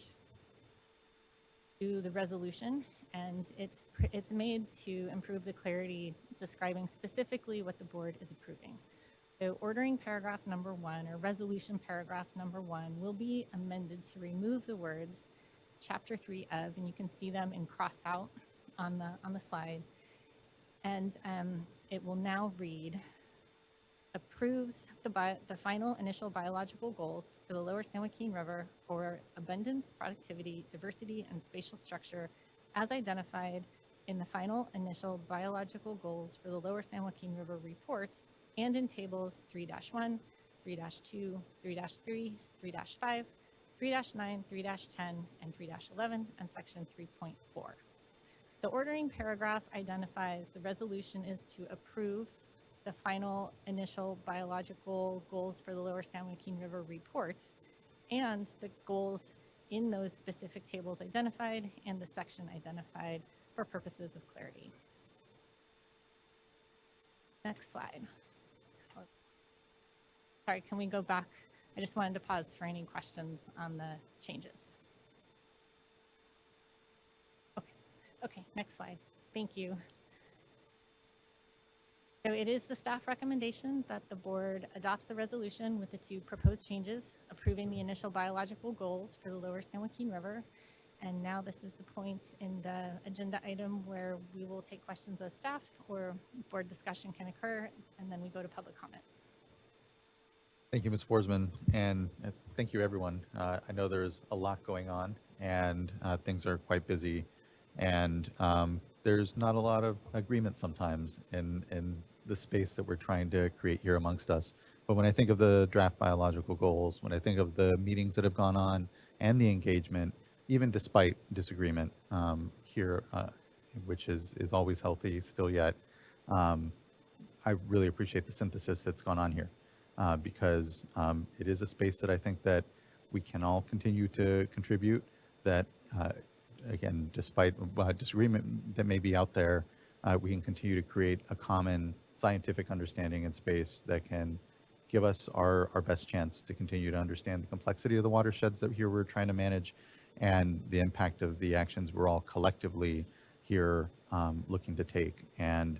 to the resolution, and it's made to improve the clarity describing specifically what the board is approving. So ordering paragraph number 1, or resolution paragraph number 1, will be amended to remove the words chapter 3 of, and you can see them in cross out on the slide. And it will now read, approves the final initial biological goals for the Lower San Joaquin River for abundance, productivity, diversity, and spatial structure as identified in the final initial biological goals for the Lower San Joaquin River report and in tables 3-1, 3-2, 3-3, 3-5, 3-9, 3-10, and 3-11, and section 3.4. The ordering paragraph identifies the resolution is to approve the final initial biological goals for the Lower San Joaquin River report and the goals in those specific tables identified and the section identified for purposes of clarity. Next slide. Sorry, can we go back? I just wanted to pause for any questions on the changes. Okay, next slide. Thank you. So it is the staff recommendation that the board adopts the resolution with the 2 proposed changes, approving the initial biological goals for the Lower San Joaquin River. And now this is the point in the agenda item where we will take questions as staff or board discussion can occur, and then we go to public comment. Thank you, Ms. Forsman, and thank you, everyone. I know there's a lot going on, and things are quite busy, and there's not a lot of agreement sometimes in the space that we're trying to create here amongst us. But when I think of the draft biological goals, when I think of the meetings that have gone on and the engagement, even despite disagreement here, which is always healthy still yet, I really appreciate the synthesis that's gone on here. Because it is a space that I think that we can all continue to contribute, that again, despite disagreement that may be out there, we can continue to create a common scientific understanding in space that can give us our best chance to continue to understand the complexity of the watersheds that here we're trying to manage and the impact of the actions we're all collectively here looking to take. And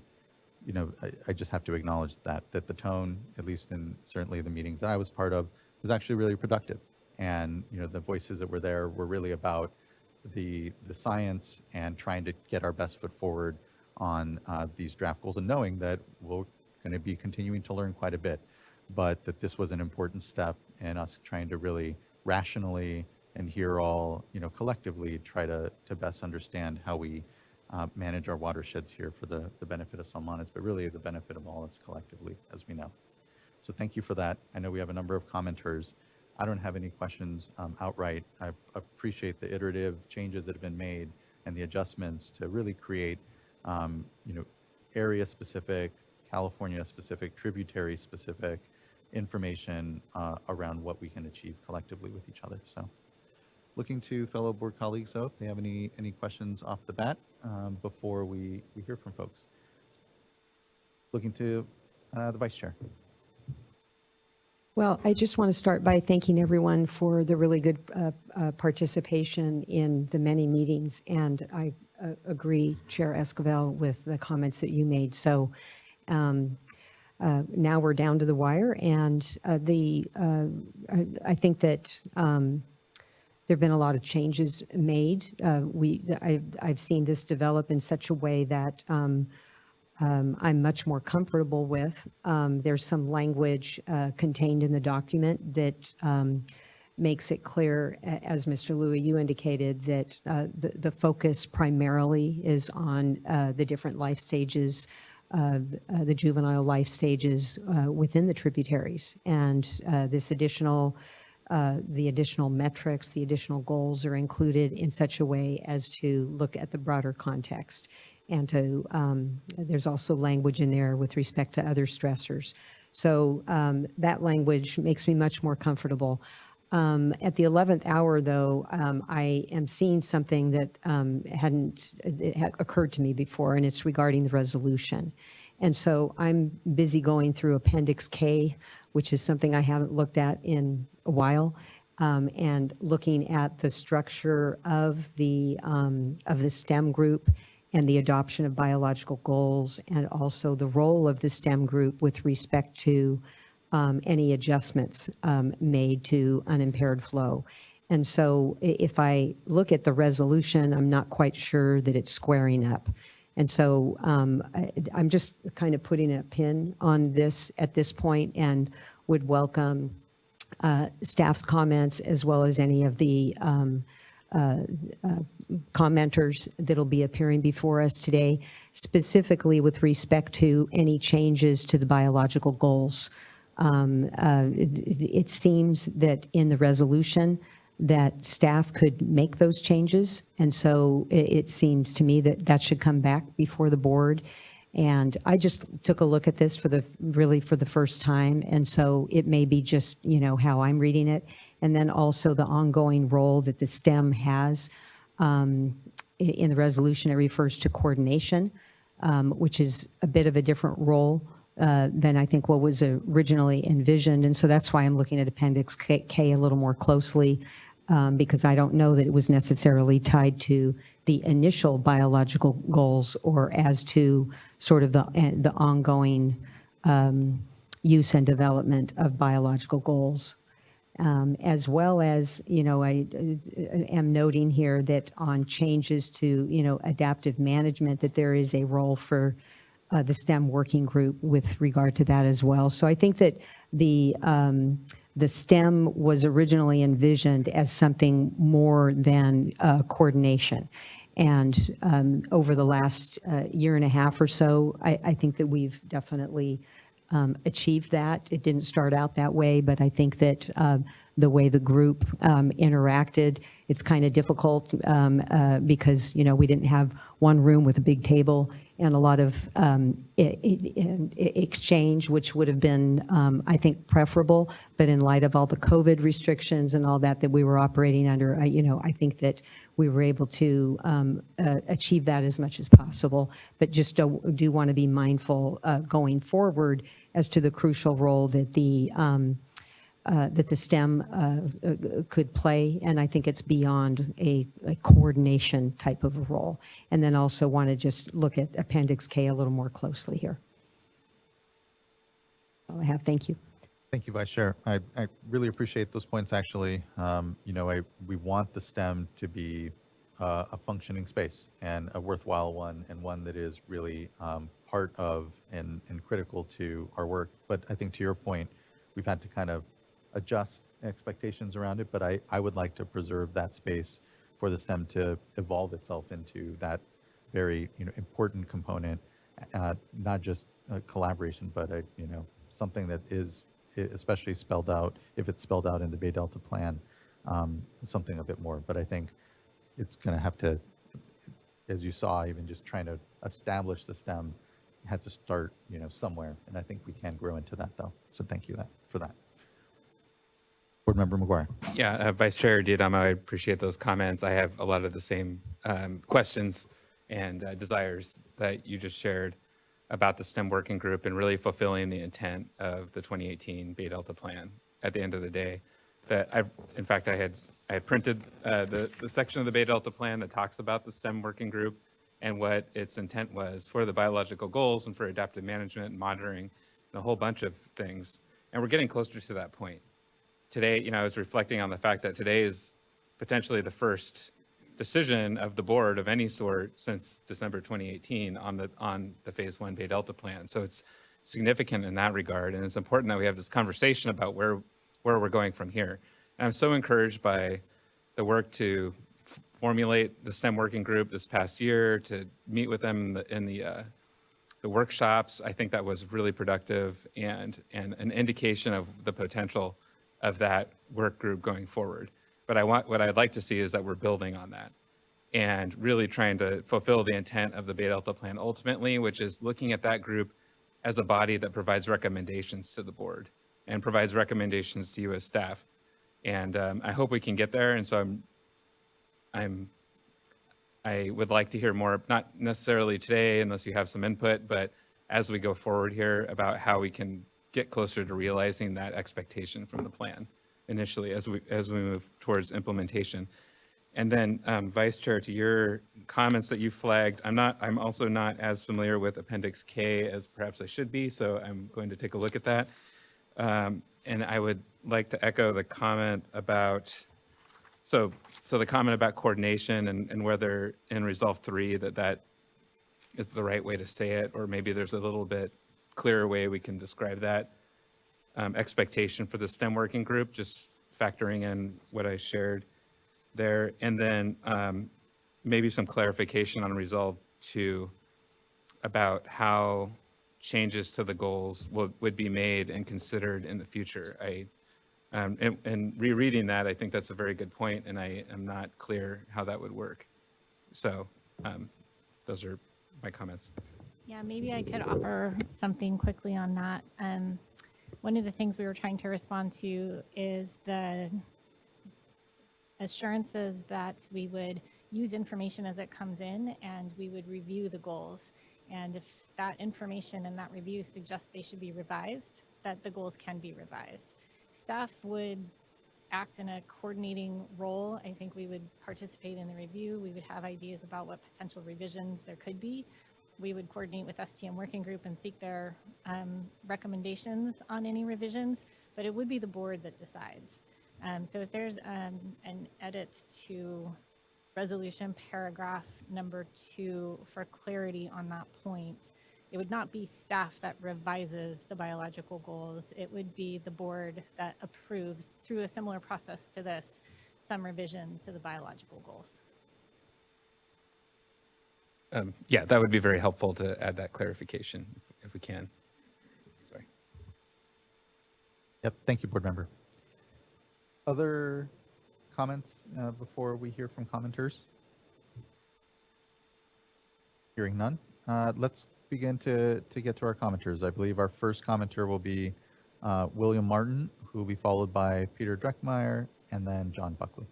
you know, I just have to acknowledge that the tone, at least in certainly the meetings that I was part of, was actually really productive. And you know, the voices that were there were really about the science and trying to get our best foot forward on these draft goals, and knowing that we're going to be continuing to learn quite a bit, but that this was an important step in us trying to really rationally and here all, you know, collectively try to best understand how we manage our watersheds here for the benefit of Salmonets, but really the benefit of all of us collectively, as we know. So thank you for that. I know we have a number of commenters. I don't have any questions outright. I appreciate the iterative changes that have been made and the adjustments to really create, you know, area-specific, California-specific, tributary-specific information around what we can achieve collectively with each other. So looking to fellow board colleagues, though, if they have any questions off the bat before we hear from folks. Looking to the Vice Chair. Well, I just want to start by thanking everyone for the really good participation in the many meetings, and I agree, Chair Esquivel, with the comments that you made. So now we're down to the wire, and I think that there have been a lot of changes made. I've seen this develop in such a way that I'm much more comfortable with. There's some language contained in the document that makes it clear, as Mr. Louie, you indicated, that the focus primarily is on the different life stages, the juvenile life stages within the tributaries. And this additional, the additional metrics, the additional goals are included in such a way as to look at the broader context. And to, there's also language in there with respect to other stressors. So that language makes me much more comfortable. At the 11th hour, though, I am seeing something that had occurred to me before, and it's regarding the resolution. And so I'm busy going through Appendix K, which is something I haven't looked at in a while, and looking at the structure of the STEM group and the adoption of biological goals, and also the role of the STEM group with respect to any adjustments made to unimpaired flow. And so if I look at the resolution, I'm not quite sure that it's squaring up. And so I'm just kind of putting a pin on this at this point, and would welcome staff's comments as well as any of the commenters that'll be appearing before us today, specifically with respect to any changes to the biological goals. It seems that in the resolution that staff could make those changes, and so it seems to me that that should come back before the board. And I just took a look at this for the first time, and so it may be just, you know, how I'm reading it, and then also the ongoing role that the STEM has. In the resolution, it refers to coordination, which is a bit of a different role than I think what was originally envisioned. And so that's why I'm looking at Appendix K a little more closely, because I don't know that it was necessarily tied to the initial biological goals or as to sort of the ongoing use and development of biological goals. As well as, you know, I am noting here that on changes to, you know, adaptive management, that there is a role for the STEM working group with regard to that as well. So I think that the STEM was originally envisioned as something more than coordination. And over the last year and a half or so, I think that we've definitely achieved that. It didn't start out that way, but I think that the way the group interacted, it's kind of difficult because, you know, we didn't have one room with a big table and a lot of exchange, which would have been, I think, preferable. But in light of all the COVID restrictions and all that we were operating under, I think that we were able to achieve that as much as possible. But just do want to be mindful going forward as to the crucial role that the STEM could play, and I think it's beyond a coordination type of a role. And then also want to just look at Appendix K a little more closely here. All I have. Thank you. Thank you, Vice Chair. I really appreciate those points, actually. We want the STEM to be a functioning space and a worthwhile one, and one that is really part of and critical to our work. But I think to your point, we've had to kind of adjust expectations around it, but I would like to preserve that space for the STEM to evolve itself into that very important component, not just collaboration, but something that is especially spelled out, if it's spelled out in the Bay Delta Plan, something a bit more. But I think it's going to have to, as you saw, even just trying to establish the STEM had to start somewhere, and I think we can grow into that, though. So thank you for that. Board Member McGuire. Yeah, Vice Chair Diadama, I appreciate those comments. I have a lot of the same questions and desires that you just shared about the STEM working group and really fulfilling the intent of the 2018 Bay Delta Plan at the end of the day. That in fact, I had printed the section of the Bay Delta Plan that talks about the STEM working group and what its intent was for the biological goals and for adaptive management and monitoring and a whole bunch of things. And we're getting closer to that point. Today, I was reflecting on the fact that today is potentially the first decision of the board of any sort since December 2018 on the Phase 1 Bay Delta Plan. So it's significant in that regard, and it's important that we have this conversation about where we're going from here. And I'm so encouraged by the work to formulate the STEM working group this past year, to meet with them in the workshops. I think that was really productive and an indication of the potential of that work group going forward. But what I'd like to see is that we're building on that and really trying to fulfill the intent of the Bay Delta Plan ultimately, which is looking at that group as a body that provides recommendations to the board and provides recommendations to you as staff. And I hope we can get there. And so I would like to hear more, not necessarily today unless you have some input, but as we go forward here about how we can get closer to realizing that expectation from the plan initially as we move towards implementation. And then Vice Chair, to your comments that you flagged, I'm also not as familiar with Appendix K as perhaps I should be, so I'm going to take a look at that. And I would like to echo the comment about, so the comment about coordination and whether in Resolve 3 that is the right way to say it, or maybe there's a little bit clearer way we can describe that expectation for the STEM working group, just factoring in what I shared there. And then maybe some clarification on Resolve 2 about how changes to the goals would be made and considered in the future. And rereading that, I think that's a very good point, and I am not clear how that would work. So those are my comments. Yeah, maybe I could offer something quickly on that. One of the things we were trying to respond to is the assurances that we would use information as it comes in and we would review the goals. And if that information and that review suggests they should be revised, that the goals can be revised. Staff would act in a coordinating role. I think we would participate in the review. We would have ideas about what potential revisions there could be. We would coordinate with STM working group and seek their recommendations on any revisions, but it would be the board that decides. So if there's an edit to resolution paragraph number 2 for clarity on that point, it would not be staff that revises the biological goals. It would be the board that approves through a similar process to this, some revision to the biological goals. Yeah, that would be very helpful to add that clarification if we can. Sorry. Yep, thank you, Board Member. Other comments before we hear from commenters? Hearing none, Let's begin to get to our commenters. I believe our first commenter will be William Martin, who will be followed by Peter Dreckmeyer and then John Buckley.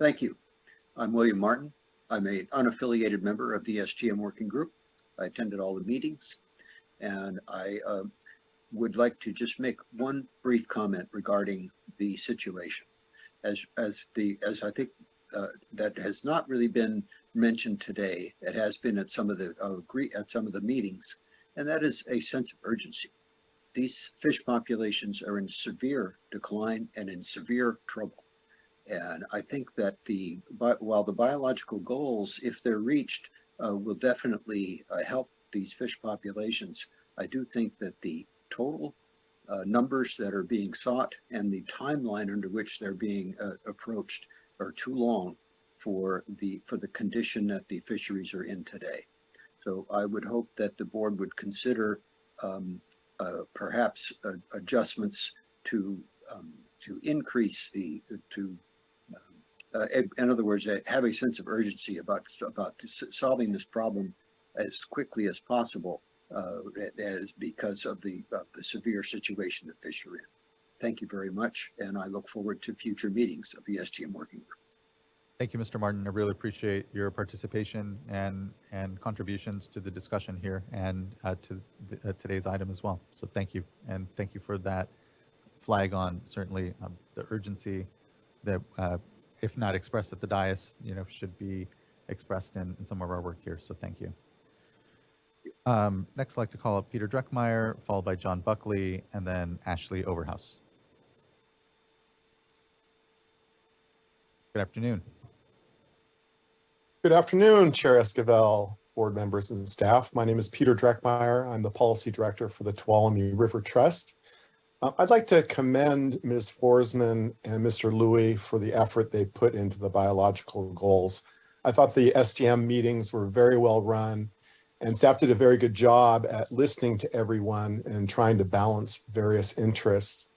Thank you. I'm William Martin. I'm an unaffiliated member of the SGM Working Group. I attended all the meetings, and I would like to just make one brief comment regarding the situation. As I think that has not really been mentioned today, it has been at some of the meetings, and that is a sense of urgency. These fish populations are in severe decline and in severe trouble. And I think that while the biological goals, if they're reached, will definitely help these fish populations, I do think that the total numbers that are being sought and the timeline under which they're being approached are too long for the condition that the fisheries are in today. So I would hope that the board would consider perhaps adjustments to increase in other words, have a sense of urgency about solving this problem as quickly as possible, because of the severe situation the fish are in. Thank you very much, and I look forward to future meetings of the SGM Working Group. Thank you, Mr. Martin. I really appreciate your participation and contributions to the discussion here and to today's item as well. So thank you, and thank you for that flag on certainly the urgency that, if not expressed at the dais, should be expressed in some of our work here. So thank you. Next, I'd like to call up Peter Dreckmeyer, followed by John Buckley, and then Ashley Overhouse. Good afternoon. Good afternoon, Chair Esquivel, board members and staff. My name is Peter Dreckmeyer. I'm the Policy Director for the Tuolumne River Trust. I'd like to commend Ms. Forsman and Mr. Louie for the effort they put into the biological goals. I thought the STM meetings were very well run, and staff did a very good job at listening to everyone and trying to balance various interests.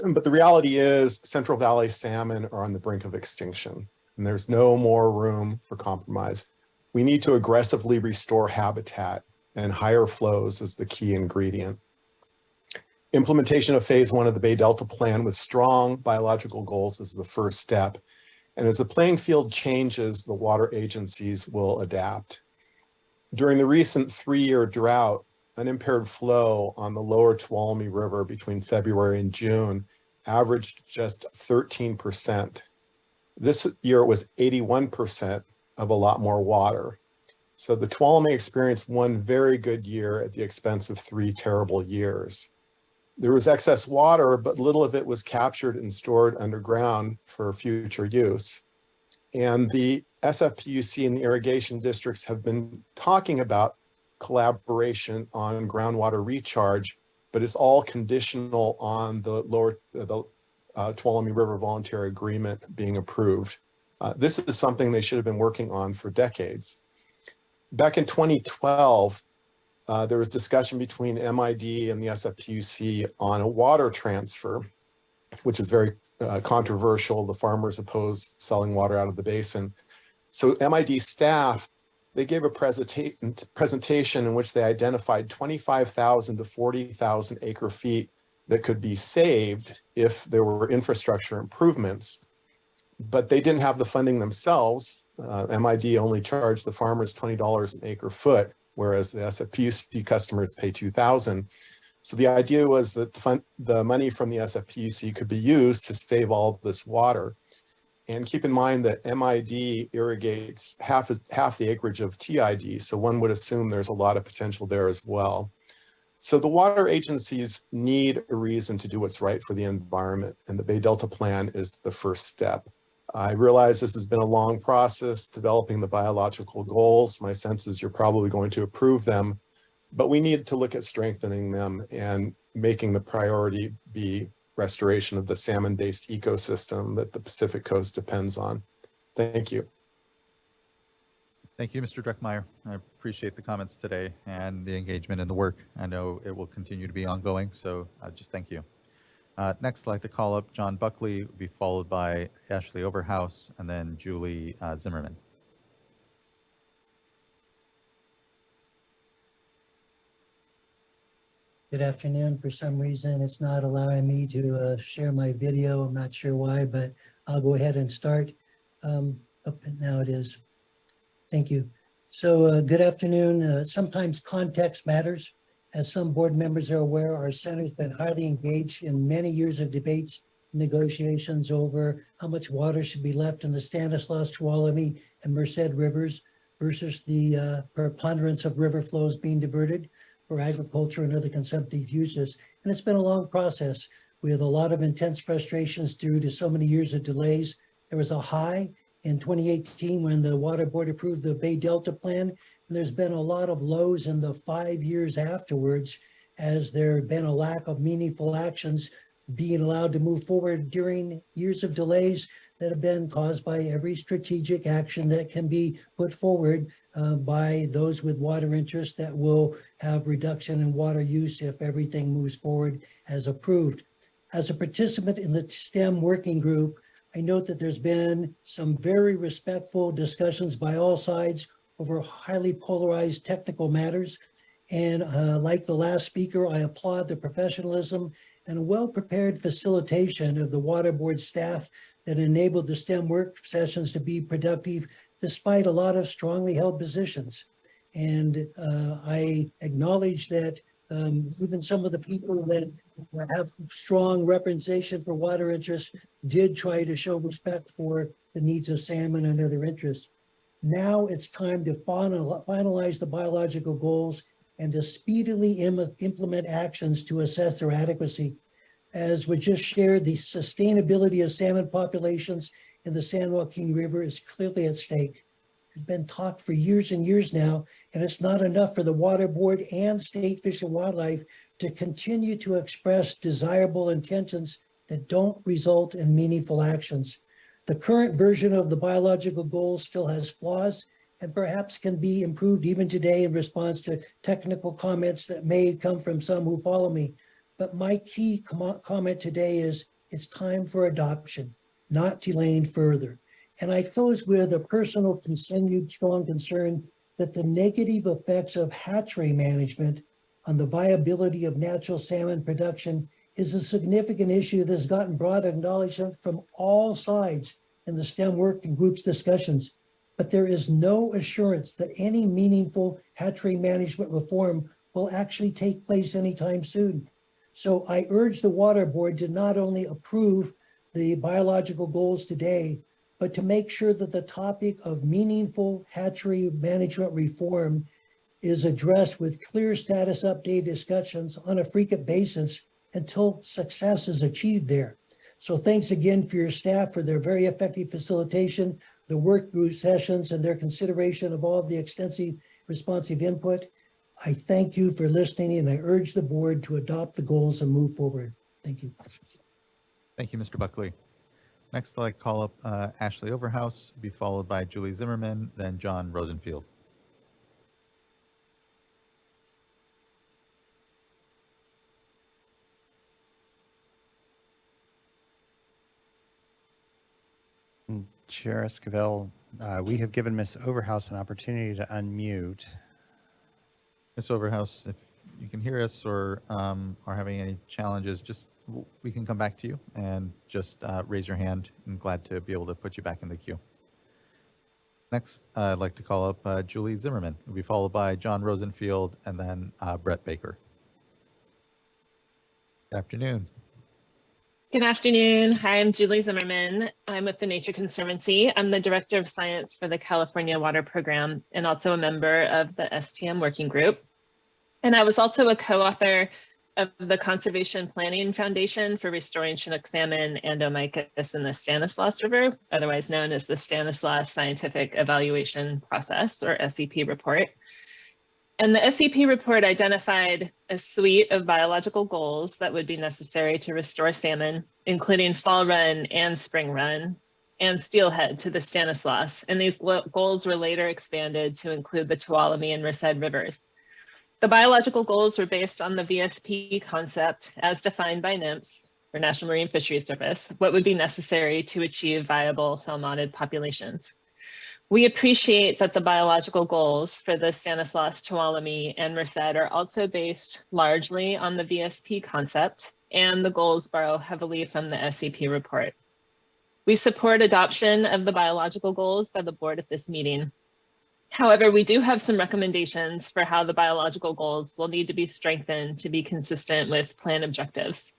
But the reality is Central Valley salmon are on the brink of extinction, and there's no more room for compromise. We need to aggressively restore habitat, and higher flows is the key ingredient. Implementation of phase 1 of the Bay Delta Plan with strong biological goals is the first step. And as the playing field changes, the water agencies will adapt. During the recent 3-year drought, unimpaired flow on the lower Tuolumne River between February and June averaged just 13%. This year it was 81% of a lot more water. So the Tuolumne experienced one very good year at the expense of 3 terrible years. There was excess water, but little of it was captured and stored underground for future use. And the SFPUC and the irrigation districts have been talking about collaboration on groundwater recharge, but it's all conditional on the Tuolumne River Voluntary Agreement being approved. This is something they should have been working on for decades. Back in 2012, there was discussion between MID and the SFPUC on a water transfer, which is very controversial. The farmers opposed selling water out of the basin. So MID staff, they gave a presentation in which they identified 25,000 to 40,000 acre feet that could be saved if there were infrastructure improvements. But they didn't have the funding themselves. MID only charged the farmers $20 an acre foot, whereas the SFPUC customers pay $2,000. So the idea was that the money from the SFPUC could be used to save all this water. And keep in mind that MID irrigates half the acreage of TID, so one would assume there's a lot of potential there as well. So the water agencies need a reason to do what's right for the environment, and the Bay Delta Plan is the first step. I realize this has been a long process developing the biological goals. My sense is you're probably going to approve them, but we need to look at strengthening them and making the priority be restoration of the salmon-based ecosystem that the Pacific Coast depends on. Thank you. Thank you, Mr. Dreckmeyer. I appreciate the comments today and the engagement in the work. I know it will continue to be ongoing, so just thank you. Next, I'd like to call up John Buckley, will be followed by Ashley Overhouse, and then Julie Zimmerman. Good afternoon. For some reason, it's not allowing me to share my video. I'm not sure why, but I'll go ahead and start. Now it is. Thank you. So good afternoon. Sometimes context matters. As some board members are aware, our center's been highly engaged in many years of debates, negotiations over how much water should be left in the Stanislaus, Tuolumne, and Merced rivers versus the preponderance of river flows being diverted for agriculture and other consumptive uses. And it's been a long process with a lot of intense frustrations due to so many years of delays. There was a high in 2018 when the Water Board approved the Bay Delta Plan. And there's been a lot of lows in the 5 years afterwards as there have been a lack of meaningful actions being allowed to move forward during years of delays that have been caused by every strategic action that can be put forward by those with water interests that will have reduction in water use if everything moves forward as approved. As a participant in the STEM working group, I note that there's been some very respectful discussions by all sides over highly polarized technical matters. And like the last speaker, I applaud the professionalism and a well-prepared facilitation of the Water Board staff that enabled the STEM work sessions to be productive despite a lot of strongly held positions. And I acknowledge that even some of the people that have strong representation for water interests did try to show respect for the needs of salmon and other interests. Now it's time to finalize the biological goals and to speedily implement actions to assess their adequacy. As we just shared, the sustainability of salmon populations in the San Joaquin River is clearly at stake. It's been talked for years and years now, and it's not enough for the Water Board and State Fish and Wildlife to continue to express desirable intentions that don't result in meaningful actions. The current version of the biological goals still has flaws and perhaps can be improved even today in response to technical comments that may come from some who follow me. But my key comment today is it's time for adoption, not delaying further. And I close with a personal continued strong concern that the negative effects of hatchery management on the viability of natural salmon production is a significant issue that has gotten broad acknowledgement from all sides in the STEM working group's discussions. But there is no assurance that any meaningful hatchery management reform will actually take place anytime soon. So I urge the Water Board to not only approve the biological goals today, but to make sure that the topic of meaningful hatchery management reform is addressed with clear status update discussions on a frequent basis until success is achieved there. So thanks again for your staff for their very effective facilitation, the work group sessions, and their consideration of all of the extensive responsive input. I thank you for listening, and I urge the board to adopt the goals and move forward. Thank you. Thank you, Mr. Buckley. Next, I'd like to call up Ashley Overhouse, be followed by Julie Zimmerman, then John Rosenfield. Chair Esquivel, we have given Ms. Overhouse an opportunity to unmute. Ms. Overhouse, if you can hear us or are having any challenges, we can come back to you and just raise your hand. I'm glad to be able to put you back in the queue. Next, I'd like to call up Julie Zimmerman, who will be followed by John Rosenfield and then Brett Baker. Good afternoon. Good afternoon. Hi, I'm Julie Zimmerman. I'm with the Nature Conservancy. I'm the Director of Science for the California Water Program and also a member of the STM Working Group. And I was also a co-author of the Conservation Planning Foundation for Restoring Chinook Salmon and Omicus in the Stanislaus River, otherwise known as the Stanislaus Scientific Evaluation Process, or SEP report. And the SEP report identified a suite of biological goals that would be necessary to restore salmon, including fall run and spring run, and steelhead to the Stanislaus. And these goals were later expanded to include the Tuolumne and Merced rivers. The biological goals were based on the VSP concept as defined by NIMS, for National Marine Fisheries Service, what would be necessary to achieve viable salmonid populations. We appreciate that the biological goals for the Stanislaus, Tuolumne, and Merced are also based largely on the VSP concept, and the goals borrow heavily from the SCP report. We support adoption of the biological goals by the board at this meeting. However, we do have some recommendations for how the biological goals will need to be strengthened to be consistent with plan objectives.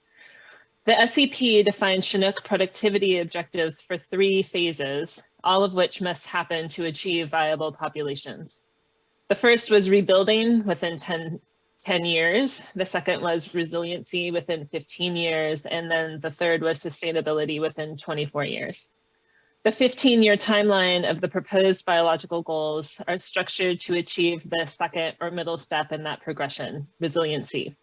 The SCP defines Chinook productivity objectives for 3 phases, all of which must happen to achieve viable populations. The first was rebuilding within 10 years. The second was resiliency within 15 years. And then the third was sustainability within 24 years. The 15-year timeline of the proposed biological goals are structured to achieve the second or middle step in that progression, resiliency.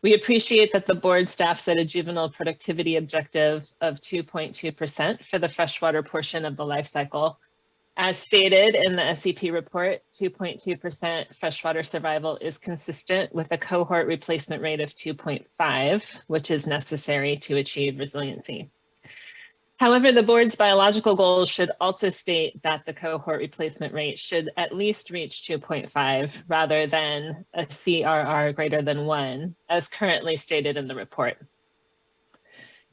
We appreciate that the board staff set a juvenile productivity objective of 2.2% for the freshwater portion of the life cycle. As stated in the SCP report, 2.2% freshwater survival is consistent with a cohort replacement rate of 2.5, which is necessary to achieve resiliency. However, the board's biological goals should also state that the cohort replacement rate should at least reach 2.5 rather than a CRR greater than 1, as currently stated in the report.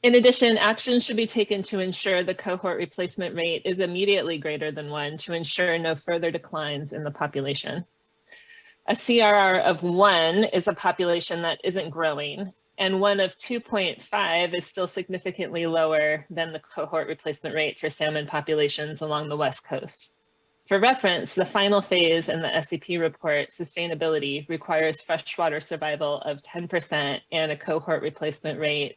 In addition, action should be taken to ensure the cohort replacement rate is immediately greater than 1 to ensure no further declines in the population. A CRR of 1 is a population that isn't growing, and one of 2.5 is still significantly lower than the cohort replacement rate for salmon populations along the West Coast. For reference, the final phase in the SCP report, sustainability, requires freshwater survival of 10% and a cohort replacement rate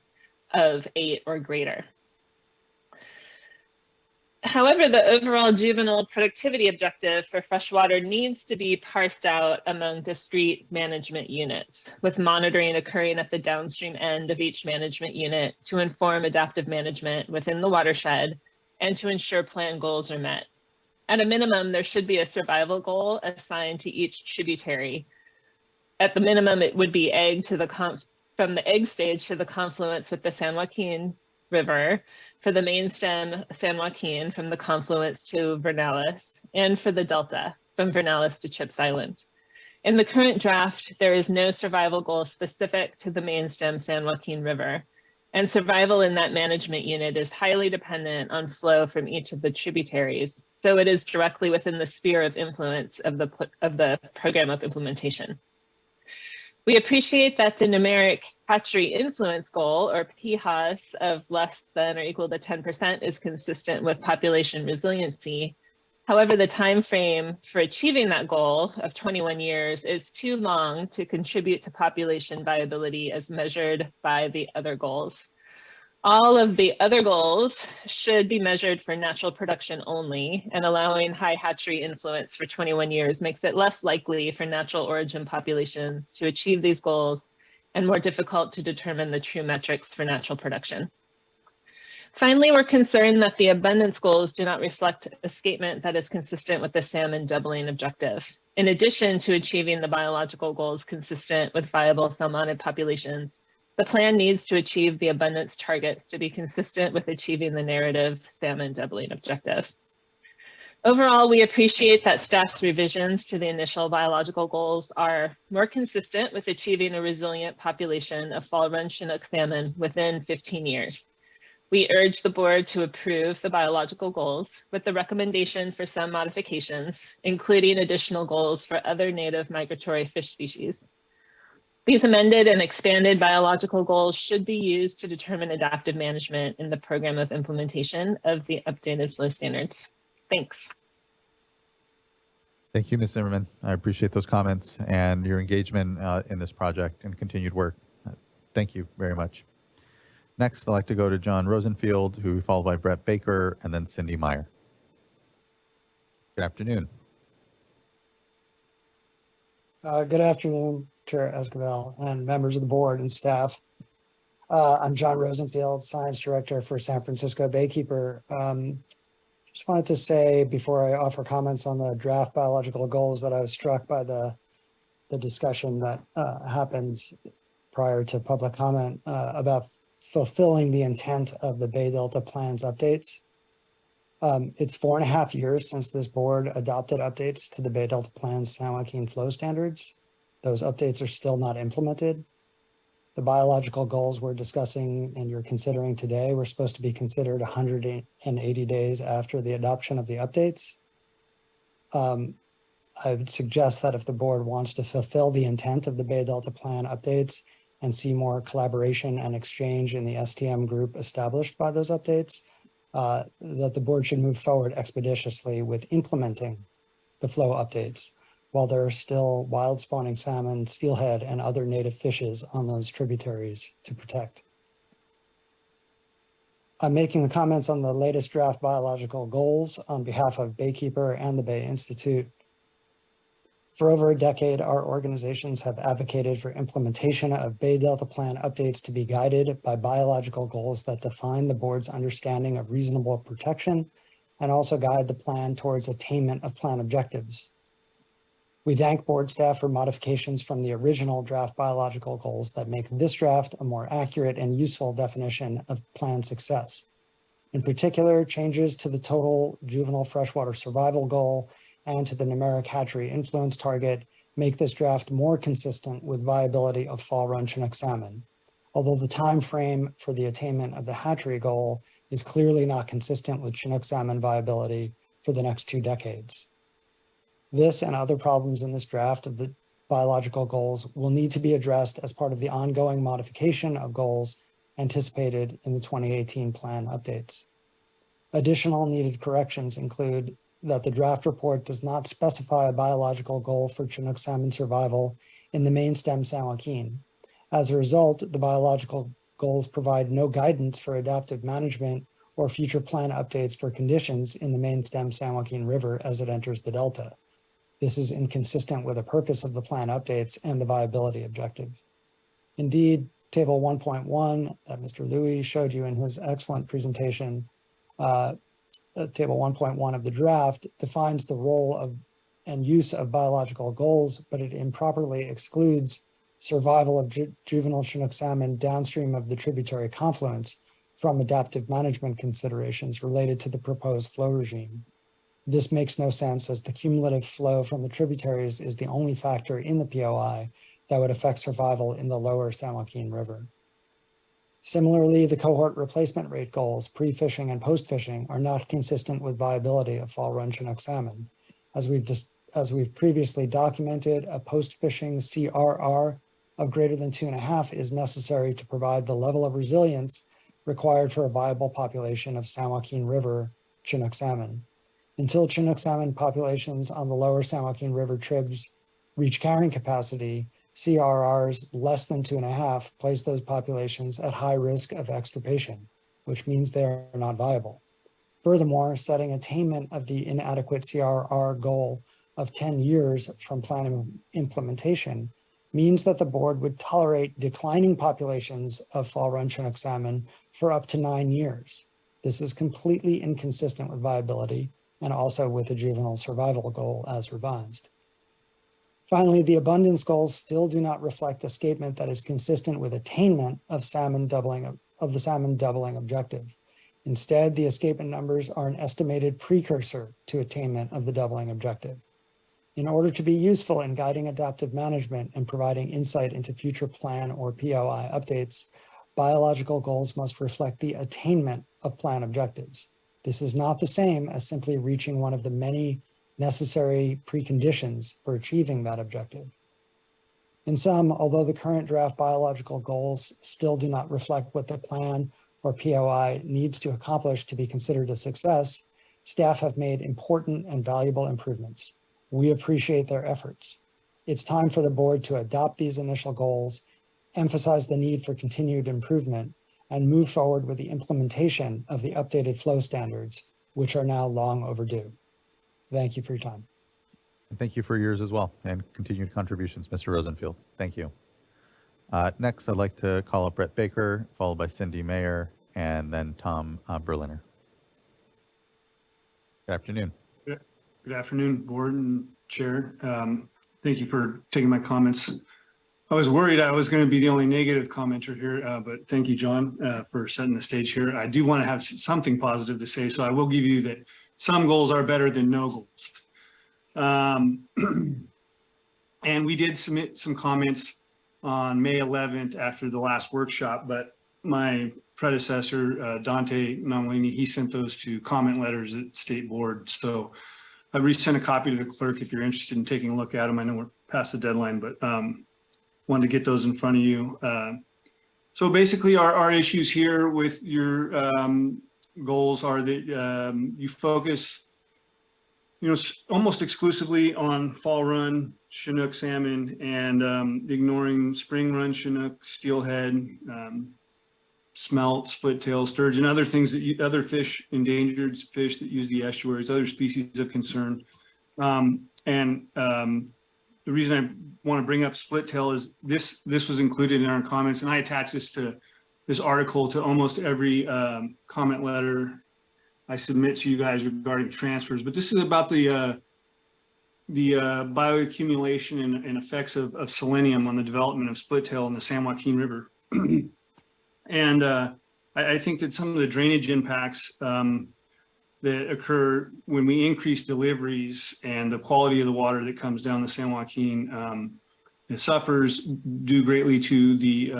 of 8 or greater. However, the overall juvenile productivity objective for freshwater needs to be parsed out among discrete management units, with monitoring occurring at the downstream end of each management unit to inform adaptive management within the watershed and to ensure plan goals are met. At a minimum, there should be a survival goal assigned to each tributary. At the minimum, it would be from the egg stage to the confluence with the San Joaquin River, for the main stem San Joaquin from the confluence to Vernalis, and for the delta from Vernalis to Chips Island. In the current draft, there is no survival goal specific to the main stem San Joaquin River, and survival in that management unit is highly dependent on flow from each of the tributaries, so it is directly within the sphere of influence of the program of implementation. We appreciate that the numeric hatchery influence goal, or PHAS, of less than or equal to 10% is consistent with population resiliency. However, the time frame for achieving that goal of 21 years is too long to contribute to population viability as measured by the other goals. All of the other goals should be measured for natural production only, and allowing high hatchery influence for 21 years makes it less likely for natural origin populations to achieve these goals and more difficult to determine the true metrics for natural production. Finally, we're concerned that the abundance goals do not reflect escapement that is consistent with the salmon doubling objective. In addition to achieving the biological goals consistent with viable salmonid populations, the plan needs to achieve the abundance targets to be consistent with achieving the narrative salmon doubling objective. Overall, we appreciate that staff's revisions to the initial biological goals are more consistent with achieving a resilient population of fall run Chinook salmon within 15 years. We urge the board to approve the biological goals with the recommendation for some modifications, including additional goals for other native migratory fish species. These amended and expanded biological goals should be used to determine adaptive management in the program of implementation of the updated flow standards. Thanks. Thank you, Ms. Zimmerman. I appreciate those comments and your engagement in this project and continued work. Thank you very much. Next, I'd like to go to John Rosenfield, who will be followed by Brett Baker and then Cindy Meyer. Good afternoon. Good afternoon, Chair Esquivel and members of the board and staff. I'm John Rosenfield, Science Director for San Francisco Baykeeper. Just wanted to say before I offer comments on the draft biological goals that I was struck by the discussion that happened prior to public comment about fulfilling the intent of the Bay Delta plans updates. It's 4.5 years since this board adopted updates to the Bay Delta Plan's San Joaquin flow standards. Those updates are still not implemented. The biological goals we're discussing and you're considering today were supposed to be considered 180 days after the adoption of the updates. I would suggest that if the board wants to fulfill the intent of the Bay Delta Plan updates and see more collaboration and exchange in the STM group established by those updates, that the board should move forward expeditiously with implementing the flow updates while there are still wild spawning salmon, steelhead, and other native fishes on those tributaries to protect. I'm making the comments on the latest draft biological goals on behalf of Baykeeper and the Bay Institute. For over a decade, our organizations have advocated for implementation of Bay Delta Plan updates to be guided by biological goals that define the board's understanding of reasonable protection and also guide the plan towards attainment of plan objectives. We thank board staff for modifications from the original draft biological goals that make this draft a more accurate and useful definition of plan success. In particular, changes to the total juvenile freshwater survival goal and to the numeric hatchery influence target make this draft more consistent with viability of fall run Chinook salmon, although the time frame for the attainment of the hatchery goal is clearly not consistent with Chinook salmon viability for the next 2 decades. This and other problems in this draft of the biological goals will need to be addressed as part of the ongoing modification of goals anticipated in the 2018 plan updates. Additional needed corrections include that the draft report does not specify a biological goal for Chinook salmon survival in the main stem San Joaquin. As a result, the biological goals provide no guidance for adaptive management or future plan updates for conditions in the main stem San Joaquin River as it enters the Delta. This is inconsistent with the purpose of the plan updates and the viability objective. Indeed, Table 1.1 that Mr. Louis showed you in his excellent presentation, Table 1.1 of the draft defines the role of and use of biological goals, but it improperly excludes survival of juvenile Chinook salmon downstream of the tributary confluence from adaptive management considerations related to the proposed flow regime. This makes no sense as the cumulative flow from the tributaries is the only factor in the POI that would affect survival in the lower San Joaquin River. Similarly, the cohort replacement rate goals, pre-fishing and post-fishing, are not consistent with viability of fall run Chinook salmon. As we've previously documented, a post-fishing CRR of greater than 2.5 is necessary to provide the level of resilience required for a viable population of San Joaquin River Chinook salmon. Until Chinook salmon populations on the lower San Joaquin River tribs reach carrying capacity, CRRs less than 2.5 place those populations at high risk of extirpation, which means they are not viable. Furthermore, setting attainment of the inadequate CRR goal of 10 years from plan implementation means that the board would tolerate declining populations of fall run Chinook salmon for up to 9 years. This is completely inconsistent with viability and also with the juvenile survival goal as revised. Finally, the abundance goals still do not reflect a statement that is consistent with attainment of the salmon doubling objective. Instead, the escapement numbers are an estimated precursor to attainment of the doubling objective. In order to be useful in guiding adaptive management and providing insight into future plan or POI updates, biological goals must reflect the attainment of plan objectives. This is not the same as simply reaching one of the many necessary preconditions for achieving that objective. In sum, although the current draft biological goals still do not reflect what the plan or POI needs to accomplish to be considered a success, staff have made important and valuable improvements. We appreciate their efforts. It's time for the board to adopt these initial goals, emphasize the need for continued improvement, and move forward with the implementation of the updated flow standards, which are now long overdue. Thank you for your time. And thank you for yours as well and continued contributions, Mr. Rosenfield. Thank you. Next, I'd like to call up Brett Baker, followed by Cindy Mayer, and then Tom Berliner. Good afternoon. Good afternoon, board and chair. Thank you for taking my comments. I was worried I was going to be the only negative commenter here, but thank you, John, for setting the stage here. I do want to have something positive to say, so I will give you that some goals are better than no goals. And we did submit some comments on May 11th after the last workshop, but my predecessor, Dante Nomolini, he sent those to comment letters at State Board. So I resent a copy to the clerk if you're interested in taking a look at them. I know we're past the deadline, but wanted to get those in front of you. So basically our issues here with your goals are that you focus, almost exclusively on fall run Chinook salmon and ignoring spring run Chinook, steelhead, smelt, split tail, sturgeon, other things that other fish, endangered fish that use the estuaries, other species of concern. The reason I want to bring up split tail is this was included in our comments, and I attached this article to almost every comment letter I submit to you guys regarding transfers. But this is about the bioaccumulation and effects of selenium on the development of split tail in the San Joaquin River. And I think that some of the drainage impacts that occur when we increase deliveries and the quality of the water that comes down the San Joaquin, it suffers due greatly to the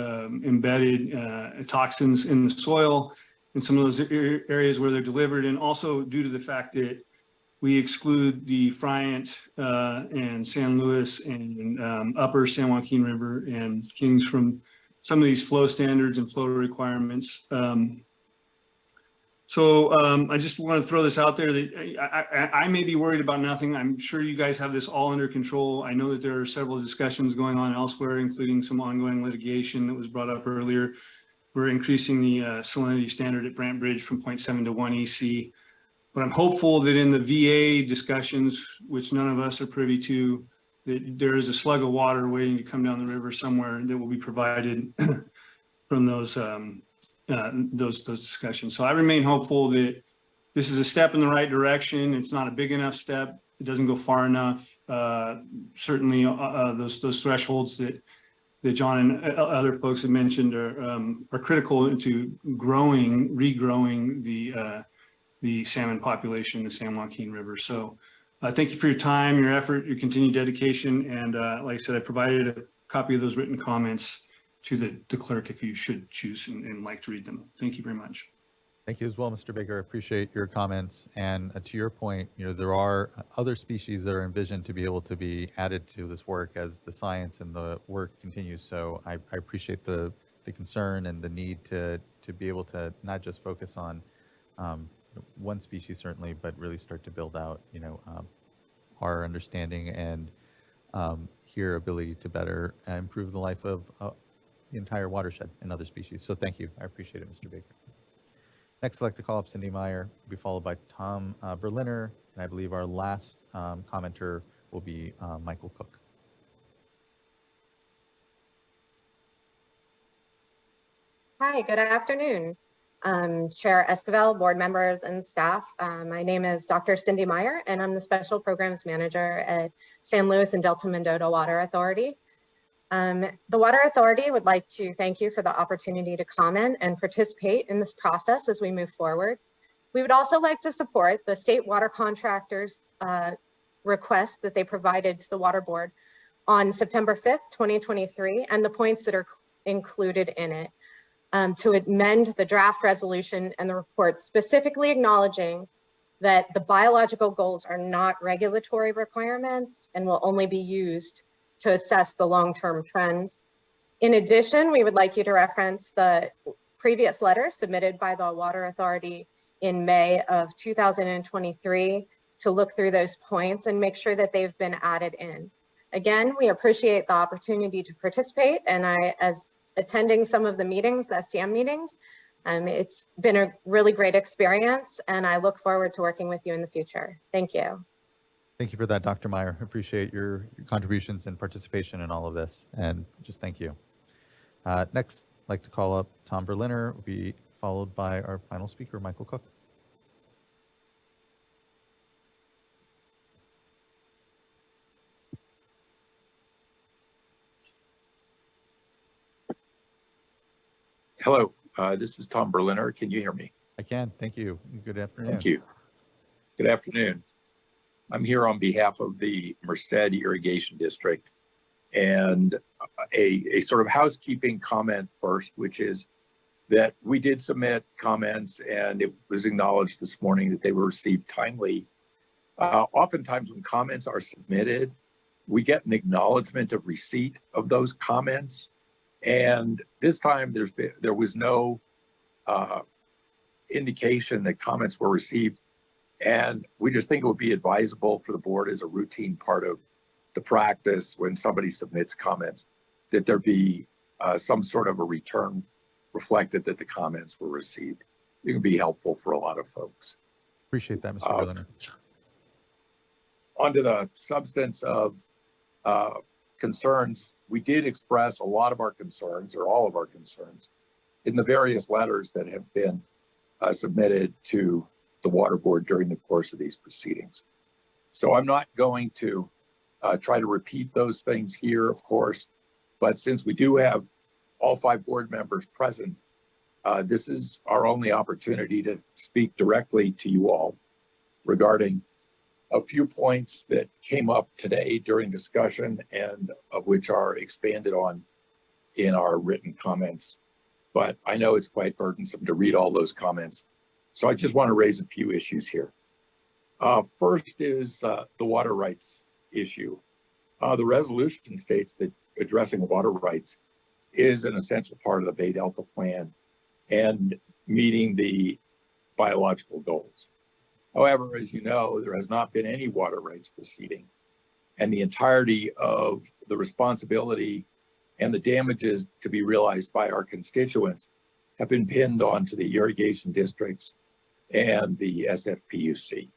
embedded toxins in the soil in some of those areas where they're delivered, and also due to the fact that we exclude the Friant and San Luis and upper San Joaquin River and Kings from some of these flow standards and flow requirements. So I just want to throw this out there that I may be worried about nothing. I'm sure you guys have this all under control. I know that there are several discussions going on elsewhere, including some ongoing litigation that was brought up earlier. We're increasing the salinity standard at Brant Bridge from 0.7 to 1 EC. But I'm hopeful that in the VA discussions, which none of us are privy to, that there is a slug of water waiting to come down the river somewhere that will be provided from those discussions. So I remain hopeful that this is a step in the right direction. It's not a big enough step. It doesn't go far enough. Certainly, those thresholds that John and other folks have mentioned are critical to regrowing the salmon population in the San Joaquin River. So thank you for your time, your effort, your continued dedication. And like I said, I provided a copy of those written comments to the clerk if you should choose and like to read them. Thank you very much. Thank you as well, Mr. Baker. I appreciate your comments. And to your point, there are other species that are envisioned to be able to be added to this work as the science and the work continues. So I appreciate the concern and the need to be able to not just focus on one species certainly, but really start to build out, our understanding and your ability to better improve the life of the entire watershed and other species. So thank you. I appreciate it, Mr. Baker. Next, I'd like to call up Cindy Meyer, be followed by Tom Berliner, and I believe our last commenter will be Michael Cook. Hi, good afternoon. Chair Esquivel, board members, and staff. My name is Dr. Cindy Meyer, and I'm the Special Programs Manager at San Luis and Delta Mendota Water Authority. The Water Authority would like to thank you for the opportunity to comment and participate in this process as we move forward. We would also like to support the state water contractors' request that they provided to the Water Board on September 5th, 2023, and the points that are included in it. To amend the draft resolution and the report, specifically acknowledging that the biological goals are not regulatory requirements and will only be used to assess the long-term trends. In addition, we would like you to reference the previous letter submitted by the Water Authority in May of 2023 to look through those points and make sure that they've been added in. Again, we appreciate the opportunity to participate, and as attending some of the meetings, the STM meetings, it's been a really great experience, and I look forward to working with you in the future. Thank you. Thank you for that, Dr. Meyer. Appreciate your contributions and participation in all of this, and just thank you. Next, I'd like to call up Tom Berliner, will be followed by our final speaker, Michael Cook. Hello, this is Tom Berliner. Can you hear me? I can. Thank you. Good afternoon. Thank you. Good afternoon. I'm here on behalf of the Merced Irrigation District, and a sort of housekeeping comment first, which is that we did submit comments and it was acknowledged this morning that they were received timely. Oftentimes when comments are submitted, we get an acknowledgement of receipt of those comments. And this time there was no indication that comments were received. And we just think it would be advisable for the board as a routine part of the practice when somebody submits comments, that there be some sort of a return reflected that the comments were received. It can be helpful for a lot of folks. Appreciate that, Mr. Berliner. On to the substance of concerns. We did express a lot of our concerns, or all of our concerns, in the various letters that have been submitted to the Water Board during the course of these proceedings. So I'm not going to try to repeat those things here, of course, but since we do have all 5 board members present, this is our only opportunity to speak directly to you all regarding a few points that came up today during discussion and of which are expanded on in our written comments. But I know it's quite burdensome to read all those comments. So I just want to raise a few issues here. First is the water rights issue. The resolution states that addressing water rights is an essential part of the Bay Delta Plan and meeting the biological goals. However, as you know, there has not been any water rights proceeding, and the entirety of the responsibility and the damages to be realized by our constituents have been pinned onto the irrigation districts and the SFPUC.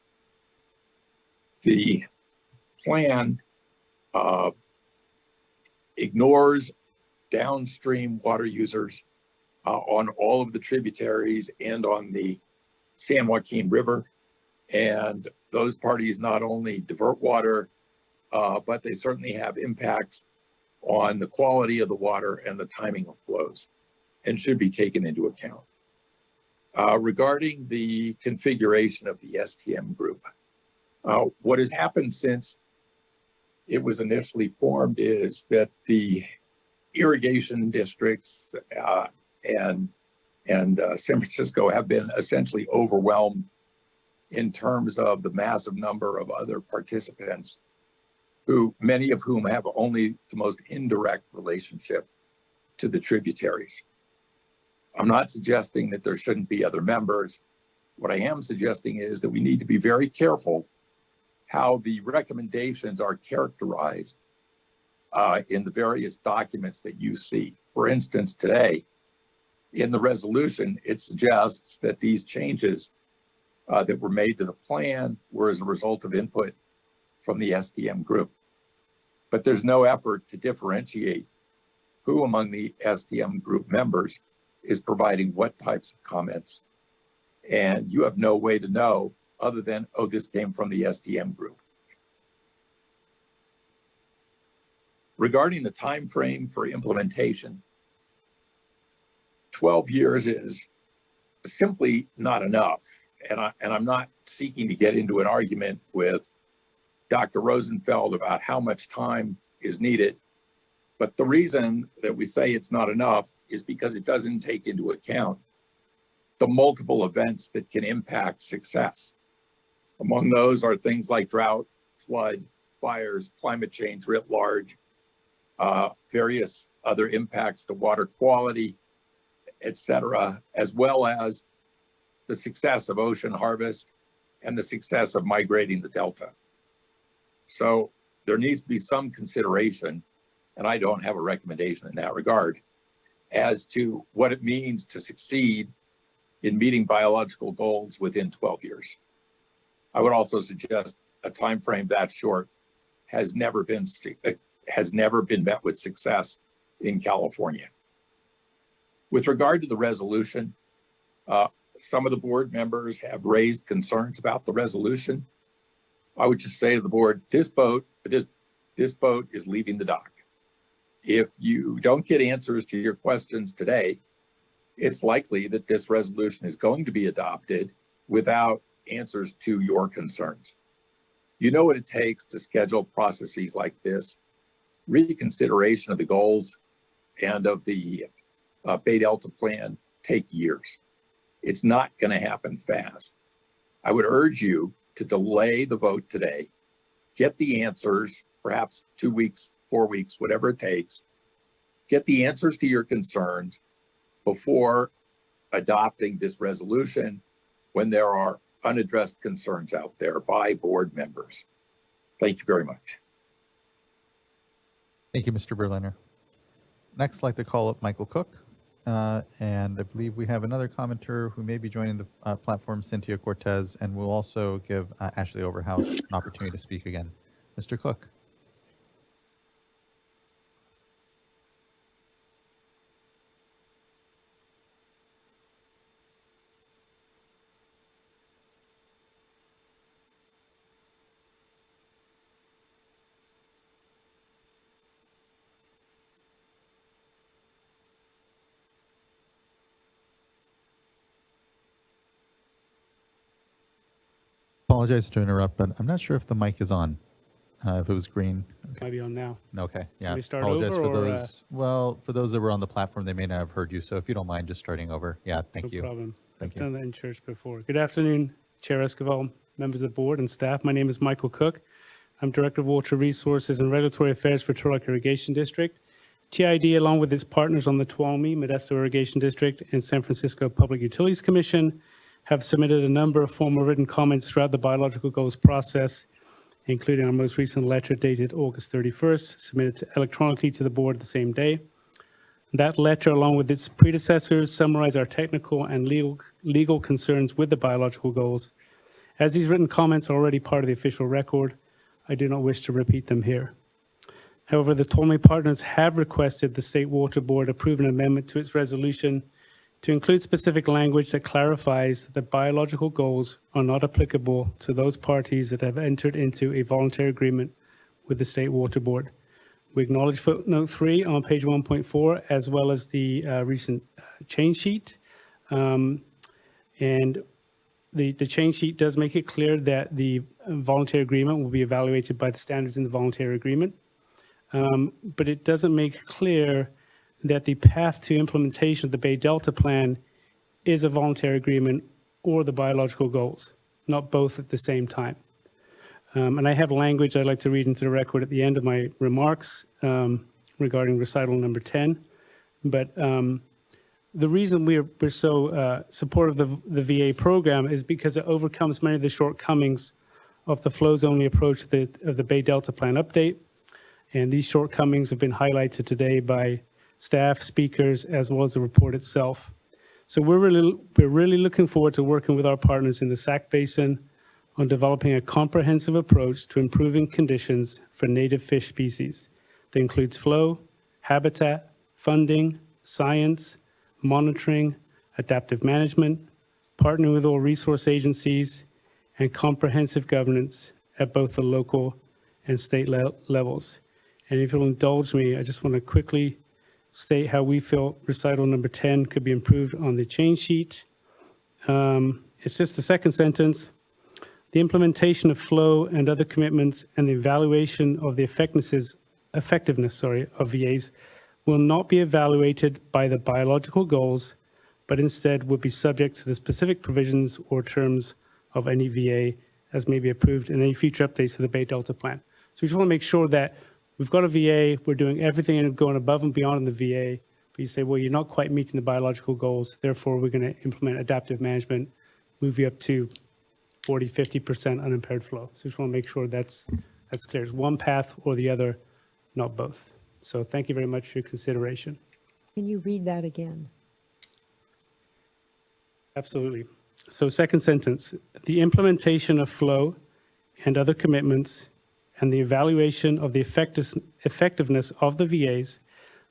The plan ignores downstream water users on all of the tributaries and on the San Joaquin River. And those parties not only divert water, but they certainly have impacts on the quality of the water and the timing of flows, and should be taken into account. Regarding the configuration of the STM group, what has happened since it was initially formed is that the irrigation districts and San Francisco have been essentially overwhelmed in terms of the massive number of other participants, who many of whom have only the most indirect relationship to the tributaries. I'm not suggesting that there shouldn't be other members. What I am suggesting is that we need to be very careful how the recommendations are characterized in the various documents that you see. For instance, today, in the resolution, it suggests that these changes that were made to the plan were as a result of input from the STM group. But there's no effort to differentiate who among the STM group members is providing what types of comments. And you have no way to know other than, oh, this came from the STM group. Regarding the time frame for implementation, 12 years is simply not enough. And I'm not seeking to get into an argument with Dr. Rosenfeld about how much time is needed. But the reason that we say it's not enough is because it doesn't take into account the multiple events that can impact success. Among those are things like drought, flood, fires, climate change writ large, various other impacts to water quality, et cetera, as well as the success of ocean harvest and the success of migrating the Delta. So there needs to be some consideration, and I don't have a recommendation in that regard, as to what it means to succeed in meeting biological goals within 12 years. I would also suggest a time frame that short has never been met with success in California. With regard to the resolution, some of the board members have raised concerns about the resolution. I would just say to the board, this boat is leaving the dock. If you don't get answers to your questions today, it's likely that this resolution is going to be adopted without answers to your concerns. You know what it takes to schedule processes like this. Reconsideration of the goals and of the Bay Delta plan take years. It's not going to happen fast. I would urge you to delay the vote today, get the answers, perhaps 2 weeks, 4 weeks, whatever it takes, get the answers to your concerns before adopting this resolution when there are unaddressed concerns out there by board members. Thank you very much. Thank you, Mr. Berliner. Next, I'd like to call up Michael Cook. And I believe we have another commenter who may be joining the platform, Cynthia Cortez, and we'll also give Ashley Overhouse an opportunity to speak again. Mr. Cook. Apologize to interrupt, but I'm not sure if the mic is on. If it was green. Okay. Might be on now. Okay. Yeah. Can we start Apologize over, for or, those. Well, for those that were on the platform, they may not have heard you. So if you don't mind just starting over. Yeah. Thank you. No problem. Thank I've you. done that in church before. Good afternoon, Chair Esquivel, members of the board and staff. My name is Michael Cook. I'm Director of Water Resources and Regulatory Affairs for Turlock Irrigation District. TID, along with its partners on the Tuolumne, Modesto Irrigation District, and San Francisco Public Utilities Commission, have submitted a number of formal written comments throughout the biological goals process, including our most recent letter dated August 31st, submitted electronically to the board the same day. That letter, along with its predecessors, summarize our technical and legal concerns with the biological goals. As these written comments are already part of the official record, I do not wish to repeat them here. However, the Tuolumne partners have requested the State Water Board approve an amendment to its resolution to include specific language that clarifies that biological goals are not applicable to those parties that have entered into a voluntary agreement with the State Water Board. We acknowledge footnote 3 on page 1.4, as well as the recent change sheet. And the change sheet does make it clear that the voluntary agreement will be evaluated by the standards in the voluntary agreement. But it doesn't make clear that the path to implementation of the Bay Delta Plan is a voluntary agreement or the biological goals, not both at the same time. And I have language I'd like to read into the record at the end of my remarks regarding recital number 10. But the reason we're so supportive of the VA program is because it overcomes many of the shortcomings of the flows-only approach of the Bay Delta Plan update. And these shortcomings have been highlighted today by staff, speakers, as well as the report itself. So we're really looking forward to working with our partners in the Sac Basin on developing a comprehensive approach to improving conditions for native fish species that includes flow, habitat, funding, science, monitoring, adaptive management, partnering with all resource agencies, and comprehensive governance at both the local and state levels. And if you'll indulge me, I just want to quickly state how we feel recital number 10 could be improved on the change sheet. It's just the second sentence. The implementation of flow and other commitments and the evaluation of the effectiveness of VAs will not be evaluated by the biological goals, but instead will be subject to the specific provisions or terms of any VA as may be approved in any future updates to the Bay Delta Plan. So we just want to make sure that we've got a VA, we're doing everything and going above and beyond in the VA, but you say, well, you're not quite meeting the biological goals, therefore we're going to implement adaptive management, move you up to 40, 50% unimpaired flow. So just want to make sure that's clear. It's one path or the other, not both. So thank you very much for your consideration. Can you read that again? Absolutely. So second sentence, the implementation of flow and other commitments and the evaluation of the effectiveness of the VAs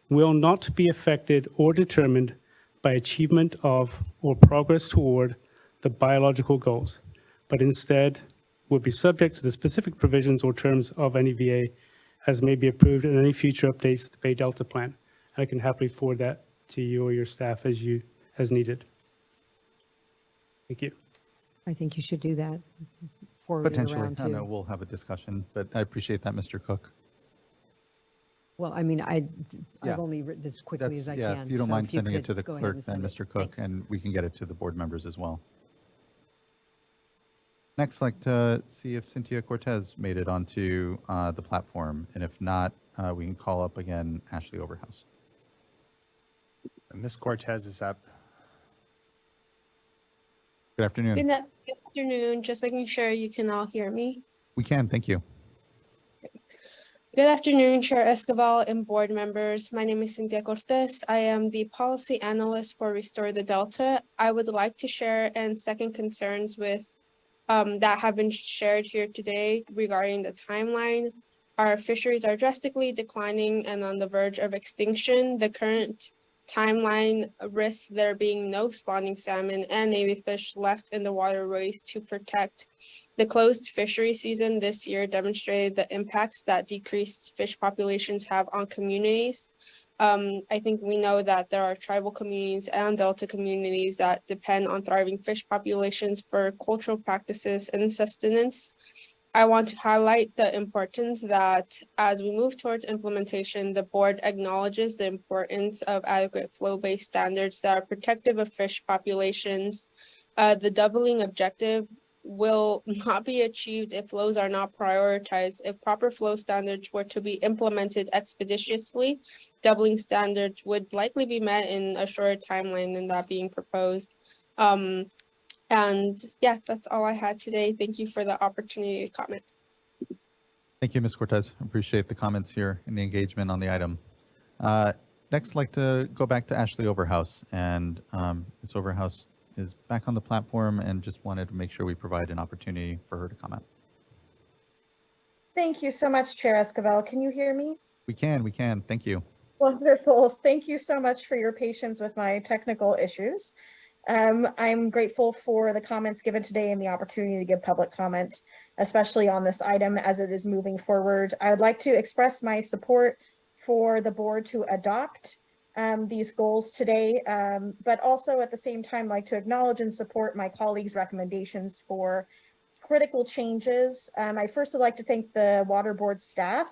will not be affected or determined by achievement of or progress toward the biological goals, but instead will be subject to the specific provisions or terms of any VA as may be approved in any future updates to the Bay Delta Plan. And I can happily forward that to you or your staff as as needed. Thank you. I think you should do that. Forward it Potentially, around I know too. we'll have a discussion, but I appreciate that, Mr. Cook. Well, I mean, Yeah. I've only written this quickly as I Yeah, can. if you don't so mind sending it to could the go ahead clerk, and then send it. Mr. Cook, Thanks. and we can get it to the board members as well. Next, I'd like to see if Cynthia Cortez made it onto the platform, and if not, we can call up again Ashley Overhouse. Ms. Cortez is up. Good afternoon. Good afternoon. Just making sure you can all hear me. We can, thank you. Good afternoon, Chair Escobar and board members. My name is Cynthia Cortez. I am the policy analyst for Restore the Delta. I would like to share and second concerns with that have been shared here today regarding the timeline. Our fisheries are drastically declining and on the verge of extinction. The current timeline risks there being no spawning salmon and Navy fish left in the waterways to protect. The closed fishery season this year demonstrated the impacts that decreased fish populations have on communities. I think we know that there are tribal communities and Delta communities that depend on thriving fish populations for cultural practices and sustenance. I want to highlight the importance that as we move towards implementation, the board acknowledges the importance of adequate flow-based standards that are protective of fish populations. The doubling objective will not be achieved if flows are not prioritized. If proper flow standards were to be implemented expeditiously, doubling standards would likely be met in a shorter timeline than that being proposed. And yeah, that's all I had today. Thank you for the opportunity to comment. Thank you, Ms. Cortez. Appreciate the comments here and the engagement on the item. Next, I'd like to go back to Ashley Overhouse, and Ms. Overhouse is back on the platform and just wanted to make sure we provide an opportunity for her to comment. Thank you so much, Chair Escobar. Can you hear me? We can. Thank you. Wonderful. Thank you so much for your patience with my technical issues. I'm grateful for the comments given today and the opportunity to give public comment, especially on this item as it is moving forward. I would like to express my support for the board to adopt these goals today, but also at the same time like to acknowledge and support my colleagues' recommendations for critical changes. I first would like to thank the Water Board staff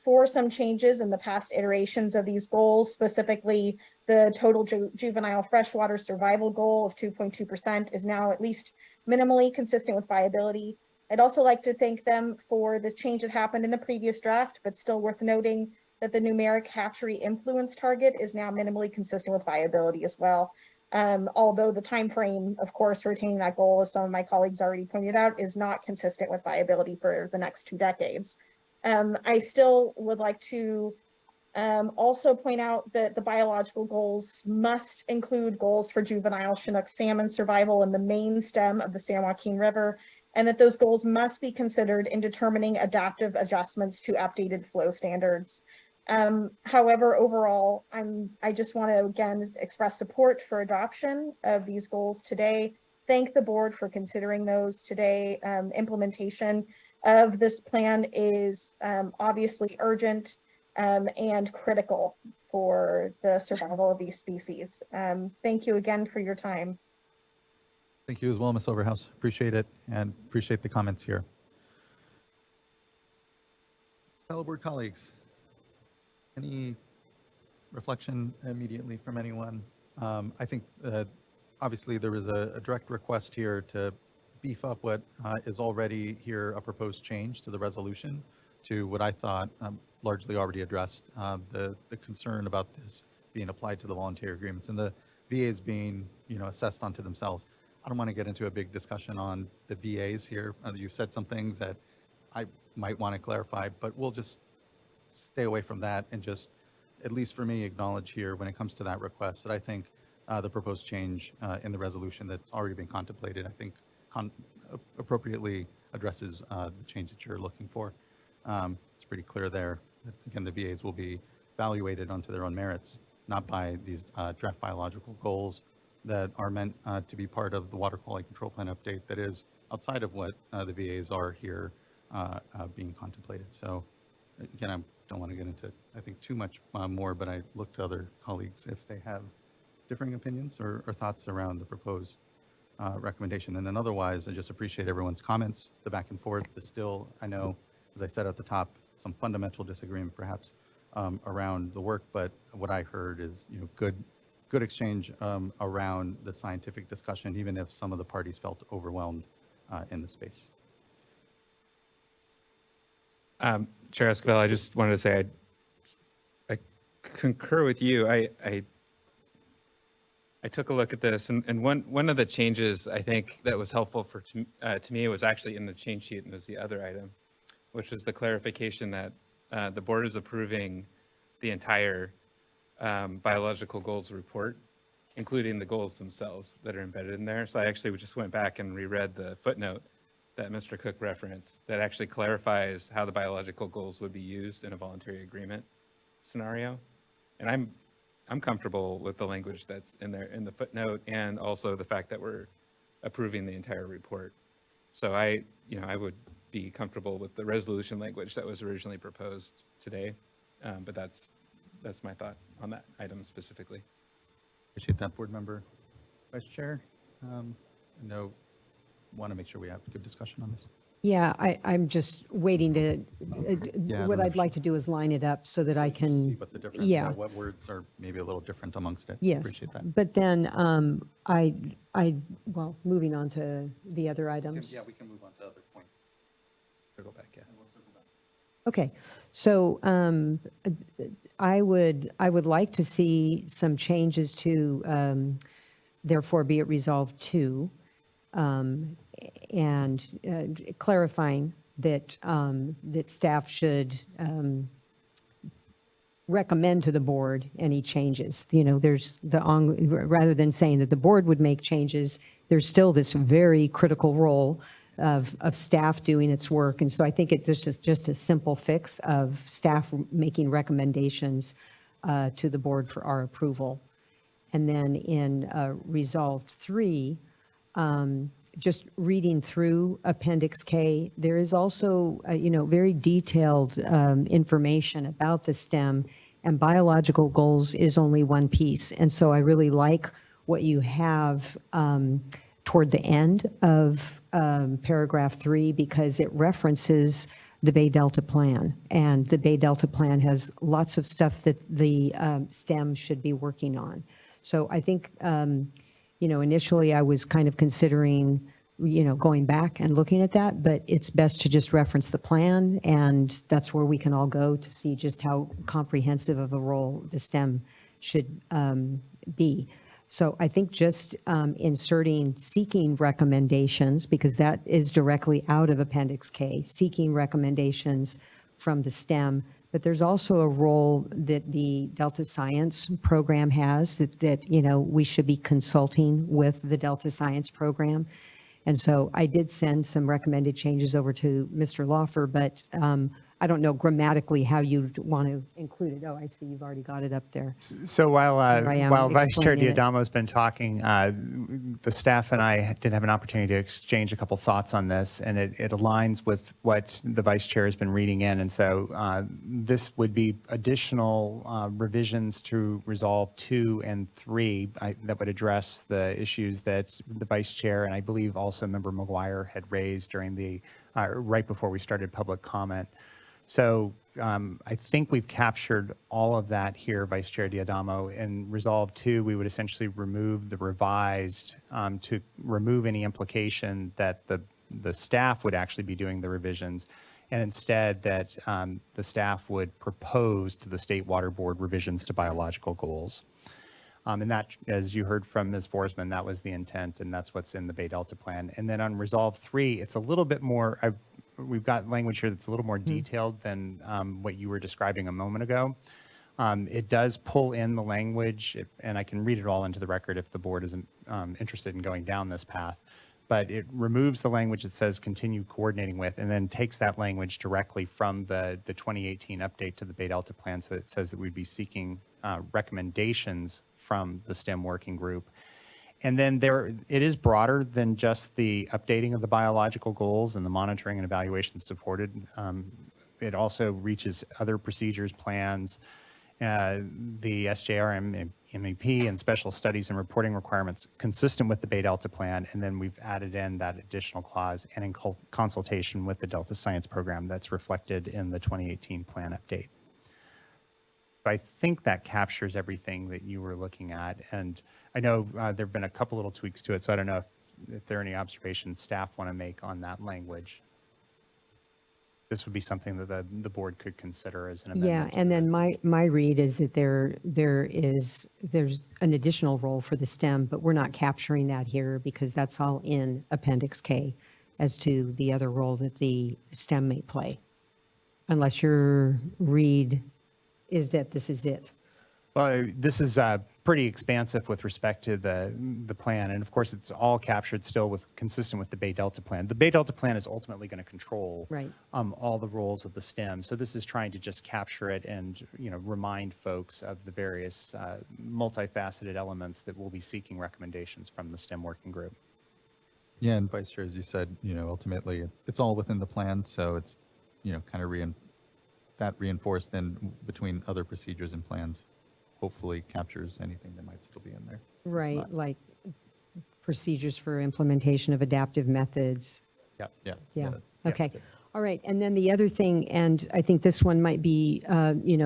for some changes in the past iterations of these goals, specifically the total juvenile freshwater survival goal of 2.2% is now at least minimally consistent with viability. I'd also like to thank them for this change that happened in the previous draft, but still worth noting that the numeric hatchery influence target is now minimally consistent with viability as well. Although the time frame, of course, for attaining that goal, as some of my colleagues already pointed out, is not consistent with viability for the next 2 decades. I still would like to also point out that the biological goals must include goals for juvenile Chinook salmon survival in the main stem of the San Joaquin River, and that those goals must be considered in determining adaptive adjustments to updated flow standards. However, overall, I just want to again express support for adoption of these goals today. Thank the board for considering those today. Implementation of this plan is obviously urgent and critical for the survival of these species. Thank you again for your time. Thank you as well, Ms. Overhouse. Appreciate it and appreciate the comments here. Fellow board colleagues, any reflection immediately from anyone? I think obviously there was a direct request here to beef up what is already here a proposed change to the resolution to what I thought largely already addressed the concern about this being applied to the voluntary agreements and the VAs being assessed onto themselves. I don't want to get into a big discussion on the VAs here. You've said some things that I might want to clarify, but we'll just stay away from that and just, at least for me, acknowledge here when it comes to that request that I think the proposed change in the resolution that's already been contemplated, I think appropriately addresses the change that you're looking for. It's pretty clear there that, again, the VAs will be evaluated onto their own merits, not by these draft biological goals that are meant to be part of the water quality control plan update that is outside of what the VAs are here being contemplated. So again, I don't want to get into, I think, too much more, but I look to other colleagues if they have differing opinions or thoughts around the proposed recommendation? And then otherwise, I just appreciate everyone's comments, the back and forth. There's still, I know, as I said at the top, some fundamental disagreement perhaps around the work, but what I heard is, good exchange around the scientific discussion, even if some of the parties felt overwhelmed in the space. Chair Esquivel, I just wanted to say I concur with you. I took a look at this, and one of the changes I think that was helpful to me was actually in the change sheet, and it was the other item, which was the clarification that the board is approving the entire biological goals report, including the goals themselves that are embedded in there. So I actually just went back and reread the footnote that Mr. Cook referenced that actually clarifies how the biological goals would be used in a voluntary agreement scenario. And I'm comfortable with the language that's in there in the footnote, and also the fact that we're approving the entire report. So I would be comfortable with the resolution language that was originally proposed today. But that's my thought on that item specifically. Appreciate that, board member. Vice Chair, I want to make sure we have good discussion on this. Yeah, I'm just waiting to, Yeah, what the I'd like to do is line it up so that I can, See what the different, yeah. what words are maybe a little different amongst it. Yes, Appreciate that. but then well, moving on to the other items. Yeah, we can move on to other points. Circle back, yeah. Okay, so I would like to see some changes to therefore be it resolved to, and clarifying that that staff should recommend to the board any changes. There's rather than saying that the board would make changes, there's still this very critical role of staff doing its work. And so I think this is just a simple fix of staff making recommendations to the board for our approval. And then in Resolved 3, just reading through Appendix K, there is also, very detailed information about the STEM, and biological goals is only one piece. And so I really like what you have toward the end of paragraph 3, because it references the Bay Delta Plan. And the Bay Delta Plan has lots of stuff that the STEM should be working on. So I think, initially I was kind of considering, going back and looking at that, but it's best to just reference the plan, and that's where we can all go to see just how comprehensive of a role the STEM should be. So I think just inserting seeking recommendations, because that is directly out of Appendix K, seeking recommendations from the STEM. But there's also a role that the Delta Science program has that we should be consulting with the Delta Science program. And so I did send some recommended changes over to Mr. Laufer, but I don't know grammatically how you'd want to include it. Oh, I see you've already got it up there. So while Vice Chair explaining it. D'Adamo's been talking, the staff and I did have an opportunity to exchange a couple thoughts on this, and it aligns with what the Vice Chair has been reading in. And so this would be additional revisions to Resolve 2 and 3 that would address the issues that the Vice Chair and I believe also Member McGuire had raised during the right before we started public comment. So I think we've captured all of that here, Vice Chair D'Adamo. In Resolve 2, we would essentially remove the revised to remove any implication that the staff would actually be doing the revisions, and instead that the staff would propose to the State Water Board revisions to biological goals. And that, as you heard from Ms. Forsman, that was the intent, and that's what's in the Bay Delta Plan. And then on Resolve 3, it's a little bit more, we've got language here that's a little more detailed than what you were describing a moment ago. It does pull in the language, and I can read it all into the record if the board isn't interested in going down this path. But it removes the language that says continue coordinating with, and then takes that language directly from the 2018 update to the Bay Delta Plan. So it says that we'd be seeking recommendations from the STEM working group. And then it is broader than just the updating of the biological goals and the monitoring and evaluation supported. It also reaches other procedures, plans, the SJR MEP and special studies and reporting requirements consistent with the Bay Delta Plan, and then we've added in that additional clause and in consultation with the Delta Science Program that's reflected in the 2018 plan update. I think that captures everything that you were looking at, and I know there have been a couple little tweaks to it, so I don't know if there are any observations staff want to make on that language. This would be something that the board could consider as an amendment. Yeah, and then my read is that there's an additional role for the STEM, but we're not capturing that here because that's all in Appendix K as to the other role that the STEM may play. Unless your read is that this is it. Well, this is pretty expansive with respect to the plan, and of course, it's all captured still consistent with the Bay Delta Plan. The Bay Delta Plan is ultimately going to control all the roles of the STEM. So this is trying to just capture it and remind folks of the various multifaceted elements that we'll be seeking recommendations from the STEM working group. Yeah, and Vice Chair, as you said, ultimately it's all within the plan, so it's kind of reinforced in between other procedures and plans. Hopefully captures anything that might still be in there. Right, like procedures for implementation of adaptive methods. Yeah. Okay. All right. And then the other thing, and I think this one might be,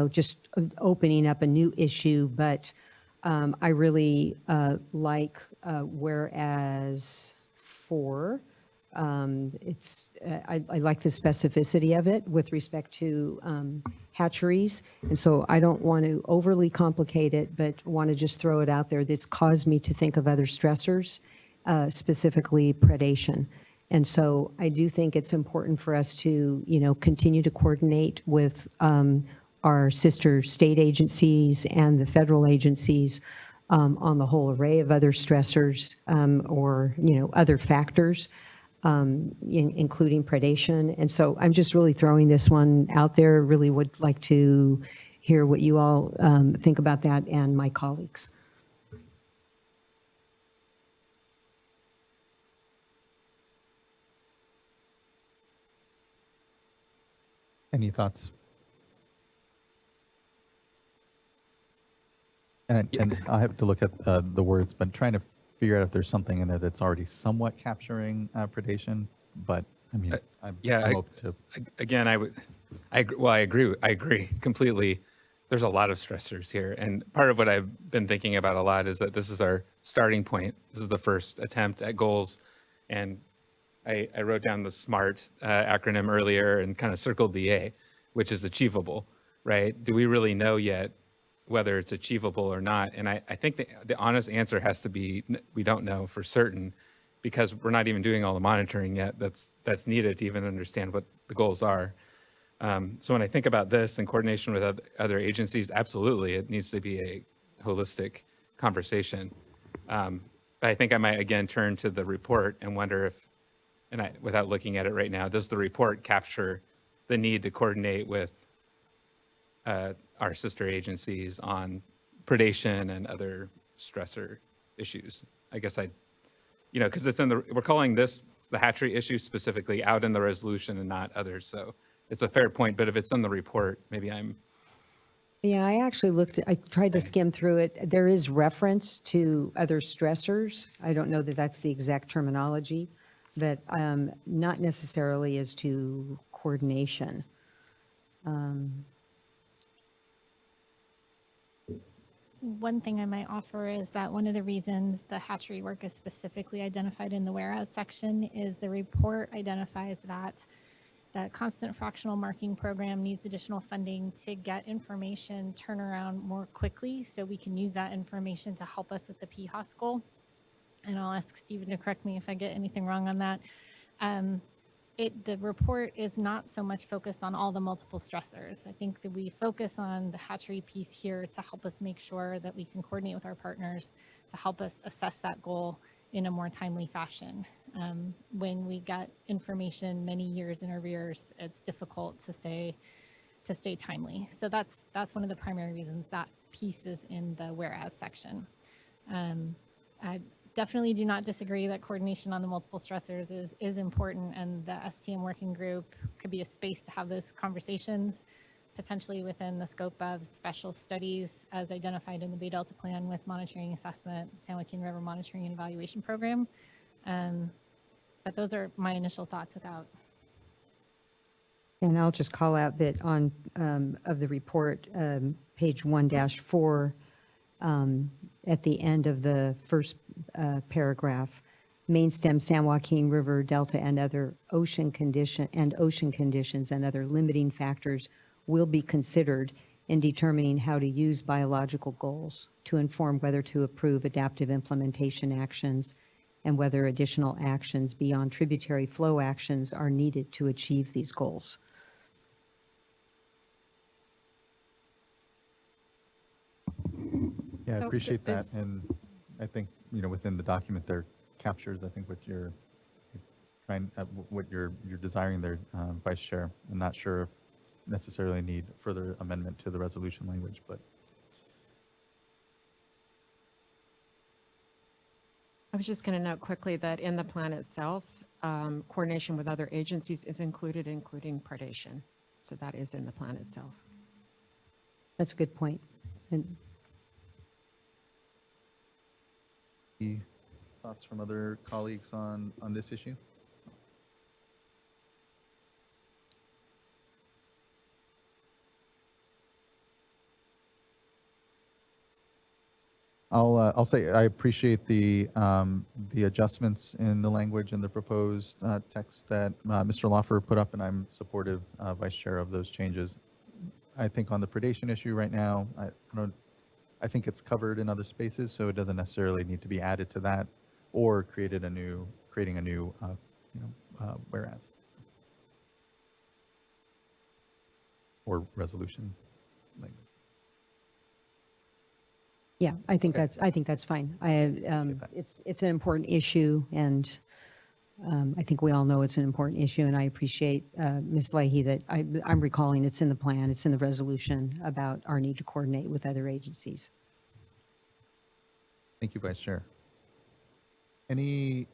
just opening up a new issue, but I really like whereas 4. I like the specificity of it with respect to hatcheries. And so I don't want to overly complicate it, but want to just throw it out there. This caused me to think of other stressors, specifically predation. And so I do think it's important for us to, continue to coordinate with our sister state agencies and the federal agencies on the whole array of other stressors or, other factors. Including predation. And so I'm just really throwing this one out there. Really would like to hear what you all think about that and my colleagues. Any thoughts? And I'll have to look at the words, but trying to figure out if there's something in there that's already somewhat capturing predation. But I mean, I'm open to. Again, I agree completely. There's a lot of stressors here, and part of what I've been thinking about a lot is that this is our starting point. This is the first attempt at goals, and I wrote down the SMART acronym earlier and kind of circled the A, which is achievable, right? Do we really know yet whether it's achievable or not? And I think the honest answer has to be we don't know for certain, because we're not even doing all the monitoring yet that's needed to even understand what the goals are. So when I think about this in coordination with other agencies, absolutely, it needs to be a holistic conversation. But I think I might again turn to the report and wonder if, without looking at it right now, does the report capture the need to coordinate with our sister agencies on predation and other stressor issues? I guess because it's we're calling this the hatchery issue specifically out in the resolution and not others. So it's a fair point, but if it's in the report, maybe Yeah, I actually I tried to skim through it. There is reference to other stressors. I don't know that that's the exact terminology, but not necessarily as to coordination. One thing I might offer is that one of the reasons the hatchery work is specifically identified in the whereas section is the report identifies that the constant fractional marking program needs additional funding to get information turnaround more quickly, so we can use that information to help us with the PHOS goal. And I'll ask Stephen to correct me if I get anything wrong on that. The report is not so much focused on all the multiple stressors. I think that we focus on the hatchery piece here to help us make sure that we can coordinate with our partners to help us assess that goal in a more timely fashion. When we get information many years in arrears, it's difficult to stay timely. So that's one of the primary reasons that piece is in the whereas section. I definitely do not disagree that coordination on the multiple stressors is important, and the STM working group could be a space to have those conversations potentially within the scope of special studies as identified in the Bay Delta Plan with monitoring assessment, San Joaquin River Monitoring and Evaluation Program. But those are my initial thoughts without. And I'll just call out that on, of the report, page 1-4, at the end of the first paragraph, main stem San Joaquin River Delta and other ocean conditions and other limiting factors will be considered in determining how to use biological goals to inform whether to approve adaptive implementation actions and whether additional actions beyond tributary flow actions are needed to achieve these goals. Yeah, I So appreciate that. is- And I think, within the document there captures, I think what you're trying, what you're desiring there, Vice Chair. I'm not sure if necessarily need further amendment to the resolution language, but I was just going to note quickly that in the plan itself, coordination with other agencies is included, including predation. So that is in the plan itself. That's a good point. And any thoughts from other colleagues on this issue? I'll say I appreciate the adjustments in the language and the proposed text that Mr. Lawfer put up, and I'm supportive, Vice Chair, of those changes. I think on the predation issue right now, I think it's covered in other spaces, so it doesn't necessarily need to be added to that or creating a new whereas or resolution language. yeah, I think that's fine. It's an important issue, and I think we all know it's an important issue, and I appreciate, Ms. Leahy, that I'm recalling it's in the plan, it's in the resolution about our need to coordinate with other agencies. Thank you, Vice Chair. Any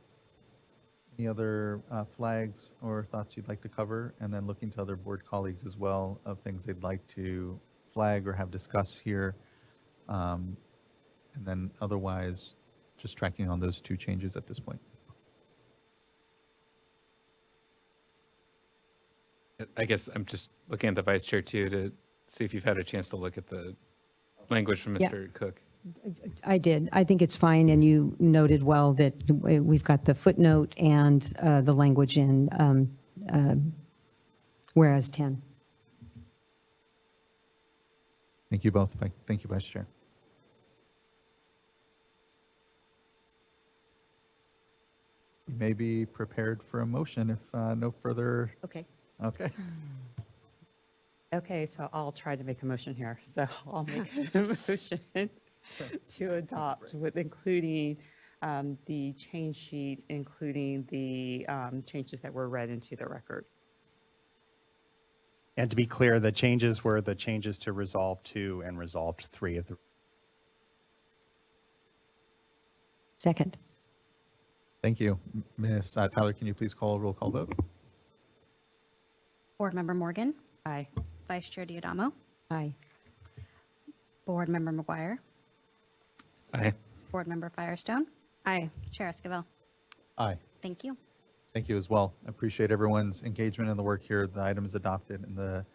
other flags or thoughts you'd like to cover? And then looking to other board colleagues as well of things they'd like to flag or have discussed here. And then otherwise, just tracking on those two changes at this point. I guess I'm just looking at the Vice Chair too to see if you've had a chance to look at the language from Yeah. Mr. Cook. I did. I think it's fine, and you noted well that we've got the footnote and the language in whereas 10. Thank you both. Thank you, Vice Chair. You may be prepared for a motion if no further. Okay. Okay. Okay, so I'll try to make a motion here. So I'll make a motion to adopt with including the change sheet, including the changes that were read into the record. And to be clear, the changes were the changes to Resolve 2 and Resolve 3 of the. Second. Thank you. Ms. Tyler, can you please call a roll call vote? Board Member Morgan, Aye. Vice Chair Diadamo, Aye. Board Member McGuire, Aye. Board Member Firestone, Aye. Chair Esquivel. Aye. Thank you. Thank you as well. I appreciate everyone's engagement in the work here. The item is adopted and the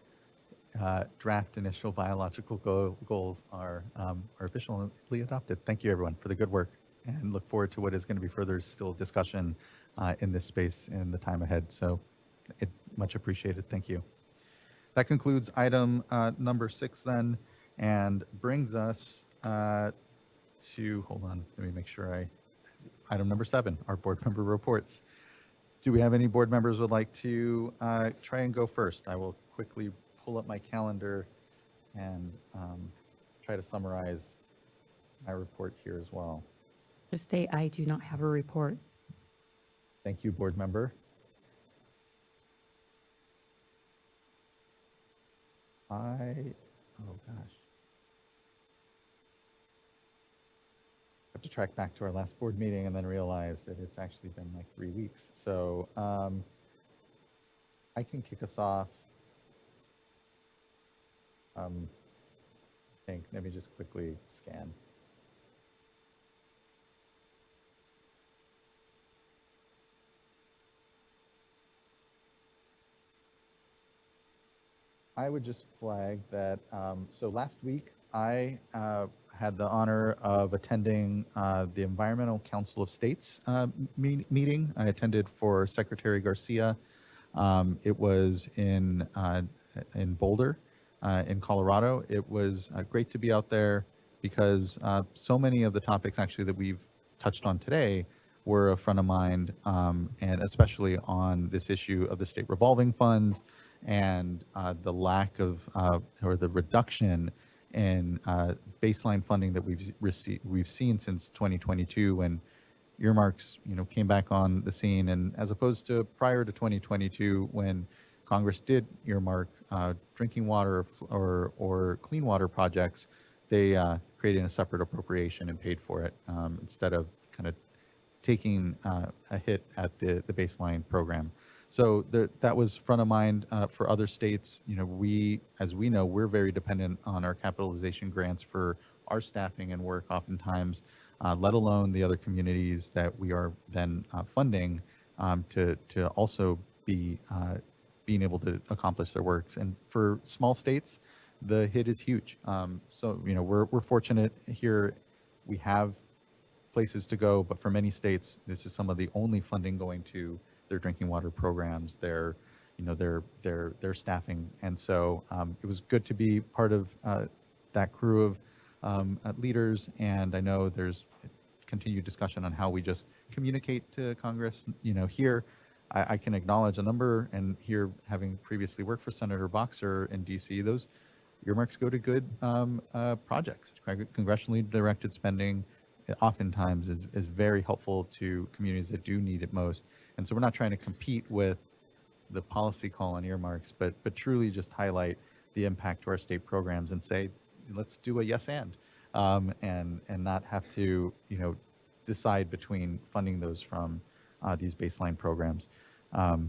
draft initial biological goals are officially adopted. Thank you, everyone, for the good work, and look forward to what is going to be further still discussion in this space in the time ahead. So much appreciated. Thank you. That concludes item number 6 then, and brings us to, hold on, let me make sure item number 7, our board member reports. Do we have any board members who would like to try and go first? I will quickly pull up my calendar and try to summarize my report here as well. Just state I do not have a report. Thank you, board member. Oh gosh. I have to track back to our last board meeting and then realize that it's actually been like 3 weeks. So I can kick us off. I think, let me just quickly scan. I would just flag that, so last week, I had the honor of attending the Environmental Council of States meeting. I attended for Secretary Garcia. It was in Boulder, in Colorado. It was great to be out there because so many of the topics actually that we've touched on today were a front of mind, and especially on this issue of the state revolving funds and the lack of or the reduction in baseline funding that we've seen since 2022 when earmarks came back on the scene, and as opposed to prior to 2022 when Congress did earmark drinking water or clean water projects, they created a separate appropriation and paid for it instead of kind of taking a hit at the baseline program. So that was front of mind for other states. As we know, we're very dependent on our capitalization grants for our staffing and work oftentimes, let alone the other communities that we are then funding to also be being able to accomplish their works. And for small states, the hit is huge. So we're fortunate here. We have places to go, but for many states, this is some of the only funding going to their drinking water programs, their staffing. And so it was good to be part of that crew of leaders. And I know there's continued discussion on how we just communicate to Congress. Here, I can acknowledge a number, and here, having previously worked for Senator Boxer in DC, those earmarks go to good projects. Congressionally directed spending oftentimes is very helpful to communities that do need it most. And so we're not trying to compete with the policy call on earmarks, but truly just highlight the impact to our state programs and say, let's do a yes and not have to decide between funding those from these baseline programs. There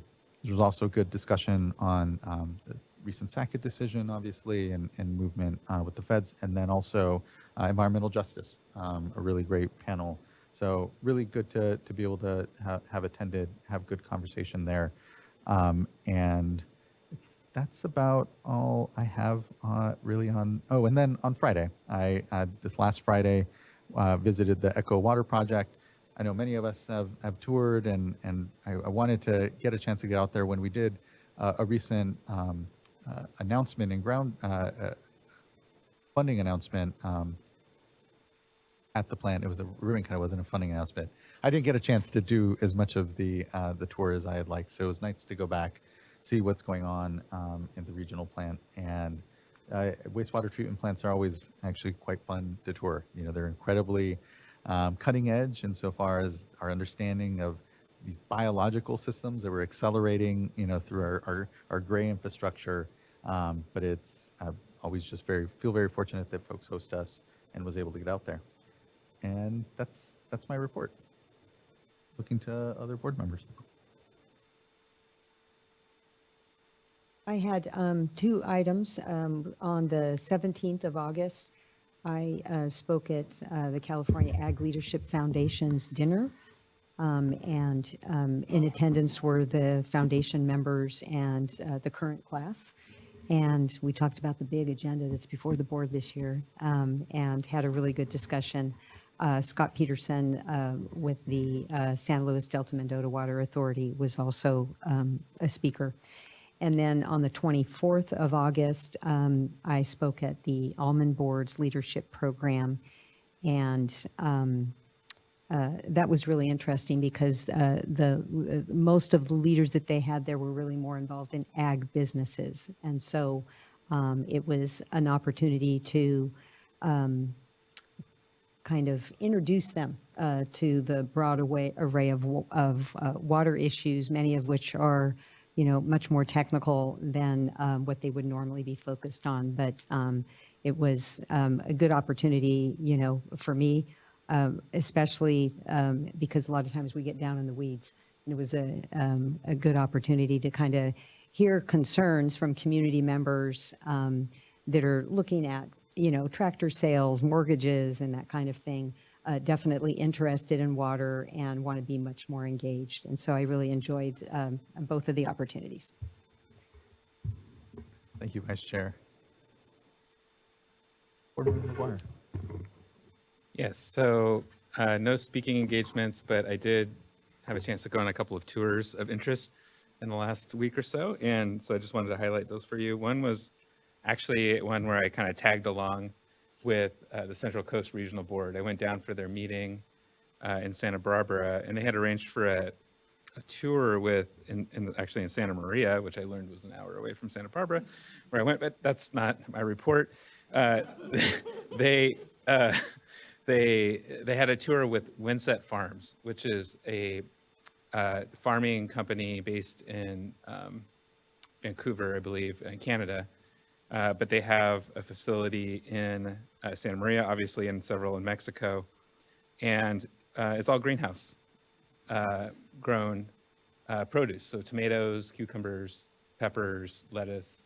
was also good discussion on the recent SACIT decision, obviously, and movement with the feds, and then also environmental justice, a really great panel. So really good to be able to have attended, have good conversation there. And that's about all I have really on, oh, and then on Friday, this last Friday, visited the Echo Water Project. I know many of us have toured, and I wanted to get a chance to get out there when we did a recent announcement and ground funding announcement at the plant. It was a ribbon cut, it wasn't a funding announcement. I didn't get a chance to do as much of the tour as I had liked, so it was nice to go back, see what's going on in the regional plant. And wastewater treatment plants are always actually quite fun to tour. They're incredibly cutting edge insofar as our understanding of these biological systems that we're accelerating, through our gray infrastructure. But it's always just feel very fortunate that folks host us and was able to get out there. And that's my report. Looking to other board members. I had two items. On the 17th of August, I spoke at the California Ag Leadership Foundation's dinner. And in attendance were the foundation members and the current class. And we talked about the big agenda that's before the board this year, and had a really good discussion. Scott Peterson with the San Luis Delta Mendota Water Authority was also a speaker. And then on the 24th of August, I spoke at the Almond Board's leadership program. And that was really interesting because most of the leaders that they had there were really more involved in ag businesses. And so it was an opportunity to kind of introduce them to the broad array of water issues, many of which are much more technical than what they would normally be focused on. But it was a good opportunity, for me, especially because a lot of times we get down in the weeds. And it was a good opportunity to kind of hear concerns from community members that are looking at, tractor sales, mortgages, and that kind of thing, definitely interested in water and want to be much more engaged. And so I really enjoyed both of the opportunities. Thank you, Vice Chair. Board Member McGuire. Yes, so no speaking engagements, but I did have a chance to go on a couple of tours of interest in the last week or so. And so I just wanted to highlight those for you. One was actually one where I kind of tagged along with the Central Coast Regional Board. I went down for their meeting in Santa Barbara, and they had arranged for a tour actually in Santa Maria, which I learned was an hour away from Santa Barbara, where I went, but that's not my report. They had a tour with Windset Farms, which is a farming company based in Vancouver, I believe, in Canada. But they have a facility in Santa Maria, obviously, and several in Mexico. And it's all greenhouse grown produce. So tomatoes, cucumbers, peppers, lettuce,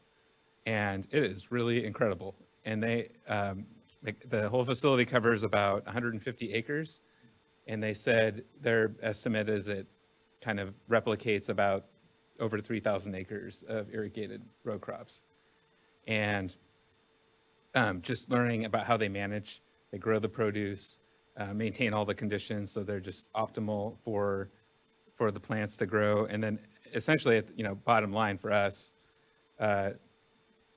and it is really incredible. And the whole facility covers about 150 acres. And they said their estimate is it kind of replicates about over 3,000 acres of irrigated row crops. And just learning about how they grow the produce, maintain all the conditions so they're just optimal for the plants to grow. And then essentially, bottom line for us,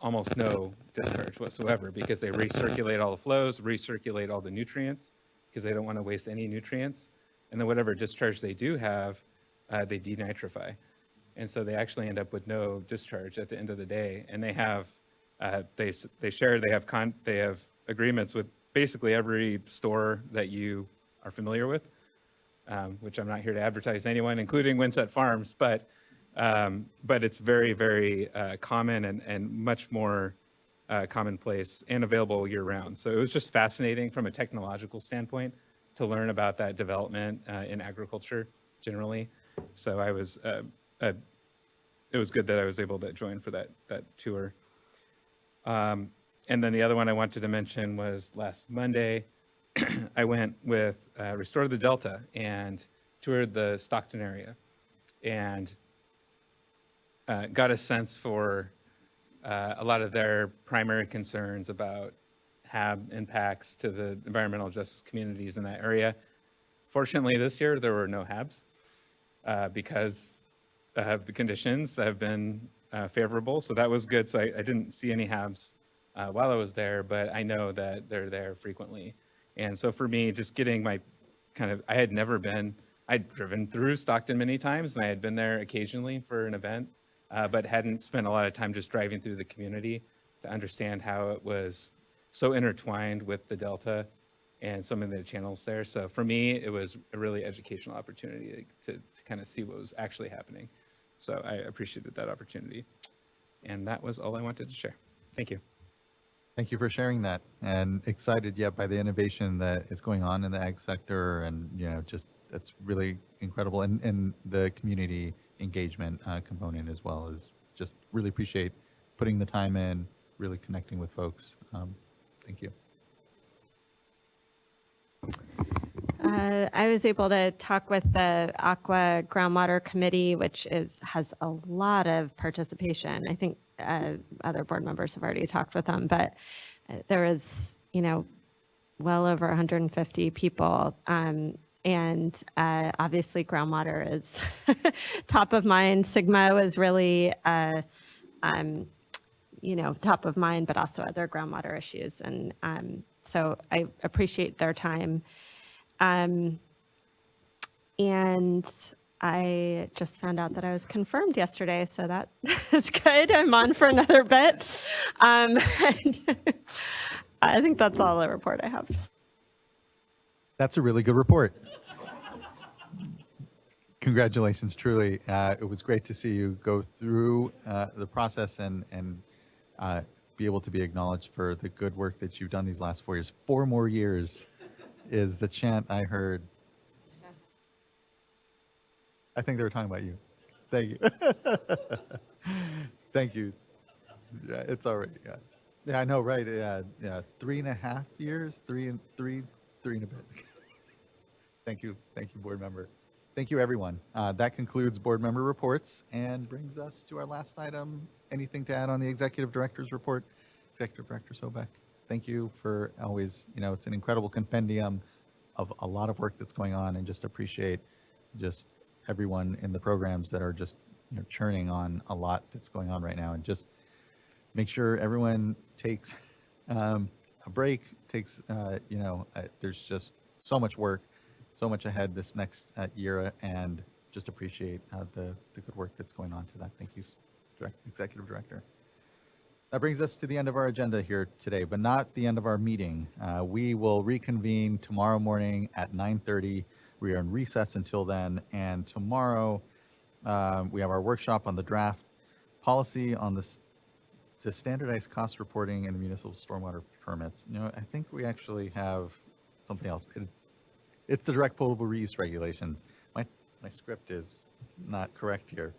almost no discharge whatsoever because they recirculate all the flows, recirculate all the nutrients because they don't want to waste any nutrients. And then whatever discharge they do have, they denitrify. And so they actually end up with no discharge at the end of the day. And they have, they have agreements with basically every store that you are familiar with, which I'm not here to advertise anyone, including Windset Farms, but it's very, very common and much more commonplace and available year round. So it was just fascinating from a technological standpoint to learn about that development in agriculture generally. So I was, it was good that I was able to join for that tour. And then the other one I wanted to mention was last Monday, I went with Restore the Delta and toured the Stockton area and got a sense for a lot of their primary concerns about HAB impacts to the environmental justice communities in that area. Fortunately, this year there were no HABs because the conditions have been favorable, so that was good. So I didn't see any HABs while I was there, but I know that they're there frequently. And so for me, just getting my I'd driven through Stockton many times and I had been there occasionally for an event, but hadn't spent a lot of time just driving through the community to understand how it was so intertwined with the Delta and some of the channels there. So for me, it was a really educational opportunity to kind of see what was actually happening. So I appreciated that opportunity. And that was all I wanted to share. Thank you. Thank you for sharing that, and excited, by the innovation that is going on in the ag sector, and just that's really incredible, and the community engagement component as well is just really appreciate putting the time in, really connecting with folks. Thank you. I was able to talk with the Aqua Groundwater Committee, which has a lot of participation. I think other board members have already talked with them, but there was, well over 150 people. And obviously groundwater is top of mind. Sigma was really, top of mind, but also other groundwater issues. And so I appreciate their time. And I just found out that I was confirmed yesterday, so that's good. I'm on for another bit. And I think that's all the report I have. That's a really good report. Congratulations, truly. It was great to see you go through the process and be able to be acknowledged for the good work that you've done these last 4 years. 4 more years is the chant I heard. I think they were talking about you. Thank you. Thank you. Yeah, it's all right. Yeah. Yeah, I know, right? Yeah, 3.5 years, three and a bit. Thank you, board member. Thank you, everyone. That concludes board member reports and brings us to our last item. Anything to add on the executive director's report? Executive Director Sobek, thank you for always, it's an incredible compendium of a lot of work that's going on, and just appreciate just everyone in the programs that are just, churning on a lot that's going on right now, and just make sure everyone takes a break, there's just so much work, so much ahead this next year, and just appreciate the good work that's going on to that. Thank you, Executive Director. That brings us to the end of our agenda here today, but not the end of our meeting. We will reconvene tomorrow morning at 9:30. We are in recess until then, and tomorrow we have our workshop on the draft policy on this to standardize cost reporting in the municipal stormwater permits. I think we actually have something else. It's the direct potable reuse regulations. My script is not correct here.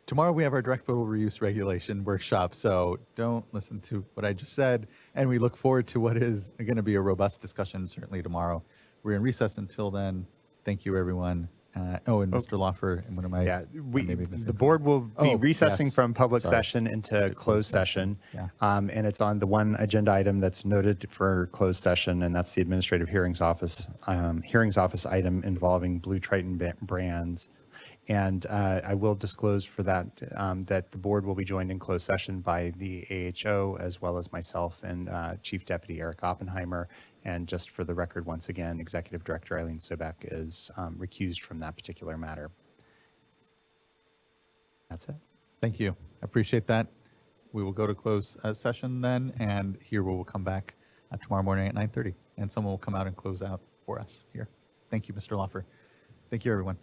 Tomorrow we have our direct potable reuse regulation workshop, so don't listen to what I just said, and we look forward to what is going to be a robust discussion certainly tomorrow. We're in recess until then. Thank you, everyone. And Mr. Lawfer, and what am I? Yeah, maybe missing the board will be recessing yes. from public Sorry. session into closed session. Yeah. And it's on the one agenda item that's noted for closed session, and that's the administrative hearings office item involving Blue Triton brands. And I will disclose for that that the board will be joined in closed session by the AHO, as well as myself and Chief Deputy Eric Oppenheimer. And just for the record, once again, Executive Director Eileen Sobek is recused from that particular matter. That's it. Thank you. I appreciate that. We will go to closed session then, and here we will come back tomorrow morning at 9:30, and someone will come out and close out for us here. Thank you, Mr. Lawfer. Thank you, everyone.